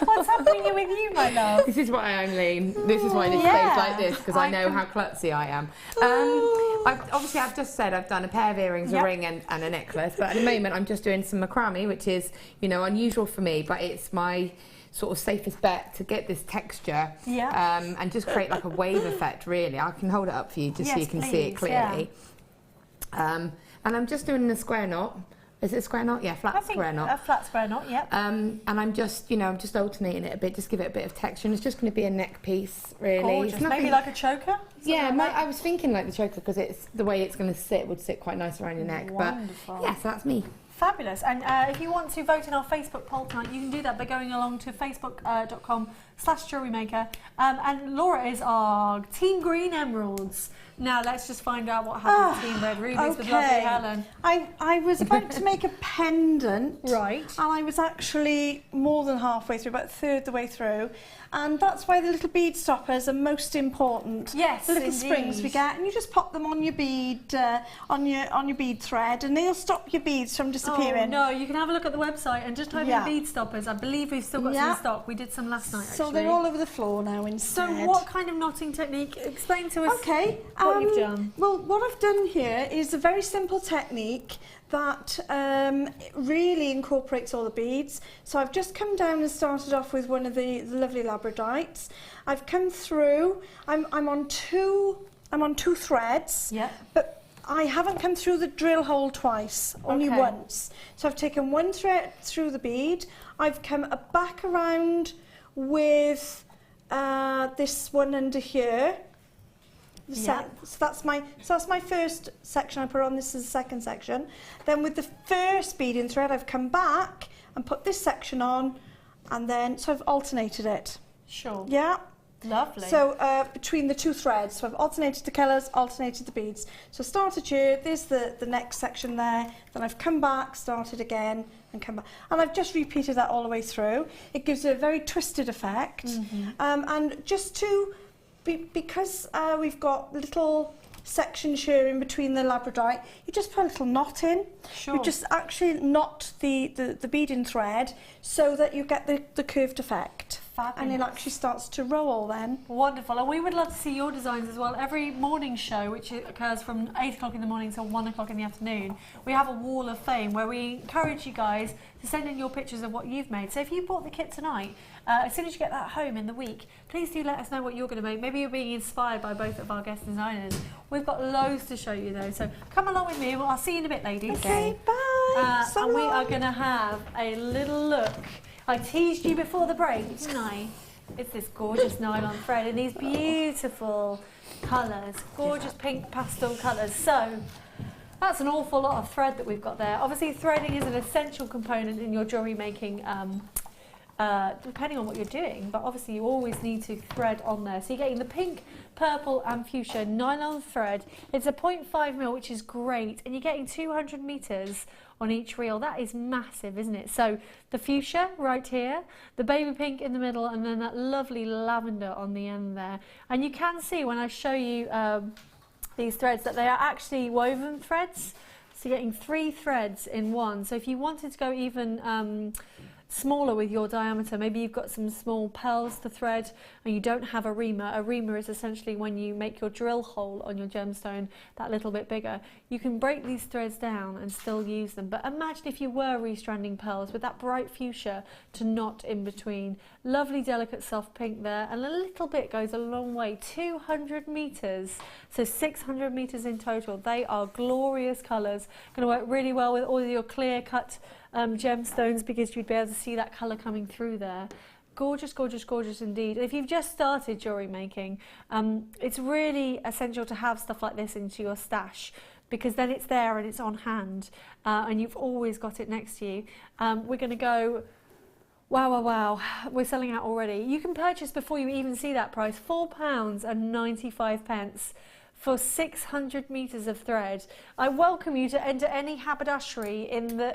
what's happening with you, my love? This is why I'm lean. This is why this stays like this, because I know how klutzy I am. I've just said I've done a pair of earrings, a ring and a necklace, but at the moment I'm just doing some macrame, which is, you know, unusual for me, but it's my sort of safest bet to get this texture and just create like a wave effect, really. I can hold it up for you just so you can see it clearly. And I'm just doing a square knot. Is it a square knot? Yeah, square knot. A flat square knot, yep. And I'm just, you know, I'm just alternating it a bit, just give it a bit of texture. And it's just going to be a neck piece, really. Gorgeous. Maybe like a choker? Yeah, I was thinking like the choker, because it's the way it's going to sit would sit quite nice around your neck. Wonderful. But yeah, so that's me. Fabulous. And if you want to vote in our Facebook poll tonight, you can do that by going along to facebook.com/JewelleryMaker. And Laura is our Team Green Emeralds. Now let's just find out what happened to Team Red Rubies with lovely Helen. I was about to make a pendant. Right. And I was actually more than halfway through, about a third the way through. And that's why the little bead stoppers are most important. Yes, the little indeed. springs we get, and you just pop them on your bead, on your bead thread, and they'll stop your beads from disappearing. Oh no, you can have a look at the website and just type in bead stoppers. I believe we've still got some in stock. We did some last night, actually. So they're all over the floor now instead. So what kind of knotting technique? Explain to us what you've done. Well, what I've done here is a very simple technique that really incorporates all the beads. So I've just come down and started off with one of the lovely labradorites. I've come through. I'm on two threads. Yeah. But I haven't come through the drill hole twice, only once. So I've taken one thread through the bead. I've come back around with this one under here. So that's my first section I put on. This is the second section. Then with the first beading thread, I've come back and put this section on, and then so I've alternated it. Sure. Yeah. Lovely. So between the two threads, so I've alternated the colours, alternated the beads. So I started here. There's the next section there. Then I've come back, started again, and come back, and I've just repeated that all the way through. It gives a very twisted effect, and just to. Because we've got little sections here in between the labradorite, you just put a little knot in. Sure. You just actually knot the beading thread so that you get the curved effect. Fabulous. And it actually starts to roll then. Wonderful. And we would love to see your designs as well. Every morning show, which occurs from 8 o'clock in the morning till 1 o'clock in the afternoon, we have a wall of fame where we encourage you guys to send in your pictures of what you've made. So if you bought the kit tonight, as soon as you get that home in the week, please do let us know what you're going to make. Maybe you're being inspired by both of our guest designers. We've got loads to show you though, so come along with me and I'll see you in a bit, ladies. Okay, bye. And we are going to have a little look. I teased you before the break, didn't I? It's this gorgeous nylon thread in these beautiful colours, gorgeous pink pastel colours. So that's an awful lot of thread that we've got there. Obviously threading is an essential component in your jewellery making, depending on what you're doing, but obviously you always need to thread on there. So you're getting the pink, purple and fuchsia nylon thread. It's a 0.5mm, which is great, and you're getting 200 metres on each reel. That is massive, isn't it? So the fuchsia right here, the baby pink in the middle, and then that lovely lavender on the end there. And you can see when I show you these threads that they are actually woven threads. So you're getting 3 threads in one. So if you wanted to go even smaller with your diameter, maybe you've got some small pearls to thread and you don't have a reamer. A reamer is essentially when you make your drill hole on your gemstone that little bit bigger. You can break these threads down and still use them, but imagine if you were restranding pearls with that bright fuchsia to knot in between. Lovely delicate soft pink there, and a little bit goes a long way. 200 metres, so 600 metres in total. They are glorious colours, going to work really well with all of your clear cut gemstones, because you'd be able to see that colour coming through there. Gorgeous, gorgeous, gorgeous indeed. If you've just started jewellery making, it's really essential to have stuff like this into your stash, because then it's there and it's on hand, and you've always got it next to you. We're going to go, wow, wow, wow, we're selling out already. You can purchase before you even see that price, £4.95 for 600 metres of thread. I welcome you to enter any haberdashery in the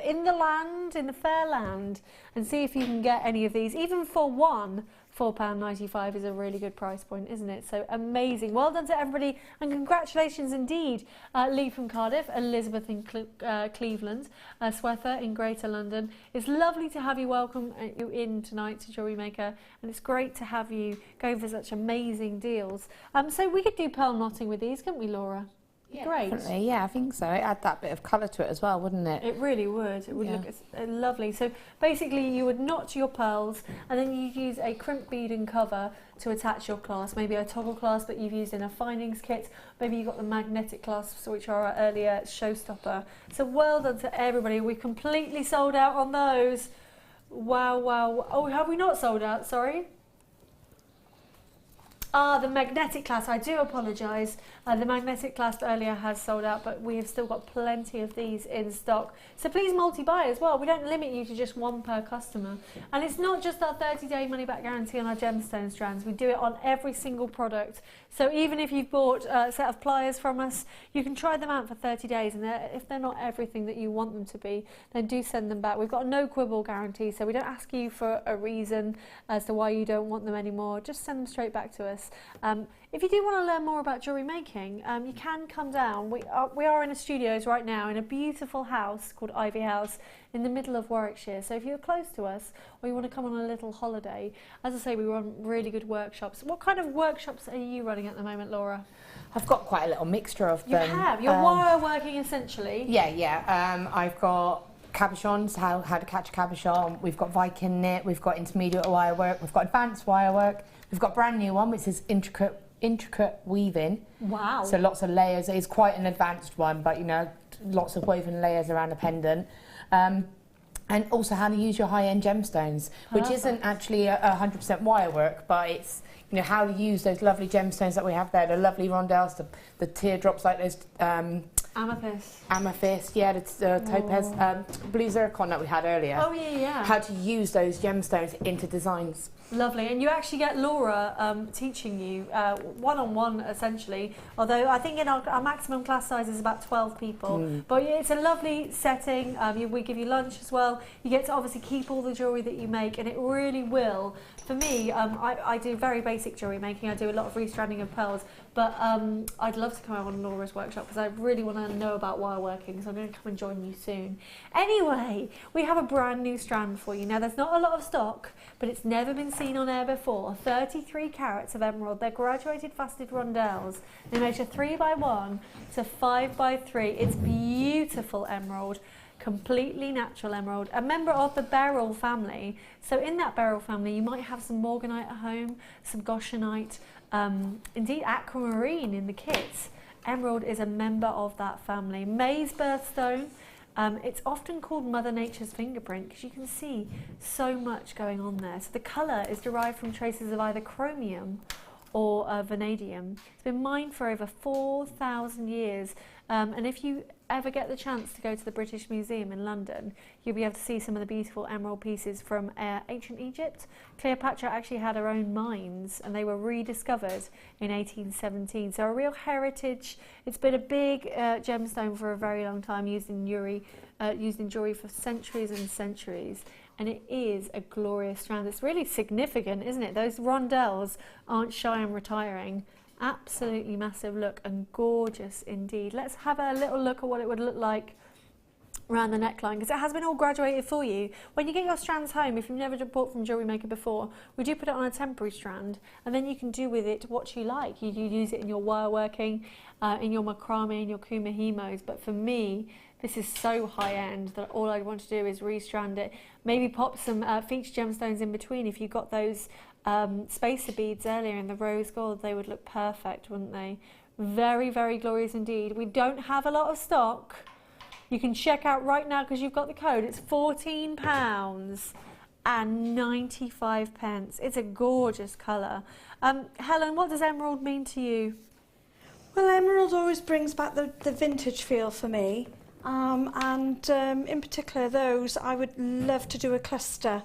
fair land, and see if you can get any of these. Even for one, £4.95 is a really good price point, isn't it? So amazing. Well done to everybody, and congratulations indeed. Lee from Cardiff, Elizabeth in Cleveland, Swetha in Greater London. It's lovely to have you welcome you in tonight to Jewellery Maker, and it's great to have you going for such amazing deals. So we could do pearl knotting with these, couldn't we, Laura? Yeah, great. Definitely. Yeah, I think so. It add that bit of colour to it as well, wouldn't it? It really would. It would look lovely. So basically you would knot your pearls, and then you'd use a crimp bead and cover to attach your clasp, maybe a toggle clasp that you've used in a findings kit. Maybe you've got the magnetic clasps, which are our earlier showstopper. So well done to everybody. We've completely sold out on those. Wow, wow. Oh, have we not sold out? Sorry. The magnetic clasp, I do apologise. The magnetic clasp earlier has sold out, but we have still got plenty of these in stock. So please multi-buy as well. We don't limit you to just one per customer. And it's not just our 30-day money-back guarantee on our gemstone strands. We do it on every single product. So even if you've bought a set of pliers from us, you can try them out for 30 days. And if they're not everything that you want them to be, then do send them back. We've got a no quibble guarantee, so we don't ask you for a reason as to why you don't want them anymore. Just send them straight back to us. If you do want to learn more about jewellery making, you can come down. We are in a studios right now in a beautiful house called Ivy House in the middle of Warwickshire. So if you're close to us, or you want to come on a little holiday, as I say, we run really good workshops. What kind of workshops are you running at the moment, Laura? I've got quite a little mixture of them. You have? You're wire working essentially? Yeah. I've got cabochons, how to catch a cabochon. We've got Viking knit, we've got intermediate wire work, we've got advanced wire work. We've got a brand new one, which is intricate weaving. Wow. So lots of layers. It's quite an advanced one, but you know, lots of woven layers around a pendant. And also how to use your high-end gemstones, which isn't actually 100% wire work, but it's, you know, how to use those lovely gemstones that we have there, the lovely rondelles, the teardrops like those. Amethyst, yeah, the topaz, blue zircon that we had earlier. Oh yeah. How to use those gemstones into designs. Lovely, and you actually get Laura teaching you one-on-one essentially, although I think in our maximum class size is about 12 people, but it's a lovely setting. We give you lunch as well. You get to obviously keep all the jewellery that you make, and it really will. For me, I do very basic jewellery making. I do a lot of restranding of pearls, but I'd love to come out on Laura's workshop because I really want to know about wireworking, so I'm going to come and join you soon. Anyway, we have a brand new strand for you. Now, there's not a lot of stock, but it's never been seen on air before. 33 carats of emerald. They're graduated faceted rondelles. They measure 3x1 to 5x3. It's beautiful emerald. Completely natural emerald, a member of the beryl family. So in that beryl family you might have some morganite at home, some goshenite, indeed aquamarine in the kit. Emerald is a member of that family. Maize birthstone, it's often called Mother Nature's fingerprint because you can see so much going on there. So the colour is derived from traces of either chromium or vanadium. It's been mined for over 4,000 years, and if you ever get the chance to go to the British Museum in London, you'll be able to see some of the beautiful emerald pieces from ancient Egypt. Cleopatra actually had her own mines and they were rediscovered in 1817. So a real heritage. It's been a big gemstone for a very long time, used in jewellery for centuries and centuries. And it is a glorious strand. It's really significant, isn't it? Those rondelles aren't shy on retiring. Absolutely massive look and gorgeous indeed. Let's have a little look at what it would look like around the neckline, because it has been all graduated for you. When you get your strands home, if you've never bought from Jewellery Maker before, we do put it on a temporary strand, and then you can do with it what you like. You use it in your wire working, in your macrame, in your kumihimos, but for me, this is so high end that all I want to do is restrand it. Maybe pop some featured gemstones in between. If you got those spacer beads earlier in the rose gold, they would look perfect, wouldn't they? Very, very glorious indeed. We don't have a lot of stock. You can check out right now because you've got the code. It's £14.95. It's a gorgeous colour. Helen, what does emerald mean to you? Well, emerald always brings back the vintage feel for me. In particular those, I would love to do a cluster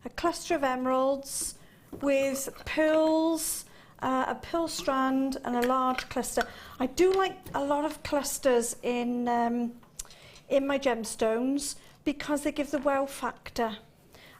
of emeralds with pearls, a pearl strand and a large cluster. I do like a lot of clusters in my gemstones because they give the wow factor,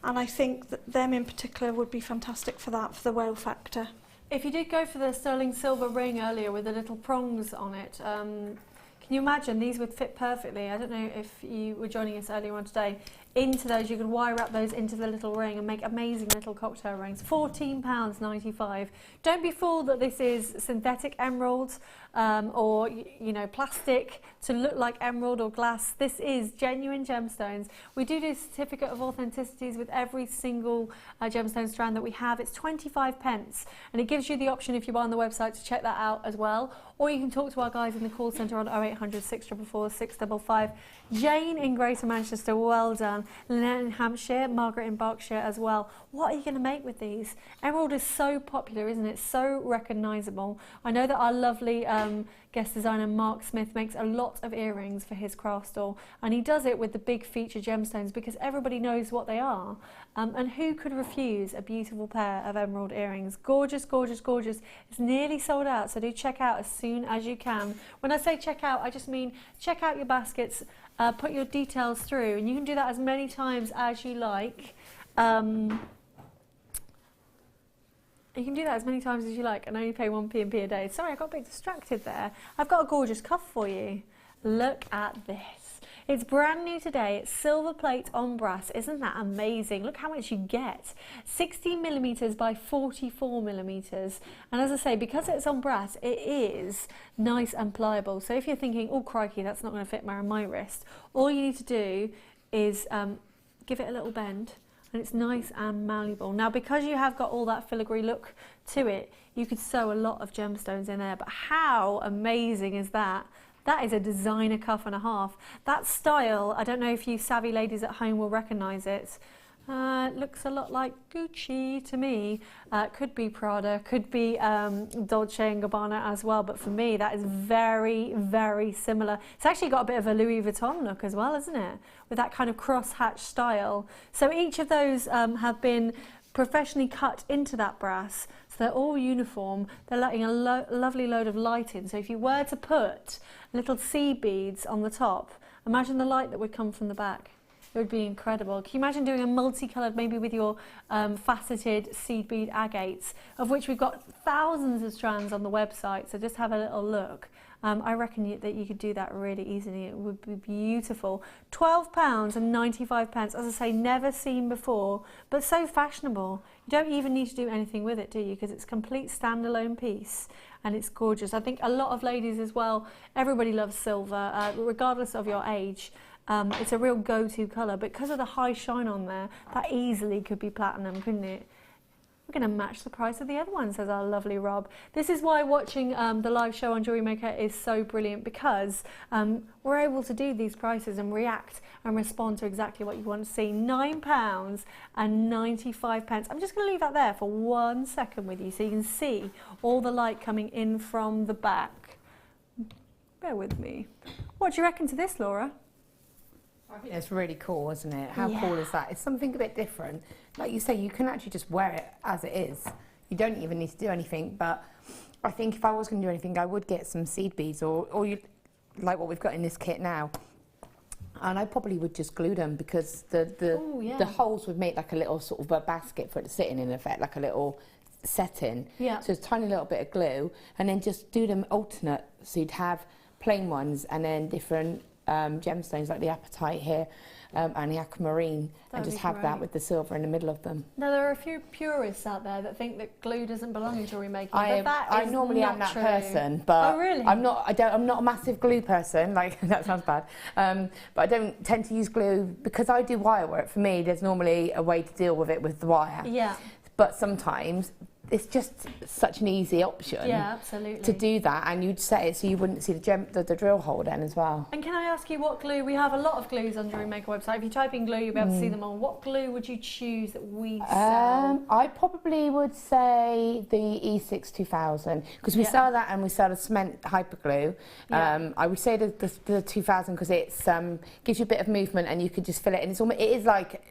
and I think that them in particular would be fantastic for that, for the wow factor. If you did go for the sterling silver ring earlier with the little prongs on it, can you imagine these would fit perfectly? I don't know if you were joining us earlier on today. Into those, you could wire up those into the little ring and make amazing little cocktail rings. £14.95. Don't be fooled that this is synthetic emerald or plastic to look like emerald or glass. This is genuine gemstones. We do a certificate of authenticities with every single gemstone strand that we have. It's 25p, and it gives you the option if you buy on the website to check that out as well. Or you can talk to our guys in the call centre on 0800 644 655. Jane in Greater Manchester, well done. Lynette in Hampshire, Margaret in Berkshire as well. What are you going to make with these? Emerald is so popular, isn't it? So recognisable. I know that our lovely guest designer Mark Smith makes a lot of earrings for his craft store, and he does it with the big featured gemstones because everybody knows what they are. And who could refuse a beautiful pair of emerald earrings? Gorgeous, gorgeous, gorgeous. It's nearly sold out, so do check out as soon as you can. When I say check out, I just mean check out your baskets, put your details through, and you can do that as many times as you like. You can do that as many times as you like and only pay 1p a day. Sorry, I got a bit distracted there. I've got a gorgeous cuff for you. Look at this. It's brand new today. It's silver plate on brass. Isn't that amazing? Look how much you get. 16mm by 44mm. And as I say, because it's on brass, it is nice and pliable. So if you're thinking, oh crikey, that's not going to fit around my wrist, all you need to do is give it a little bend. And it's nice and malleable. Now, because you have got all that filigree look to it, you could sew a lot of gemstones in there, but how amazing is that? That is a designer cuff and a half. That style, I don't know if you savvy ladies at home will recognise it. It looks a lot like Gucci to me. Could be Prada, could be Dolce & Gabbana as well, but for me that is very, very similar. It's actually got a bit of a Louis Vuitton look as well, isn't it? With that kind of cross-hatch style. So each of those have been professionally cut into that brass, so they're all uniform. They're letting a lovely load of light in, so if you were to put little sea beads on the top, imagine the light that would come from the back. It would be incredible. Can you imagine doing a multicoloured, maybe with your faceted seed bead agates, of which we've got thousands of strands on the website, so just have a little look. I reckon that you could do that really easily. It would be beautiful. £12.95, as I say, never seen before, but so fashionable. You don't even need to do anything with it, do you? Because it's a complete standalone piece and it's gorgeous. I think a lot of ladies as well, everybody loves silver, regardless of your age. It's a real go-to colour, but because of the high shine on there, that easily could be platinum, couldn't it? We're going to match the price of the other one, says our lovely Rob. This is why watching the live show on Jewellery Maker is so brilliant, because we're able to do these prices and react and respond to exactly what you want to see. £9.95. I'm just going to leave that there for 1 second with you so you can see all the light coming in from the back. Bear with me. What do you reckon to this, Laura? I think it's really cool, isn't it? How cool is that? It's something a bit different. Like you say, you can actually just wear it as it is. You don't even need to do anything, but I think if I was going to do anything, I would get some seed beads or you, like what we've got in this kit now. And I probably would just glue them, because the holes would make like a little sort of a basket for it to sit in effect, like a little setting. Yeah. So it's a tiny little bit of glue, and then just do them alternate. So you'd have plain ones and then different gemstones like the apatite here and the aquamarine, and just have that with the silver in the middle of them. Now, there are a few purists out there that think that glue doesn't belong in jewellery making. I normally am that person, but I'm not a massive glue person. Like, that sounds bad, but I don't tend to use glue because I do wire work. For me, there's normally a way to deal with it with the wire. Yeah. But sometimes it's just such an easy option to do that, and you'd set it so you wouldn't see the drill hole then as well. And can I ask you what glue? We have a lot of glues on Jewellery Maker website. If you type in glue, you'll be able to see them all. What glue would you choose that we sell? I probably would say the E6 2000, because we sell that, and we sell the cement hyper glue. I would say the 2000 because it's gives you a bit of movement, and you could just fill it in. It is like,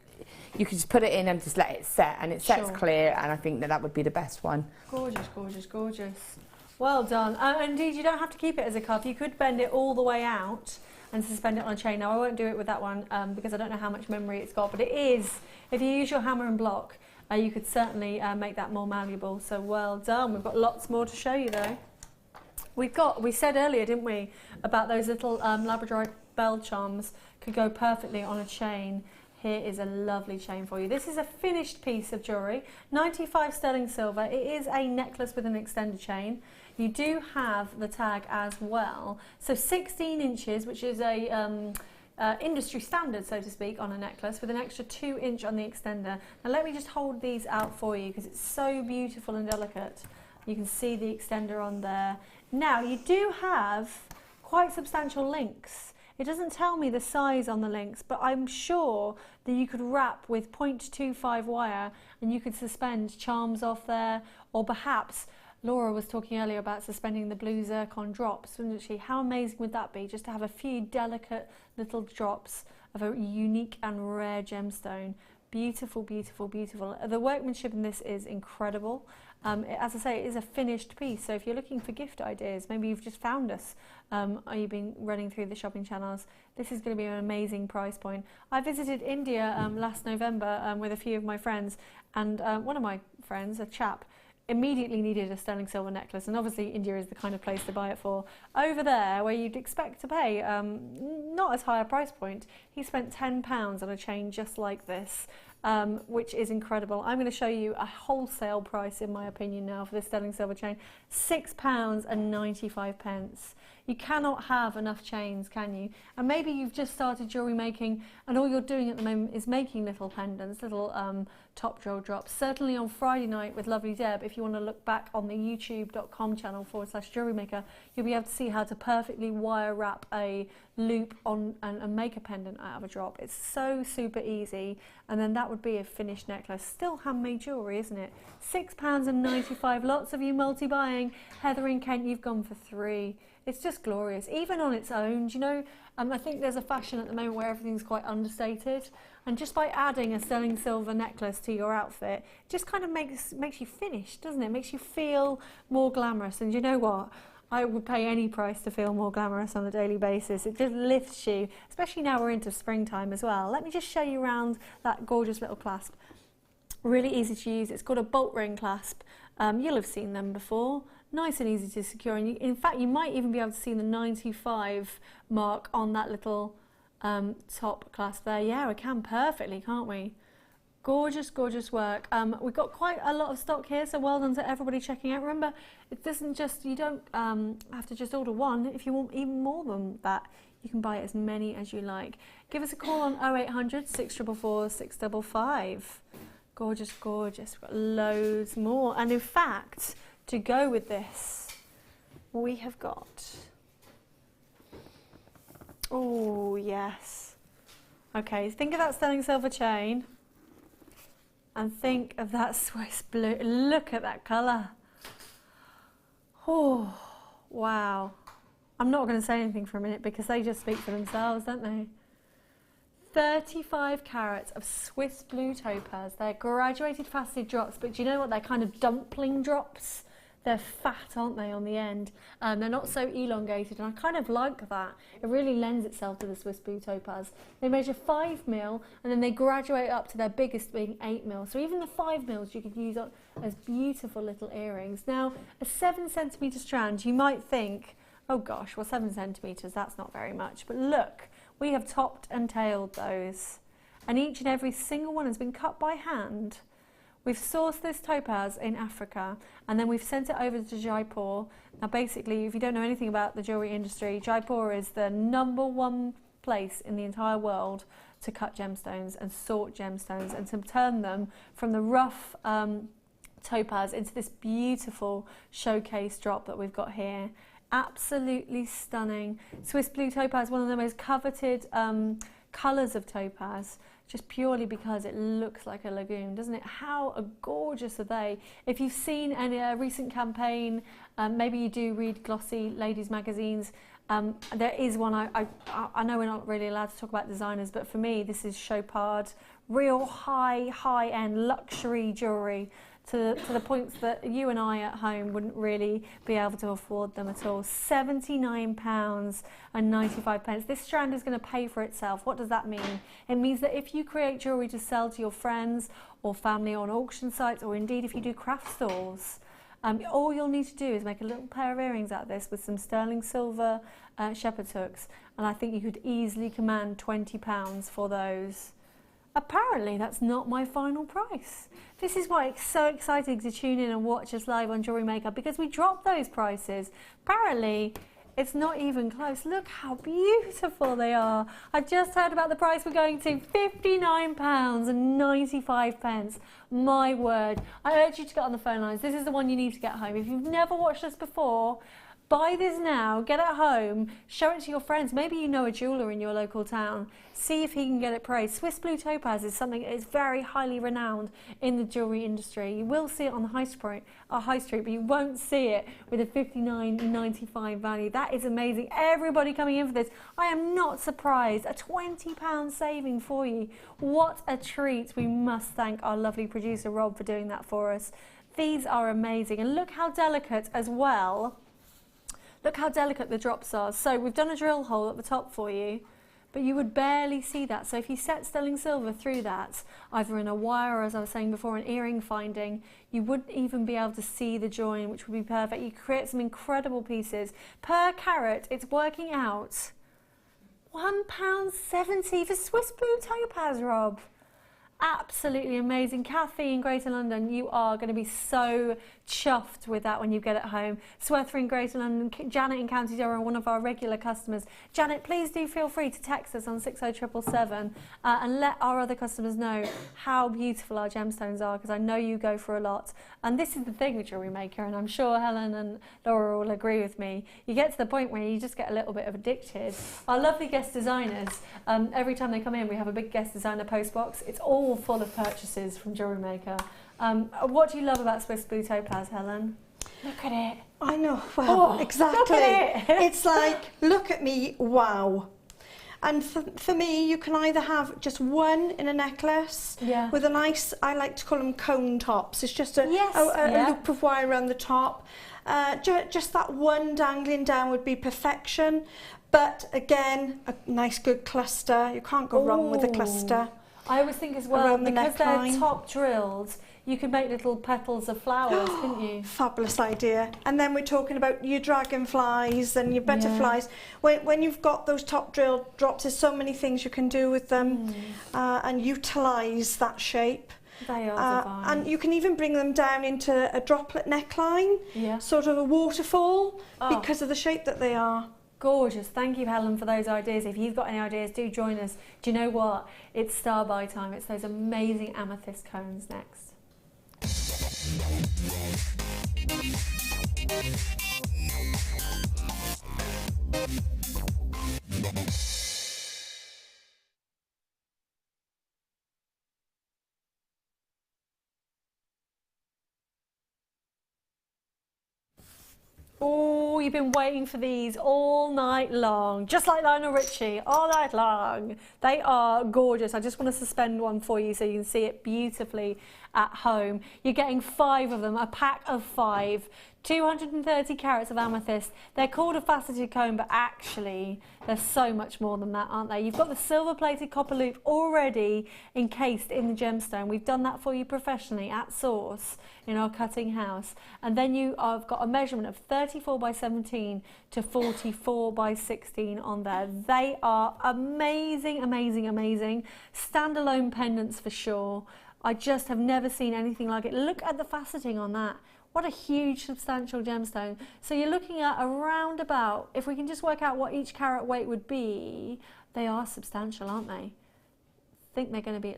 you can just put it in and just let it set, and it sets clear, and I think that would be the best one. Gorgeous, gorgeous, gorgeous. Well done. Indeed, you don't have to keep it as a cuff. You could bend it all the way out and suspend it on a chain. Now, I won't do it with that one because I don't know how much memory it's got, but it is, if you use your hammer and block, you could certainly make that more malleable. So well done. We've got lots more to show you though. We said earlier, didn't we, about those little Labradorite bell charms could go perfectly on a chain. Here is a lovely chain for you. This is a finished piece of jewellery, 95 sterling silver. It is a necklace with an extended chain. You do have the tag as well. So 16 inches, which is a industry standard, so to speak, on a necklace, with an extra 2 inch on the extender. Now let me just hold these out for you because it's so beautiful and delicate. You can see the extender on there. Now you do have quite substantial links. It doesn't tell me the size on the links, but I'm sure that you could wrap with 0.25 wire and you could suspend charms off there, or perhaps Laura was talking earlier about suspending the blue zircon drops, wasn't she? How amazing would that be, just to have a few delicate little drops of a unique and rare gemstone. Beautiful, beautiful, beautiful. The workmanship in this is incredible. As I say, it is a finished piece, so if you're looking for gift ideas, maybe you've just found us, or you've been running through the shopping channels, this is going to be an amazing price point. I visited India last November with a few of my friends, and one of my friends, a chap, immediately needed a sterling silver necklace, and obviously India is the kind of place to buy it for. Over there, where you'd expect to pay not as high a price point, he spent £10 on a chain just like this. Which is incredible. I'm going to show you a wholesale price, in my opinion, now for this sterling silver chain. £6.95. You cannot have enough chains, can you? And maybe you've just started jewellery making and all you're doing at the moment is making little pendants, little top drill drops. Certainly on Friday night with lovely Deb, if you want to look back on the youtube.com channel /JewelleryMaker, you'll be able to see how to perfectly wire wrap a loop on and make a pendant out of a drop. It's so super easy, and then that would be a finished necklace. Still handmade jewellery, isn't it? £6.95. Lots of you multi-buying. Heather in Kent, you've gone for £3. It's just glorious, even on its own. Do you know, I think there's a fashion at the moment where everything's quite understated, and just by adding a sterling silver necklace to your outfit, it just kind of makes you finished, doesn't it? Makes you feel more glamorous. And you know what? I would pay any price to feel more glamorous on a daily basis. It just lifts you, especially now we're into springtime as well. Let me just show you around that gorgeous little clasp. Really easy to use. It's called a bolt ring clasp. You'll have seen them before. Nice and easy to secure. And in fact, you might even be able to see the 95 mark on that little top clasp there. Yeah, we can perfectly, can't we? Gorgeous, gorgeous work. We've got quite a lot of stock here, so well done to everybody checking out. Remember, it doesn't just, you don't have to just order one. If you want even more than that, you can buy as many as you like. Give us a call on 0800 644 655. Gorgeous, gorgeous. We've got loads more. And in fact, to go with this, we have got, oh yes. Okay, think of that sterling silver chain. And think of that Swiss blue. Look at that colour. Oh, wow. I'm not going to say anything for a minute because they just speak for themselves, don't they? 35 carats of Swiss blue topaz. They're graduated faceted drops, but do you know what? They're kind of dumpling drops. They're fat, aren't they, on the end? They're not so elongated, and I kind of like that. It really lends itself to the Swiss blue topaz. They measure 5 mil, and then they graduate up to their biggest being 8 mil. So even the 5 mils you could use as beautiful little earrings. Now, a 7 centimetre strand, you might think, oh gosh, well 7 centimetres, that's not very much. But look, we have topped and tailed those, and each and every single one has been cut by hand. We've sourced this topaz in Africa, and then we've sent it over to Jaipur. Now basically, if you don't know anything about the jewellery industry, Jaipur is the #1 place in the entire world to cut gemstones and sort gemstones and to turn them from the rough topaz into this beautiful showcase drop that we've got here. Absolutely stunning. Swiss blue topaz, one of the most coveted colours of topaz, just purely because it looks like a lagoon, doesn't it? How gorgeous are they? If you've seen any recent campaign, maybe you do read glossy ladies magazines, there is one, I know we're not really allowed to talk about designers, but for me this is Chopard, real high-end luxury jewellery, to the points that you and I at home wouldn't really be able to afford them at all. £79.95. This strand is going to pay for itself. What does that mean? It means that if you create jewellery to sell to your friends or family on auction sites, or indeed if you do craft stores, all you'll need to do is make a little pair of earrings out of this with some sterling silver shepherd's hooks, and I think you could easily command £20 for those. Apparently that's not my final price. This is why it's so exciting to tune in and watch us live on Jewellery Maker, because we dropped those prices. Apparently it's not even close. Look how beautiful they are. I just heard about the price we're going to, £59.95. My word. I urge you to get on the phone lines. This is the one you need to get home. If you've never watched us before, buy this now, get it home, show it to your friends. Maybe you know a jeweller in your local town. See if he can get it praised. Swiss blue topaz is something that is very highly renowned in the jewellery industry. You will see it on the high street, but you won't see it with a £59.95 value. That is amazing. Everybody coming in for this, I am not surprised. A £20 saving for you. What a treat. We must thank our lovely producer Rob for doing that for us. These are amazing, and look how delicate as well. Look how delicate the drops are. So we've done a drill hole at the top for you, but you would barely see that. So if you set sterling silver through that, either in a wire or, as I was saying before, an earring finding, you wouldn't even be able to see the join, which would be perfect. You create some incredible pieces. Per carat, it's working out £1.70 for Swiss blue topaz, Rob. Absolutely amazing. Kathy in Greater London, you are going to be so chuffed with that when you get it home. Swerther in Greater London, Janet in County Durham, one of our regular customers. Janet, please do feel free to text us on 60777 and let our other customers know how beautiful our gemstones are, because I know you go for a lot. And this is the thing with Jewellery Maker, and I'm sure Helen and Laura will agree with me. You get to the point where you just get a little bit of addicted. Our lovely guest designers, every time they come in, we have a big guest designer post box. It's all full of purchases from Jewellery Maker. What do you love about Swiss blue topaz, Helen? Look at it. I know, well, exactly. Look at it. It's like, look at me, wow. And for me, you can either have just one in a necklace with a nice, I like to call them cone tops. It's just a loop of wire around the top. Just that one dangling down would be perfection. But again, a nice good cluster. You can't go wrong with a cluster. I always think as well, because they're top drilled, you can make little petals of flowers, couldn't you? Fabulous idea. And then we're talking about your dragonflies and your butterflies. When you've got those top drilled drops, there's so many things you can do with them and utilise that shape. They are divine. And you can even bring them down into a droplet neckline, sort of a waterfall, because of the shape that they are. Gorgeous. Thank you, Helen, for those ideas. If you've got any ideas, do join us. Do you know what? It's star buy time. It's those amazing amethyst cones next. Oh, you've been waiting for these all night long, just like Lionel Richie, all night long. They are gorgeous. I just want to suspend one for you so you can see it beautifully at home. You're getting 5 of them, a pack of 5, 230 carats of amethyst. They're called a faceted cone, but actually they're so much more than that, aren't they? You've got the silver-plated copper loop already encased in the gemstone. We've done that for you professionally at source in our cutting house. And then you have got a measurement of 34 by 17 to 44 by 16 on there. They are amazing, amazing, amazing. Standalone pendants for sure. I just have never seen anything like it. Look at the faceting on that. What a huge substantial gemstone. So you're looking at around about, if we can just work out what each carat weight would be, they are substantial, aren't they? I think they're going to be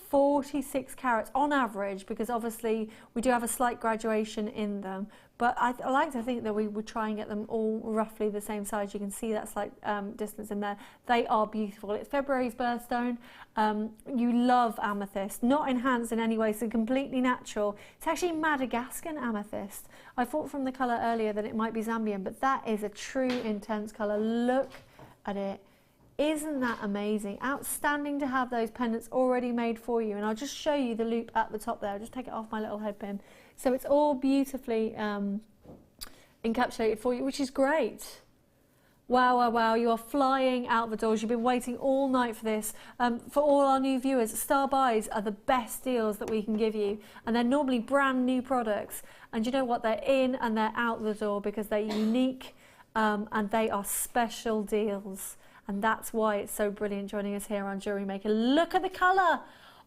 46 carats on average, because obviously we do have a slight graduation in them, but I like to think that we would try and get them all roughly the same size. You can see that slight distance in there. They are beautiful. It's February's birthstone. You love amethyst, not enhanced in any way, so completely natural. It's actually Madagascan amethyst. I thought from the colour earlier that it might be Zambian, but that is a true intense colour. Look at it. Isn't that amazing? Outstanding to have those pendants already made for you. And I'll just show you the loop at the top there. I'll just take it off my little headpin. So it's all beautifully encapsulated for you, which is great. Wow, wow, wow. You are flying out the doors. You've been waiting all night for this. For all our new viewers, Star Buys are the best deals that we can give you. And they're normally brand new products. And you know what? They're in and they're out the door because they're unique and they are special deals. And that's why it's so brilliant joining us here on Jewellery Maker. Look at the colour.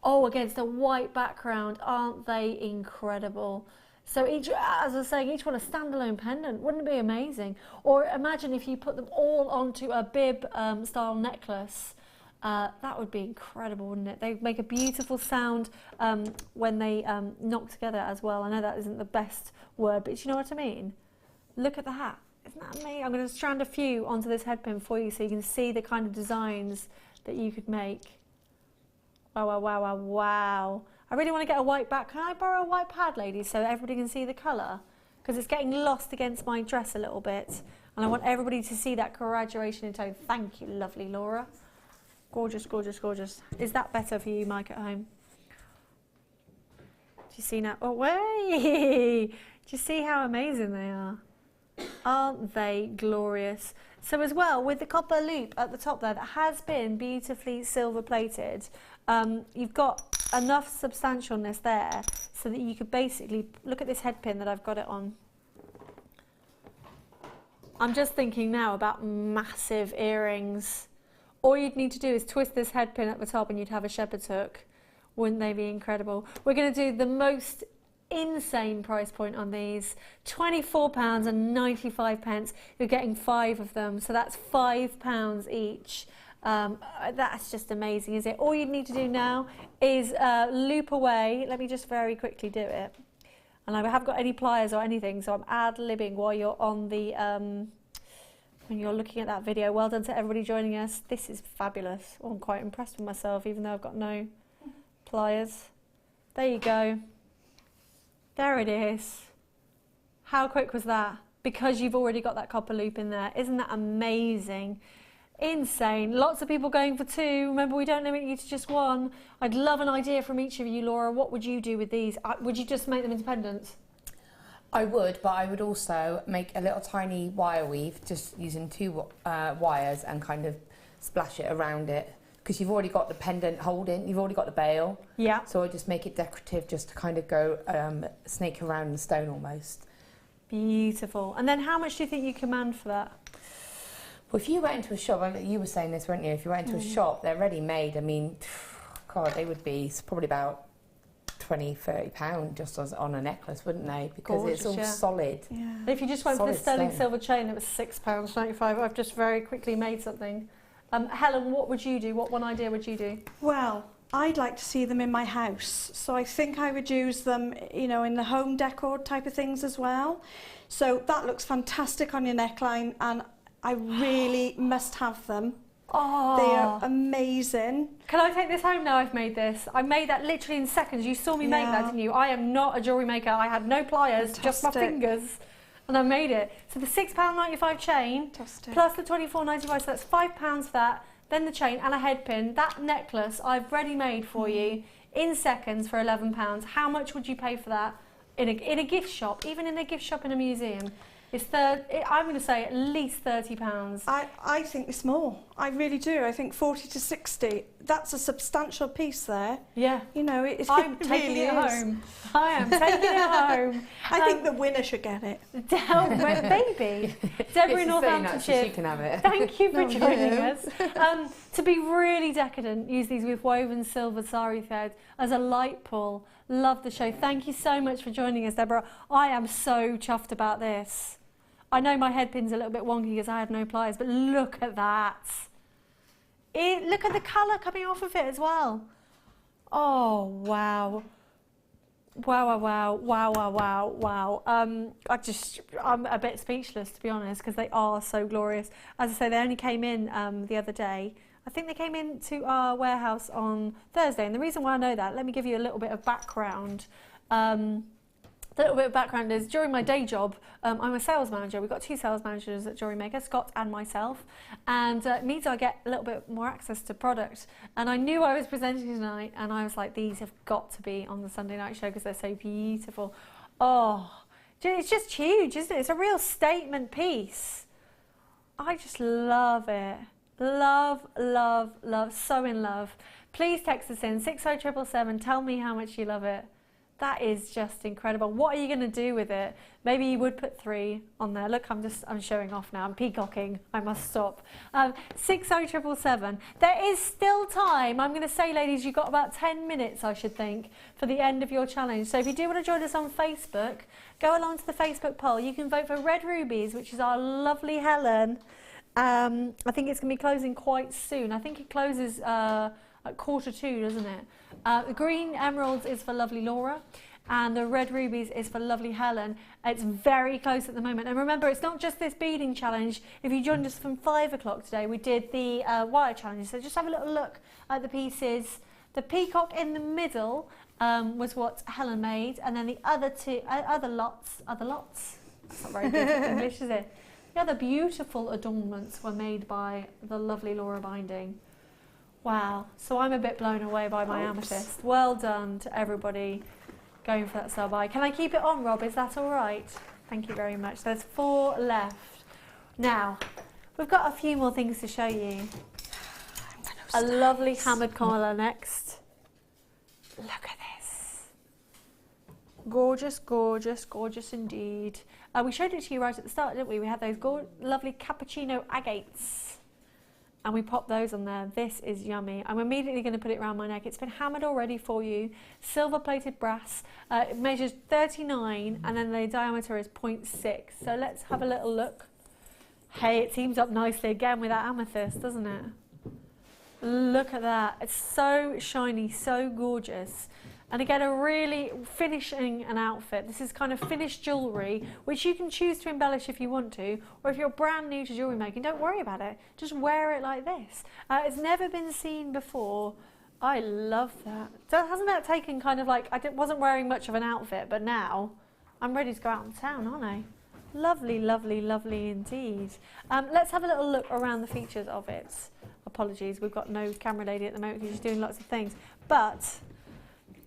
Oh, against a white background. Aren't they incredible? So each, as I was saying, each one a standalone pendant. Wouldn't it be amazing? Or imagine if you put them all onto a bib style necklace. That would be incredible, wouldn't it? They make a beautiful sound when they knock together as well. I know that isn't the best word, but you know what I mean? Look at the hat. Isn't that amazing? I'm going to strand a few onto this headpin for you so you can see the kind of designs that you could make. Wow, wow, wow, wow, wow. I really want to get a white back. Can I borrow a white pad, ladies, so everybody can see the colour? Because it's getting lost against my dress a little bit. And I want everybody to see that graduation in tone. Thank you, lovely Laura. Gorgeous, gorgeous, gorgeous. Is that better for you, Mike, at home? Do you see now? Oh, way! Do you see how amazing they are? Aren't they glorious? So as well, with the copper loop at the top there that has been beautifully silver plated, you've got enough substantialness there so that you could basically, look at this head pin that I've got it on. I'm just thinking now about massive earrings. All you'd need to do is twist this head pin at the top and you'd have a shepherd's hook. Wouldn't they be incredible? We're going to do the most insane price point on these, £24.95. You're getting 5 of them, so that's £5 each. That's just amazing, is it? All you need to do now is loop away. Let me just very quickly do it. And I haven't got any pliers or anything, so I'm ad-libbing while you're on the when you're looking at that video. Well done to everybody joining us. This is fabulous. Oh, I'm quite impressed with myself, even though I've got no pliers. There you go. There it is. How quick was that? Because you've already got that copper loop in there. Isn't that amazing? Insane. Lots of people going for 2. Remember, we don't limit you to just 1. I'd love an idea from each of you. Laura, what would you do with these? Would you just make them independent? I would, but I would also make a little tiny wire weave, just using 2 wires, and kind of splash it around it. Because you've already got the pendant holding, you've already got the bail. Yeah. So I just make it decorative, just to kind of go snake around the stone almost. Beautiful. And then how much do you think you command for that? Well, if you went into a shop, you were saying this, weren't you? If you went into a shop, they're ready made. I mean, God, they would be probably about £20–30 just as on a necklace, wouldn't they? Because gorgeous, it's all solid. Yeah. If you just went for the sterling stone. silver chain, it was £6.95. I've just very quickly made something. Helen, what would you do? What one idea would you do? Well, I'd like to see them in my house. So I think I would use them, you know, in the home decor type of things as well. So that looks fantastic on your neckline, and I really must have them. Oh, they are amazing. Can I take this home now I've made this? I made that literally in seconds. You saw me make that, didn't you? I am not a jewellery maker. I had no pliers, just my fingers. And I made it. So the £6.95 chain, plus the £24.95, so that's £5 for that, then the chain and a head pin. That necklace I've ready made for you in seconds for £11. How much would you pay for that in a gift shop, even in a gift shop in a museum? I'm going to say at least £30. I think it's more. I really do. I think 40 to 60. That's a substantial piece there. Yeah. You know, I'm taking it home. I am taking it home. I think the winner should get it. Baby. Deborah in Northamptonshire. She can have it. Thank you for joining us. To be really decadent, use these with woven silver sari thread as a light pull. Love the show. Thank you so much for joining us, Deborah. I am so chuffed about this. I know my head pin's a little bit wonky because I had no pliers, but look at that. Look at the colour coming off of it as well. Oh, wow. Wow, wow, wow, wow, wow, wow. I'm a bit speechless, to be honest, because they are so glorious. As I say, they only came in the other day. I think they came into our warehouse on Thursday, and the reason why I know that, let me give you a little bit of background. The little bit of background is, during my day job, I'm a sales manager. We've got 2 sales managers at Jewellery Maker, Scott and myself, and it means I get a little bit more access to product. And I knew I was presenting tonight, and I was like, these have got to be on the Sunday night show because they're so beautiful. Oh, it's just huge, isn't it? It's a real statement piece. I just love it. Love, love, love, so in love. Please text us in 60777. Tell me how much you love it. That is just incredible. What are you going to do with it? Maybe you would put 3 on there. Look, I'm showing off now. I'm peacocking. I must stop. 60777. There is still time. I'm going to say, ladies, you've got about 10 minutes, I should think, for the end of your challenge. So if you do want to join us on Facebook, go along to the Facebook poll. You can vote for Red Rubies, which is our lovely Helen. I think it's going to be closing quite soon. I think it closes at 1:45, doesn't it? The green emeralds is for lovely Laura, and the red rubies is for lovely Helen. It's very close at the moment. And remember, it's not just this beading challenge. If you joined us from 5 o'clock today, we did the wire challenge. So just have a little look at the pieces. The peacock in the middle was what Helen made, and then the other lots. That's not very good English, is it? The other beautiful adornments were made by the lovely Laura Binding. Wow, so I'm a bit blown away by my amethyst. Well done to everybody going for that sell-by. Can I keep it on, Rob? Is that all right? Thank you very much. There's 4 left. Now, we've got a few more things to show you. A lovely hammered collar next. Look at this. Gorgeous, gorgeous, gorgeous indeed. We showed it to you right at the start, didn't we? We had those lovely cappuccino agates. And we popped those on there. This is yummy. I'm immediately going to put it around my neck. It's been hammered already for you. Silver plated brass. It measures 39 and then the diameter is 0.6. So let's have a little look. Hey, it teams up nicely again with that amethyst, doesn't it? Look at that. It's so shiny, so gorgeous. And again, a really finishing an outfit. This is kind of finished jewellery, which you can choose to embellish if you want to, or if you're brand new to jewellery making, don't worry about it. Just wear it like this. It's never been seen before. I love that. So hasn't that taken kind of like, I wasn't wearing much of an outfit, but now I'm ready to go out in town, aren't I? Lovely, lovely, lovely indeed. Let's have a little look around the features of it. Apologies, we've got no camera lady at the moment because she's doing lots of things. But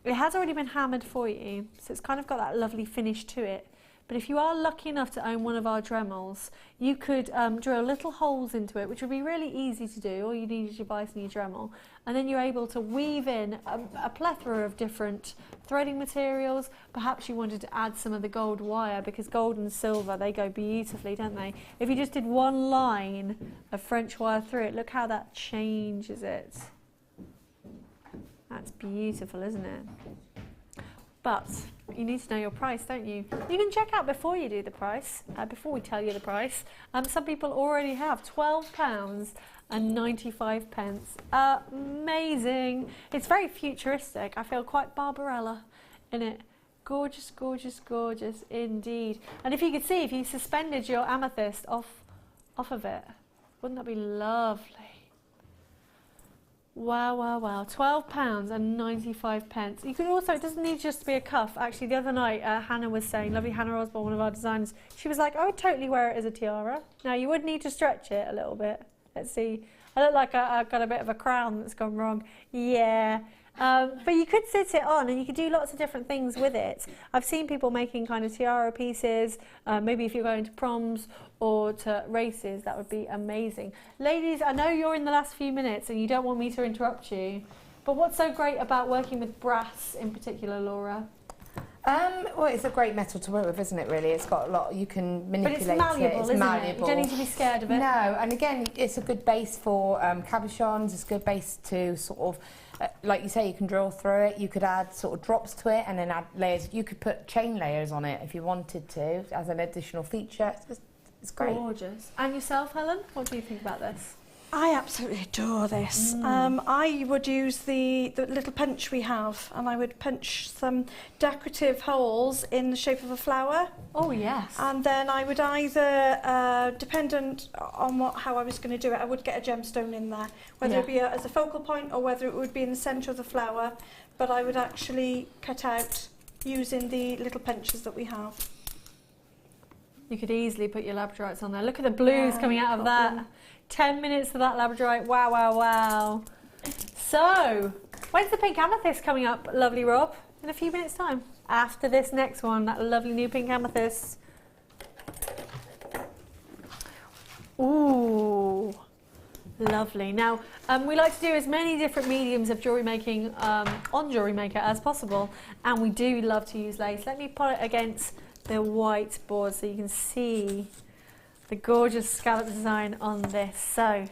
it has already been hammered for you, so it's kind of got that lovely finish to it. But if you are lucky enough to own one of our Dremels, you could drill little holes into it, which would be really easy to do. All you need is your vise and your Dremel. And then you're able to weave in a plethora of different threading materials. Perhaps you wanted to add some of the gold wire, because gold and silver, they go beautifully, don't they? If you just did one line of French wire through it, look how that changes it. That's beautiful, isn't it? But you need to know your price, don't you? You can check out before you do the price, before we tell you the price. Some people already have £12.95. Amazing. It's very futuristic. I feel quite Barbarella in it. Gorgeous, gorgeous, gorgeous indeed. And if you could see, if you suspended your amethyst off of it, wouldn't that be lovely? Wow, wow, wow. £12.95. You can also, it doesn't need just to be a cuff. Actually, the other night, Hannah was saying, lovely Hannah Osborne, one of our designers, she was like, I would totally wear it as a tiara. Now, you would need to stretch it a little bit. Let's see. I look like I've got a bit of a crown that's gone wrong. Yeah. But you could sit it on and you could do lots of different things with it. I've seen people making kind of tiara pieces, maybe if you're going to proms or to races, that would be amazing. Ladies, I know you're in the last few minutes and you don't want me to interrupt you, but what's so great about working with brass in particular, Laura? Well, it's a great metal to work with, isn't it, really? It's got a lot, you can manipulate it. But it's malleable, isn't it? You don't need to be scared of it. No, and again, it's a good base for cabochons, it's a good base to sort of, like you say, you can drill through it, you could add sort of drops to it and then add layers. You could put chain layers on it if you wanted to, as an additional feature. It's great. Gorgeous. And yourself, Helen? What do you think about this? I absolutely adore this. I would use the little punch we have, and I would punch some decorative holes in the shape of a flower. Oh yes. And then I would either, dependent on how I was going to do it, I would get a gemstone in there, whether it be as a focal point or whether it would be in the centre of the flower. But I would actually cut out using the little punches that we have. You could easily put your labradorites on there. Look at the blues coming out of that. 10 minutes for that labradorite. Wow, wow, wow. So, when's the pink amethyst coming up, lovely Rob? In a few minutes' time. After this next one, that lovely new pink amethyst. Ooh, lovely. Now, we like to do as many different mediums of jewellery making on Jewellery Maker as possible, and we do love to use lace. Let me put it against the white board so you can see the gorgeous scallop design on this. So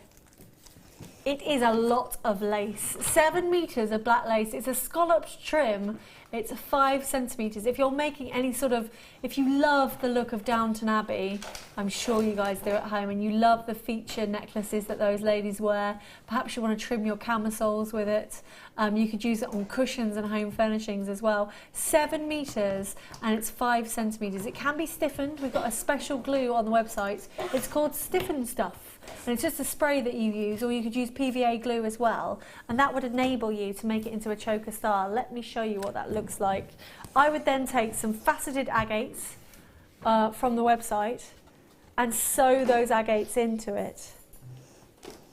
it is a lot of lace. 7 meters of black lace. It's a scalloped trim. It's 5 centimeters. If you're making any sort of, if you love the look of Downton Abbey, I'm sure you guys do at home, and you love the feature necklaces that those ladies wear, perhaps you want to trim your camisoles with it. You could use it on cushions and home furnishings as well. 7 meters and it's 5 centimeters. It can be stiffened. We've got a special glue on the website. It's called Stiffen Stuff. And it's just a spray that you use, or you could use PVA glue as well, and that would enable you to make it into a choker style. Let me show you what that looks like. I would then take some faceted agates from the website and sew those agates into it.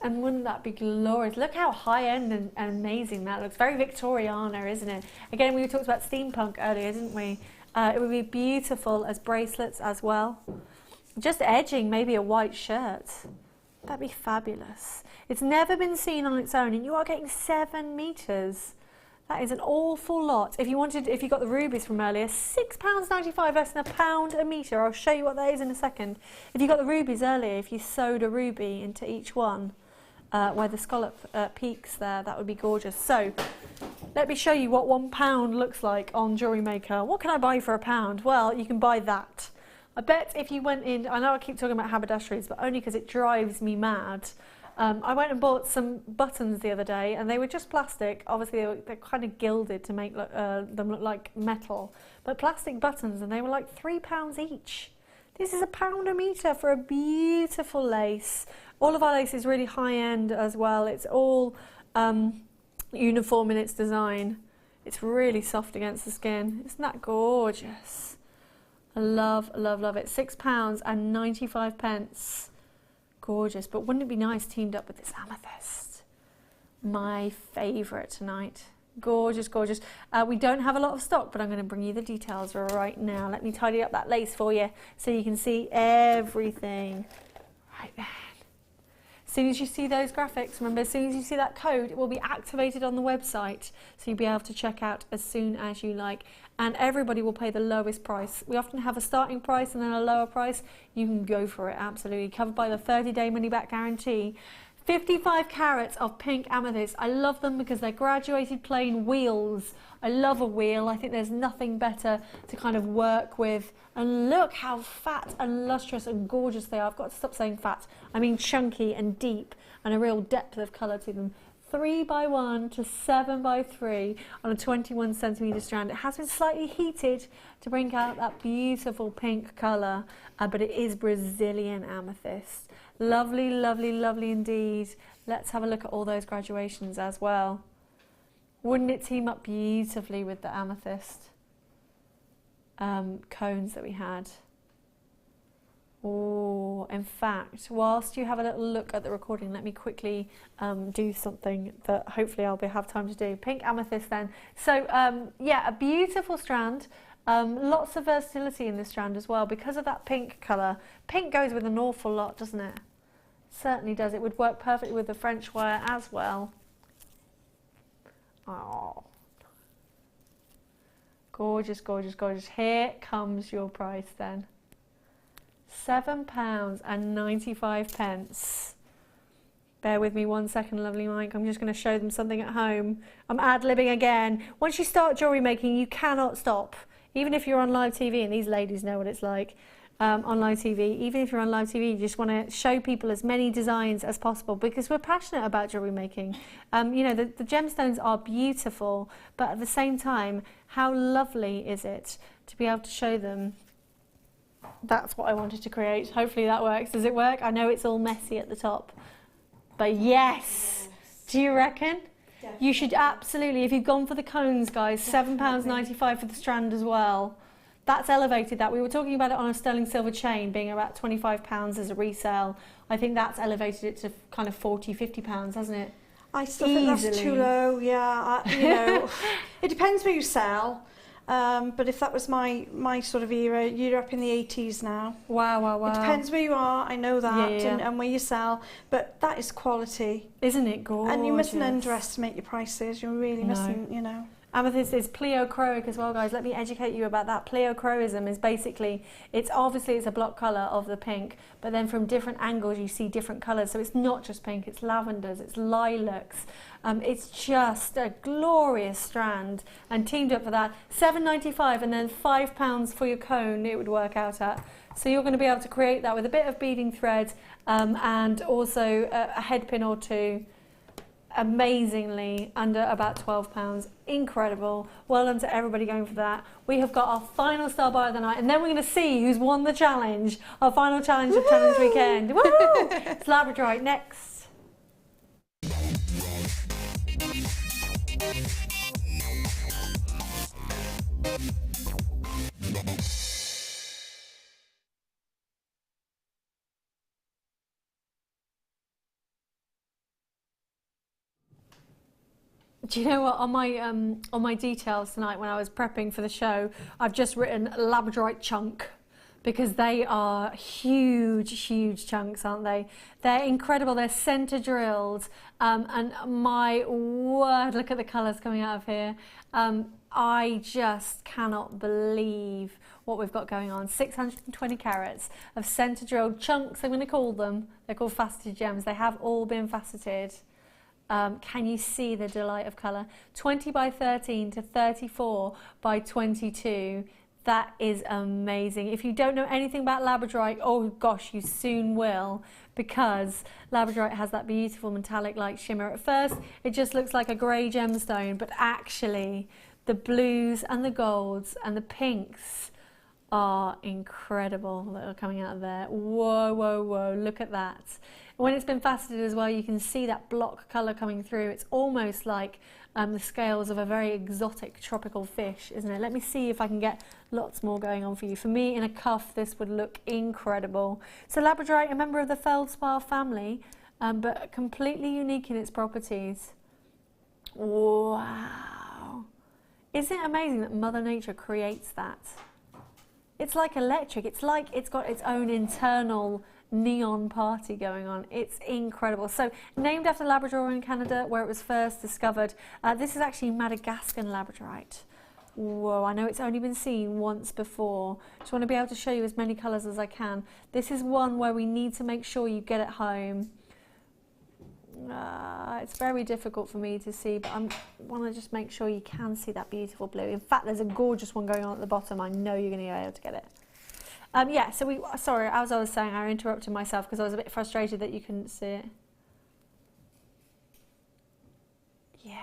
And wouldn't that be glorious? Look how high-end and amazing that looks. Very Victoriana, isn't it? Again, we talked about steampunk earlier, didn't we? It would be beautiful as bracelets as well. Just edging maybe a white shirt. That'd be fabulous. It's never been seen on its own, and you are getting 7 meters. That is an awful lot. If you got the rubies from earlier, £6.95, less than £1 a metre. I'll show you what that is in a second. If you got the rubies earlier, if you sewed a ruby into each one, where the scallop peaks there, that would be gorgeous. So, let me show you what £1 looks like on Jewellery Maker. What can I buy for £1? Well, you can buy that. I bet if you went in, I know I keep talking about haberdasheries, but only because it drives me mad. I went and bought some buttons the other day, and they were just plastic. Obviously, they're kind of gilded to make them look like metal, but plastic buttons, and they were like £3 each. This is £1 a metre for a beautiful lace. All of our lace is really high-end as well. It's all uniform in its design. It's really soft against the skin. Isn't that gorgeous? I love, love, love it. £6.95. Gorgeous, but wouldn't it be nice teamed up with this amethyst? My favourite tonight. Gorgeous, gorgeous. We don't have a lot of stock, but I'm going to bring you the details right now. Let me tidy up that lace for you so you can see everything. Right then. As soon as you see those graphics, remember, as soon as you see that code, it will be activated on the website, so you'll be able to check out as soon as you like. And everybody will pay the lowest price. We often have a starting price and then a lower price. You can go for it, absolutely. Covered by the 30-day money-back guarantee. 55 carats of pink amethyst. I love them because they're graduated plain wheels. I love a wheel. I think there's nothing better to kind of work with. And look how fat and lustrous and gorgeous they are. I've got to stop saying fat. I mean chunky and deep and a real depth of colour to them. 3x1 to 7x3 on a 21 centimetre strand. It has been slightly heated to bring out that beautiful pink colour, but it is Brazilian amethyst. Lovely, lovely, lovely indeed. Let's have a look at all those graduations as well. Wouldn't it team up beautifully with the amethyst cones that we had? Oh, in fact, whilst you have a little look at the recording, let me quickly do something that hopefully I'll have time to do. Pink amethyst then. So yeah, a beautiful strand. Lots of versatility in this strand as well because of that pink colour. Pink goes with an awful lot, doesn't it? Certainly does. It would work perfectly with the French wire as well. Oh, gorgeous, gorgeous, gorgeous. Here comes your price then. £7.95. Bear with me 1 second, lovely Mike. I'm just going to show them something at home. I'm ad-libbing again. Once you start jewellery making, you cannot stop. Even if you're on live TV, and these ladies know what it's like on live TV, even if you're on live TV, you just want to show people as many designs as possible because we're passionate about jewellery making. You know, the gemstones are beautiful, but at the same time, how lovely is it to be able to show them? That's what I wanted to create. Hopefully that works. Does it work? I know it's all messy at the top, but yes. Do you reckon? Definitely. You should absolutely, if you've gone for the cones, guys, £7.95 for the strand as well. That's elevated that. We were talking about it on a sterling silver chain being about £25 as a resale. I think that's elevated it to kind of £40, £50, hasn't it? I still think that's too low, yeah. You know, it depends where you sell. But if that was my sort of era, you're up in the 80s now. Wow, wow, wow. It depends where you are, I know that, Yeah. and where you sell, but that is quality. Isn't it gorgeous? And you mustn't underestimate your prices, you really mustn't, you know. Amethyst is pleochroic as well, guys. Let me educate you about that. Pleochroism is basically, it's obviously it's a block colour of the pink, but then from different angles you see different colours. So it's not just pink, it's lavenders, it's lilacs. It's just a glorious strand, and teamed up for that, £7.95 and then £5 for your cone it would work out at. So you're going to be able to create that with a bit of beading thread and also a head pin or two. Amazingly under about £12. Incredible. Well done to everybody going for that. We have got our final star buyer of the night, and then we're going to see who's won the challenge, our final challenge of Challenge Weekend. Woohoo! It's Labradorite next. Do you know what, on my details tonight when I was prepping for the show, I've just written Labradorite chunk because they are huge, huge chunks, aren't they? They're incredible, they're centre drilled, and my word, look at the colours coming out of here. I just cannot believe what we've got going on. 620 carats of centre drilled chunks, I'm going to call them. They're called faceted gems. They have all been faceted. Can you see the delight of colour? 20 by 13 to 34 by 22. That is amazing. If you don't know anything about Labradorite, oh gosh, you soon will, because Labradorite has that beautiful metallic-like shimmer. At first, it just looks like a grey gemstone, but actually, the blues and the golds and the pinks are incredible that are coming out of there. Whoa, whoa, whoa, look at that. When it's been faceted as well, you can see that block colour coming through. It's almost like the scales of a very exotic tropical fish, isn't it? Let me see if I can get lots more going on for you. For me, in a cuff, this would look incredible. So Labradorite, a member of the feldspar family, but completely unique in its properties. Wow. Isn't it amazing that Mother Nature creates that? It's like electric. It's like it's got its own internal neon party going on. It's incredible. So named after Labrador in Canada, where it was first discovered. This is actually Madagascan Labradorite. Whoa, I know it's only been seen once before. Just want to be able to show you as many colours as I can. This is one where we need to make sure you get it home. It's very difficult for me to see, but I want to just make sure you can see that beautiful blue. In fact, there's a gorgeous one going on at the bottom. I know you're going to be able to get it. Yeah, so sorry, as I was saying, I interrupted myself because I was a bit frustrated that you couldn't see it. Yeah,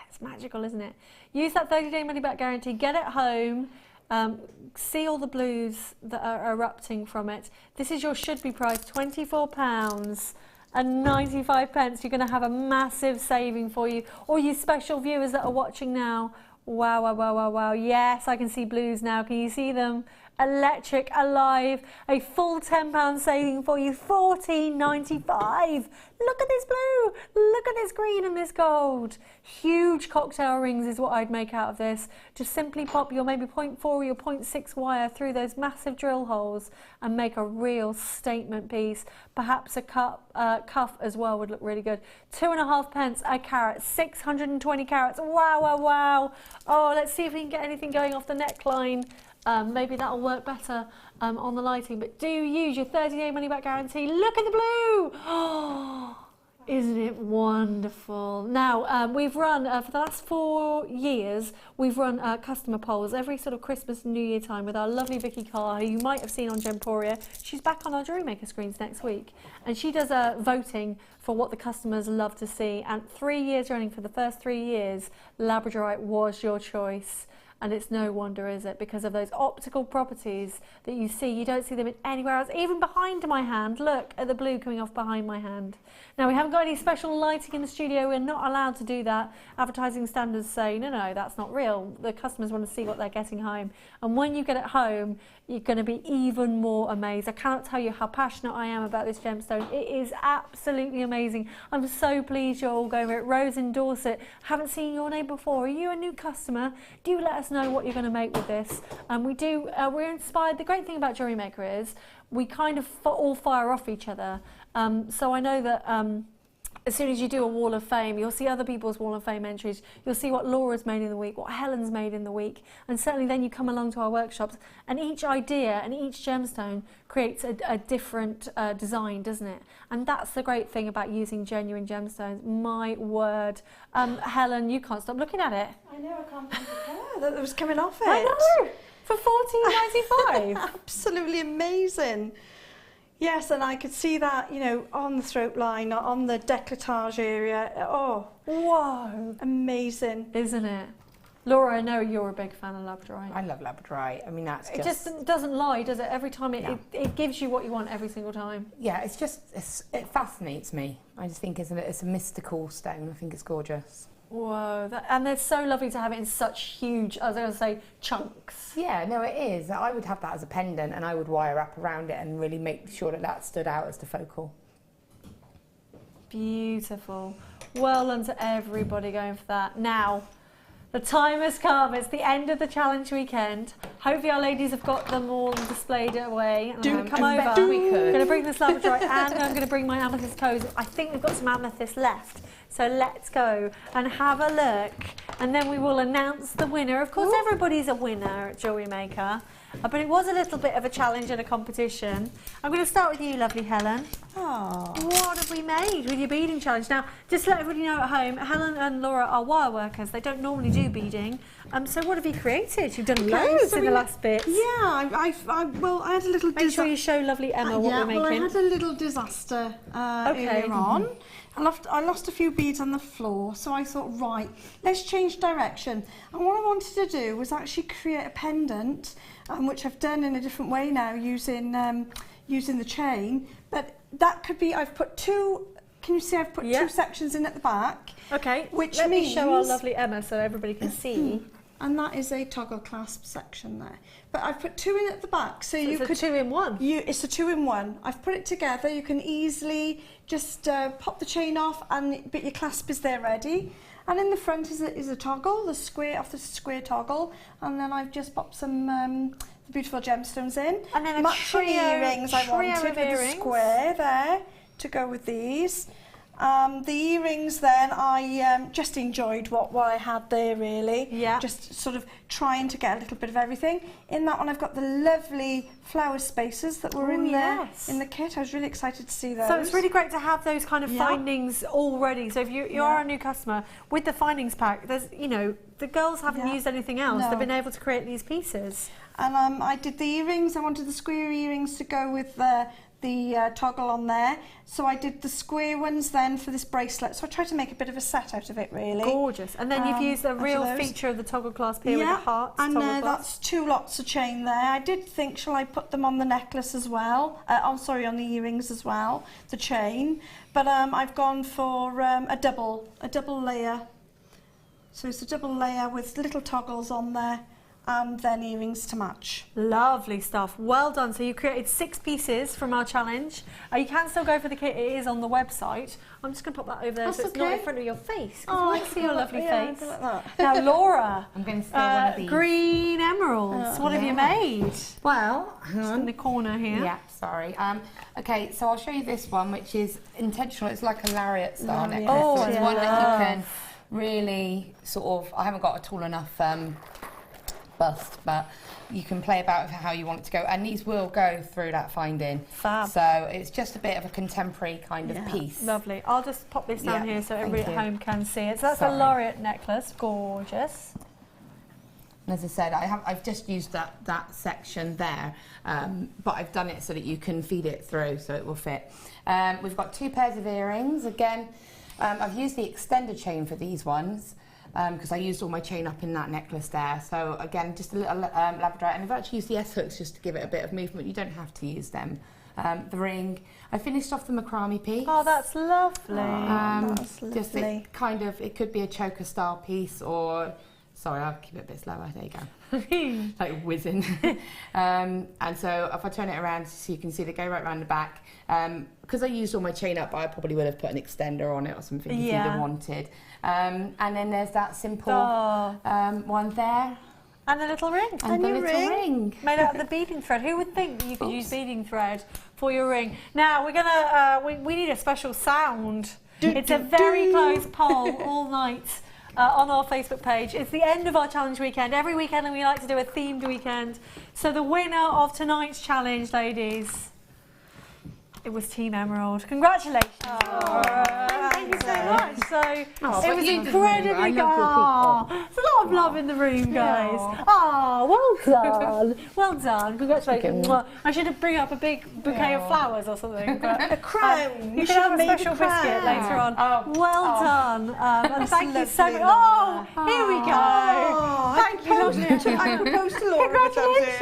it's magical, isn't it? Use that 30-day money-back guarantee, get it home, see all the blues that are erupting from it. This is your should-be price, £24. And 95 pence. You're going to have a massive saving for you. All you special viewers that are watching now. Wow, wow, wow, wow, wow. Yes, I can see blues now. Can you see them? Electric, alive. A full £10 saving for you. $14.95. Look at this blue. Look at this green and this gold. Huge cocktail rings is what I'd make out of this. Just simply pop your maybe 0.4 or your 0.6 wire through those massive drill holes and make a real statement piece. Perhaps a cuff as well would look really good. 2.5 pence a carat, 620 carats. Wow, wow, wow. Oh, let's see if we can get anything going off the neckline. Maybe that'll work better on the lighting, but do use your 30-day money-back guarantee. Look at the blue! Oh, isn't it wonderful? Now, we've run, for the last 4 years, we've run customer polls every sort of Christmas and New Year time with our lovely Vicky Carr, who you might have seen on Gemporia. She's back on our Jewellery Maker screens next week, and she does voting for what the customers love to see, and 3 years running, for the first 3 years, Labradorite was your choice. And it's no wonder, is it? Because of those optical properties that you see. You don't see them anywhere else. Even behind my hand, look at the blue coming off behind my hand. Now, we haven't got any special lighting in the studio. We're not allowed to do that. Advertising standards say, no, no, that's not real. The customers want to see what they're getting home. And when you get it home, you're going to be even more amazed. I cannot tell you how passionate I am about this gemstone. It is absolutely amazing. I'm so pleased you're all going for it. Rose in Dorset, haven't seen your name before. Are you a new customer? Do let us know what you're going to make with this. We're inspired. The great thing about Jewellery Maker is we kind of all fire off each other. So I know that as soon as you do a Wall of Fame, you'll see other people's Wall of Fame entries. You'll see what Laura's made in the week, what Helen's made in the week. And certainly then you come along to our workshops, and each idea and each gemstone creates a different design, doesn't it? And that's the great thing about using genuine gemstones. My word. Helen, you can't stop looking at it. I know, I can't believe that was coming off it. I know, for $14.95. Absolutely amazing. Yes, and I could see that, you know, on the throat line, on the décolletage area. Oh, whoa, amazing. Isn't it? Laura, I know you're a big fan of Labradorite. I love Labradorite. I mean, that's it just doesn't lie, does it? Every time it gives you what you want every single time. Yeah, it fascinates me. I just think it's a mystical stone. I think it's gorgeous. Whoa, and they're so lovely to have it in such huge, I was going to say, chunks. Yeah, no, it is. I would have that as a pendant, and I would wire wrap around it and really make sure that stood out as the focal. Beautiful. Well done to everybody going for that. Now, the time has come. It's the end of the challenge weekend. Hopefully our ladies have got them all displayed away. Come over. We could. I'm going to bring this Labradorite and I'm going to bring my amethyst codes. I think we've got some amethyst left. So let's go and have a look. And then we will announce the winner. Of course, everybody's a winner at Jewellery Maker. But it was a little bit of a challenge and a competition. I'm going to start with you, lovely Helen. Oh. What have we made with your beading challenge? Now, just to let everybody know at home, Helen and Laura are wire workers. They don't normally do beading. So what have you created? You've done loads in the last bit. Yeah, I had a little... Make sure you show lovely Emma what we're making. Well, I had a little disaster earlier on. I lost a few beads on the floor, so I thought, right, let's change direction. And what I wanted to do was actually create a pendant, which I've done in a different way now, using the chain. But that could be, I've put two, can you see I've put two sections in at the back? Okay, which let me show our lovely Emma so everybody can see. and that is a toggle clasp section there. But I've put 2 in at the back, so you could... It's a 2-in-1? It's a 2-in-1. I've put it together. You can easily just pop the chain off, but your clasp is there ready. And in the front is a toggle, the square toggle, and then I've just popped some beautiful gemstones in. And then a matching earrings I wanted with the square there to go with these. The earrings then, I just enjoyed what I had there really. Yeah. Just sort of trying to get a little bit of everything. In that one I've got the lovely flower spaces that were in the kit. I was really excited to see those. So it's really great to have those kind of findings already. So if you are a new customer, with the findings pack, there's, you know, the girls haven't used anything else. They've been able to create these pieces. And I did the earrings. I wanted the square earrings to go with the toggle on there, so I did the square ones then for this bracelet, so I tried to make a bit of a set out of it really. Gorgeous. And then you've used a real feature of the toggle clasp here with the hearts. And that's 2 lots of chain there. I did think, shall I put them on the necklace as well? On the earrings as well, the chain, but I've gone for a double layer. So it's a double layer with little toggles on there, and then earrings to match. Lovely stuff. Well done. So you created 6 pieces from our challenge. You can still go for the kit. It is on the website. I'm just going to pop that over there so it's not in front of your face. I can see your lovely face. Like that. Now, Laura, I'm going to steal one of these. Green emeralds. What have you made? Well, hang on. In the corner here. Yeah, sorry. Okay, so I'll show you this one, which is intentional. It's like a lariat style necklace. So it's one that you can really sort of, I haven't got a tall enough bust, but you can play about with how you want it to go, and these will go through that finding. Fab. So it's just a bit of a contemporary kind of piece. Lovely. I'll just pop this down here so everybody at home can see it. So that's a lariat necklace. Gorgeous. And as I said, I've just used that section there, but I've done it so that you can feed it through so it will fit. We've got 2 pairs of earrings. Again, I've used the extender chain for these ones, because I used all my chain up in that necklace there. So again, just a little Labradorite, and I've actually used the S-hooks just to give it a bit of movement. You don't have to use them. The ring, I finished off the macrame piece. Oh, that's lovely. That's lovely. Just it could be a choker style piece, or sorry, I'll keep it a bit slower. There you go. Like whizzing. And so if I turn it around so you can see they go right around the back. Because I used all my chain up, I probably would have put an extender on it or something if you'd have wanted. And then there's that simple one there. And the little ring. And the little ring. Made out of the beading thread. Who would think that you could use beading thread for your ring? Now, we're going to, we need a special sound. It's a very close poll all night. On our Facebook page. It's the end of our challenge weekend. Every weekend we like to do a themed weekend. So the winner of tonight's challenge, ladies, it was Team Emerald. Congratulations. Thank you so much. So it was incredibly good. There's a lot of love in the room, guys. Well done. Well done. Congratulations. I should have bring up a big bouquet of flowers or something. But, a crown. You should have a special biscuit later on. Well done. And thank you so much. Here we go. Thank you. I proposed to Laura. Congratulations.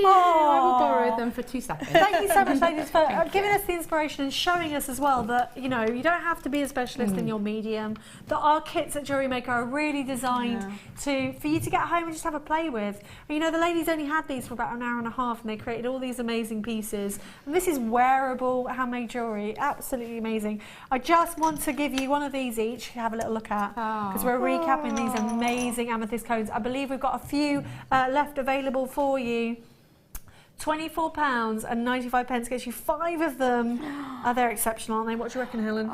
I will borrow them for 2 seconds. Thank you so much, ladies, for giving us the inspiration and showing us as well that, you know, you don't have to be a specialist in your medium, that our kits at Jewellery Maker are really designed for you to get home and just have a play with. And, you know, the ladies only had these for about an hour and a half and they created all these amazing pieces. And this is wearable handmade jewellery, absolutely amazing. I just want to give you one of these each to have a little look at, because we're recapping these amazing amethyst cones. I believe we've got a few left available for you. £24.95 gets you 5 of them. They're exceptional, aren't they? What do you reckon, Helen?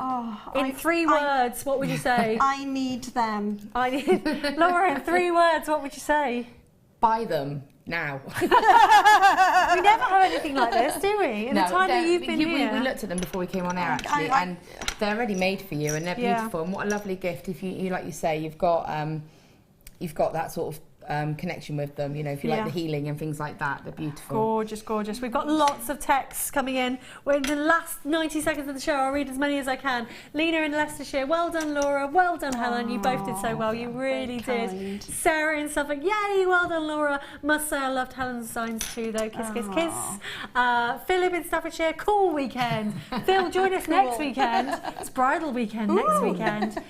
In 3 words, what would you say? I need them. Laura, in 3 words, what would you say? Buy them now. We never have anything like this, do we? In the time that you've been here. We looked at them before we came on air, actually, and they're already made for you, and they're beautiful. And what a lovely gift! If you like you say, you've got that sort of connection with them. You know, if you like the healing and things like that, they're beautiful. Gorgeous, gorgeous. We've got lots of texts coming in. We're in the last 90 seconds of the show. I'll read as many as I can. Lena in Leicestershire, well done, Laura. Well done, Helen. You both did so well. You really did. Sarah in Suffolk, yay, well done, Laura. Must say I loved Helen's designs too, though. Kiss, kiss, kiss. Philip in Staffordshire, cool weekend. Phil, join us next weekend. It's bridal weekend next weekend.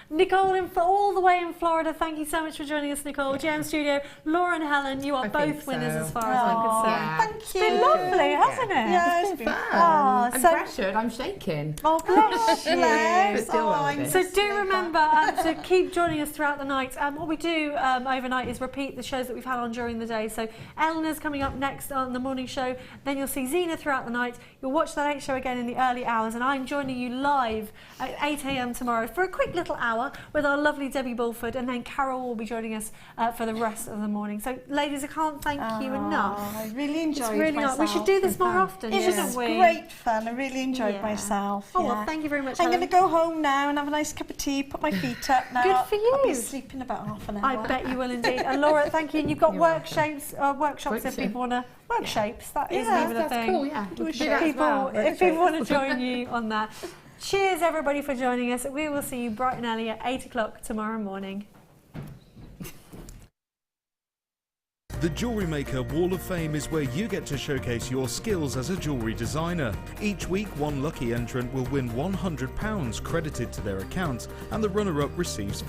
Nicole all the way in Florida, thank you so much for joining us, Nicole. JM Studio, Laura and Helen, you are both winners as far as I'm concerned. Thank you. It's been lovely, hasn't it? Yeah, it's been fun. I'm pressured, I'm shaking. Oh, bless you. So do remember to keep joining us throughout the night. What we do overnight is repeat the shows that we've had on during the day. So Eleanor's coming up next on the morning show. Then you'll see Zena throughout the night. You'll watch the late show again in the early hours. And I'm joining you live at 8 a.m. tomorrow for a quick little hour with our lovely Debbie Bulford. And then Carol will be joining us for the rest of the morning. So ladies, I can't thank you enough. I really enjoyed myself. We should do this more often, shouldn't we? It was great fun. I really enjoyed myself. Oh, well, thank you very much, I'm Helen. going to go home now and have a nice cup of tea, put my feet up now. Good for you. I'll be asleep in about half an hour. I bet you will indeed. And Laura, thank you. And you've got workshops if people want to work shapes. That isn't even a thing. Cool, yeah. If people want to join you on that. Cheers, everybody, for joining us. We will see you bright and early at 8 o'clock tomorrow morning. The Jewellery Maker Wall of Fame is where you get to showcase your skills as a jewellery designer. Each week, one lucky entrant will win £100 credited to their account, and the runner-up receives